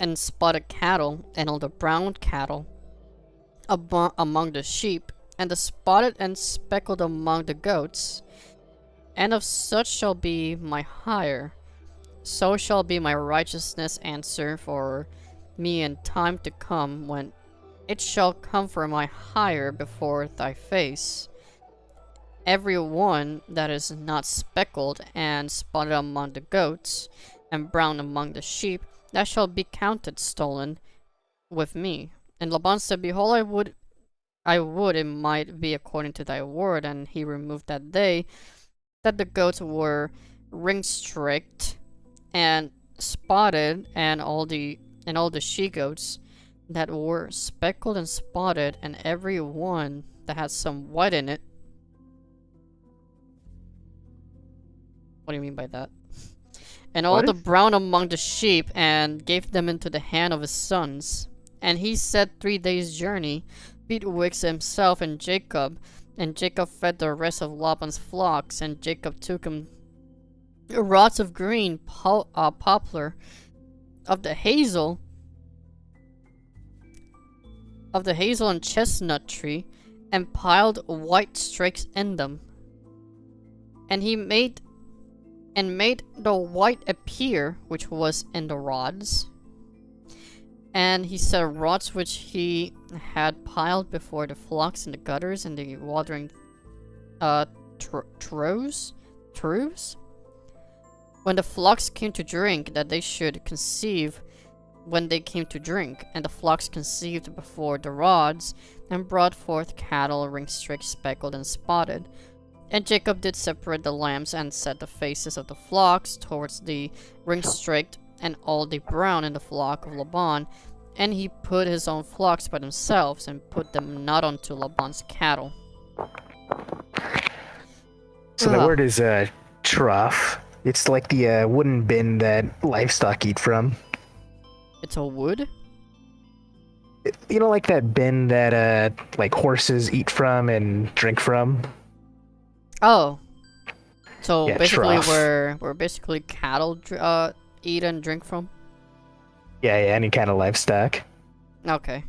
and spotted cattle, and all the brown cattle among the sheep, and the spotted and speckled among the goats. And of such shall be my hire, so shall be my righteousness answer for me in time to come, when it shall come for my hire before thy face. Every one that is not speckled and spotted among the goats, and brown among the sheep, that shall be counted stolen with me. And Laban said, behold, I would it might be according to thy word. And he removed that day that the goats were ring-streaked and spotted, and all the she-goats that were speckled and spotted, and every one that had some white in it. What do you mean by that? And all the brown among the sheep, and gave them into the hand of his sons. And he said 3 days' journey betwixt himself and Jacob. And Jacob fed the rest of Laban's flocks, and Jacob took him rods of green poplar, of the hazel and chestnut tree, and piled white strakes in them. And he made the white appear which was in the rods. And he set rods which he had piled before the flocks in the gutters and the watering troughs, when the flocks came to drink, that they should conceive when they came to drink. And the flocks conceived before the rods, and brought forth cattle ring-streaked, speckled, and spotted. And Jacob did separate the lambs, and set the faces of the flocks towards the ring-streaked, and all the brown in the flock of Laban. And he put his own flocks by themselves, and put them not unto Laban's cattle. So the word is trough. It's like the wooden bin that livestock eat from. It's a wood? You know, like that bin that like horses eat from and drink from. Oh. So Yeah, basically trough. where basically cattle eat and drink from? Yeah, yeah, any kind of livestock. Okay.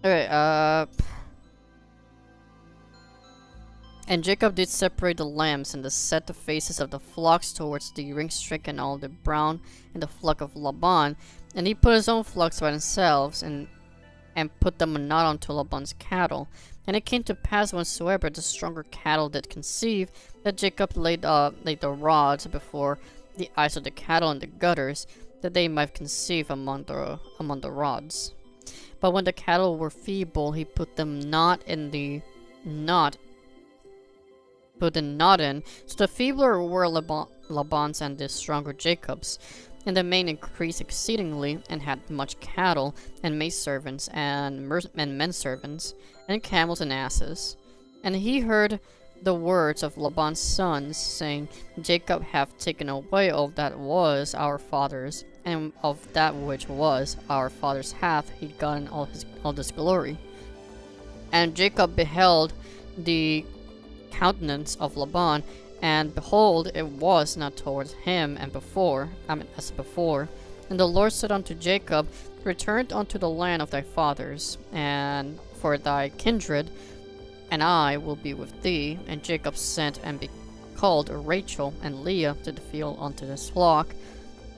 Okay, and Jacob did separate the lambs and set the faces of the flocks towards the ring-stricken all the brown and the flock of Laban, and he put his own flocks by themselves and put them not unto Laban's cattle. And it came to pass whensoever the stronger cattle did conceive, that Jacob laid the rods before the eyes of the cattle in the gutters, that they might conceive among the rods. But when the cattle were feeble, he put them not in the knot. Put the knot in. So the feebler were Laban's and the stronger Jacob's. And the man increased exceedingly, and had much cattle, and maidservants, and menservants, and camels and asses. And he heard the words of Laban's sons, saying, Jacob hath taken away all that was our father's, and of that which was our father's hath he gotten all this glory. And Jacob beheld the countenance of Laban, and behold, it was not towards him as before. And the Lord said unto Jacob, Return unto the land of thy fathers, and for thy kindred, and I will be with thee. And Jacob sent and called Rachel and Leah to the field unto his flock,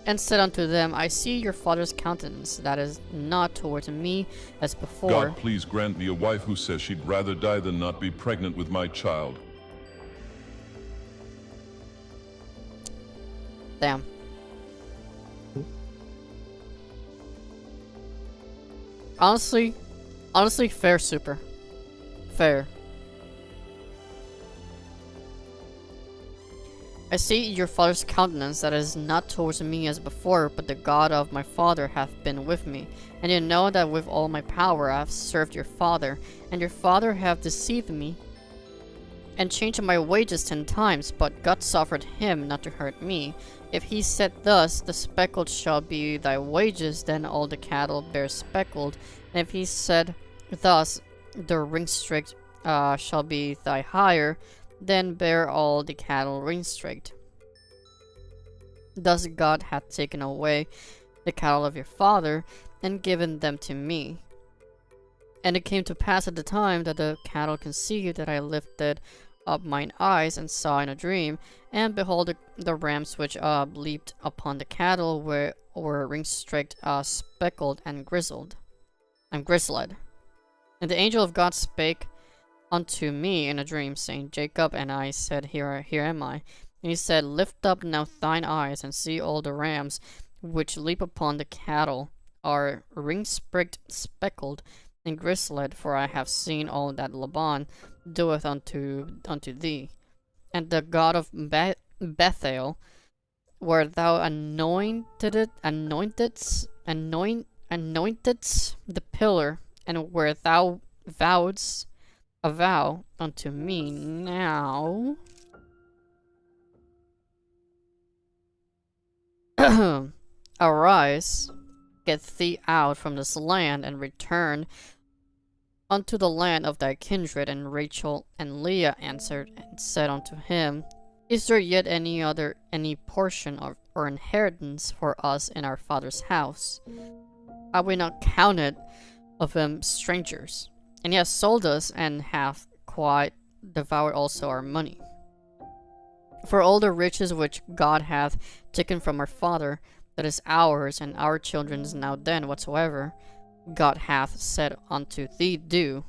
and said unto them, I see your father's countenance, that is not towards me as before. God, please grant me a wife who says she'd rather die than not be pregnant with my child. Damn. Honestly, fair, super. Fair. I see your father's countenance, that is not towards me as before, but the God of my father hath been with me. And you know that with all my power I have served your father, and your father hath deceived me, and changed my wages 10 times, but God suffered him not to hurt me. If he said thus, the speckled shall be thy wages, then all the cattle bear speckled. And if he said thus, the ring-streaked shall be thy hire, then bear all the cattle ring-streaked. Thus God hath taken away the cattle of your father, and given them to me. And it came to pass at the time that the cattle conceived, that I lifted up mine eyes and saw in a dream, and behold, the rams which leaped upon the cattle were ring-streaked, speckled, and grisled. And the angel of God spake unto me in a dream, saying, Jacob. And I said, Here am I. And he said, Lift up now thine eyes, and see all the rams which leap upon the cattle are ring-streaked, speckled, and grisled, for I have seen all that Laban doeth unto thee. And the God of Bethel, where thou anointedst the pillar, and where thou vowedst a vow unto me, now arise, get thee out from this land, and return unto the land of thy kindred. And Rachel and Leah answered and said unto him, Is there yet any portion or inheritance for us in our father's house? Are we not counted of them strangers? And he has sold us, and hath quite devoured also our money. For all the riches which God hath taken from our father, that is ours and our children's now then whatsoever God hath said unto thee, do.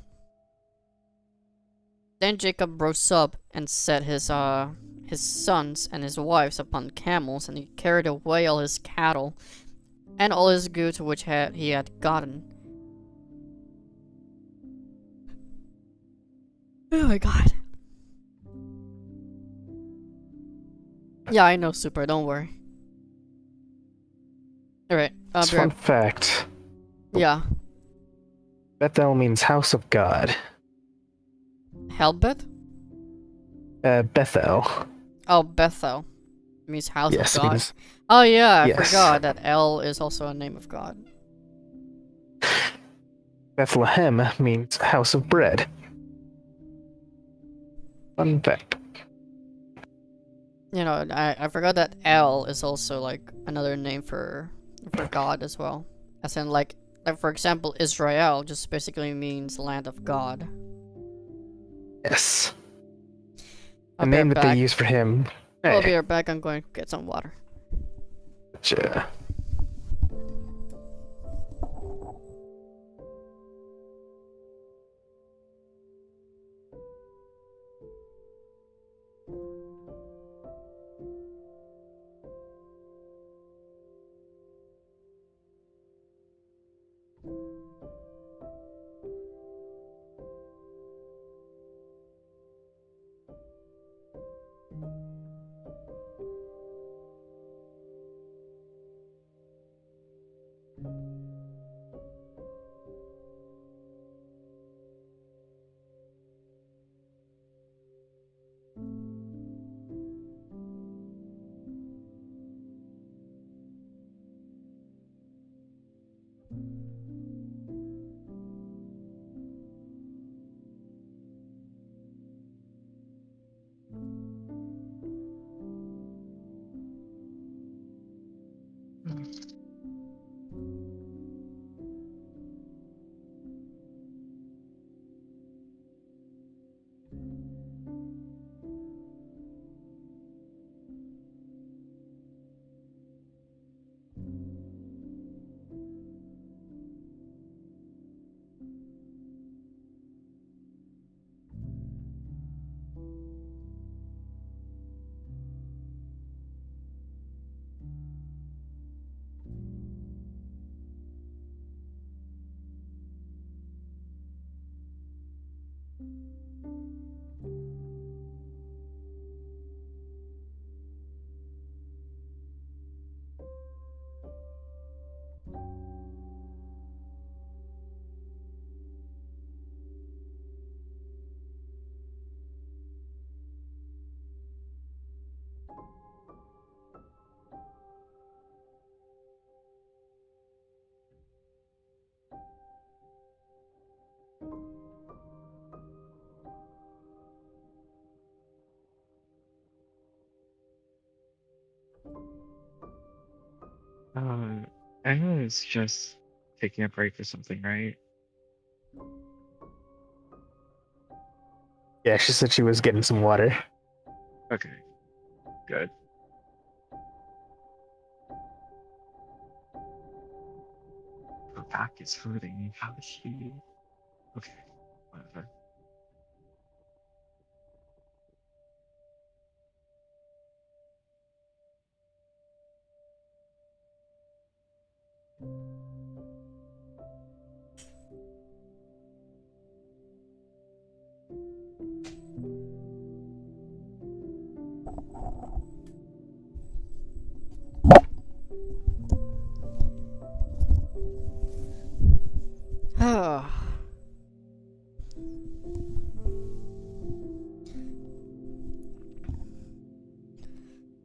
Then Jacob rose up and set his sons and his wives upon camels, and he carried away all his cattle and all his goods which he had gotten. Oh my god. Yeah, I know, super, don't worry. Alright, Fun fact. yeah. Bethel means house of God. Helbeth? Bethel. Oh, Bethel. Means house Yes, of God. means Oh yeah, I Yes. forgot that El is also a name of God. Bethlehem means house of bread. Fun fact. You know, I forgot that El is also like another name for God as well. As in like for example, Israel just basically means land of God. Yes. I'll The be name right that they back. use for him. I'll Hey, be right back. I'm going to get some water. gotcha. Emma is just taking a break or something, right? Yeah, she said she was getting some water. Okay, good. Her back is hurting. How is she? Okay, whatever.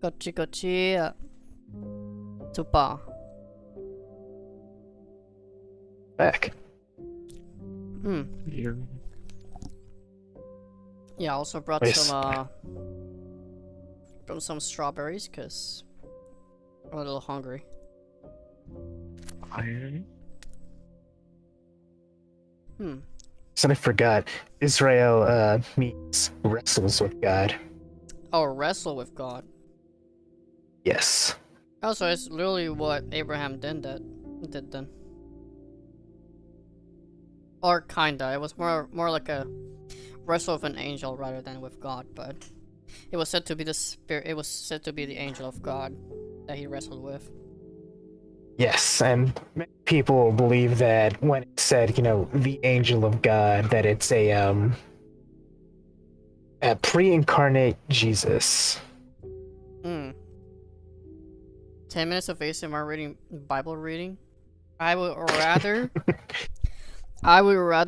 Gotchi gotchi. Tupa. Back. Hmm. You. Yeah, I also brought Nice. some strawberries because I'm a little hungry. Iron. Hmm. So I forgot. Israel means wrestles with God. Oh, wrestle with God. Yes. Also, it's literally what Abraham did then. Or kinda. It was more like a wrestle with an angel rather than with God, but it was said to be the spirit. It was said to be the angel of God that he wrestled with. Yes, and many people believe that when it said, the angel of God, that it's a pre-incarnate Jesus. Hmm. 10 minutes of ASMR reading, Bible reading. I would rather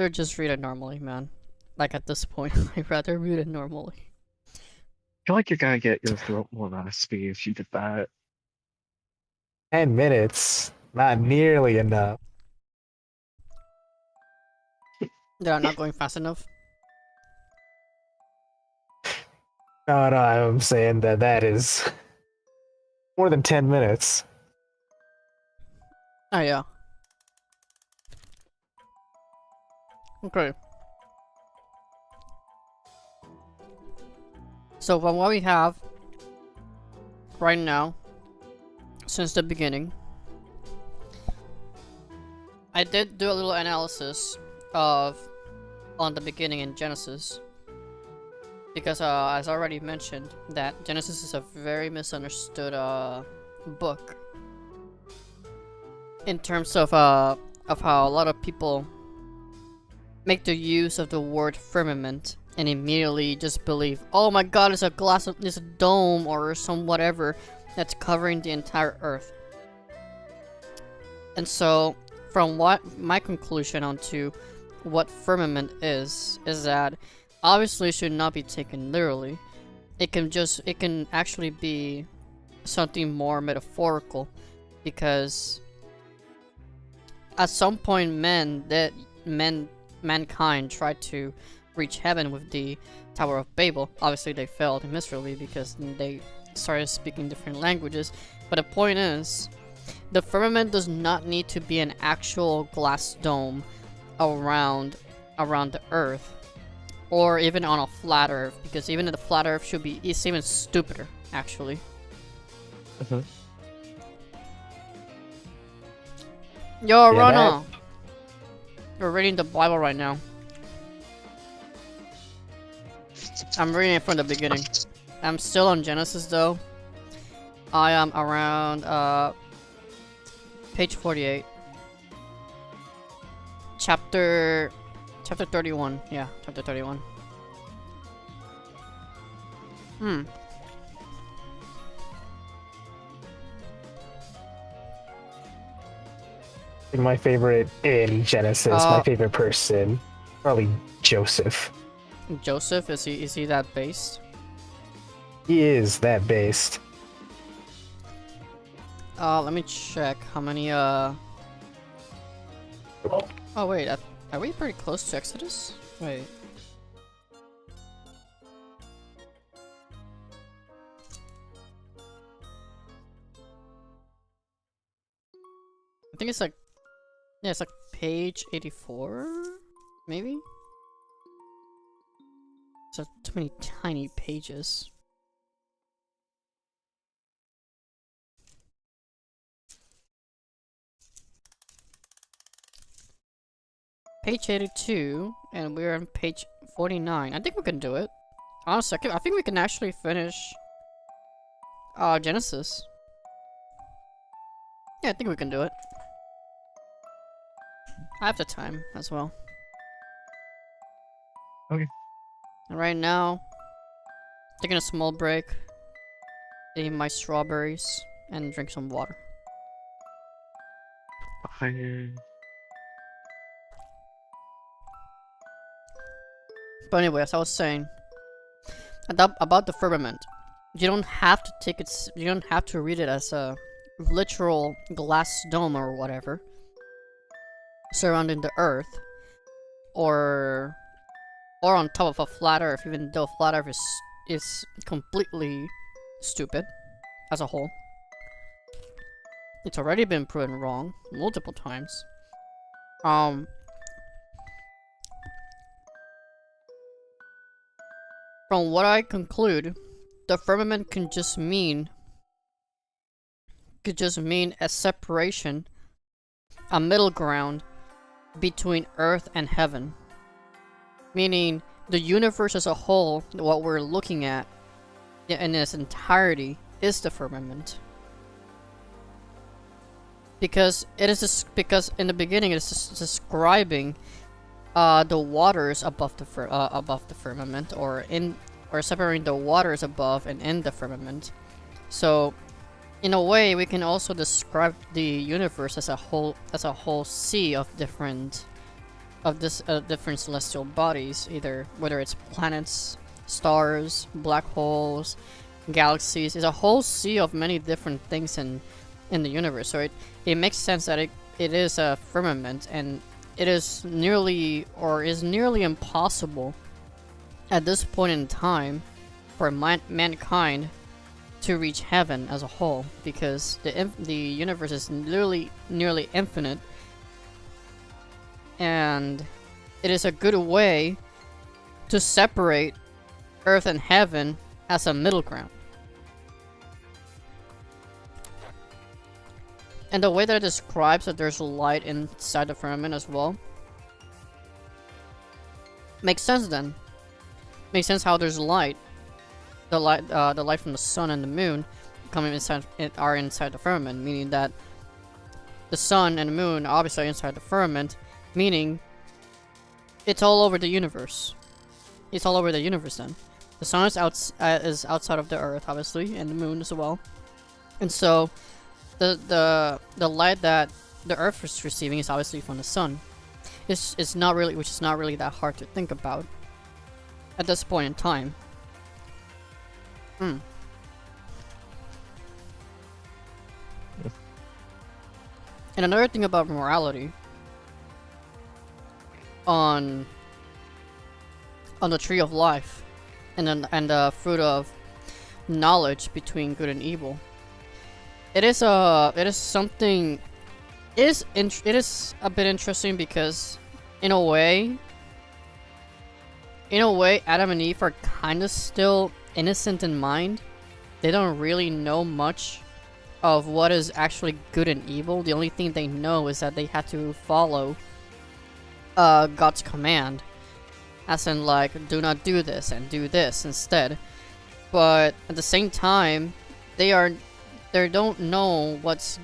just read it normally, man. Like at this point, I'd rather read it normally. feel like you're gonna get your throat more raspy if you did that. 10 minutes, not nearly enough. They're not going fast enough. No, no, I'm saying that is more than 10 minutes. Oh yeah. Okay. So from what we have right now, since the beginning, I did do a little analysis of on the beginning in Genesis, because as I already mentioned, that Genesis is a very misunderstood book in terms of how a lot of people make the use of the word firmament and immediately just believe, oh my god, it's a glass of, it's a dome or some whatever that's covering the entire earth. And so from what my conclusion onto what firmament is that obviously it should not be taken literally. It can actually be something more metaphorical, because at some point mankind tried to reach heaven with the Tower of Babel. Obviously they failed miserably because they started speaking different languages. But the point is, the firmament does not need to be an actual glass dome around the earth, or even on a flat earth, because even the flat earth should be, it's even stupider actually. Yo, Yeah, Rana! We're reading the Bible right now. I'm reading it from the beginning. I'm still on Genesis though. I am around page 48. Chapter 31. Yeah, chapter 31. My favorite in Genesis, my favorite person, probably Joseph. Joseph, is he that based? He is that based. Let me check how many oh wait, are we pretty close to Exodus? Wait. I think it's like, yeah, it's like page 84, maybe? So too many tiny pages. Page 82, and we're on page 49. I think we can do it. Honestly, I think we can actually finish Genesis. Yeah, I think we can do it. I have the time as well. Okay. And right now, taking a small break, eating my strawberries, and drink some water. Bye. But anyway, as I was saying, about the firmament, you don't have to take it. You don't have to read it as a literal glass dome or whatever surrounding the earth, or on top of a flat earth. Even though flat earth is completely stupid as a whole. It's already been proven wrong multiple times. From what I conclude, the firmament could just mean a separation, a middle ground between earth and heaven. Meaning the universe as a whole, what we're looking at in its entirety, is the firmament. Because it is because in the beginning it is describing the waters above the firmament, or separating the waters above and in the firmament. So in a way we can also describe the universe as a whole sea of different celestial bodies, either whether it's planets stars, black holes, galaxies. It's a whole sea of many different things in the universe. So it makes sense that it is a firmament, and it is nearly impossible at this point in time for mankind to reach heaven as a whole, because the universe is nearly infinite, and it is a good way to separate earth and heaven as a middle ground. And the way that it describes that there's light inside the firmament as well makes sense then. Makes sense how there's light. The light from the sun and the moon coming inside are inside the firmament, meaning that the sun and the moon are obviously inside the firmament, meaning it's all over the universe. It's all over the universe then. The sun is outside of the earth, obviously, and the moon as well. And so the light that the earth is receiving is obviously from the sun. Which is not really that hard to think about at this point in time. And another thing about morality on the tree of life and the fruit of knowledge between good and evil. It is a bit interesting because in a way Adam and Eve are kind of still innocent in mind. They don't really know much of what is actually good and evil. The only thing they know is that they had to follow God's command, as in like, do not do this and do this instead. But at the same time, they don't know what's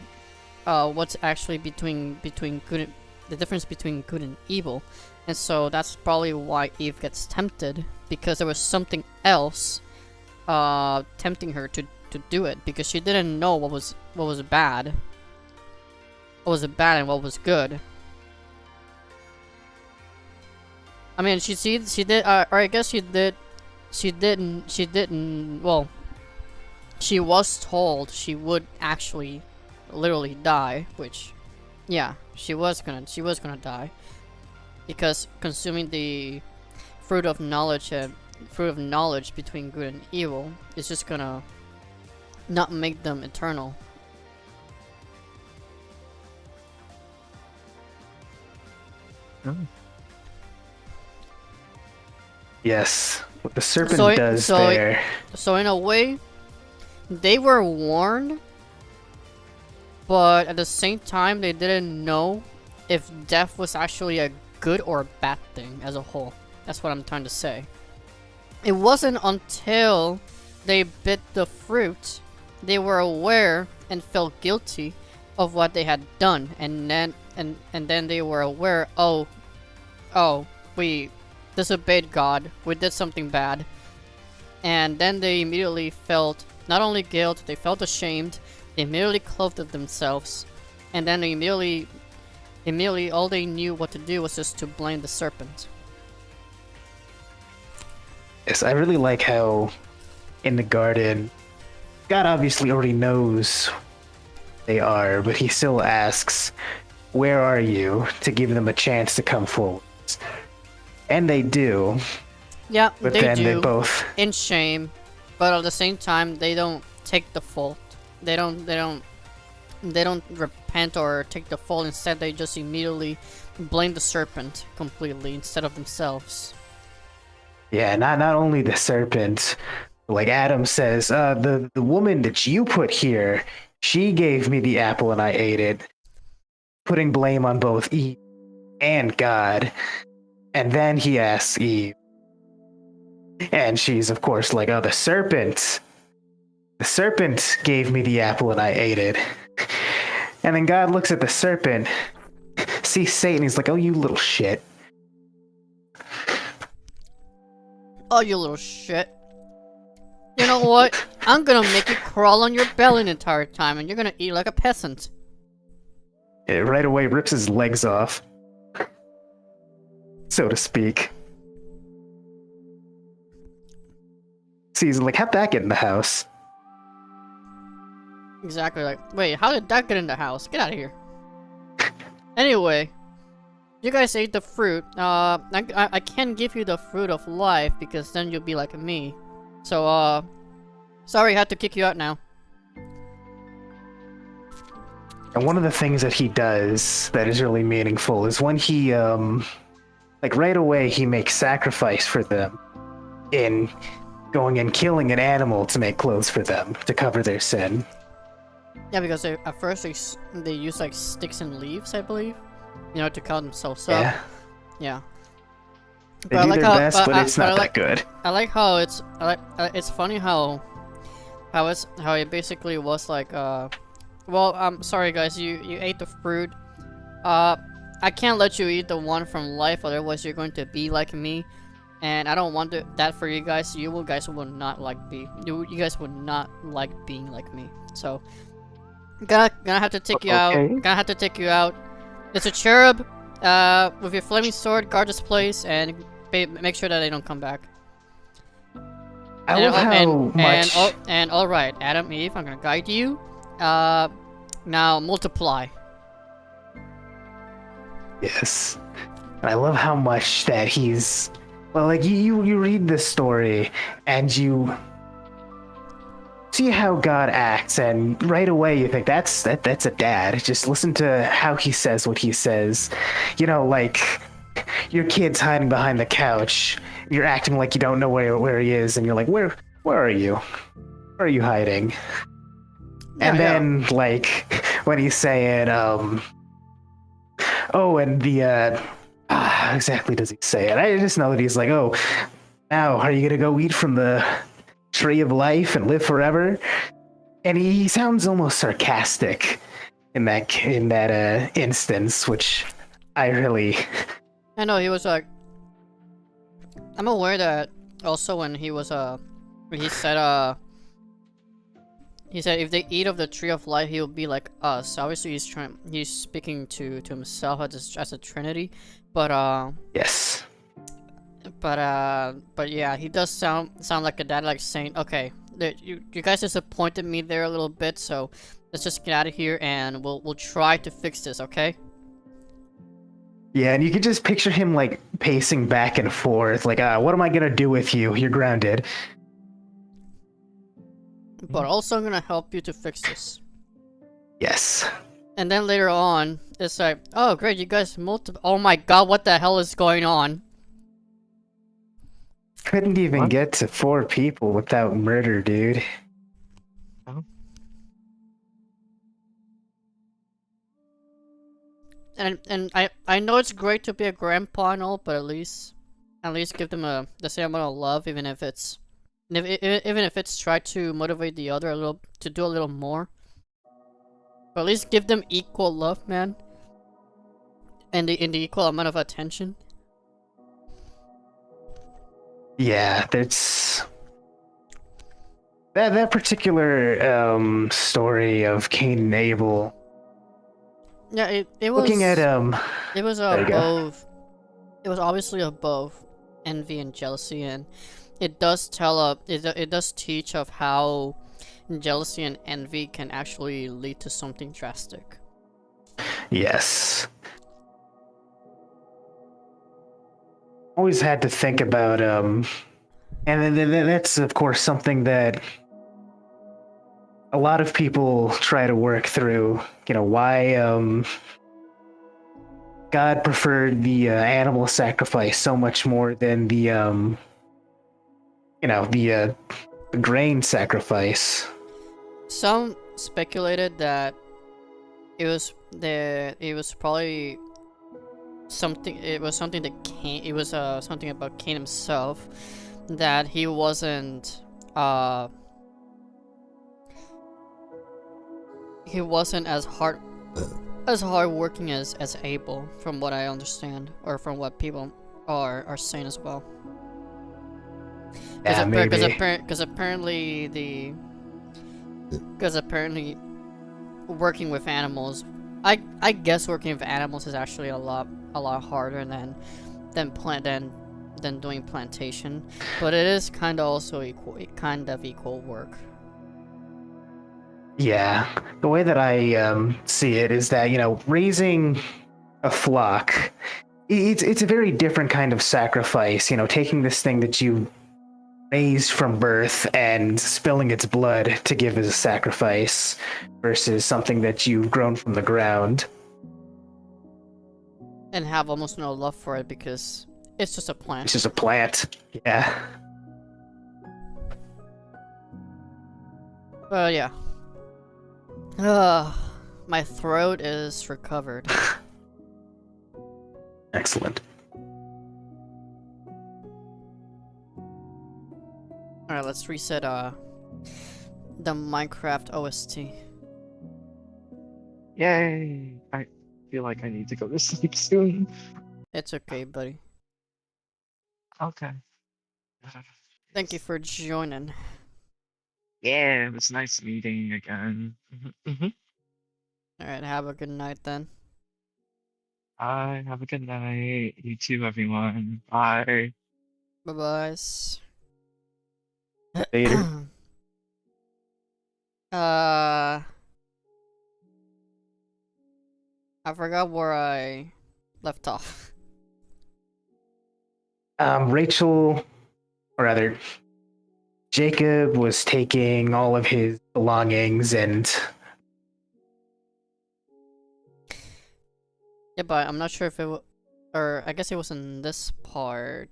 actually between good and, the difference between good and evil. And so that's probably why Eve gets tempted, because there was something else tempting her to do it, because she didn't know what was bad. What was bad and what was good. I mean, she did, or I guess she didn't, well, she was told she would actually literally die, which, yeah, she was gonna die, because consuming the fruit of knowledge between good and evil is just gonna not make them eternal. Yes, what the serpent does there. So in a way, they were warned, but at the same time, they didn't know if death was actually a good or a bad thing as a whole. That's what I'm trying to say. It wasn't until they bit the fruit they were aware and felt guilty of what they had done, and then they were aware, oh, we disobeyed God, we did something bad. And then they immediately felt not only guilt, they felt ashamed, they immediately clothed themselves, and then they immediately all they knew what to do was just to blame the serpent. Yes, I really like how in the garden, God obviously already knows they are, but he still asks, where are you, to give them a chance to come forward. And they do. Yeah, but they then do. They both in shame, but at the same time, they don't take the fault. They don't repent or take the fault. Instead, they just immediately blame the serpent completely instead of themselves. Yeah, not only the serpent, like Adam says, the woman that you put here, she gave me the apple and I ate it, putting blame on both Eve and God. And then he asks Eve, and she's of course like, oh, the serpent gave me the apple and I ate it. And then God looks at the serpent, sees Satan, he's like, oh, you little shit. Oh, you little shit. You know what? I'm gonna make you crawl on your belly the entire time, and you're gonna eat like a peasant. It right away rips his legs off, so to speak. So he's like, how'd that get in the house? Exactly. Like, wait, how did that get in the house? Get out of here. Anyway, you guys ate the fruit. I can't give you the fruit of life because then you'll be like me. So, sorry, I had to kick you out now. And one of the things that he does that is really meaningful is when he, like right away, he makes sacrifice for them in going and killing an animal to make clothes for them to cover their sin. Yeah, because at first they use like sticks and leaves, I believe, you know, to cover themselves up. Yeah. Yeah. They But I do like their how- best, but but I- it's but I not like- that good. I like how it's funny how it basically was like well, I'm sorry guys, you ate the fruit. I can't let you eat the one from life, otherwise you're going to be like me, and I don't want that for you guys. You guys will not like you guys would not like being like me. So gonna have to take you out. Okay. Gonna have to take you out. It's a cherub. With your flaming sword, guard this place and make sure that they don't come back. I love how much. And all right, Adam, Eve, I'm gonna guide you. Now multiply. Yes. And I love how much that he's. Well, like, you read this story and you see how God acts, and right away you think that's a dad. Just listen to how he says what he says. You know, like, your kid's hiding behind the couch. You're acting like you don't know where he is, and you're like, where are you? Where are you hiding? And then, like, when he's saying, oh, and the, how exactly does he say it? I just know that he's like, oh, now are you gonna go eat from the tree of life and live forever? And he sounds almost sarcastic in that instance, which I really. I know he was like. I'm aware that also when he was when he said if they eat of the tree of life, he'll be like us. Obviously, he's speaking to himself as a trinity, but Yes. but yeah, he does sound like a dad, like saying, okay, you guys disappointed me there a little bit, so let's just get out of here and we'll try to fix this, okay? Yeah, and you could just picture him like pacing back and forth, like, what am I gonna do with you? You're grounded. But also I'm gonna help you to fix this. Yes. And then later on, it's like, oh great, you guys oh my god, what the hell is going on? Couldn't even get to 4 people without murder, dude. And I know it's great to be a grandpa and all, but at least give them the same amount of love, even if it's try to motivate the other a little to do a little more. But at least give them equal love, man. And in the equal amount of attention. Yeah, that's that particular story of Cain and Abel. Yeah, it was Looking at it was there you go. above. It was obviously above envy and jealousy, and it does it does teach of how jealousy and envy can actually lead to something drastic. Yes. Always had to think about and then that's of course something that a lot of people try to work through. You know, why God preferred the animal sacrifice so much more than the the grain sacrifice. Some speculated that it was probably something. It was something that Cain. It was something about Cain himself, that he wasn't as hardworking as Abel, from what I understand, or from what people are saying as well. Yeah, maybe. Because apparently working with animals, I guess working with animals is actually a lot harder than than doing plantation, but it is kind of also equal work. Yeah, the way that I see it is that, you know, raising a flock, it's a very different kind of sacrifice. You know, taking this thing that you raised from birth and spilling its blood to give as a sacrifice versus something that you've grown from the ground. And have almost no love for it because it's just a It's plant. just a plant. Yeah. Yeah. My throat is recovered. Excellent. Alright, let's reset the Minecraft OST. Yay! I feel like I need to go to sleep soon. It's okay, buddy. Okay. Thank you for joining. Yeah, it was nice meeting again. Alright, have a good night then. Bye. Have a good night. You too, everyone. Bye. Bye-bye. Later. I forgot where I left off. Rachel, or rather, Jacob was taking all of his belongings and Yeah, but I'm not sure if it or I guess it was in this part.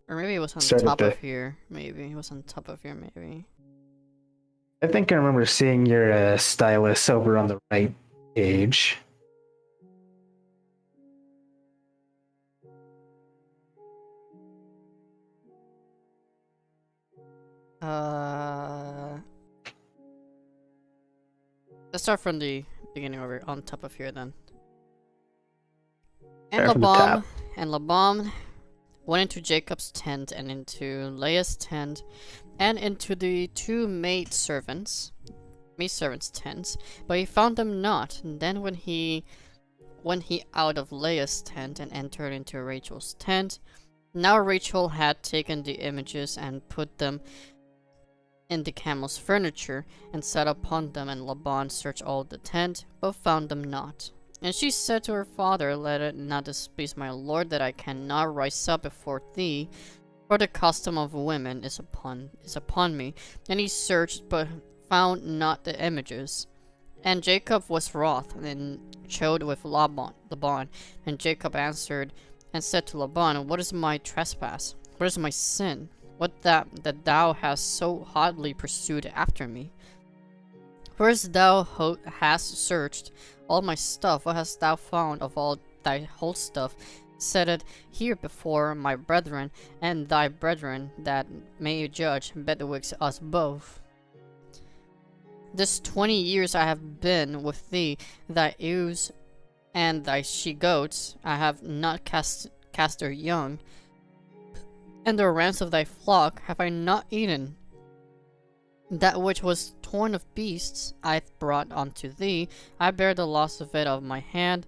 Or maybe it was on Started top to- of here. Maybe it was on top of here, maybe. I think I remember seeing your stylus over on the right page. Let's start from the beginning over on top of here then. And Start from the Laban top. and Laban went into Jacob's tent and into Leah's tent and into the two maidservants' tents, but he found them not. And then when he went out of Leah's tent and entered into Rachel's tent, now Rachel had taken the images and put them in the camel's furniture and sat upon them, and Laban searched all the tent, but found them not. And she said to her father, Let it not displease my lord that I cannot rise up before thee, for the custom of women is upon me. And he searched, but found not the images. And Jacob was wroth, and chode with Laban. And Jacob answered and said to Laban, What is my trespass? What is my sin? What that thou hast so hotly pursued after me? First thou hast searched all my stuff. What hast thou found of all thy whole stuff? Set it here before my brethren and thy brethren, that may judge betwixt us both. This 20 years I have been with thee, thy ewes and thy she-goats. I have not cast their young, and the rams of thy flock have I not eaten. That which was torn of beasts I brought unto thee. I bear the loss of it of my hand.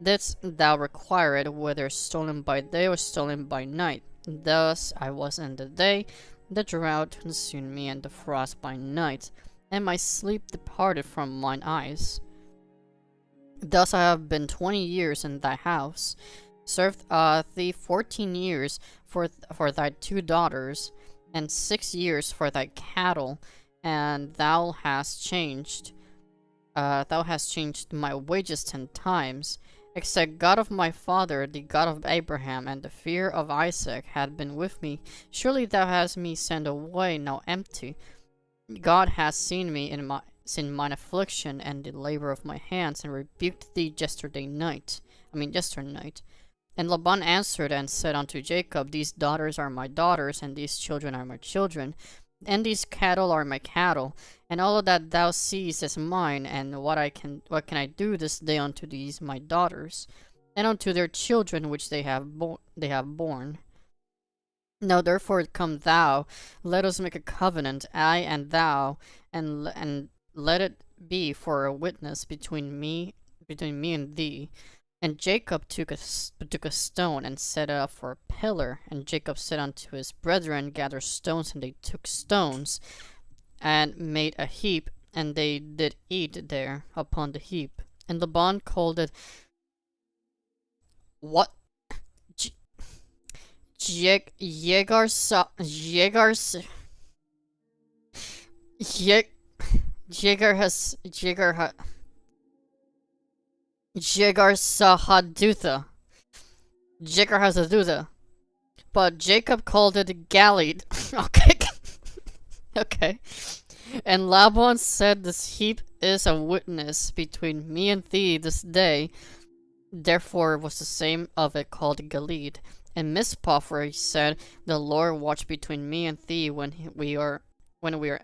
Didst thou require it, whether stolen by day or stolen by night? Thus I was in the day, the drought consumed me, and the frost by night, and my sleep departed from mine eyes. Thus I have been 20 years in thy house, served thee 14 years for thy 2 daughters, and 6 years for thy cattle, and thou hast changed my wages 10 times. Except God of my father, the God of Abraham, and the fear of Isaac had been with me. Surely thou hast me sent away now empty. God has seen me in mine affliction and the labor of my hands, and rebuked thee yesterday night. And Laban answered and said unto Jacob, These daughters are my daughters, and these children are my children, and these cattle are my cattle, and all that thou seest is mine. And what can I do this day unto these my daughters, and unto their children which they have borne? Now therefore come thou, let us make a covenant, I and thou, and let it be for a witness between me and thee. And Jacob took a stone and set it up for a pillar. And Jacob said unto his brethren, gather stones. And they took stones and made a heap, and they did eat there upon the heap. And Laban called it what? Jegar Sahadutha. Jegar Hazadutha. But Jacob called it Galid. Okay. Okay. And Laban said, this heap is a witness between me and thee this day. Therefore was the same of it called Galid. And Mizpah, for he said, the Lord watch between me and thee when we are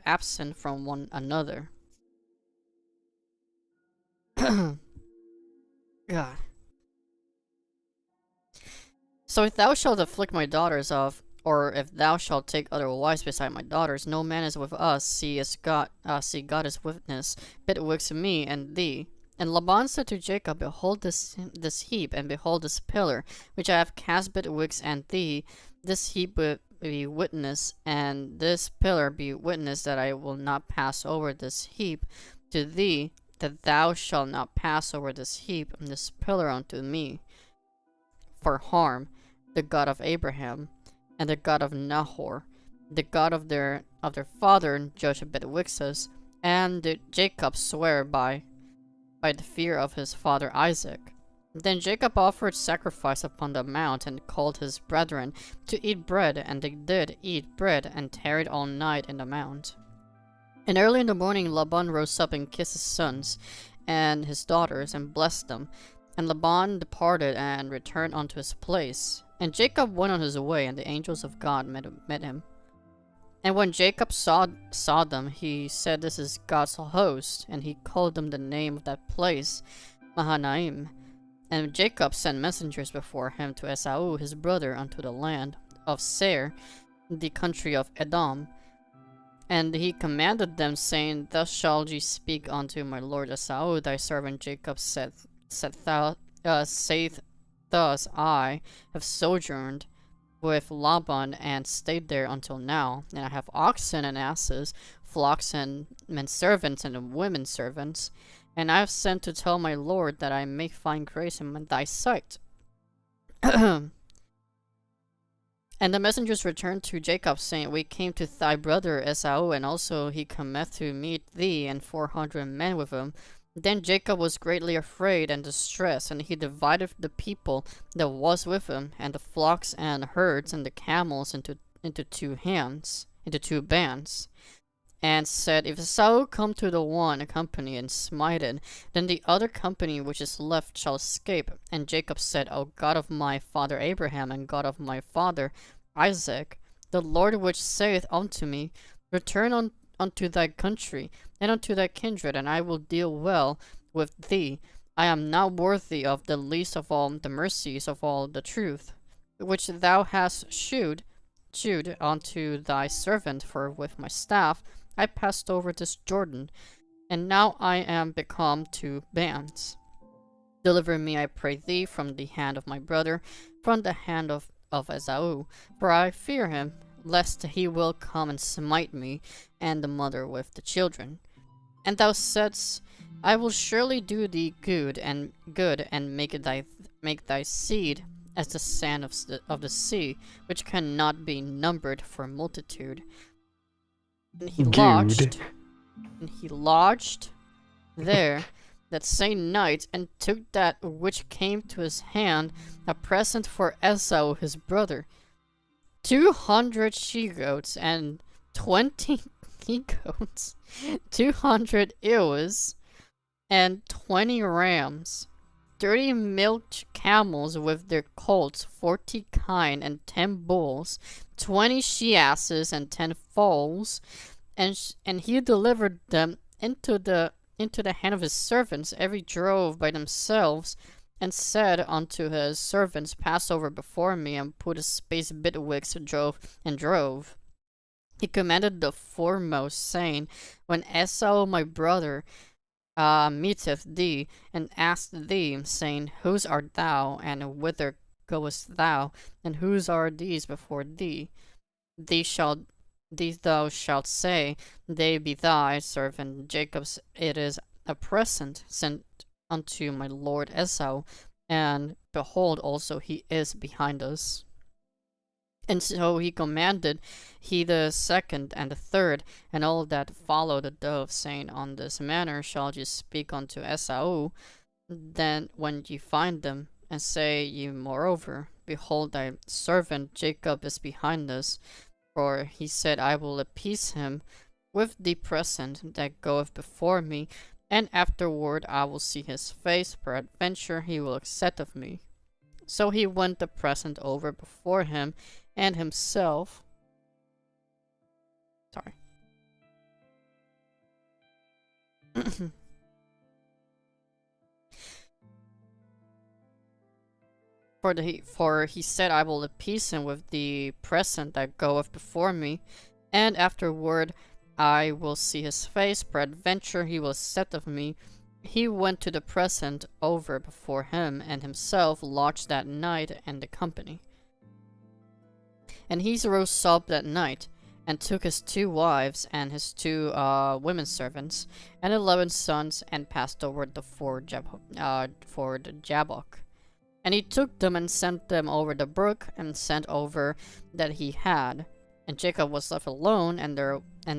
absent from one another. God. So if thou shalt afflict my daughters of, or if thou shalt take other wives beside my daughters, no man is with us, see God is witness, betwixt me and thee. And Laban said to Jacob, behold this heap, and behold this pillar, which I have cast betwixt and thee. This heap be witness, and this pillar be witness that I will not pass over this heap to thee, that thou shalt not pass over this heap and this pillar unto me for harm, the God of Abraham, and the God of Nahor, the God of their father, judge betwixt us. And did Jacob swear by the fear of his father Isaac. Then Jacob offered sacrifice upon the mount, and called his brethren to eat bread, and they did eat bread, and tarried all night in the mount. And early in the morning Laban rose up and kissed his sons and his daughters, and blessed them. And Laban departed and returned unto his place. And Jacob went on his way, and the angels of God met him. And when Jacob saw them, he said, this is God's host, and he called them the name of that place, Mahanaim. And Jacob sent messengers before him to Esau his brother unto the land of Seir, the country of Edom. And he commanded them, saying, thus shall ye speak unto my lord Esau, thy servant Jacob saith thus, I have sojourned with Laban and stayed there until now, and I have oxen and asses, flocks and men servants and women servants, and I have sent to tell my lord that I may find grace in thy sight. And the messengers returned to Jacob, saying, we came to thy brother Esau, and also he cometh to meet thee, and 400 men with him. Then Jacob was greatly afraid and distressed, and he divided the people that was with him, and the flocks and herds and the camels into two bands, and said, if Esau come to the one company and smite it, then the other company which is left shall escape. And Jacob said, O God of my father Abraham, and God of my father Isaac, the Lord which saith unto me, return unto thy country, and unto thy kindred, and I will deal well with thee. I am not worthy of the least of all the mercies of all the truth, which thou hast shewed unto thy servant, for with my staff I passed over this Jordan, and now I am become two bands. Deliver me, I pray thee, from the hand of my brother, from the hand of Esau, for I fear him, lest he will come and smite me and the mother with the children. And thou saidst, I will surely do thee good and make thy seed as the sand of the sea, which cannot be numbered for multitude. And he lodged there that same night, and took that which came to his hand, a present for Esau his brother, 200 she-goats and 20 he-goats, 200 ewes and 20 rams, 30 milch camels with their colts, 40 kine and 10 bulls, 20 she-asses and 10 foals, and he delivered them into the hand of his servants, every drove by themselves, and said unto his servants, pass over before me, and put a space betwixt drove. He commanded the foremost, saying, when Esau my brother meeteth thee, and asked thee, saying, Whose art thou, and whither goest thou, and whose are these before thee? These thou shalt say, They be thy servant Jacob's. It is a present sent unto my lord Esau, and behold, also he is behind us. And so he commanded he the second and the third, and all that followed the dove, saying, On this manner shall ye speak unto Esau, then when ye find them, and say ye moreover, Behold, thy servant Jacob is behind us, for he said, I will appease him with the present that goeth before me, and afterward I will see his face, peradventure he will accept of me. So he went the present over before him, and himself for he said, I will appease him with the present that goeth before me, and afterward I will see his face, peradventure he will accept of me. He went to the present over before him, and himself lodged that night in the company. And he rose up that night, and took his 2 wives, and his 2 women servants, and 11 sons, and passed over the ford Jabbok. And he took them, and sent them over the brook, and sent over that he had. And Jacob was left alone, and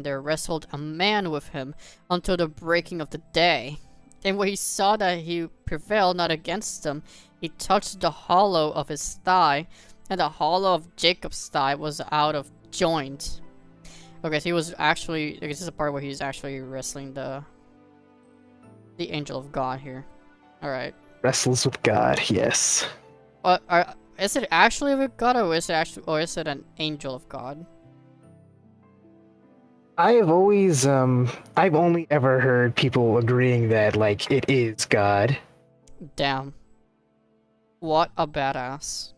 there wrestled a man with him, until the breaking of the day. And when he saw that he prevailed not against them, he touched the hollow of his thigh, and the hollow of Jacob's thigh was out of joint. Okay, so he was actually, this is a part where he's actually wrestling the angel of God here. Alright. Wrestles with God, yes. Is it actually with God, or is it an angel of God? I have always, I've only ever heard people agreeing that, like, it is God. Damn. What a badass.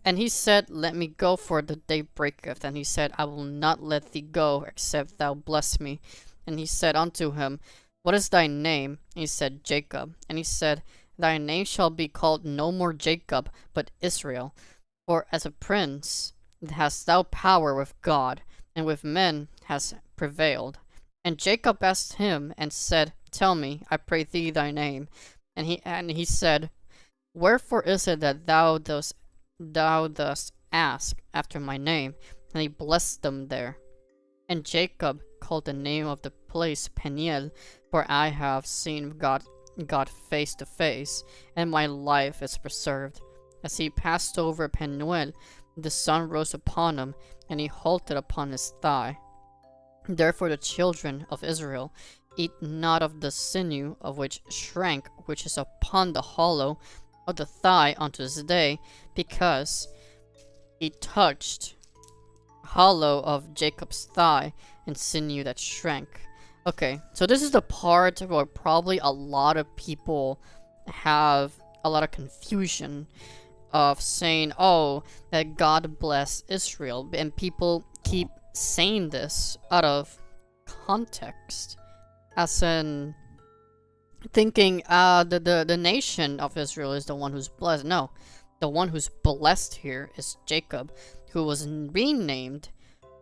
And he said, Let me go, for the day breaketh. And he said, I will not let thee go, except thou bless me. And he said unto him, What is thy name? And he said, Jacob. And he said, Thy name shall be called no more Jacob, but Israel. For as a prince hast thou power with God, and with men hast prevailed. And Jacob asked him, and said, Tell me, I pray thee, thy name. And he said, Wherefore is it that thou dost ask after my name? And he blessed them there. And Jacob called the name of the place Peniel, for I have seen God face to face, and my life is preserved. As he passed over Penuel, the sun rose upon him, and he halted upon his thigh. Therefore the children of Israel eat not of the sinew of which shrank, which is upon the hollow of the thigh unto this day, because he touched hollow of Jacob's thigh and sinew that shrank. Okay, so this is the part where probably a lot of people have a lot of confusion of saying, oh, that God bless Israel, and people keep saying this out of context, as in thinking the nation of Israel is the one who's blessed. No, the one who's blessed here is Jacob, who was renamed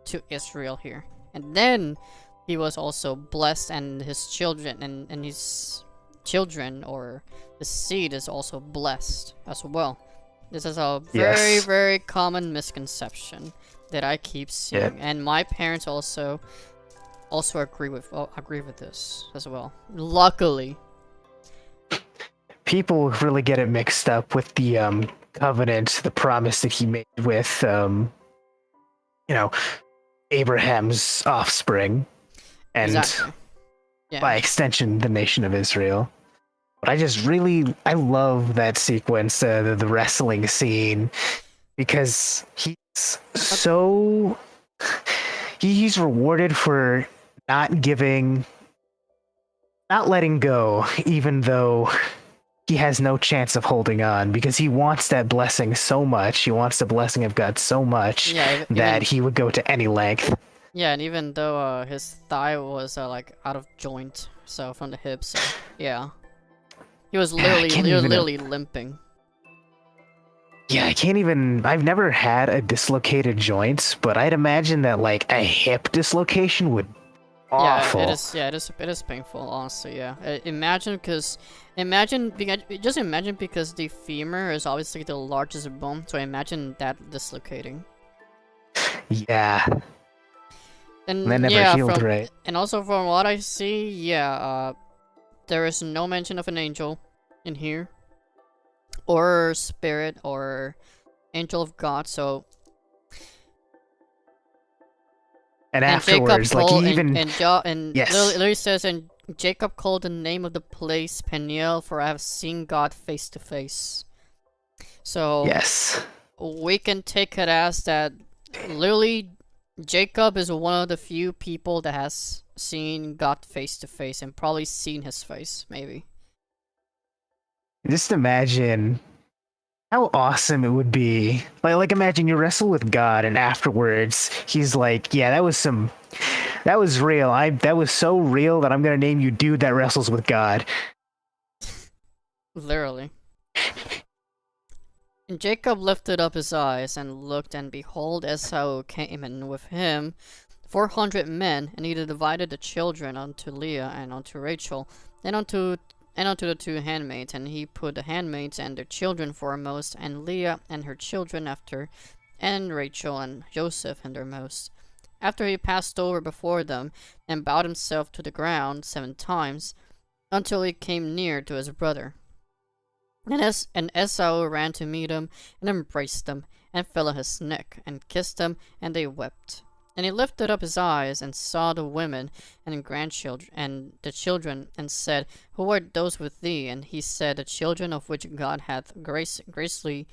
to Israel here, and then he was also blessed, and his children and his children, or the seed, is also blessed as well. This is a very, very common misconception that I keep seeing, and my parents also agree with this as well. Luckily, people really get it mixed up with the covenant, the promise that he made with Abraham's offspring, and exactly. Yeah. by extension, the nation of Israel. But I love that sequence, the wrestling scene, because he's rewarded for not letting go, even though he has no chance of holding on, because he wants that blessing so much. He wants the blessing of God so much that he would go to any length. Yeah, and even though his thigh was like out of joint, so from the hips, so, yeah, he was literally can't even, literally limping. Yeah, I can't even. I've never had a dislocated joint, but I'd imagine that like a hip dislocation would awful. Yeah, it is. Yeah, it is painful. Honestly, yeah. Imagine because just imagine because the femur is obviously the largest bone, so imagine that dislocating. Yeah, And that never yeah, healed from, right. and also from what I see, yeah, there is no mention of an angel in here, or spirit, or angel of God. So And Jacob afterwards, like called he even and Yes. literally says, and Jacob called the name of the place Peniel, for I have seen God face to face. So yes, we can take it as that literally Jacob is one of the few people that has seen God face to face and probably seen his face, maybe. just imagine how awesome it would be. Like imagine you wrestle with God, and afterwards he's like, "Yeah, that was real. That was so real that I'm gonna name you dude that wrestles with God." Literally. And Jacob lifted up his eyes and looked, and behold, Esau came, and with him 400 men, and he divided the children unto Leah and unto Rachel, and unto the two handmaids, and he put the handmaids and their children foremost, and Leah and her children after, and Rachel and Joseph hindermost. After he passed over before them, and bowed himself to the ground 7 times, until he came near to his brother. And Esau ran to meet him, and embraced him, and fell on his neck, and kissed him, and they wept. And he lifted up his eyes, and saw the women, and grandchildren, and the children, and said, Who are those with thee? And he said, The children of which God hath graciously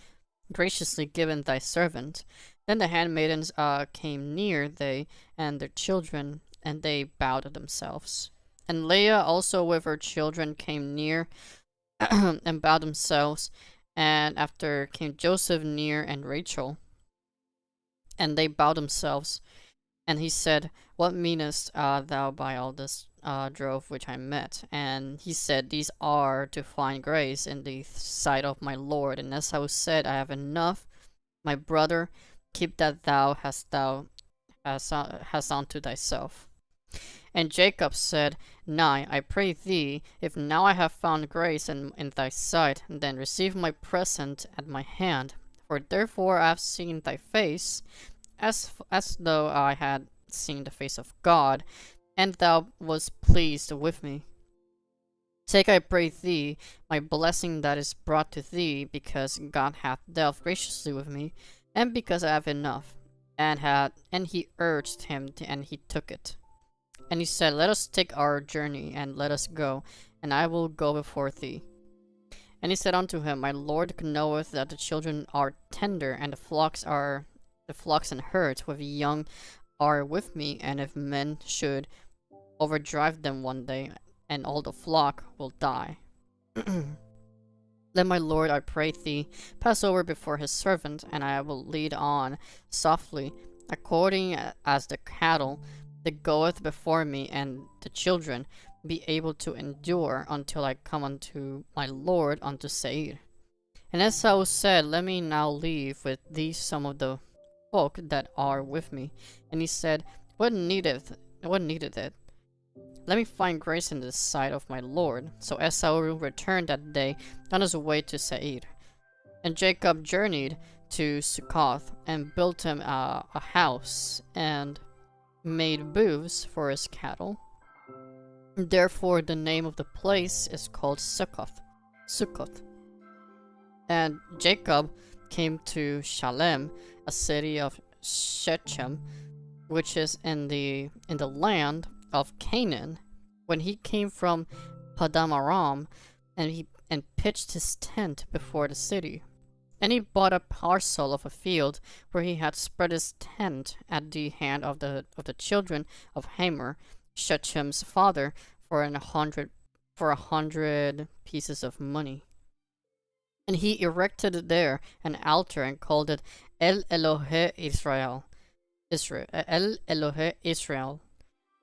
given thy servant. Then the handmaidens came near, they and their children, and they bowed themselves. And Leah also with her children came near, and bowed themselves, and after came Joseph near, and Rachel, and they bowed themselves. And he said, What meanest thou by all this drove which I met? And he said, These are to find grace in the sight of my Lord. And Esau said, I have enough, my brother, keep that thou hast unto thyself. And Jacob said, Nay, I pray thee, if now I have found grace in thy sight, then receive my present at my hand. For therefore I have seen thy face, as though I had seen the face of God, and thou wast pleased with me. Take, I pray thee, my blessing that is brought to thee, because God hath dealt graciously with me, and because I have enough. And he urged him, and he took it. And he said, Let us take our journey, and let us go, and I will go before thee. And he said unto him, My Lord knoweth that the children are tender, and the flocks and herds with young are with me, and if men should overdrive them one day, and all the flock will die. Let my Lord, I pray thee, pass over before his servant, and I will lead on softly, according as the cattle that goeth before me, and the children be able to endure until I come unto my Lord unto Seir. And Esau said, Let me now leave with thee some of the folk that are with me. And he said, What needeth it? Let me find grace in the sight of my Lord. So Esau returned that day on his way to Seir. And Jacob journeyed to Succoth, and built him a house, and made booths for his cattle. Therefore the name of the place is called Succoth. And Jacob came to Shalem, a city of Shechem, which is in the land of Canaan, when he came from Padam Aram, and pitched his tent before the city. And he bought a parcel of a field where he had spread his tent at the hand of the children of Hamor, Shechem's father, for 100 pieces of money. And he erected there an altar and called it El Elohe Israel. Israel, El Elohe Israel.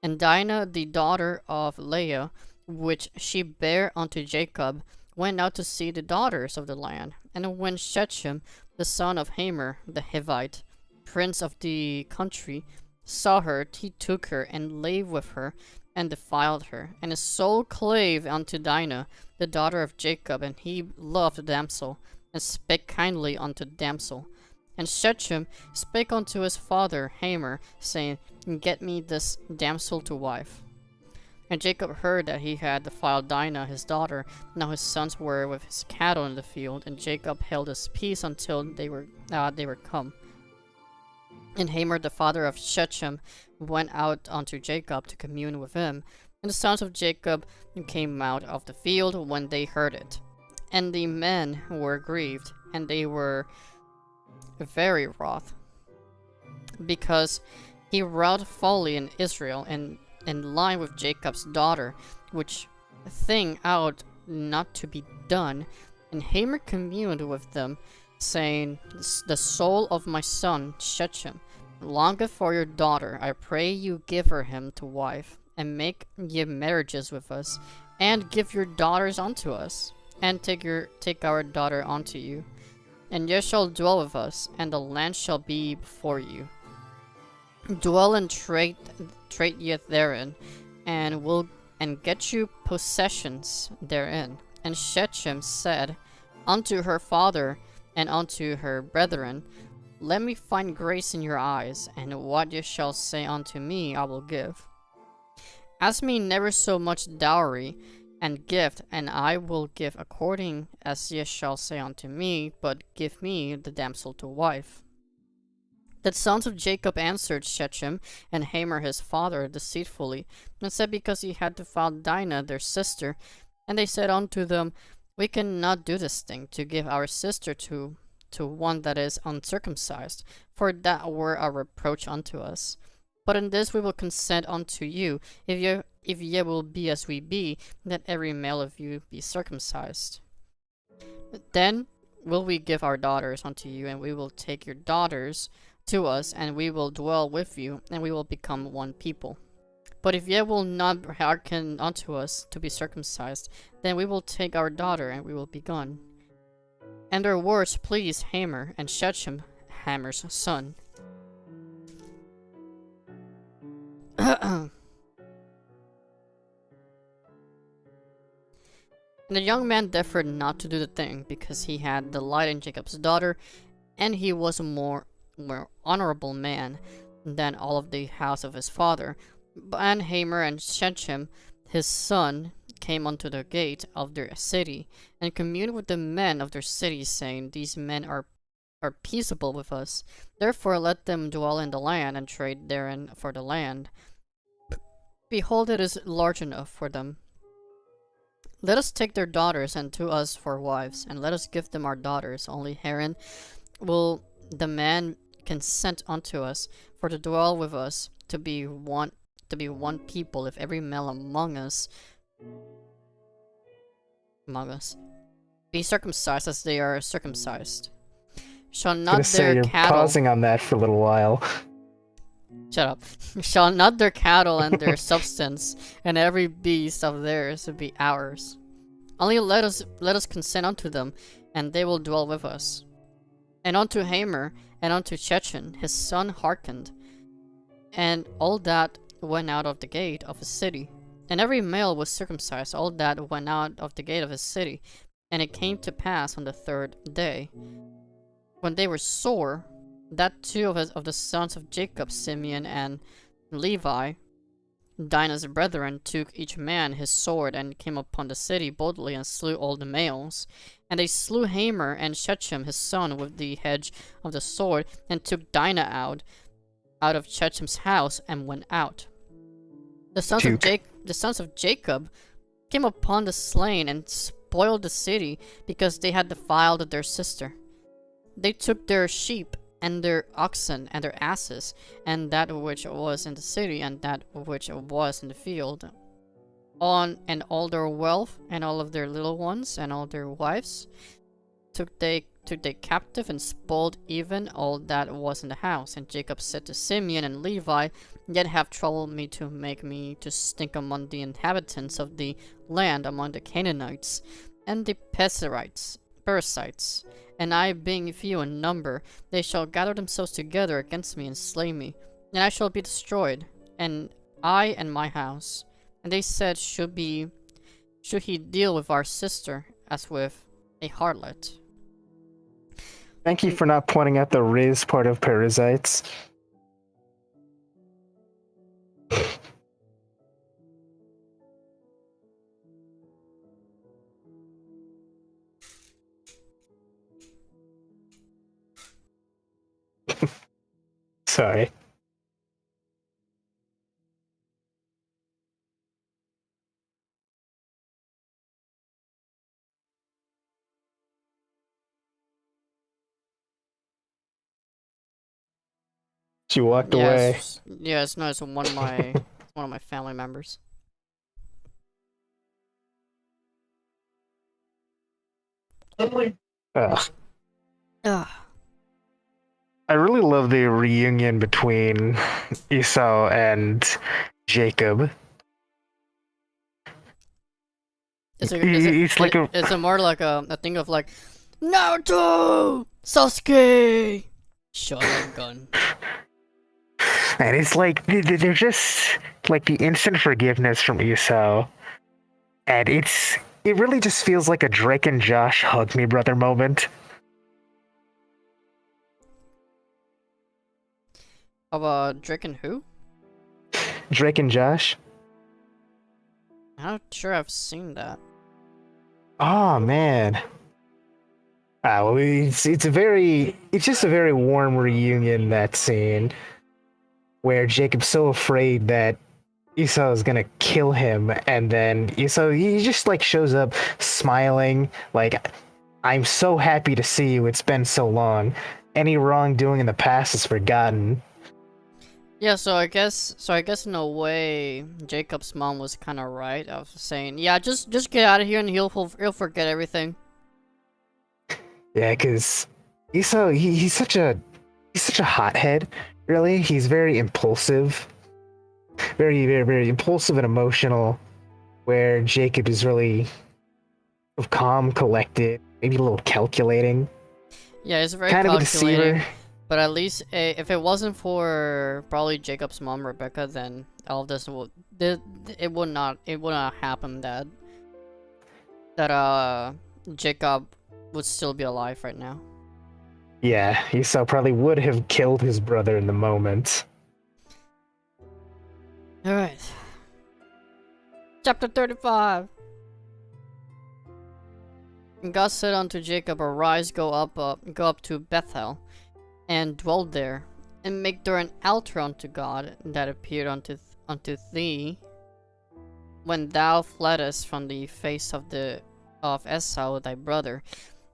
And Dinah, the daughter of Leah, which she bare unto Jacob, went out to see the daughters of the land. And when Shechem, the son of Hamor, the Hivite, prince of the country, saw her, he took her, and lay with her, and defiled her. And his soul clave unto Dinah, the daughter of Jacob, and he loved the damsel, and spake kindly unto the damsel. And Shechem spake unto his father Hamor, saying, Get me this damsel to wife. And Jacob heard that he had defiled Dinah his daughter. Now his sons were with his cattle in the field, and Jacob held his peace until they were come. And Hamor the father of Shechem went out unto Jacob to commune with him. And the sons of Jacob came out of the field when they heard it. And the men were grieved, and they were very wroth, because he wrought folly in Israel, and in line with Jacob's daughter, which thing out not to be done. And Hamor communed with them, saying, The soul of my son Shechem longeth for your daughter. I pray you give her him to wife, and make ye marriages with us, and give your daughters unto us, and take our daughter unto you. And ye shall dwell with us, and the land shall be before you. Dwell and trade ye therein, and get you possessions therein. And Shechem said unto her father and unto her brethren, Let me find grace in your eyes, and what ye shall say unto me I will give. Ask me never so much dowry and gift, and I will give according as ye shall say unto me, but give me the damsel to wife. The sons of Jacob answered Shechem and Hamor his father deceitfully, and said, Because he had defiled Dinah their sister. And they said unto them, We cannot do this thing, to give our sister to one that is uncircumcised, for that were a reproach unto us. But in this we will consent unto you, if ye will be as we be, that every male of you be circumcised. Then will we give our daughters unto you, and we will take your daughters to us, and we will dwell with you, and we will become one people. But if ye will not hearken unto us to be circumcised, then we will take our daughter, and we will be gone. And their words pleased Hamor, and Shechem, Hamor's son. And the young man differed not to do the thing, because he had delight in Jacob's daughter, and he was a more honorable man than all of the house of his father. And Hamor and Shechem, his son, came unto the gate of their city, and communed with the men of their city, saying, These men are peaceable with us. Therefore let them dwell in the land, and trade therein for the land. Behold, it is large enough for them. Let us take their daughters unto us for wives, and let us give them our daughters. Only herein will the man consent unto us, for to dwell with us, to be one people, if every male among us be circumcised as they are circumcised. Shall not their cattle pausing on that for a little while. Shut up. Shall not their cattle and their substance and every beast of theirs be ours? Only let us consent unto them, and they will dwell with us. And unto Hamor and unto Shechem his son hearkened, and all that went out of the gate of his city. And every male was circumcised, all that went out of the gate of his city. And it came to pass on the third day, when they were sore, that two of the sons of Jacob, Simeon and Levi, Dinah's brethren, took each man his sword, and came upon the city boldly, and slew all the males. And they slew Hamor and Shechem his son with the edge of the sword, and took Dinah out of Shechem's house, and went out. The sons of Jacob came upon the slain, and spoiled the city, because they had defiled their sister. They took their sheep, and their oxen, and their asses, and that which was in the city, and that which was in the field, and all their wealth, and all of their little ones, and all their wives, took they took they captive and spoiled even all that was in the house. And Jacob said to Simeon and Levi, yet have troubled me to make me to stink among the inhabitants of the land, among the Canaanites and the Perizzites. And I being few in number, they shall gather themselves together against me and slay me, and I shall be destroyed, and I and my house. And they said, should he deal with our sister as with a harlot? Thank you for not pointing out the Riz part of Perizzites. Sorry. She walked away. Yes, no, it's one of my one of my family members. Ugh. Ugh. I really love the reunion between Esau and Jacob. It's It's like a- it's a more like a thing of like Naruto, Sasuke, Sharingan. And it's like they're just like the instant forgiveness from Esau, and it really just feels like a Drake and Josh hug me brother moment. Of Drake and who? Drake and Josh. I'm not sure I've seen that. Oh man. Well, it's just a very warm reunion, that scene where Jacob's so afraid that Esau is gonna kill him, and then Esau he just like shows up smiling like, I'm so happy to see you, it's been so long. Any wrongdoing in the past is forgotten. Yeah, so I guess in a way, Jacob's mom was kind of right of saying, yeah, just get out of here and he'll forget everything. Yeah, because Esau he's such a hothead. Really, he's very impulsive, very impulsive and emotional. Where Jacob is really calm, collected, maybe a little calculating. Yeah, he's very Kind of a calculating. deceiver. But at least if it wasn't for probably Jacob's mom, Rebecca, then all of this it would not happen that Jacob would still be alive right now. Yeah, Esau probably would have killed his brother in the moment. Alright. Chapter 35. And God said unto Jacob, arise, go up to Bethel, and dwell there, and make there an altar unto God that appeared unto thee when thou fleddest from the face of Esau thy brother.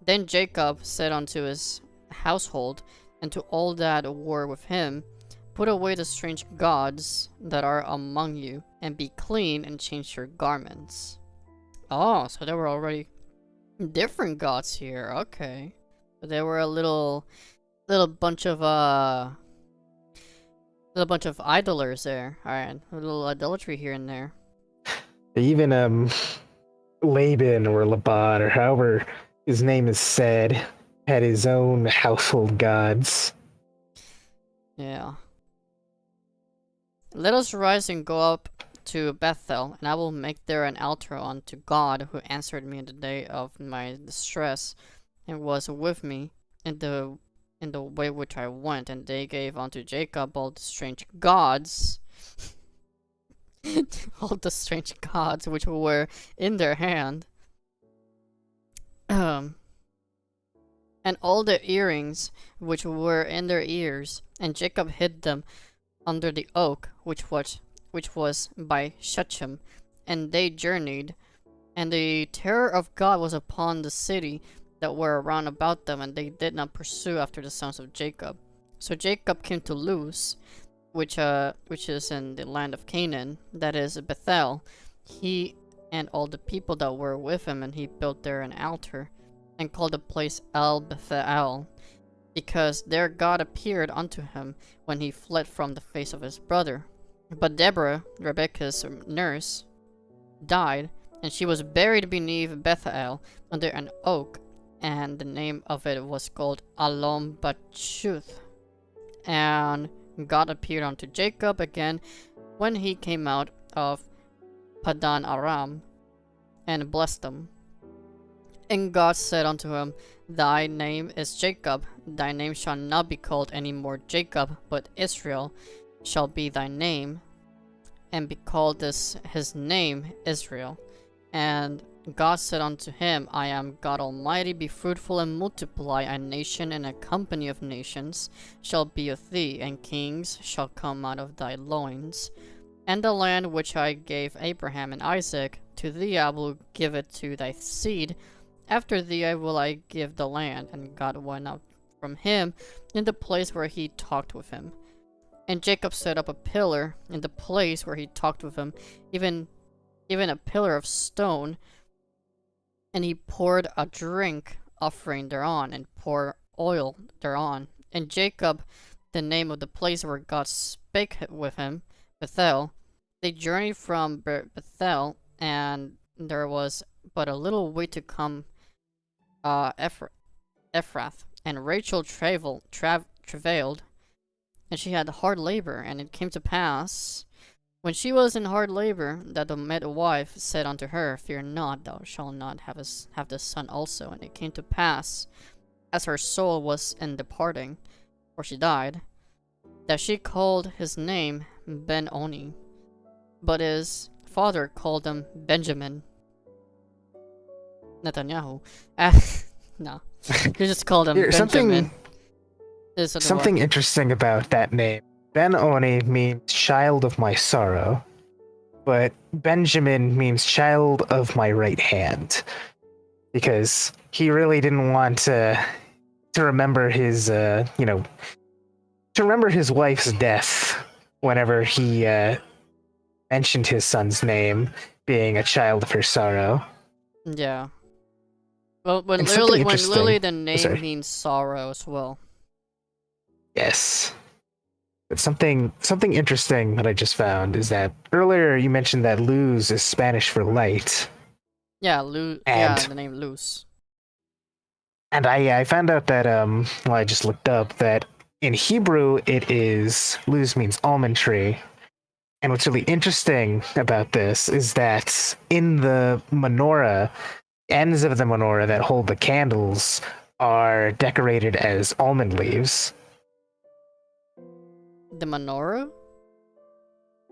Then Jacob said unto his household and to all that were with him, put away the strange gods that are among you, and be clean, and change your garments. Oh, so there were already different gods here. Okay, but there were a little bunch of idolers there. All right, a little idolatry here and there. Even Laban or Laban or however his name is said had his own household gods. Yeah. Let us rise and go up to Bethel, and I will make there an altar unto God, who answered me in the day of my distress, and was with me in the way which I went. And they gave unto Jacob all the strange gods, all the strange gods which were in their hand, and all the earrings which were in their ears, and Jacob hid them under the oak which was by Shechem. And they journeyed, and the terror of God was upon the city that were around about them, and they did not pursue after the sons of Jacob. So Jacob came to Luz, which is in the land of Canaan, that is Bethel, he and all the people that were with him, and he built there an altar and called the place El Bethel, because there God appeared unto him when he fled from the face of his brother. But Deborah, Rebekah's nurse, died, and she was buried beneath Bethel under an oak, and the name of it was called Alom Bachuth. And God appeared unto Jacob again when he came out of Padan Aram, and blessed him. And God said unto him, Thy name is Jacob, thy name shall not be called any more Jacob, but Israel shall be thy name, and be called his name Israel. And God said unto him, I am God Almighty, be fruitful and multiply, a nation and a company of nations shall be of thee, and kings shall come out of thy loins. And the land which I gave Abraham and Isaac, to thee I will give it to thy seed. After thee will I give the land. And God went out from him in the place where he talked with him. And Jacob set up a pillar in the place where he talked with him, even a pillar of stone. And he poured a drink offering thereon, and poured oil thereon. And Jacob, the name of the place where God spake with him, Bethel. They journeyed from Bethel, and there was but a little way to come Ephrath. And Rachel travailed, and she had hard labor. And it came to pass, when she was in hard labor, that the midwife said unto her, Fear not, thou shalt not have this son also. And it came to pass, as her soul was in departing, for she died, that she called his name Ben-Oni, but his father called him Benjamin. Netanyahu. No, he just called him Here, Benjamin. Something interesting about that name. Ben-Oni means child of my sorrow, but Benjamin means child of my right hand, because he really didn't want to remember his, to remember his wife's death whenever he mentioned his son's name being a child of her sorrow. Yeah. Well, when And something literally interesting- the name sorry. means sorrow as well. Yes. But something interesting that I just found is that earlier you mentioned that luz is Spanish for light. Yeah, And- the name Luz. And I found out that I just looked up that in Hebrew it is luz means almond tree. And what's really interesting about this is that in the menorah, ends of the menorah that hold the candles are decorated as almond leaves. The menorah?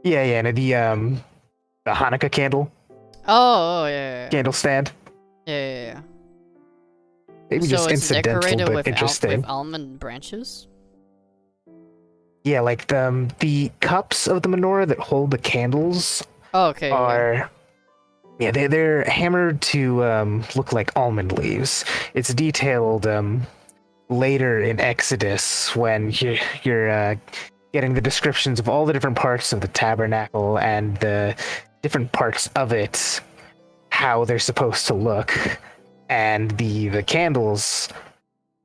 Yeah, and the Hanukkah candle Yeah. candle stand. Yeah. Maybe So just it's incidental, decorated but with interesting. with almond branches? Yeah, like the cups of the menorah that hold the candles Oh, okay. Yeah. are they're hammered to look like almond leaves. It's detailed later in Exodus when you're getting the descriptions of all the different parts of the tabernacle and the different parts of it, how they're supposed to look, and the candles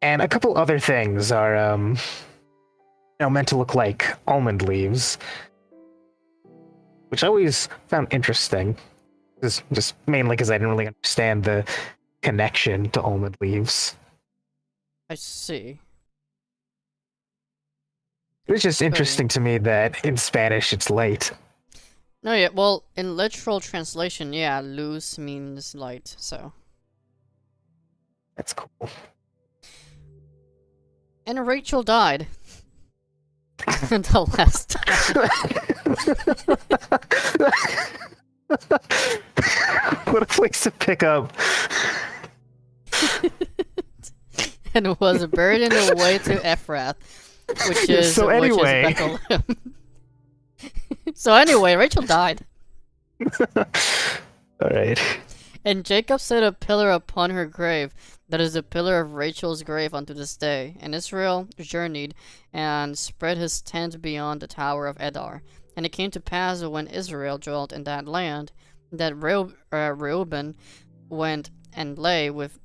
and a couple other things are meant to look like almond leaves, which I always found interesting. Just mainly because I didn't really understand the connection to almond leaves. I see. It was just interesting to me that in Spanish it's light. No, yeah, well, in literal translation, yeah, luz means light, so. That's cool. And Rachel died. The last What a place to pick up. and was buried in the way to Ephrath, which is So anyway. Bethlehem. So anyway, Rachel died. Alright. And Jacob set a pillar upon her grave, that is the pillar of Rachel's grave unto this day. And Israel journeyed, and spread his tent beyond the tower of Edar. And it came to pass when Israel dwelt in that land, that Reuben went and lay with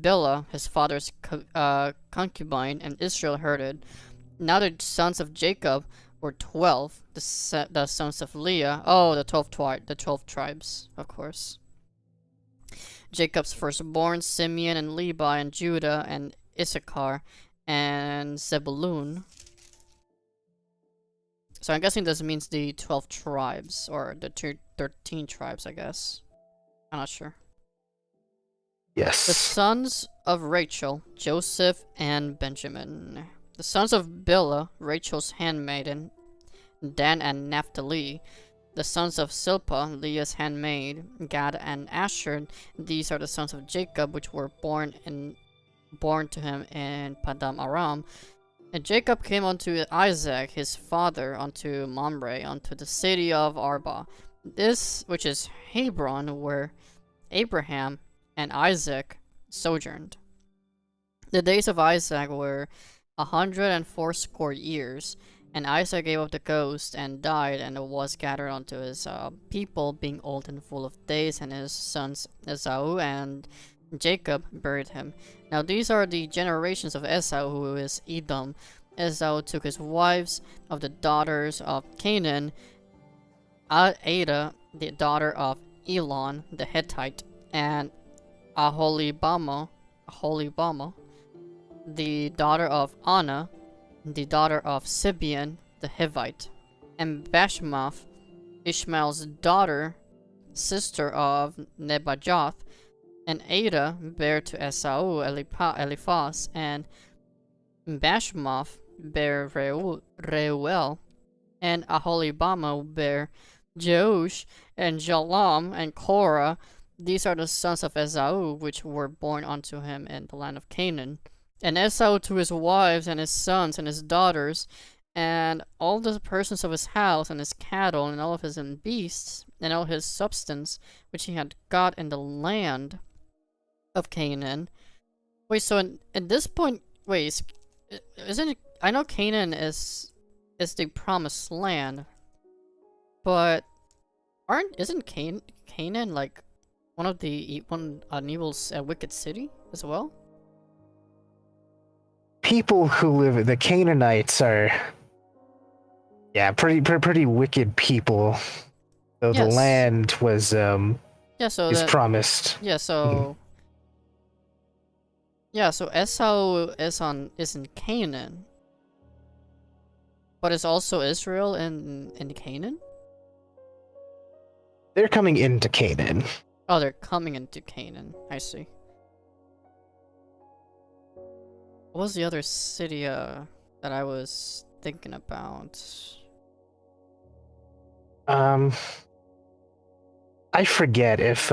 Bilhah, his father's concubine, and Israel herded. Now the sons of Jacob were 12. The sons of Leah, oh, the 12 tribes, of course. Jacob's firstborn, Simeon and Levi and Judah and Issachar and Zebulun. So I'm guessing this means the 12 tribes, or the 13 tribes, I guess. I'm not sure. The Yes. sons of Rachel, Joseph and Benjamin. The sons of Bilhah, Rachel's handmaiden, Dan and Naphtali. The sons of Silpah, Leah's handmaid, Gad and Asher. These are the sons of Jacob, which were born to him in Padam Aram. And Jacob came unto Isaac his father, unto Mamre, unto the city of Arba, this which is Hebron, where Abraham and Isaac sojourned. The days of Isaac were 180 years, and Isaac gave up the ghost and died, and was gathered unto his people, being old and full of days, and his sons Esau and Jacob buried him. Now these are the generations of Esau, who is Edom. Esau took his wives of the daughters of Canaan, Ada, the daughter of Elon the Hittite, and Aholibama, the daughter of Anna, the daughter of Sibeon the Hivite, and Bashmath, Ishmael's daughter, sister of Nebajoth. And Ada bare to Esau Eliphaz, and Bashmath bare Reuel, and Aholibama bare Jeush, and Jalam, and Korah. These are the sons of Esau, which were born unto him in the land of Canaan. And Esau to his wives, and his sons, and his daughters, and all the persons of his house, and his cattle, and all of his beasts, and all his substance, which he had got in the land of Canaan. Wait, so at this point, wait, isn't it? I know Canaan is the promised land, but isn't Canaan like an evil, wicked city as well? People who live, the Canaanites are, yeah, pretty wicked people. So the Yes. land was Yeah, so is that, promised. yeah, so yeah, so Esau is in Canaan, but is also Israel in Canaan? They're coming into Canaan. Oh, they're coming into Canaan. I see. What was the other city that I was thinking about? I forget if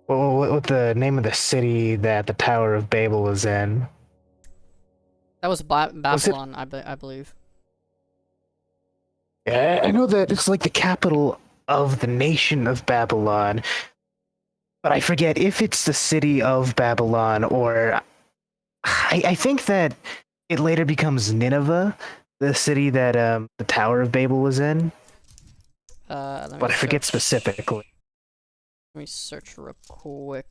what the name of the city that the Tower of Babel was in. That was Babylon, I believe. Yeah, I know that it's like the capital of the nation of Babylon, but I forget if it's the city of Babylon, or I think that it later becomes Nineveh, the city that the Tower of Babel was in, Let me but I forget search. specifically. Let me search real quick.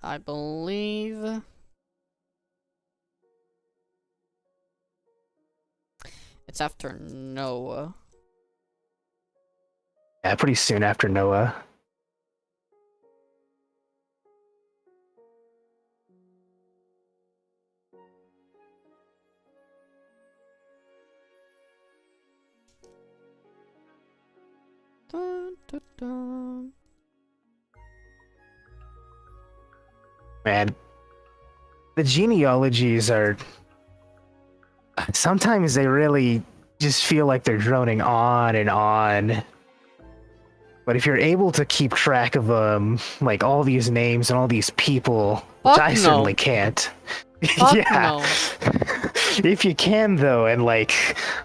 I believe it's after Noah. Yeah, pretty soon after Noah. Dun, dun, dun. Man, the genealogies are, sometimes they really just feel like they're droning on and on. But if you're able to keep track of like all these names and all these people, which Fuck I no. certainly can't. Fuck Yeah. no. If you can though, and like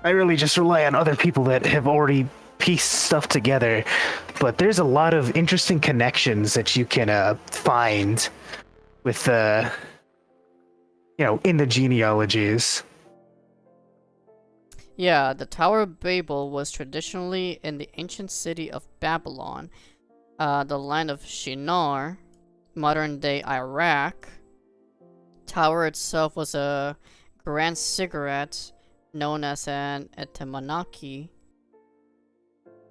I really just rely on other people that have already pieced stuff together. But there's a lot of interesting connections that you can find with in the genealogies. Yeah, the Tower of Babel was traditionally in the ancient city of Babylon, the land of Shinar, modern-day Iraq. Tower itself was a grand cigarette known as an Etemanaki,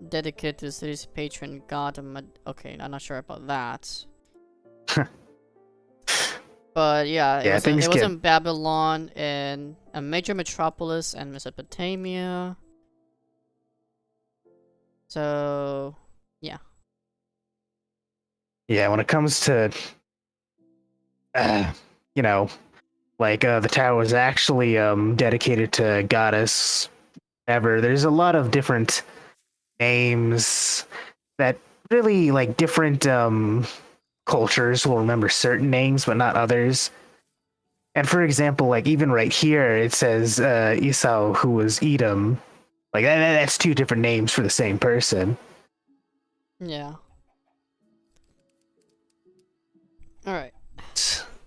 dedicated to the city's patron god. Okay, I'm not sure about that. But yeah, Yeah, it was in Babylon, in a major metropolis in Mesopotamia. So, yeah. Yeah, when it comes to, you know, like the tower was actually dedicated to goddess ever. There's a lot of different names that really like different cultures will remember certain names but not others. And for example, like even right here it says Esau, who was Edom. Like that's two different names for the same person. Yeah. Alright.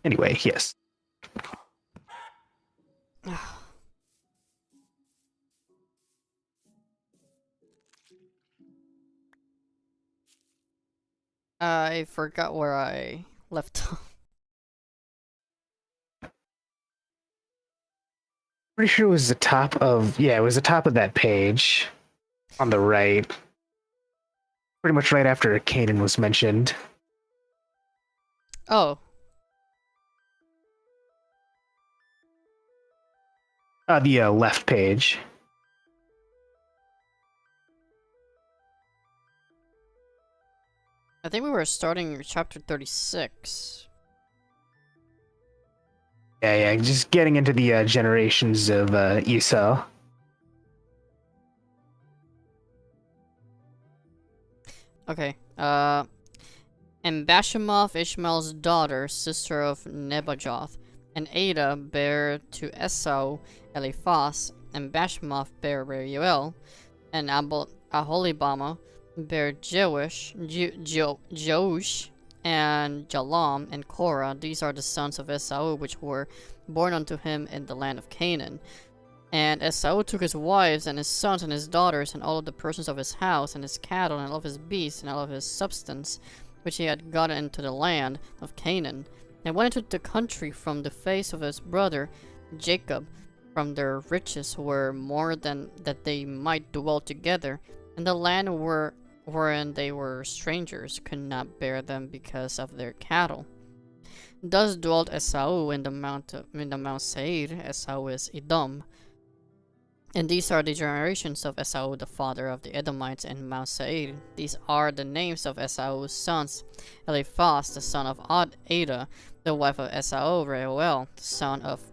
Anyway, yes. I forgot where I left off. Pretty sure it was the top of it was the top of that page on the right. Pretty much right after Canaan was mentioned. Oh. The left page. I think we were starting chapter 36. Yeah, just getting into the generations of Esau. Okay, and Bashemoth, Ishmael's daughter, sister of Nebajoth, and Ada bare to Esau Eliphaz, and Bashemoth bare Reuel, and Aholibama bare Joash, and Jalam, and Korah. These are the sons of Esau, which were born unto him in the land of Canaan. And Esau took his wives, and his sons, and his daughters, and all of the persons of his house, and his cattle, and all of his beasts, and all of his substance, which he had gotten into the land of Canaan, and went into the country from the face of his brother Jacob. From their riches were more than that they might dwell together, and the land wherein they were strangers could not bear them because of their cattle. Thus dwelt Esau in the Mount Seir. Esau is Edom. And these are the generations of Esau, the father of the Edomites in Mount Seir. These are the names of Esau's sons: Eliphaz, the son of Ada, the wife of Esau; Reuel, the son of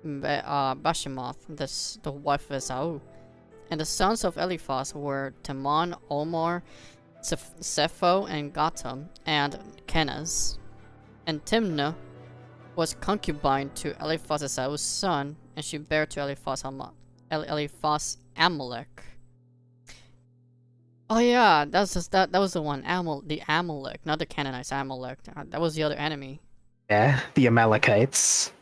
Bashemoth, the wife of Esau. And the sons of Eliphaz were Teman, Omar, Sepho, and Gatam, and Kenaz. And Timnah was concubine to Eliphaz, Esau's son, and she bare to Eliphaz Amalek. Oh yeah, that was the one, the Amalek, not the Canaanites. Amalek. That was the other enemy. Yeah, the Amalekites.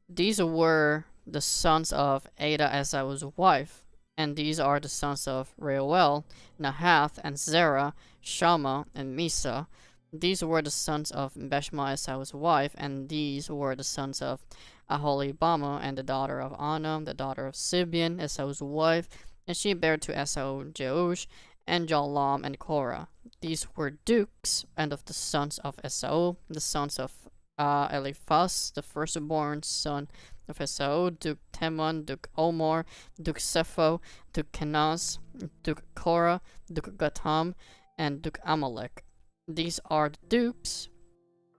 These were the sons of Ada, Esau's wife, and these are the sons of Reuel, Nahath, and Zerah, Shammah, and Misa. These were the sons of Bashma, Esau's wife, and these were the sons of Aholibama, and the daughter of Anna, the daughter of Sibian, Esau's wife, and she bare to Esau Jeush, and Jalam, and Korah. These were dukes, and of the sons of Esau, the sons of Eliphaz, the firstborn son of Esau, Duke Teman, Duke Omar, Duke Sepho, Duke Kenaz, Duke Korah, Duke Gatam, and Duke Amalek. These are the dukes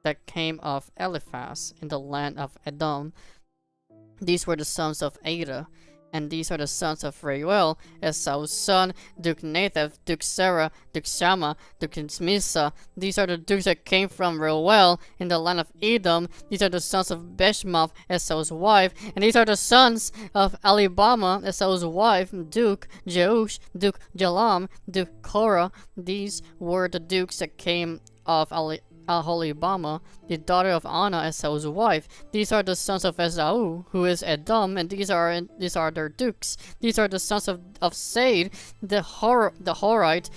that came of Eliphaz in the land of Edom. These were the sons of Ada, and these are the sons of Reuel, Esau's son, Duke Nathath, Duke Serah, Duke Shammah, Duke Misa. These are the dukes that came from Reuel in the land of Edom. These are the sons of Beshmoth, Esau's wife, and these are the sons of Alibama, Esau's wife, Duke Jeush, Duke Jalam, Duke Korah. These were the dukes that came of Aholibama, the daughter of Anna, Esau's wife. These are the sons of Esau, who is Edom, and these are their dukes. These are the sons of Seir, the Horite,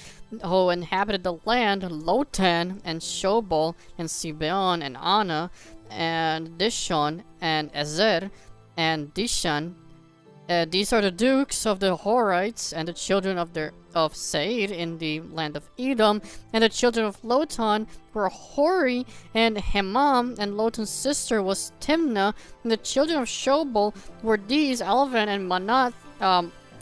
who inhabited the land, Lotan and Shobal and Sibeon and Anna and Dishon and Ezer and Dishan. These are the dukes of the Horites and the children of Said in the land of Edom, and the children of Lotan were Hori and Hemam, and Lotan's sister was Timnah, and the children of Shobal were these, Alvan and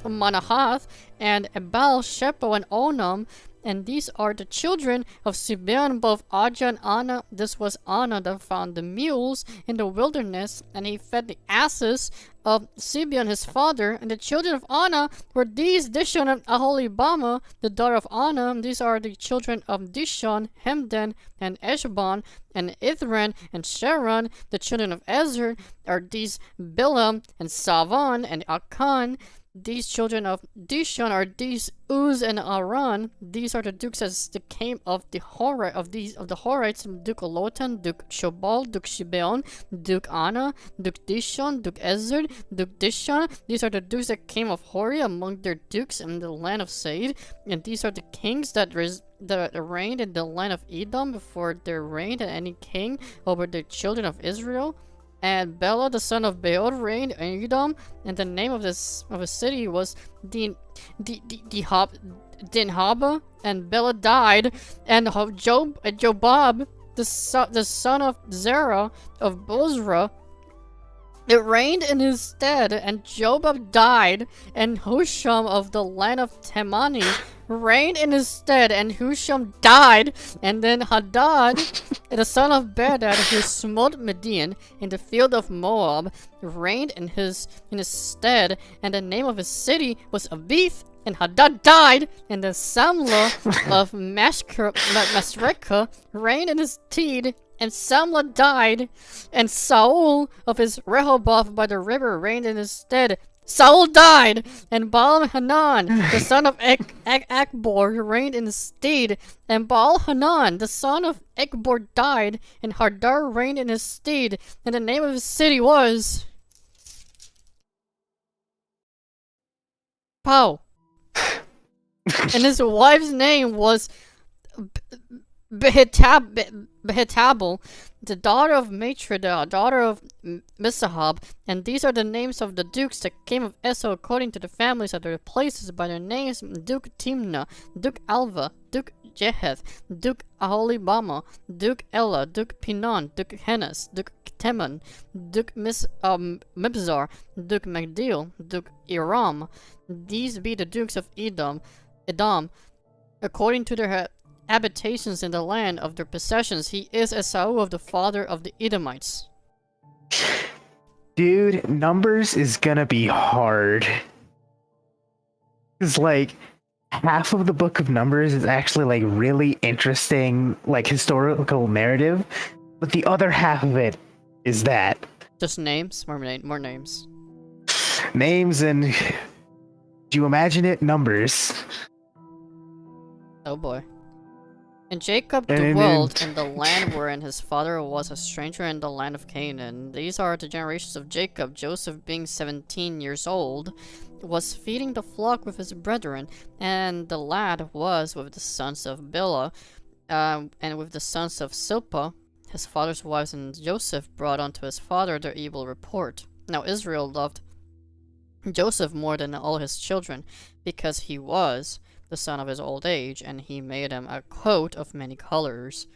Manahath, and Ebal, Shepo, and Onam. And these are the children of Sibeon, both Ajah and Anna. This was Anna that found the mules in the wilderness, and he fed the asses of Sibeon his father. And the children of Anna were these, Dishon and Aholibama, the daughter of Anna. And these are the children of Dishon, Hemdan, and Eshban, and Ithran, and Sharon. The children of Ezer are these, Bilam, and Savan, and Akan. These children of Dishon are these, Uz and Aran. These are the dukes as they came of the Horites, Duke Lotan, Duke Shobal, Duke Shibeon, Duke Anna, Duke Dishon, Duke Ezer, Duke Dishon. These are the dukes that came of Hori among their dukes in the land of Said. And these are the kings that reigned in the land of Edom before there reigned any king over the children of Israel. And Bela the son of Beor reigned in Edom, and the name of his city was Dinhaba. And Bela died, and Jobab the son of Zerah of Bozrah, it reigned in his stead. And Jobab died, and Husham of the land of Temani reigned in his stead, and Husham died. And then Hadad, the son of Bedad, who smote Midian in the field of Moab, reigned in his stead, and the name of his city was Avith. And Hadad died, and then Samlah of Masrekah reigned in his stead, and Samlah died, and Saul of his Rehoboth by the river reigned in his stead. Saul died, and Baal-Hanan, the son of Akbor, reigned in his stead. And Baal-Hanan, the son of Akbor, died, and Hadar reigned in his stead. And the name of his city was Pau. And his wife's name was Behetabel, the daughter of Matridah, daughter of Misahab. And these are the names of the dukes that came of Esau according to the families of their places by their names: Duke Timnah, Duke Alva, Duke Jeheth, Duke Aholibama, Duke Ella, Duke Pinon, Duke Henes, Duke Teman, Duke Mibzar, Duke Magdiel, Duke Iram. These be the dukes of Edom, according to their habitations in the land of their possessions. He is Esau of the father of the Edomites. Dude, Numbers is gonna be hard. It's like half of the book of Numbers is actually like really interesting, like historical narrative, but the other half of it is that. Just names? More names. Names and... Do you imagine it? Numbers. Oh boy. And Jacob dwelt in the land wherein his father was a stranger in the land of Canaan. These are the generations of Jacob. Joseph, being 17 years old, was feeding the flock with his brethren, and the lad was with the sons of Bilhah, and with the sons of Silpah, his father's wives. And Joseph brought unto his father their evil report. Now Israel loved Joseph more than all his children, because he was the son of his old age, and he made him a coat of many colors.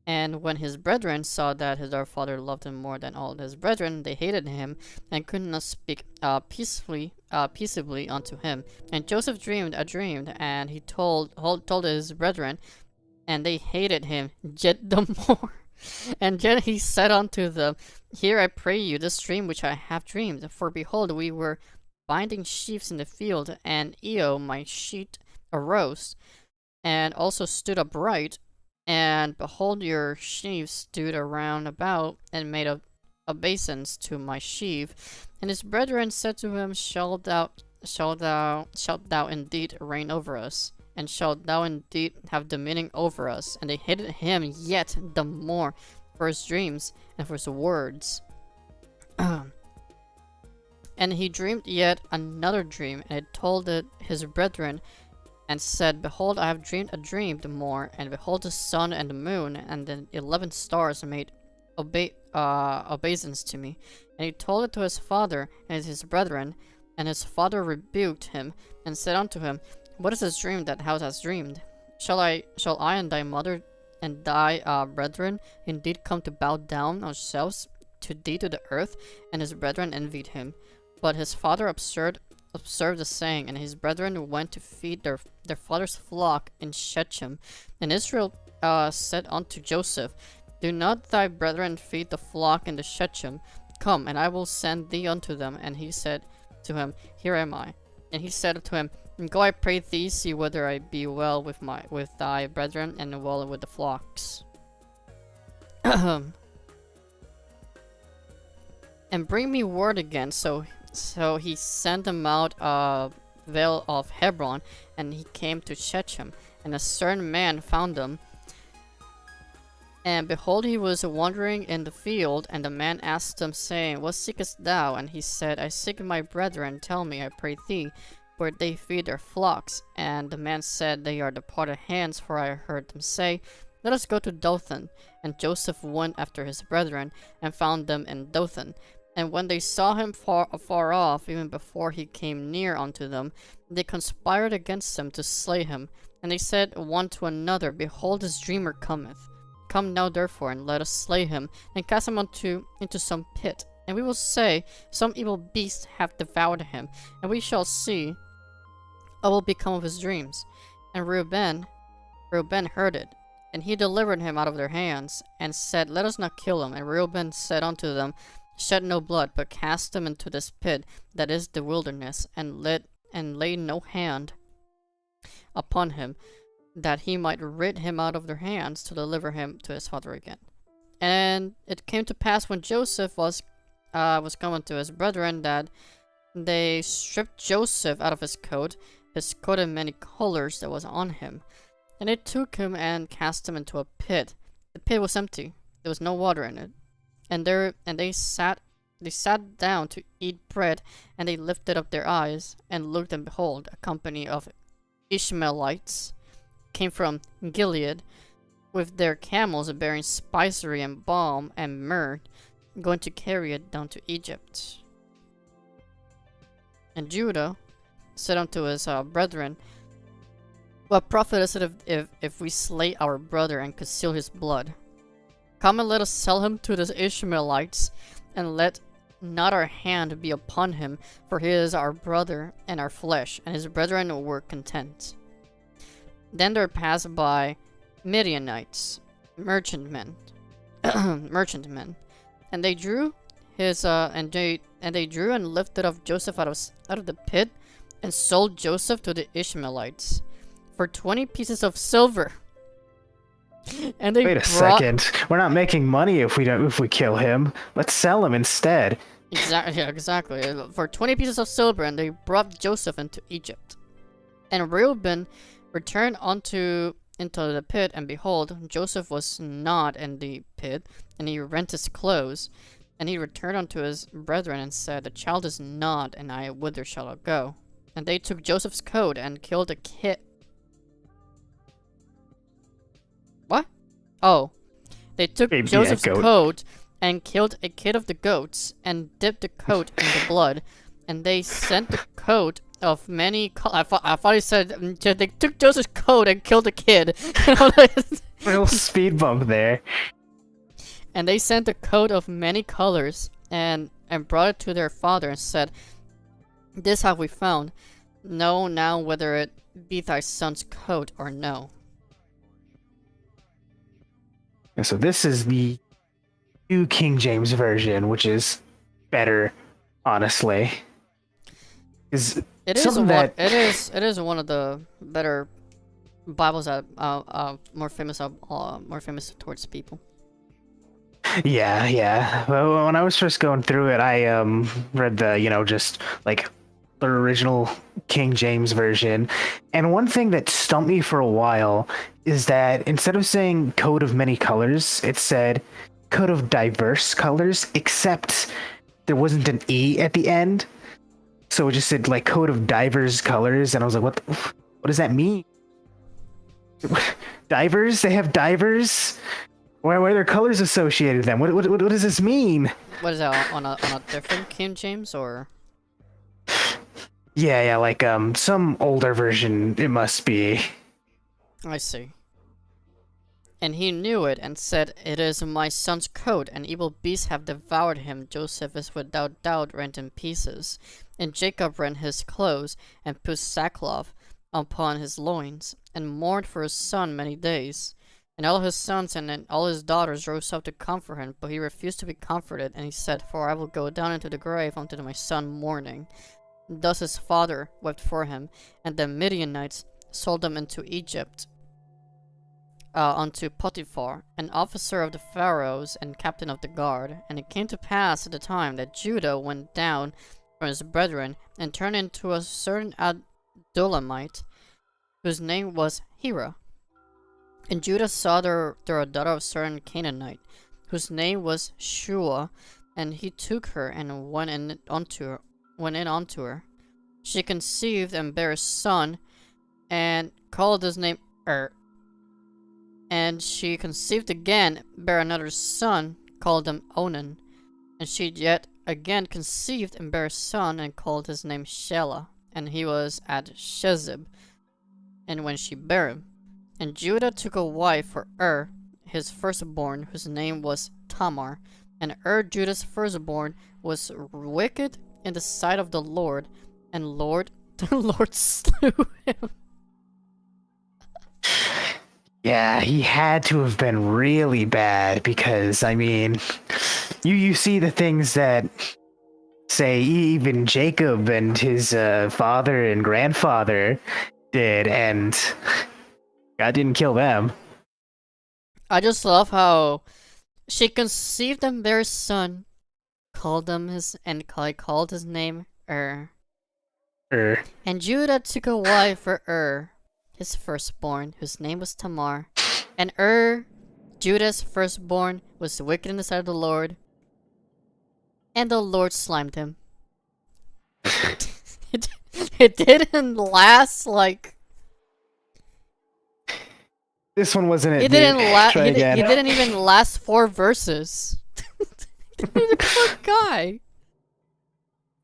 And when his brethren saw that their father loved him more than all his brethren, they hated him, and could not speak peaceably unto him. And Joseph dreamed a dream, and he told his brethren, and they hated him yet the more. And then he said unto them, Hear, I pray you, this dream which I have dreamed. For behold, we were binding sheaves in the field, and Eo, my sheet, arose, and also stood upright. And behold, your sheaves stood around about, and made obeisance to my sheaf. And his brethren said to him, Shalt thou indeed reign over us? And shalt thou indeed have dominion over us? And they hated him yet the more for his dreams and for his words. And he dreamed yet another dream, and it told it his brethren. and said, Behold, I have dreamed a dream the more, and behold the sun and the moon and the 11 stars made obeisance to me. And he told it to his father and his brethren, and his father rebuked him, and said unto him, What is this dream that thou hast dreamed? Shall I and thy mother and thy brethren indeed come to bow down ourselves to thee to the earth? And his brethren envied him. But his father observed the saying, and his brethren went to feed their father's flock in Shechem. And Israel said unto Joseph, Do not thy brethren feed the flock in the Shechem? Come, and I will send thee unto them. And he said to him, Here am I. And he said to him, Go, I pray thee, see whether I be well with thy brethren, and well with the flocks. And bring me word again. So he sent them out Vale of Hebron, and he came to Shechem, and a certain man found them. And behold, he was wandering in the field, and the man asked him, saying, What seekest thou? And he said, I seek my brethren, tell me, I pray thee, where they feed their flocks. And the man said, They are departed hands, for I heard them say, Let us go to Dothan. And Joseph went after his brethren, and found them in Dothan. And when they saw him afar off, even before he came near unto them, they conspired against him to slay him. And they said one to another, Behold, this dreamer cometh. Come now therefore, and let us slay him, and cast him into some pit. And we will say, Some evil beast hath devoured him, and we shall see what will become of his dreams. And Reuben heard it, and he delivered him out of their hands, and said, Let us not kill him. And Reuben said unto them, Shed no blood, but cast him into this pit that is the wilderness, and lay no hand upon him, that he might rid him out of their hands, to deliver him to his father again. And it came to pass, when Joseph was coming to his brethren, that they stripped Joseph out of his coat in many colors that was on him. And they took him and cast him into a pit. The pit was empty, there was no water in it. And they sat down to eat bread, and they lifted up their eyes, and looked, and behold, a company of Ishmaelites came from Gilead, with their camels bearing spicery and balm and myrrh, going to carry it down to Egypt. And Judah said unto his brethren, What profit is it if we slay our brother and conceal his blood? Come and let us sell him to the Ishmaelites, and let not our hand be upon him, for he is our brother and our flesh. And his brethren were content. Then there passed by Midianites, merchantmen, and they drew and lifted up Joseph out of the pit, and sold Joseph to the Ishmaelites for 20 pieces of silver. And they Wait a second. We're not making money if we kill him. Let's sell him instead. Exactly. For 20 pieces of silver, and they brought Joseph into Egypt. And Reuben returned into the pit, and behold, Joseph was not in the pit, and he rent his clothes. And he returned unto his brethren, and said, The child is not, and whither shall I go? And they took Joseph's coat, and killed a kid. What? Oh. They took Joseph's coat, and killed a kid of the goats, and dipped the coat in the blood. And they sent the coat of many I thought he said they took Joseph's coat and killed a kid. Real speed bump there. And they sent a coat of many colors, and brought it to their father, and said, This have we found. Know now whether it be thy son's coat or no. So this is the new King James version, which is better, honestly. It is one of the better Bibles that more famous towards people. Yeah. Well, when I was first going through it, I read the just like the original King James version, and one thing that stumped me for a while is that instead of saying coat of many colors, it said coat of diverse colors, except there wasn't an E at the end. So it just said like coat of diverse colors, and I was like, what What does that mean? Divers? They have divers? Why are there colors associated with them? What does this mean? What is that, on a different King James, or? Yeah, like, some older version, it must be. I see. And he knew it, and said, "It is my son's coat, and evil beasts have devoured him. Joseph is without doubt rent in pieces. And Jacob rent his clothes, and put sackcloth upon his loins, and mourned for his son many days. And all his sons and all his daughters rose up to comfort him, but he refused to be comforted, and he said, For I will go down into the grave unto my son mourning. And thus his father wept for him, and the Midianites sold him into Egypt, unto Potiphar, an officer of the Pharaohs and captain of the guard. And it came to pass at the time that Judah went down from his brethren, and turned into a certain Adulamite, whose name was Hira. And Judah saw there a daughter of a certain Canaanite, whose name was Shua, and he took her and went in unto her. She conceived and bare a son, and called his name And she conceived again, bare another son, called him Onan. And she yet again conceived and bare a son, and called his name Shelah. And he was at Shezib, and when she bare him. And Judah took a wife for his firstborn, whose name was Tamar. And Judah's firstborn, was wicked in the sight of the Lord, and the Lord slew him. Yeah, he had to have been really bad because, I mean, you see the things that, say, even Jacob and his father and grandfather did, and God didn't kill them. I just love how she conceived and bare a son, called his name And Judah took a wife for his firstborn, whose name was Tamar. And Judah's firstborn, was wicked in the sight of the Lord, and the Lord slimed him. it didn't last like. This one wasn't it. It didn't last. Try again. It didn't even last 4 verses. The poor guy.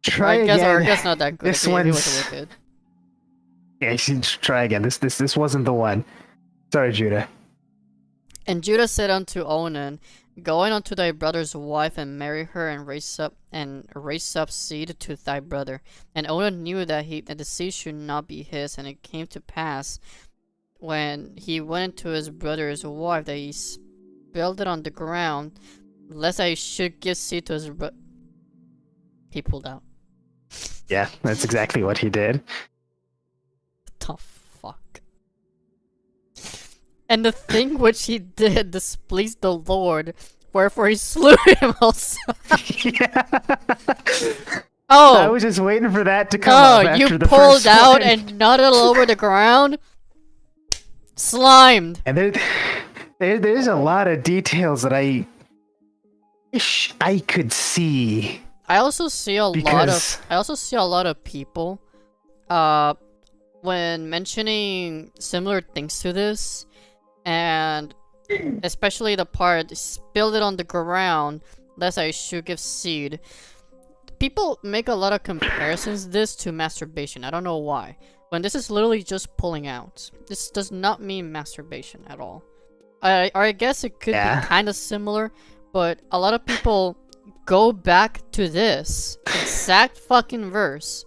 Try I guess, again. or I guess not that good. This He one's. wasn't wicked. Yeah, you should try again. This wasn't the one. Sorry, Judah. And Judah said unto Onan, Go in unto thy brother's wife, and marry her, and raise up seed to thy brother. And Onan knew that the seed should not be his. And it came to pass, when he went to his brother's wife, that he spilled it on the ground, lest I should give seed to his brother. He pulled out. Yeah, that's exactly what he did. The fuck? And the thing which he did displeased the Lord, wherefore he slew him also. Yeah. Oh! I was just waiting for that to come up after you the pulled first out one. and nutted over the ground? Slimed! And there's a lot of details that I wish I could see. I also see a lot of people when mentioning similar things to this, and especially the part spilled it on the ground lest I should give seed. People make a lot of comparisons this to masturbation. I don't know why. When this is literally just pulling out. This does not mean masturbation at all. I guess it could be kind of similar, but a lot of people go back to this exact fucking verse,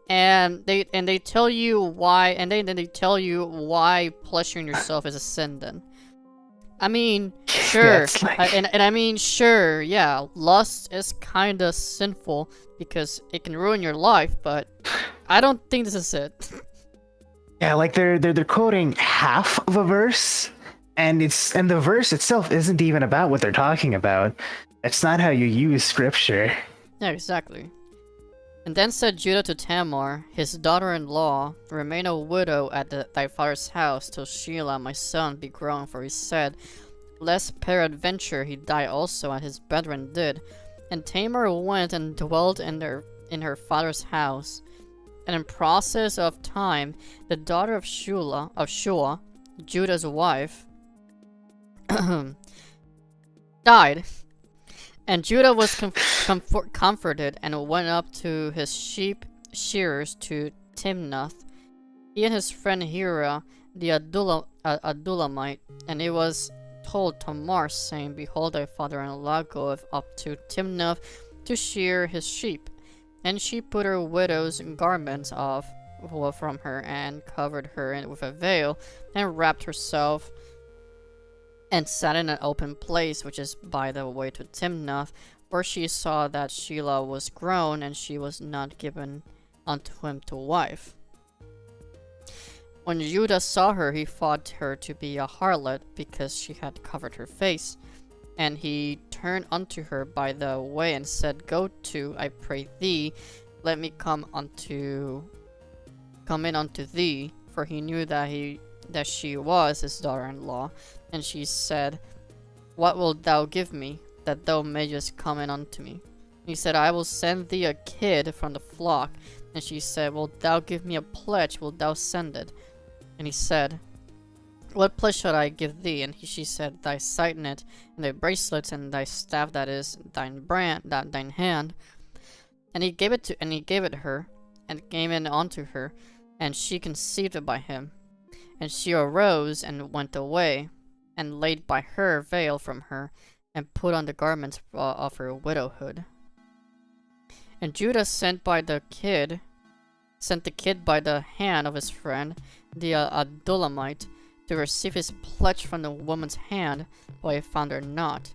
and they tell you why, and then they tell you why pleasuring yourself is a sin. Then, I mean, sure, I mean, sure, yeah, lust is kind of sinful because it can ruin your life, but I don't think this is it. Yeah, like they're quoting half of a verse, and the verse itself isn't even about what they're talking about. That's not how you use scripture. Yeah, exactly. And then said Judah to Tamar, his daughter-in-law, Remain a widow at thy father's house till Shelah my son be grown, for he said, Lest peradventure he die also, and his brethren did. And Tamar went and dwelt in her father's house. And in process of time, the daughter of Shua, Judah's wife, died. And Judah was comforted and went up to his sheep shearers to Timnath, he and his friend Hira, the Adullamite. And it was told Tamar, saying, Behold, thy father-in-law goeth up to Timnath to shear his sheep. And she put her widow's garments off from her, and covered her with a veil, and wrapped herself, and sat in an open place, which is by the way to Timnath, for she saw that Shelah was grown, and she was not given unto him to wife. When Judah saw her, he thought her to be a harlot, because she had covered her face. And he turned unto her by the way, and said, Go to, I pray thee, let me come in unto thee, for he knew that she was his daughter-in-law. And she said, What wilt thou give me, that thou mayest come in unto me? He said, I will send thee a kid from the flock. And she said, Wilt thou give me a pledge, wilt thou send it? And he said, What pledge shall I give thee? And she said, Thy signet, and thy bracelets, and thy staff that is thine hand. And he gave it her, and came in unto her, and she conceived it by him. And she arose and went away, and laid by her veil from her, and put on the garments of her widowhood. And Judah sent the kid by the hand of his friend, the Adullamite, to receive his pledge from the woman's hand, but he found her not.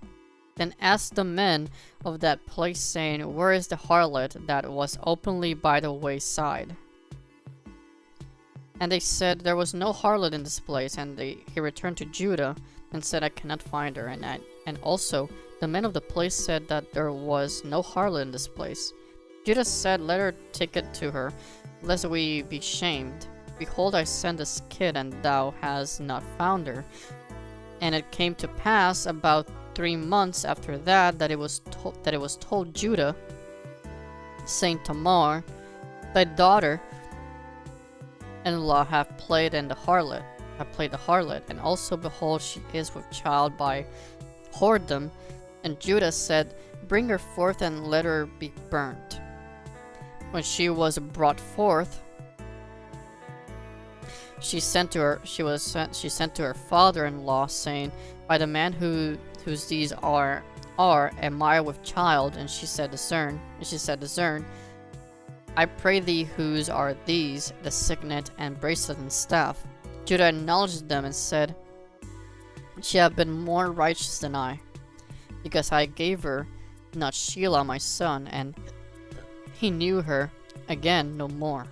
Then asked the men of that place, saying, Where is the harlot that was openly by the wayside? And they said, There was no harlot in this place. And he returned to Judah, and said, I cannot find her. And also the men of the place said that there was no harlot in this place. Judah said, Let her take it to her, lest we be shamed. Behold, I send this kid, and thou hast not found her. And it came to pass about 3 months after that it was told Judah, saying, Tamar, thy daughter-in-law hath played the harlot, and also behold, she is with child by whoredom. And Judah said, Bring her forth, and let her be burnt. When she was brought forth, she sent to her father-in-law, saying, By the man whose these are am I with child? And she said, Discern. I pray thee, whose are these, the signet and bracelet and staff? Judah acknowledged them and said, She hath been more righteous than I, because I gave her not Shelah my son, and he knew her again no more.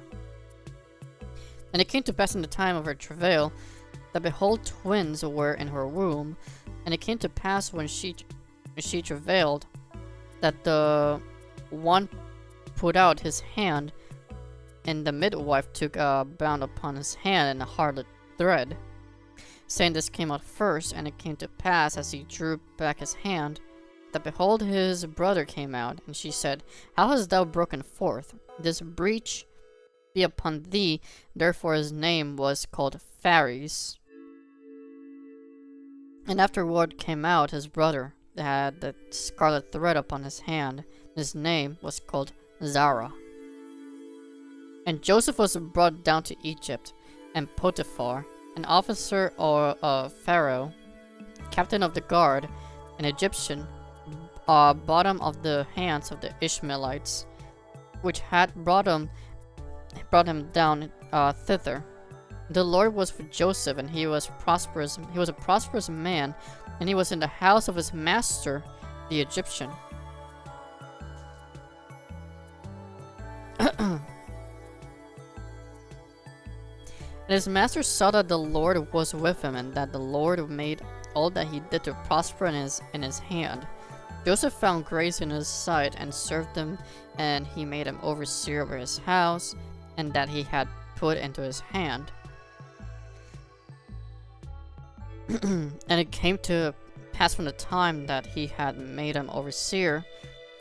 And it came to pass in the time of her travail, that behold, twins were in her womb. And it came to pass when she travailed, that the one put out his hand, and the midwife took a bound upon his hand and a scarlet thread, saying, This came out first. And it came to pass, as he drew back his hand, that behold, his brother came out. And she said, How hast thou broken forth? This breach be upon thee. Therefore his name was called Phares. And afterward came out his brother that had the scarlet thread upon his hand. His name was called Zara. And Joseph was brought down to Egypt, and Potiphar, an officer of Pharaoh, captain of the guard, an Egyptian, bottom of the hands of the Ishmaelites, which had brought him down thither. The Lord was with Joseph, and he was prosperous. He was a prosperous man, and he was in the house of his master, the Egyptian. And his master saw that the Lord was with him, and that the Lord made all that he did to prosper in his hand. Joseph found grace in his sight, and served him, and he made him overseer over his house, and that he had put into his hand. And it came to pass from the time that he had made him overseer,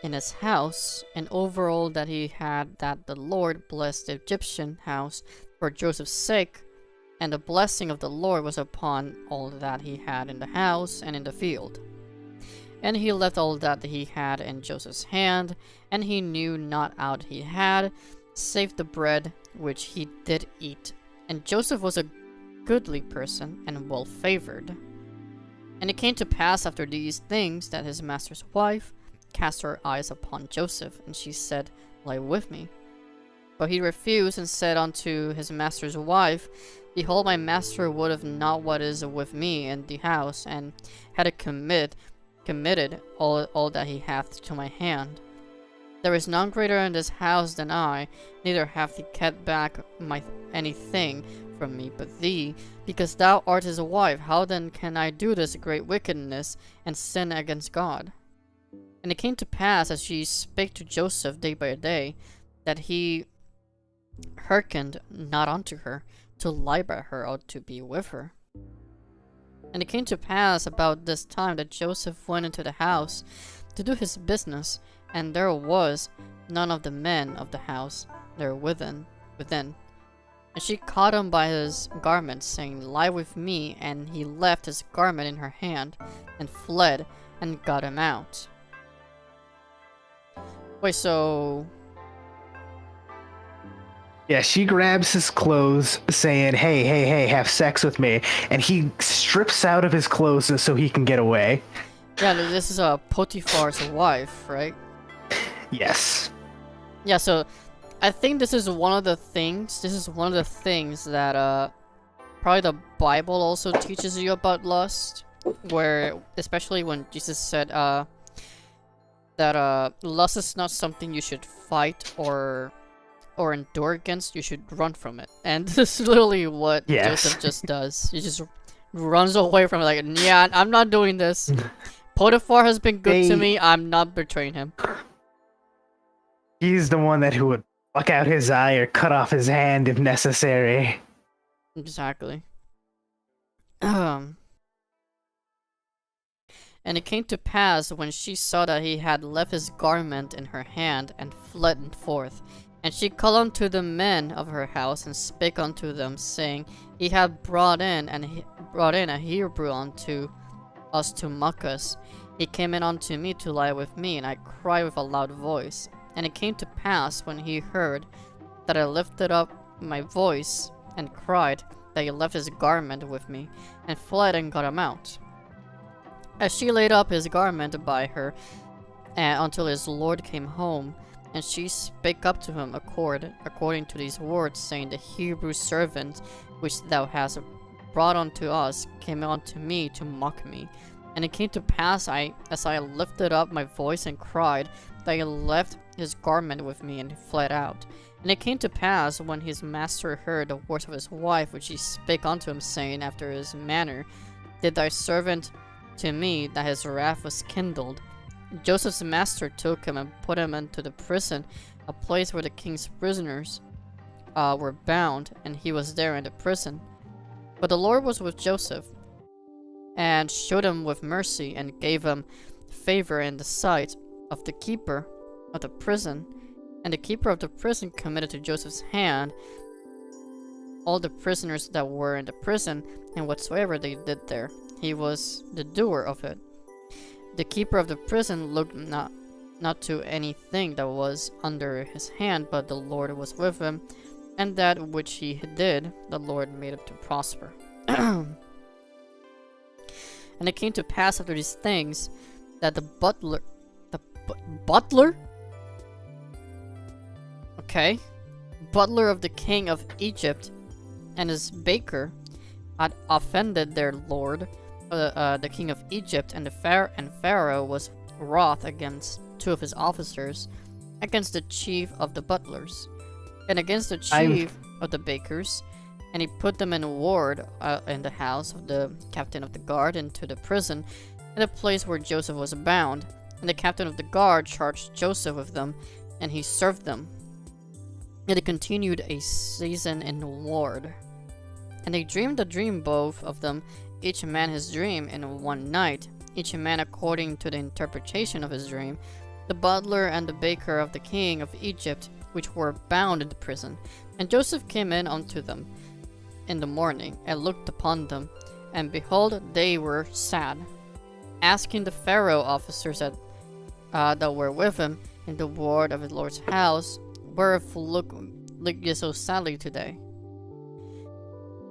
in his house, and over all that he had, that the Lord blessed the Egyptian house for Joseph's sake, and the blessing of the Lord was upon all that he had in the house and in the field. And he left all that he had in Joseph's hand, and he knew not aught he had, save the bread which he did eat. And Joseph was a goodly person, and well favored. And it came to pass after these things, that his master's wife cast her eyes upon Joseph, and she said, Lie with me. But he refused, and said unto his master's wife, Behold, my master would not what is with me in the house, and had it committed all that he hath to my hand. There is none greater in this house than I, neither hath he kept back anything from me but thee, because thou art his wife. How then can I do this great wickedness, and sin against God? And it came to pass, as she spake to Joseph day by day, that he hearkened not unto her, to lie by her or to be with her. And it came to pass about this time that Joseph went into the house to do his business, and there was none of the men of the house there within. And she caught him by his garment, saying, Lie with me. And he left his garment in her hand, and fled, and got him out. Wait, so... Yeah, she grabs his clothes, saying, hey, have sex with me. And he strips out of his clothes so he can get away. Yeah, this is Potiphar's wife, right? Yes. Yeah, so I think this is one of the things that probably the Bible also teaches you about lust, where especially when Jesus said that lust is not something you should fight or endure against, you should run from it. And this is literally what Joseph just does. He just runs away from it, like, yeah, I'm not doing this. Potiphar has been good to me, I'm not betraying him. He's the one who would pluck out his eye or cut off his hand if necessary. Exactly. And it came to pass, when she saw that he had left his garment in her hand, and fled forth, and she called unto the men of her house, and spake unto them, saying, He hath brought in a Hebrew unto us to mock us. He came in unto me to lie with me, and I cried with a loud voice. And it came to pass, when he heard that I lifted up my voice and cried, that he left his garment with me, and fled, and got him out. As she laid up his garment by her, until his lord came home, and she spake up to him according to these words, saying, The Hebrew servant which thou hast brought unto us came unto me to mock me. And it came to pass, as I lifted up my voice and cried, that he left his garment with me, and fled out. And it came to pass, when his master heard the words of his wife, which she spake unto him, saying after his manner, Did thy servant to me, that his wrath was kindled. Joseph's master took him and put him into the prison, a place where the king's prisoners were bound, and he was there in the prison. But the Lord was with Joseph, and showed him with mercy, and gave him favor in the sight of the keeper of the prison. And the keeper of the prison committed to Joseph's hand all the prisoners that were in the prison, and whatsoever they did there, he was the doer of it. The keeper of the prison looked not to anything that was under his hand, but the Lord was with him, and that which he did, the Lord made it to prosper. And it came to pass after these things, that the butler? Okay. Butler of the king of Egypt, and his baker, had offended their lord, the king of Egypt, and Pharaoh was wroth against two of his officers, against the chief of the butlers, and against the chief of the bakers, and he put them in ward in the house of the captain of the guard, into the prison, in the place where Joseph was bound. And the captain of the guard charged Joseph with them, and he served them. And they continued a season in ward. And they dreamed a dream, both of them, each man his dream in one night, each man according to the interpretation of his dream. the butler and the baker of the king of Egypt, which were bound in the prison. And Joseph came in unto them in the morning, and looked upon them, and behold, they were sad, asking the Pharaoh officers that were with him in the ward of his Lord's house, wherefore look ye so sadly today?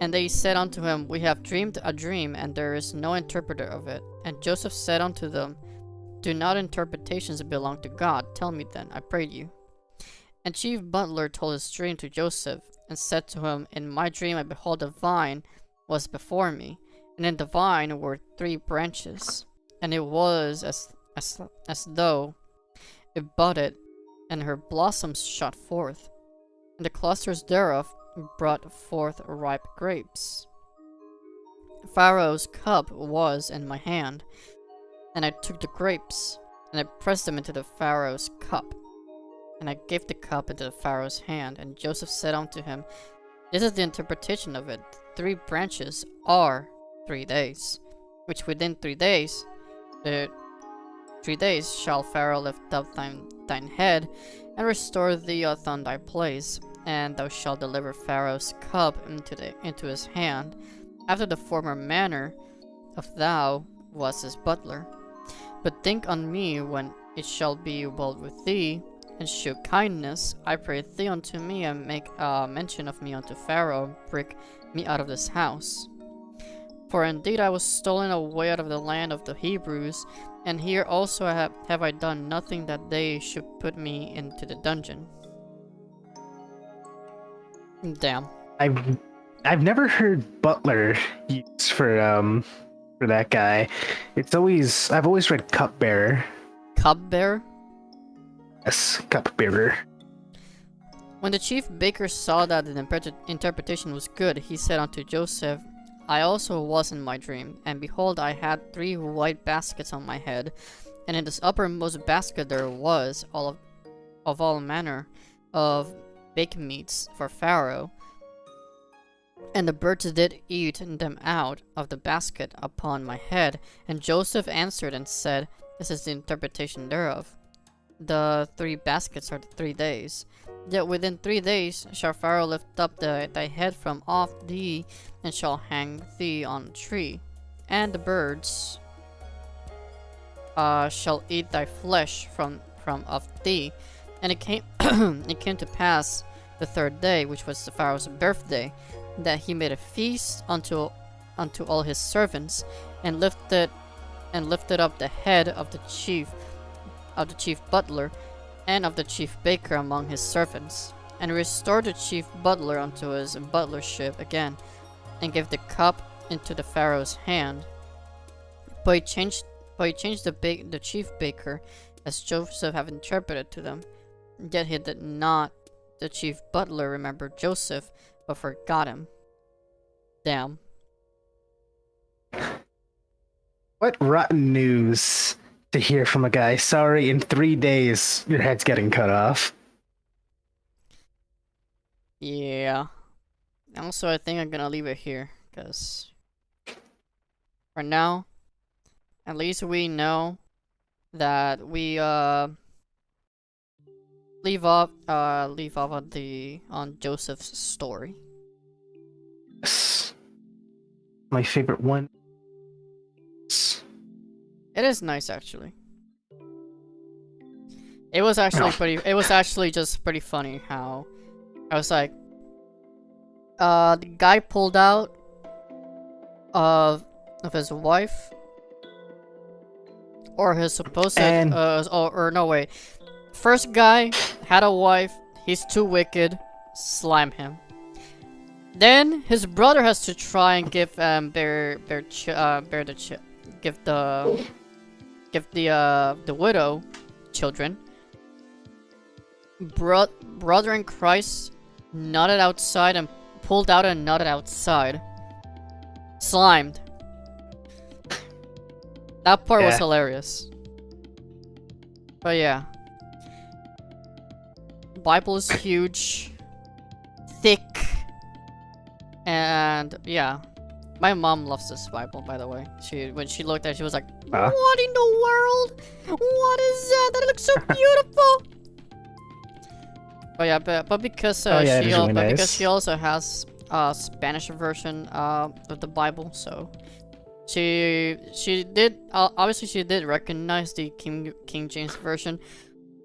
And they said unto him, We have dreamed a dream, and there is no interpreter of it. And Joseph said unto them, Do not interpretations belong to God? Tell me then, I pray you. And chief butler told his dream to Joseph, and said to him, In my dream I behold a vine was before me, and in the vine were 3 branches, and it was as though it budded, and her blossoms shot forth, and the clusters thereof brought forth ripe grapes. Pharaoh's cup was in my hand, and I took the grapes, and I pressed them into the Pharaoh's cup, and I gave the cup into the Pharaoh's hand. And Joseph said unto him, This is the interpretation of it. 3 branches are 3 days, which within 3 days, the 3 days shall Pharaoh lift up thine head, and restore thee on thy place, and thou shalt deliver Pharaoh's cup into his hand, after the former manner of thou wast his butler. But think on me when it shall be well with thee, and shew kindness, I pray thee, unto me, and make mention of me unto Pharaoh, and bring me out of this house. For indeed I was stolen away out of the land of the Hebrews, and here also have I done nothing that they should put me into the dungeon. Damn. I've never heard butler used for that guy. I've always read cupbearer. Cupbearer? Yes, cupbearer. When the chief baker saw that the interpretation was good, he said unto Joseph, I also was in my dream, and behold, I had 3 white baskets on my head, and in this uppermost basket there was all manner of baked meats for Pharaoh, and the birds did eat them out of the basket upon my head. And Joseph answered and said, This is the interpretation thereof. The 3 baskets are the 3 days. Yet within 3 days shall Pharaoh lift up thy head from off thee, and shall hang thee on a tree, and the birds shall eat thy flesh from off thee. And it came it came to pass the 3rd day, which was the Pharaoh's birthday, that he made a feast unto all his servants, and lifted up the head of the chief butler and of the chief baker among his servants, and restored the chief butler unto his butlership again, and gave the cup into the Pharaoh's hand. But he changed the chief baker, as Joseph had interpreted to them. Yet he did not, the chief butler, remember Joseph, but forgot him. Damn. What rotten news to hear from a guy. Sorry, in 3 days your head's getting cut off. Yeah. Also, I think I'm gonna leave it here, because for now, at least we know that we leave off on Joseph's story. Yes. My favorite one. It is nice, actually. It was actually it was actually just pretty funny how I was like, the guy pulled out of his wife, or his supposed or no wait. First guy had a wife. He's too wicked. Slime him. Then his brother has to try and give give the widow children. Brother in Christ nutted outside and pulled out and nutted outside. Slimed. That part was hilarious. But yeah. Bible is huge, thick, and yeah, My mom loves this Bible, by the way. When she looked at it, she was like, Huh? "What in the world? What is that? That looks so beautiful." But yeah, but because Oh, yeah, it is really because nice. she also has a Spanish version of the Bible, so she did obviously she did recognize the King James version,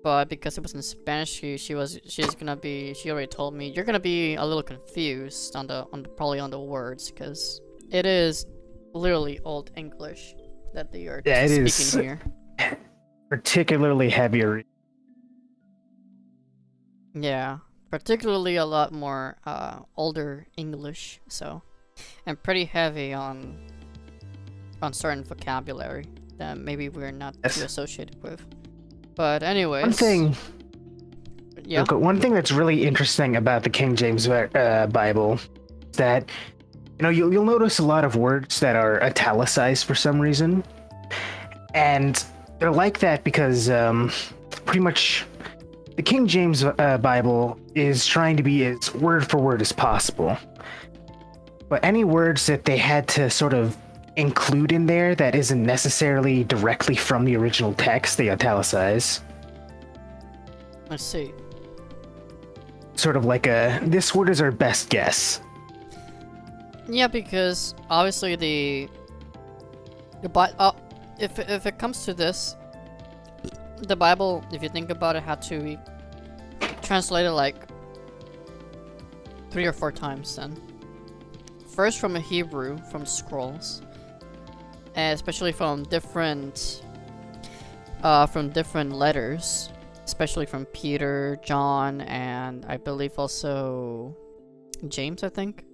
but because it was in Spanish, she already told me you're gonna be a little confused on the probably on the words, because it is literally Old English that they are Yeah, it speaking is. here. Particularly heavier. Yeah, particularly a lot more older English, so, and pretty heavy on certain vocabulary that maybe we're not too associated with. But anyways, yeah. One thing that's really interesting about the King James Bible is that you'll notice a lot of words that are italicized for some reason, and they're like that because pretty much the King James Bible is trying to be as word for word as possible. But any words that they had to sort of include in there that isn't necessarily directly from the original text, they italicize. Let's see. Sort of like this word is our best guess. Yeah, because obviously if it comes to this, the Bible, if you think about it, had to be translated like 3 or 4 times then. First from a Hebrew, from scrolls, and especially from different letters, especially from Peter, John, and I believe also James, I think.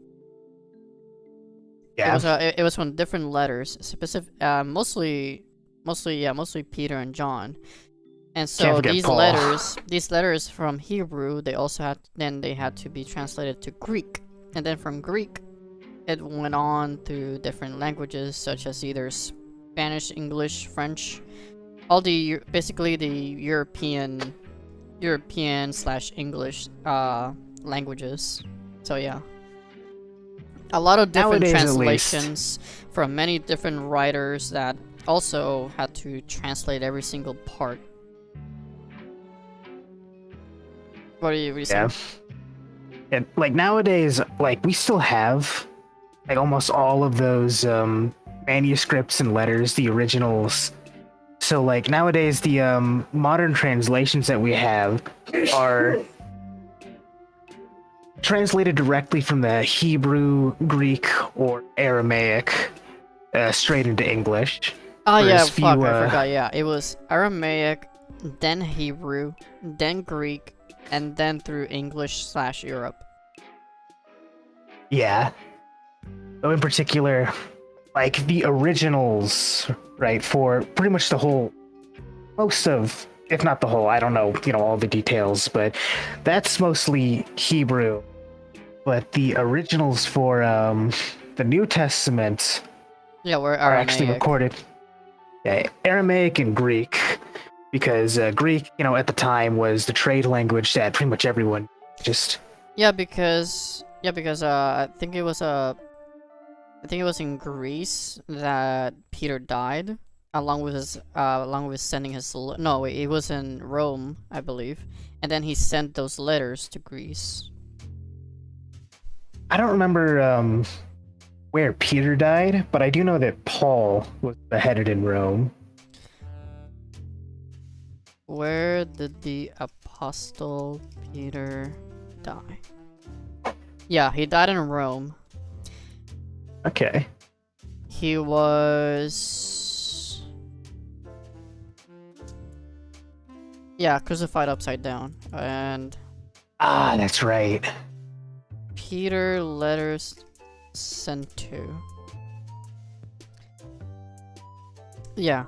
Yeah. It was from different letters, mostly Peter and John. And so these Paul. letters from Hebrew, they had to be translated to Greek, and then from Greek, it went on to different languages such as either Spanish, English, French, basically the European / English languages. So yeah, a lot of different Nowadays, at translations from many different writers that also had to translate every single part. What do you say? Yeah. And like nowadays, like we still have like almost all of those manuscripts and letters, the originals. So like nowadays, the modern translations that we have are translated directly from the Hebrew, Greek, or Aramaic straight into English. Oh yeah, Whereas fuck, few, I forgot. Yeah, it was Aramaic, then Hebrew, then Greek, and then through English / Europe. Yeah. So in particular, like the originals, right, for pretty much most of, if not the whole, I don't know, all the details, but that's mostly Hebrew. But the originals for the New Testament We're are actually Aramaic. recorded. Yeah, Aramaic and Greek, because Greek, at the time was the trade language that pretty much everyone just. Because I think it was in Greece that Peter died, along with sending his no, wait, it was in Rome, I believe, and then he sent those letters to Greece. I don't remember where Peter died, but I do know that Paul was beheaded in Rome. Where did the Apostle Peter die? Yeah, he died in Rome. Okay. He was... yeah, crucified upside down. And Ah, that's right. Peter letters sent to... yeah.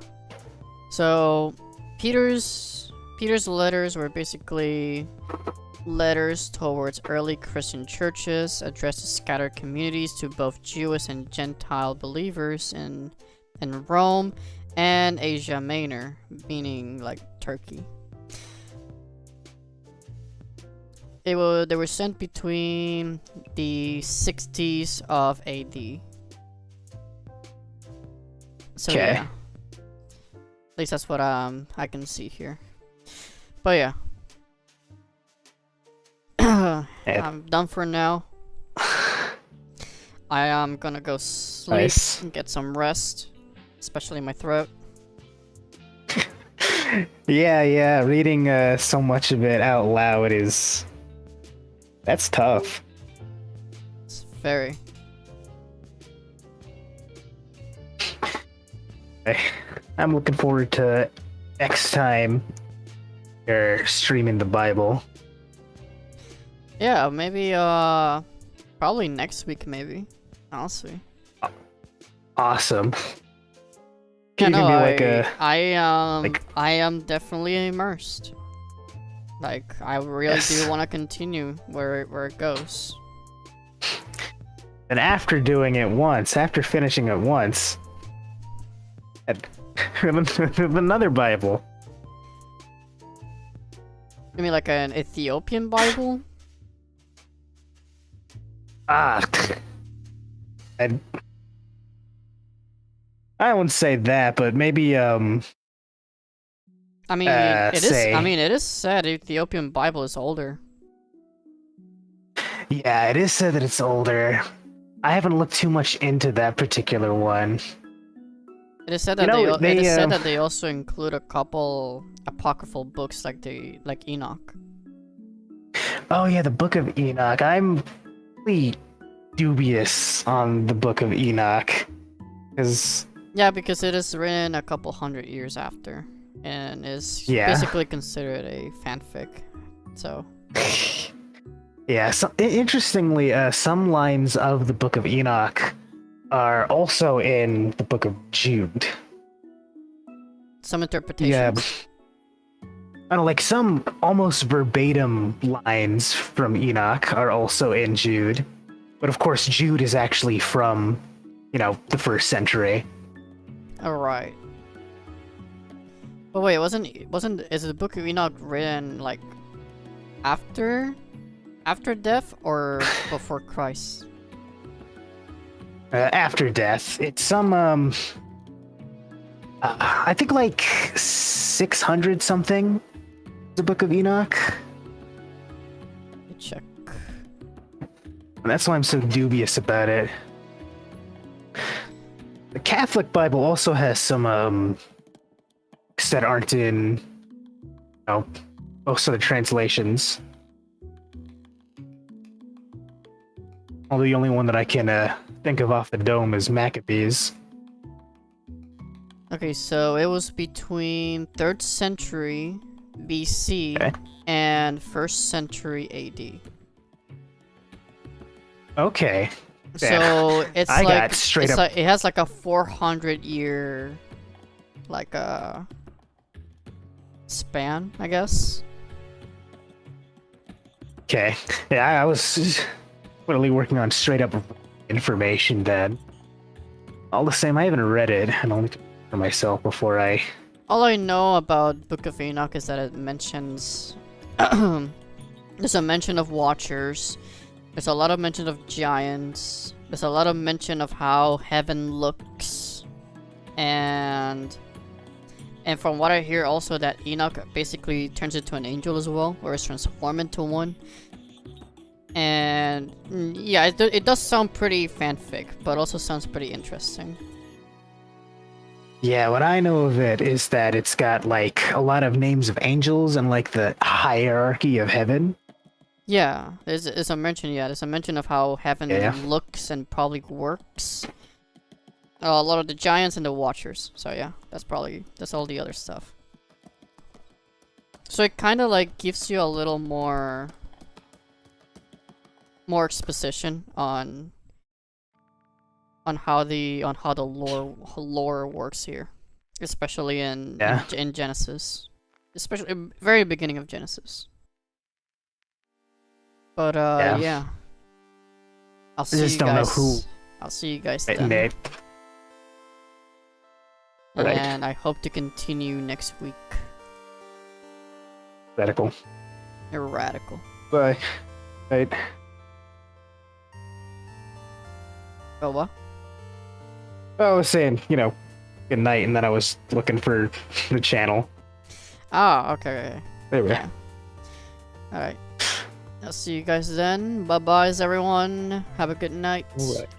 So, Peter's letters were basically letters towards early Christian churches addressed to scattered communities to both Jewish and Gentile believers in Rome and Asia Minor, meaning like Turkey. They were sent between the 60s of AD. So Okay. yeah. At least that's what I can see here. But yeah. I'm done for now. I am gonna go sleep Nice. and get some rest, especially my throat. Yeah. Reading so much of it out loud that's tough. It's very. I'm looking forward to next time you're streaming the Bible. Yeah, maybe probably next week maybe. Honestly. Awesome. Yeah, Can you no, give me like a I am definitely immersed. Like I really Yes. do want to continue where it goes. and after doing it once, after finishing it once, with another Bible. You mean like an Ethiopian Bible? Ah, I wouldn't say that, but maybe I mean, it is. say- I mean, it is said Ethiopian Bible is older. yeah, it is said that it's older. I haven't looked too much into that particular one. It is said You that know, it is they, said that they also include a couple apocryphal books like Enoch. Oh yeah, the Book of Enoch. I'm really dubious on the Book of Enoch because Yeah, because it is written a couple hundred years after, and is Yeah. basically considered a fanfic. So yeah. So, interestingly, some lines of the Book of Enoch are also in the Book of Jude. some interpretations. I don't know, like some almost verbatim lines from Enoch are also in Jude, but of course Jude is actually from, the 1st century. All right. But wait, is the Book of Enoch written like after death or before Christ? After death, it's some I think like 600 something. The Book of Enoch. Let me check. And that's why I'm so dubious about it. The Catholic Bible also has some books that aren't in most of the translations. Although the only one that I can think of off the dome is Maccabees. Okay, so it was between 3rd century BC Okay. and 1st century AD. Okay. So it's I like got straight it's up- like it has like a 400-year like span, I guess. Okay. Yeah, I was literally working on straight up information then. All the same, I haven't read it. I only for myself before I. All I know about Book of Enoch is that it mentions there's a mention of watchers. There's a lot of mention of giants. There's a lot of mention of how heaven looks. And from what I hear also that Enoch basically turns into an angel as well, or is transformed into one. And yeah, it does sound pretty fanfic, but also sounds pretty interesting. Yeah, what I know of it is that it's got like a lot of names of angels and like the hierarchy of heaven. Yeah, there's a mention. Yeah, there's a mention of how heaven Yeah. looks and probably works. A lot of the giants and the watchers. So yeah, that's all the other stuff. So it kind of like gives you a little more exposition on how the lore works here, especially in Genesis, especially very beginning of Genesis. But yeah. I'll see just you don't know guys. who I'll see you guys written then. it. Right. And I hope to continue next week. Radical. You're radical. But right. Oh what? I was saying, good night, and then I was looking for the channel. Ah, okay. There we go. Yeah. Alright. I'll see you guys then. Bye-byes, everyone. Have a good night. Alright.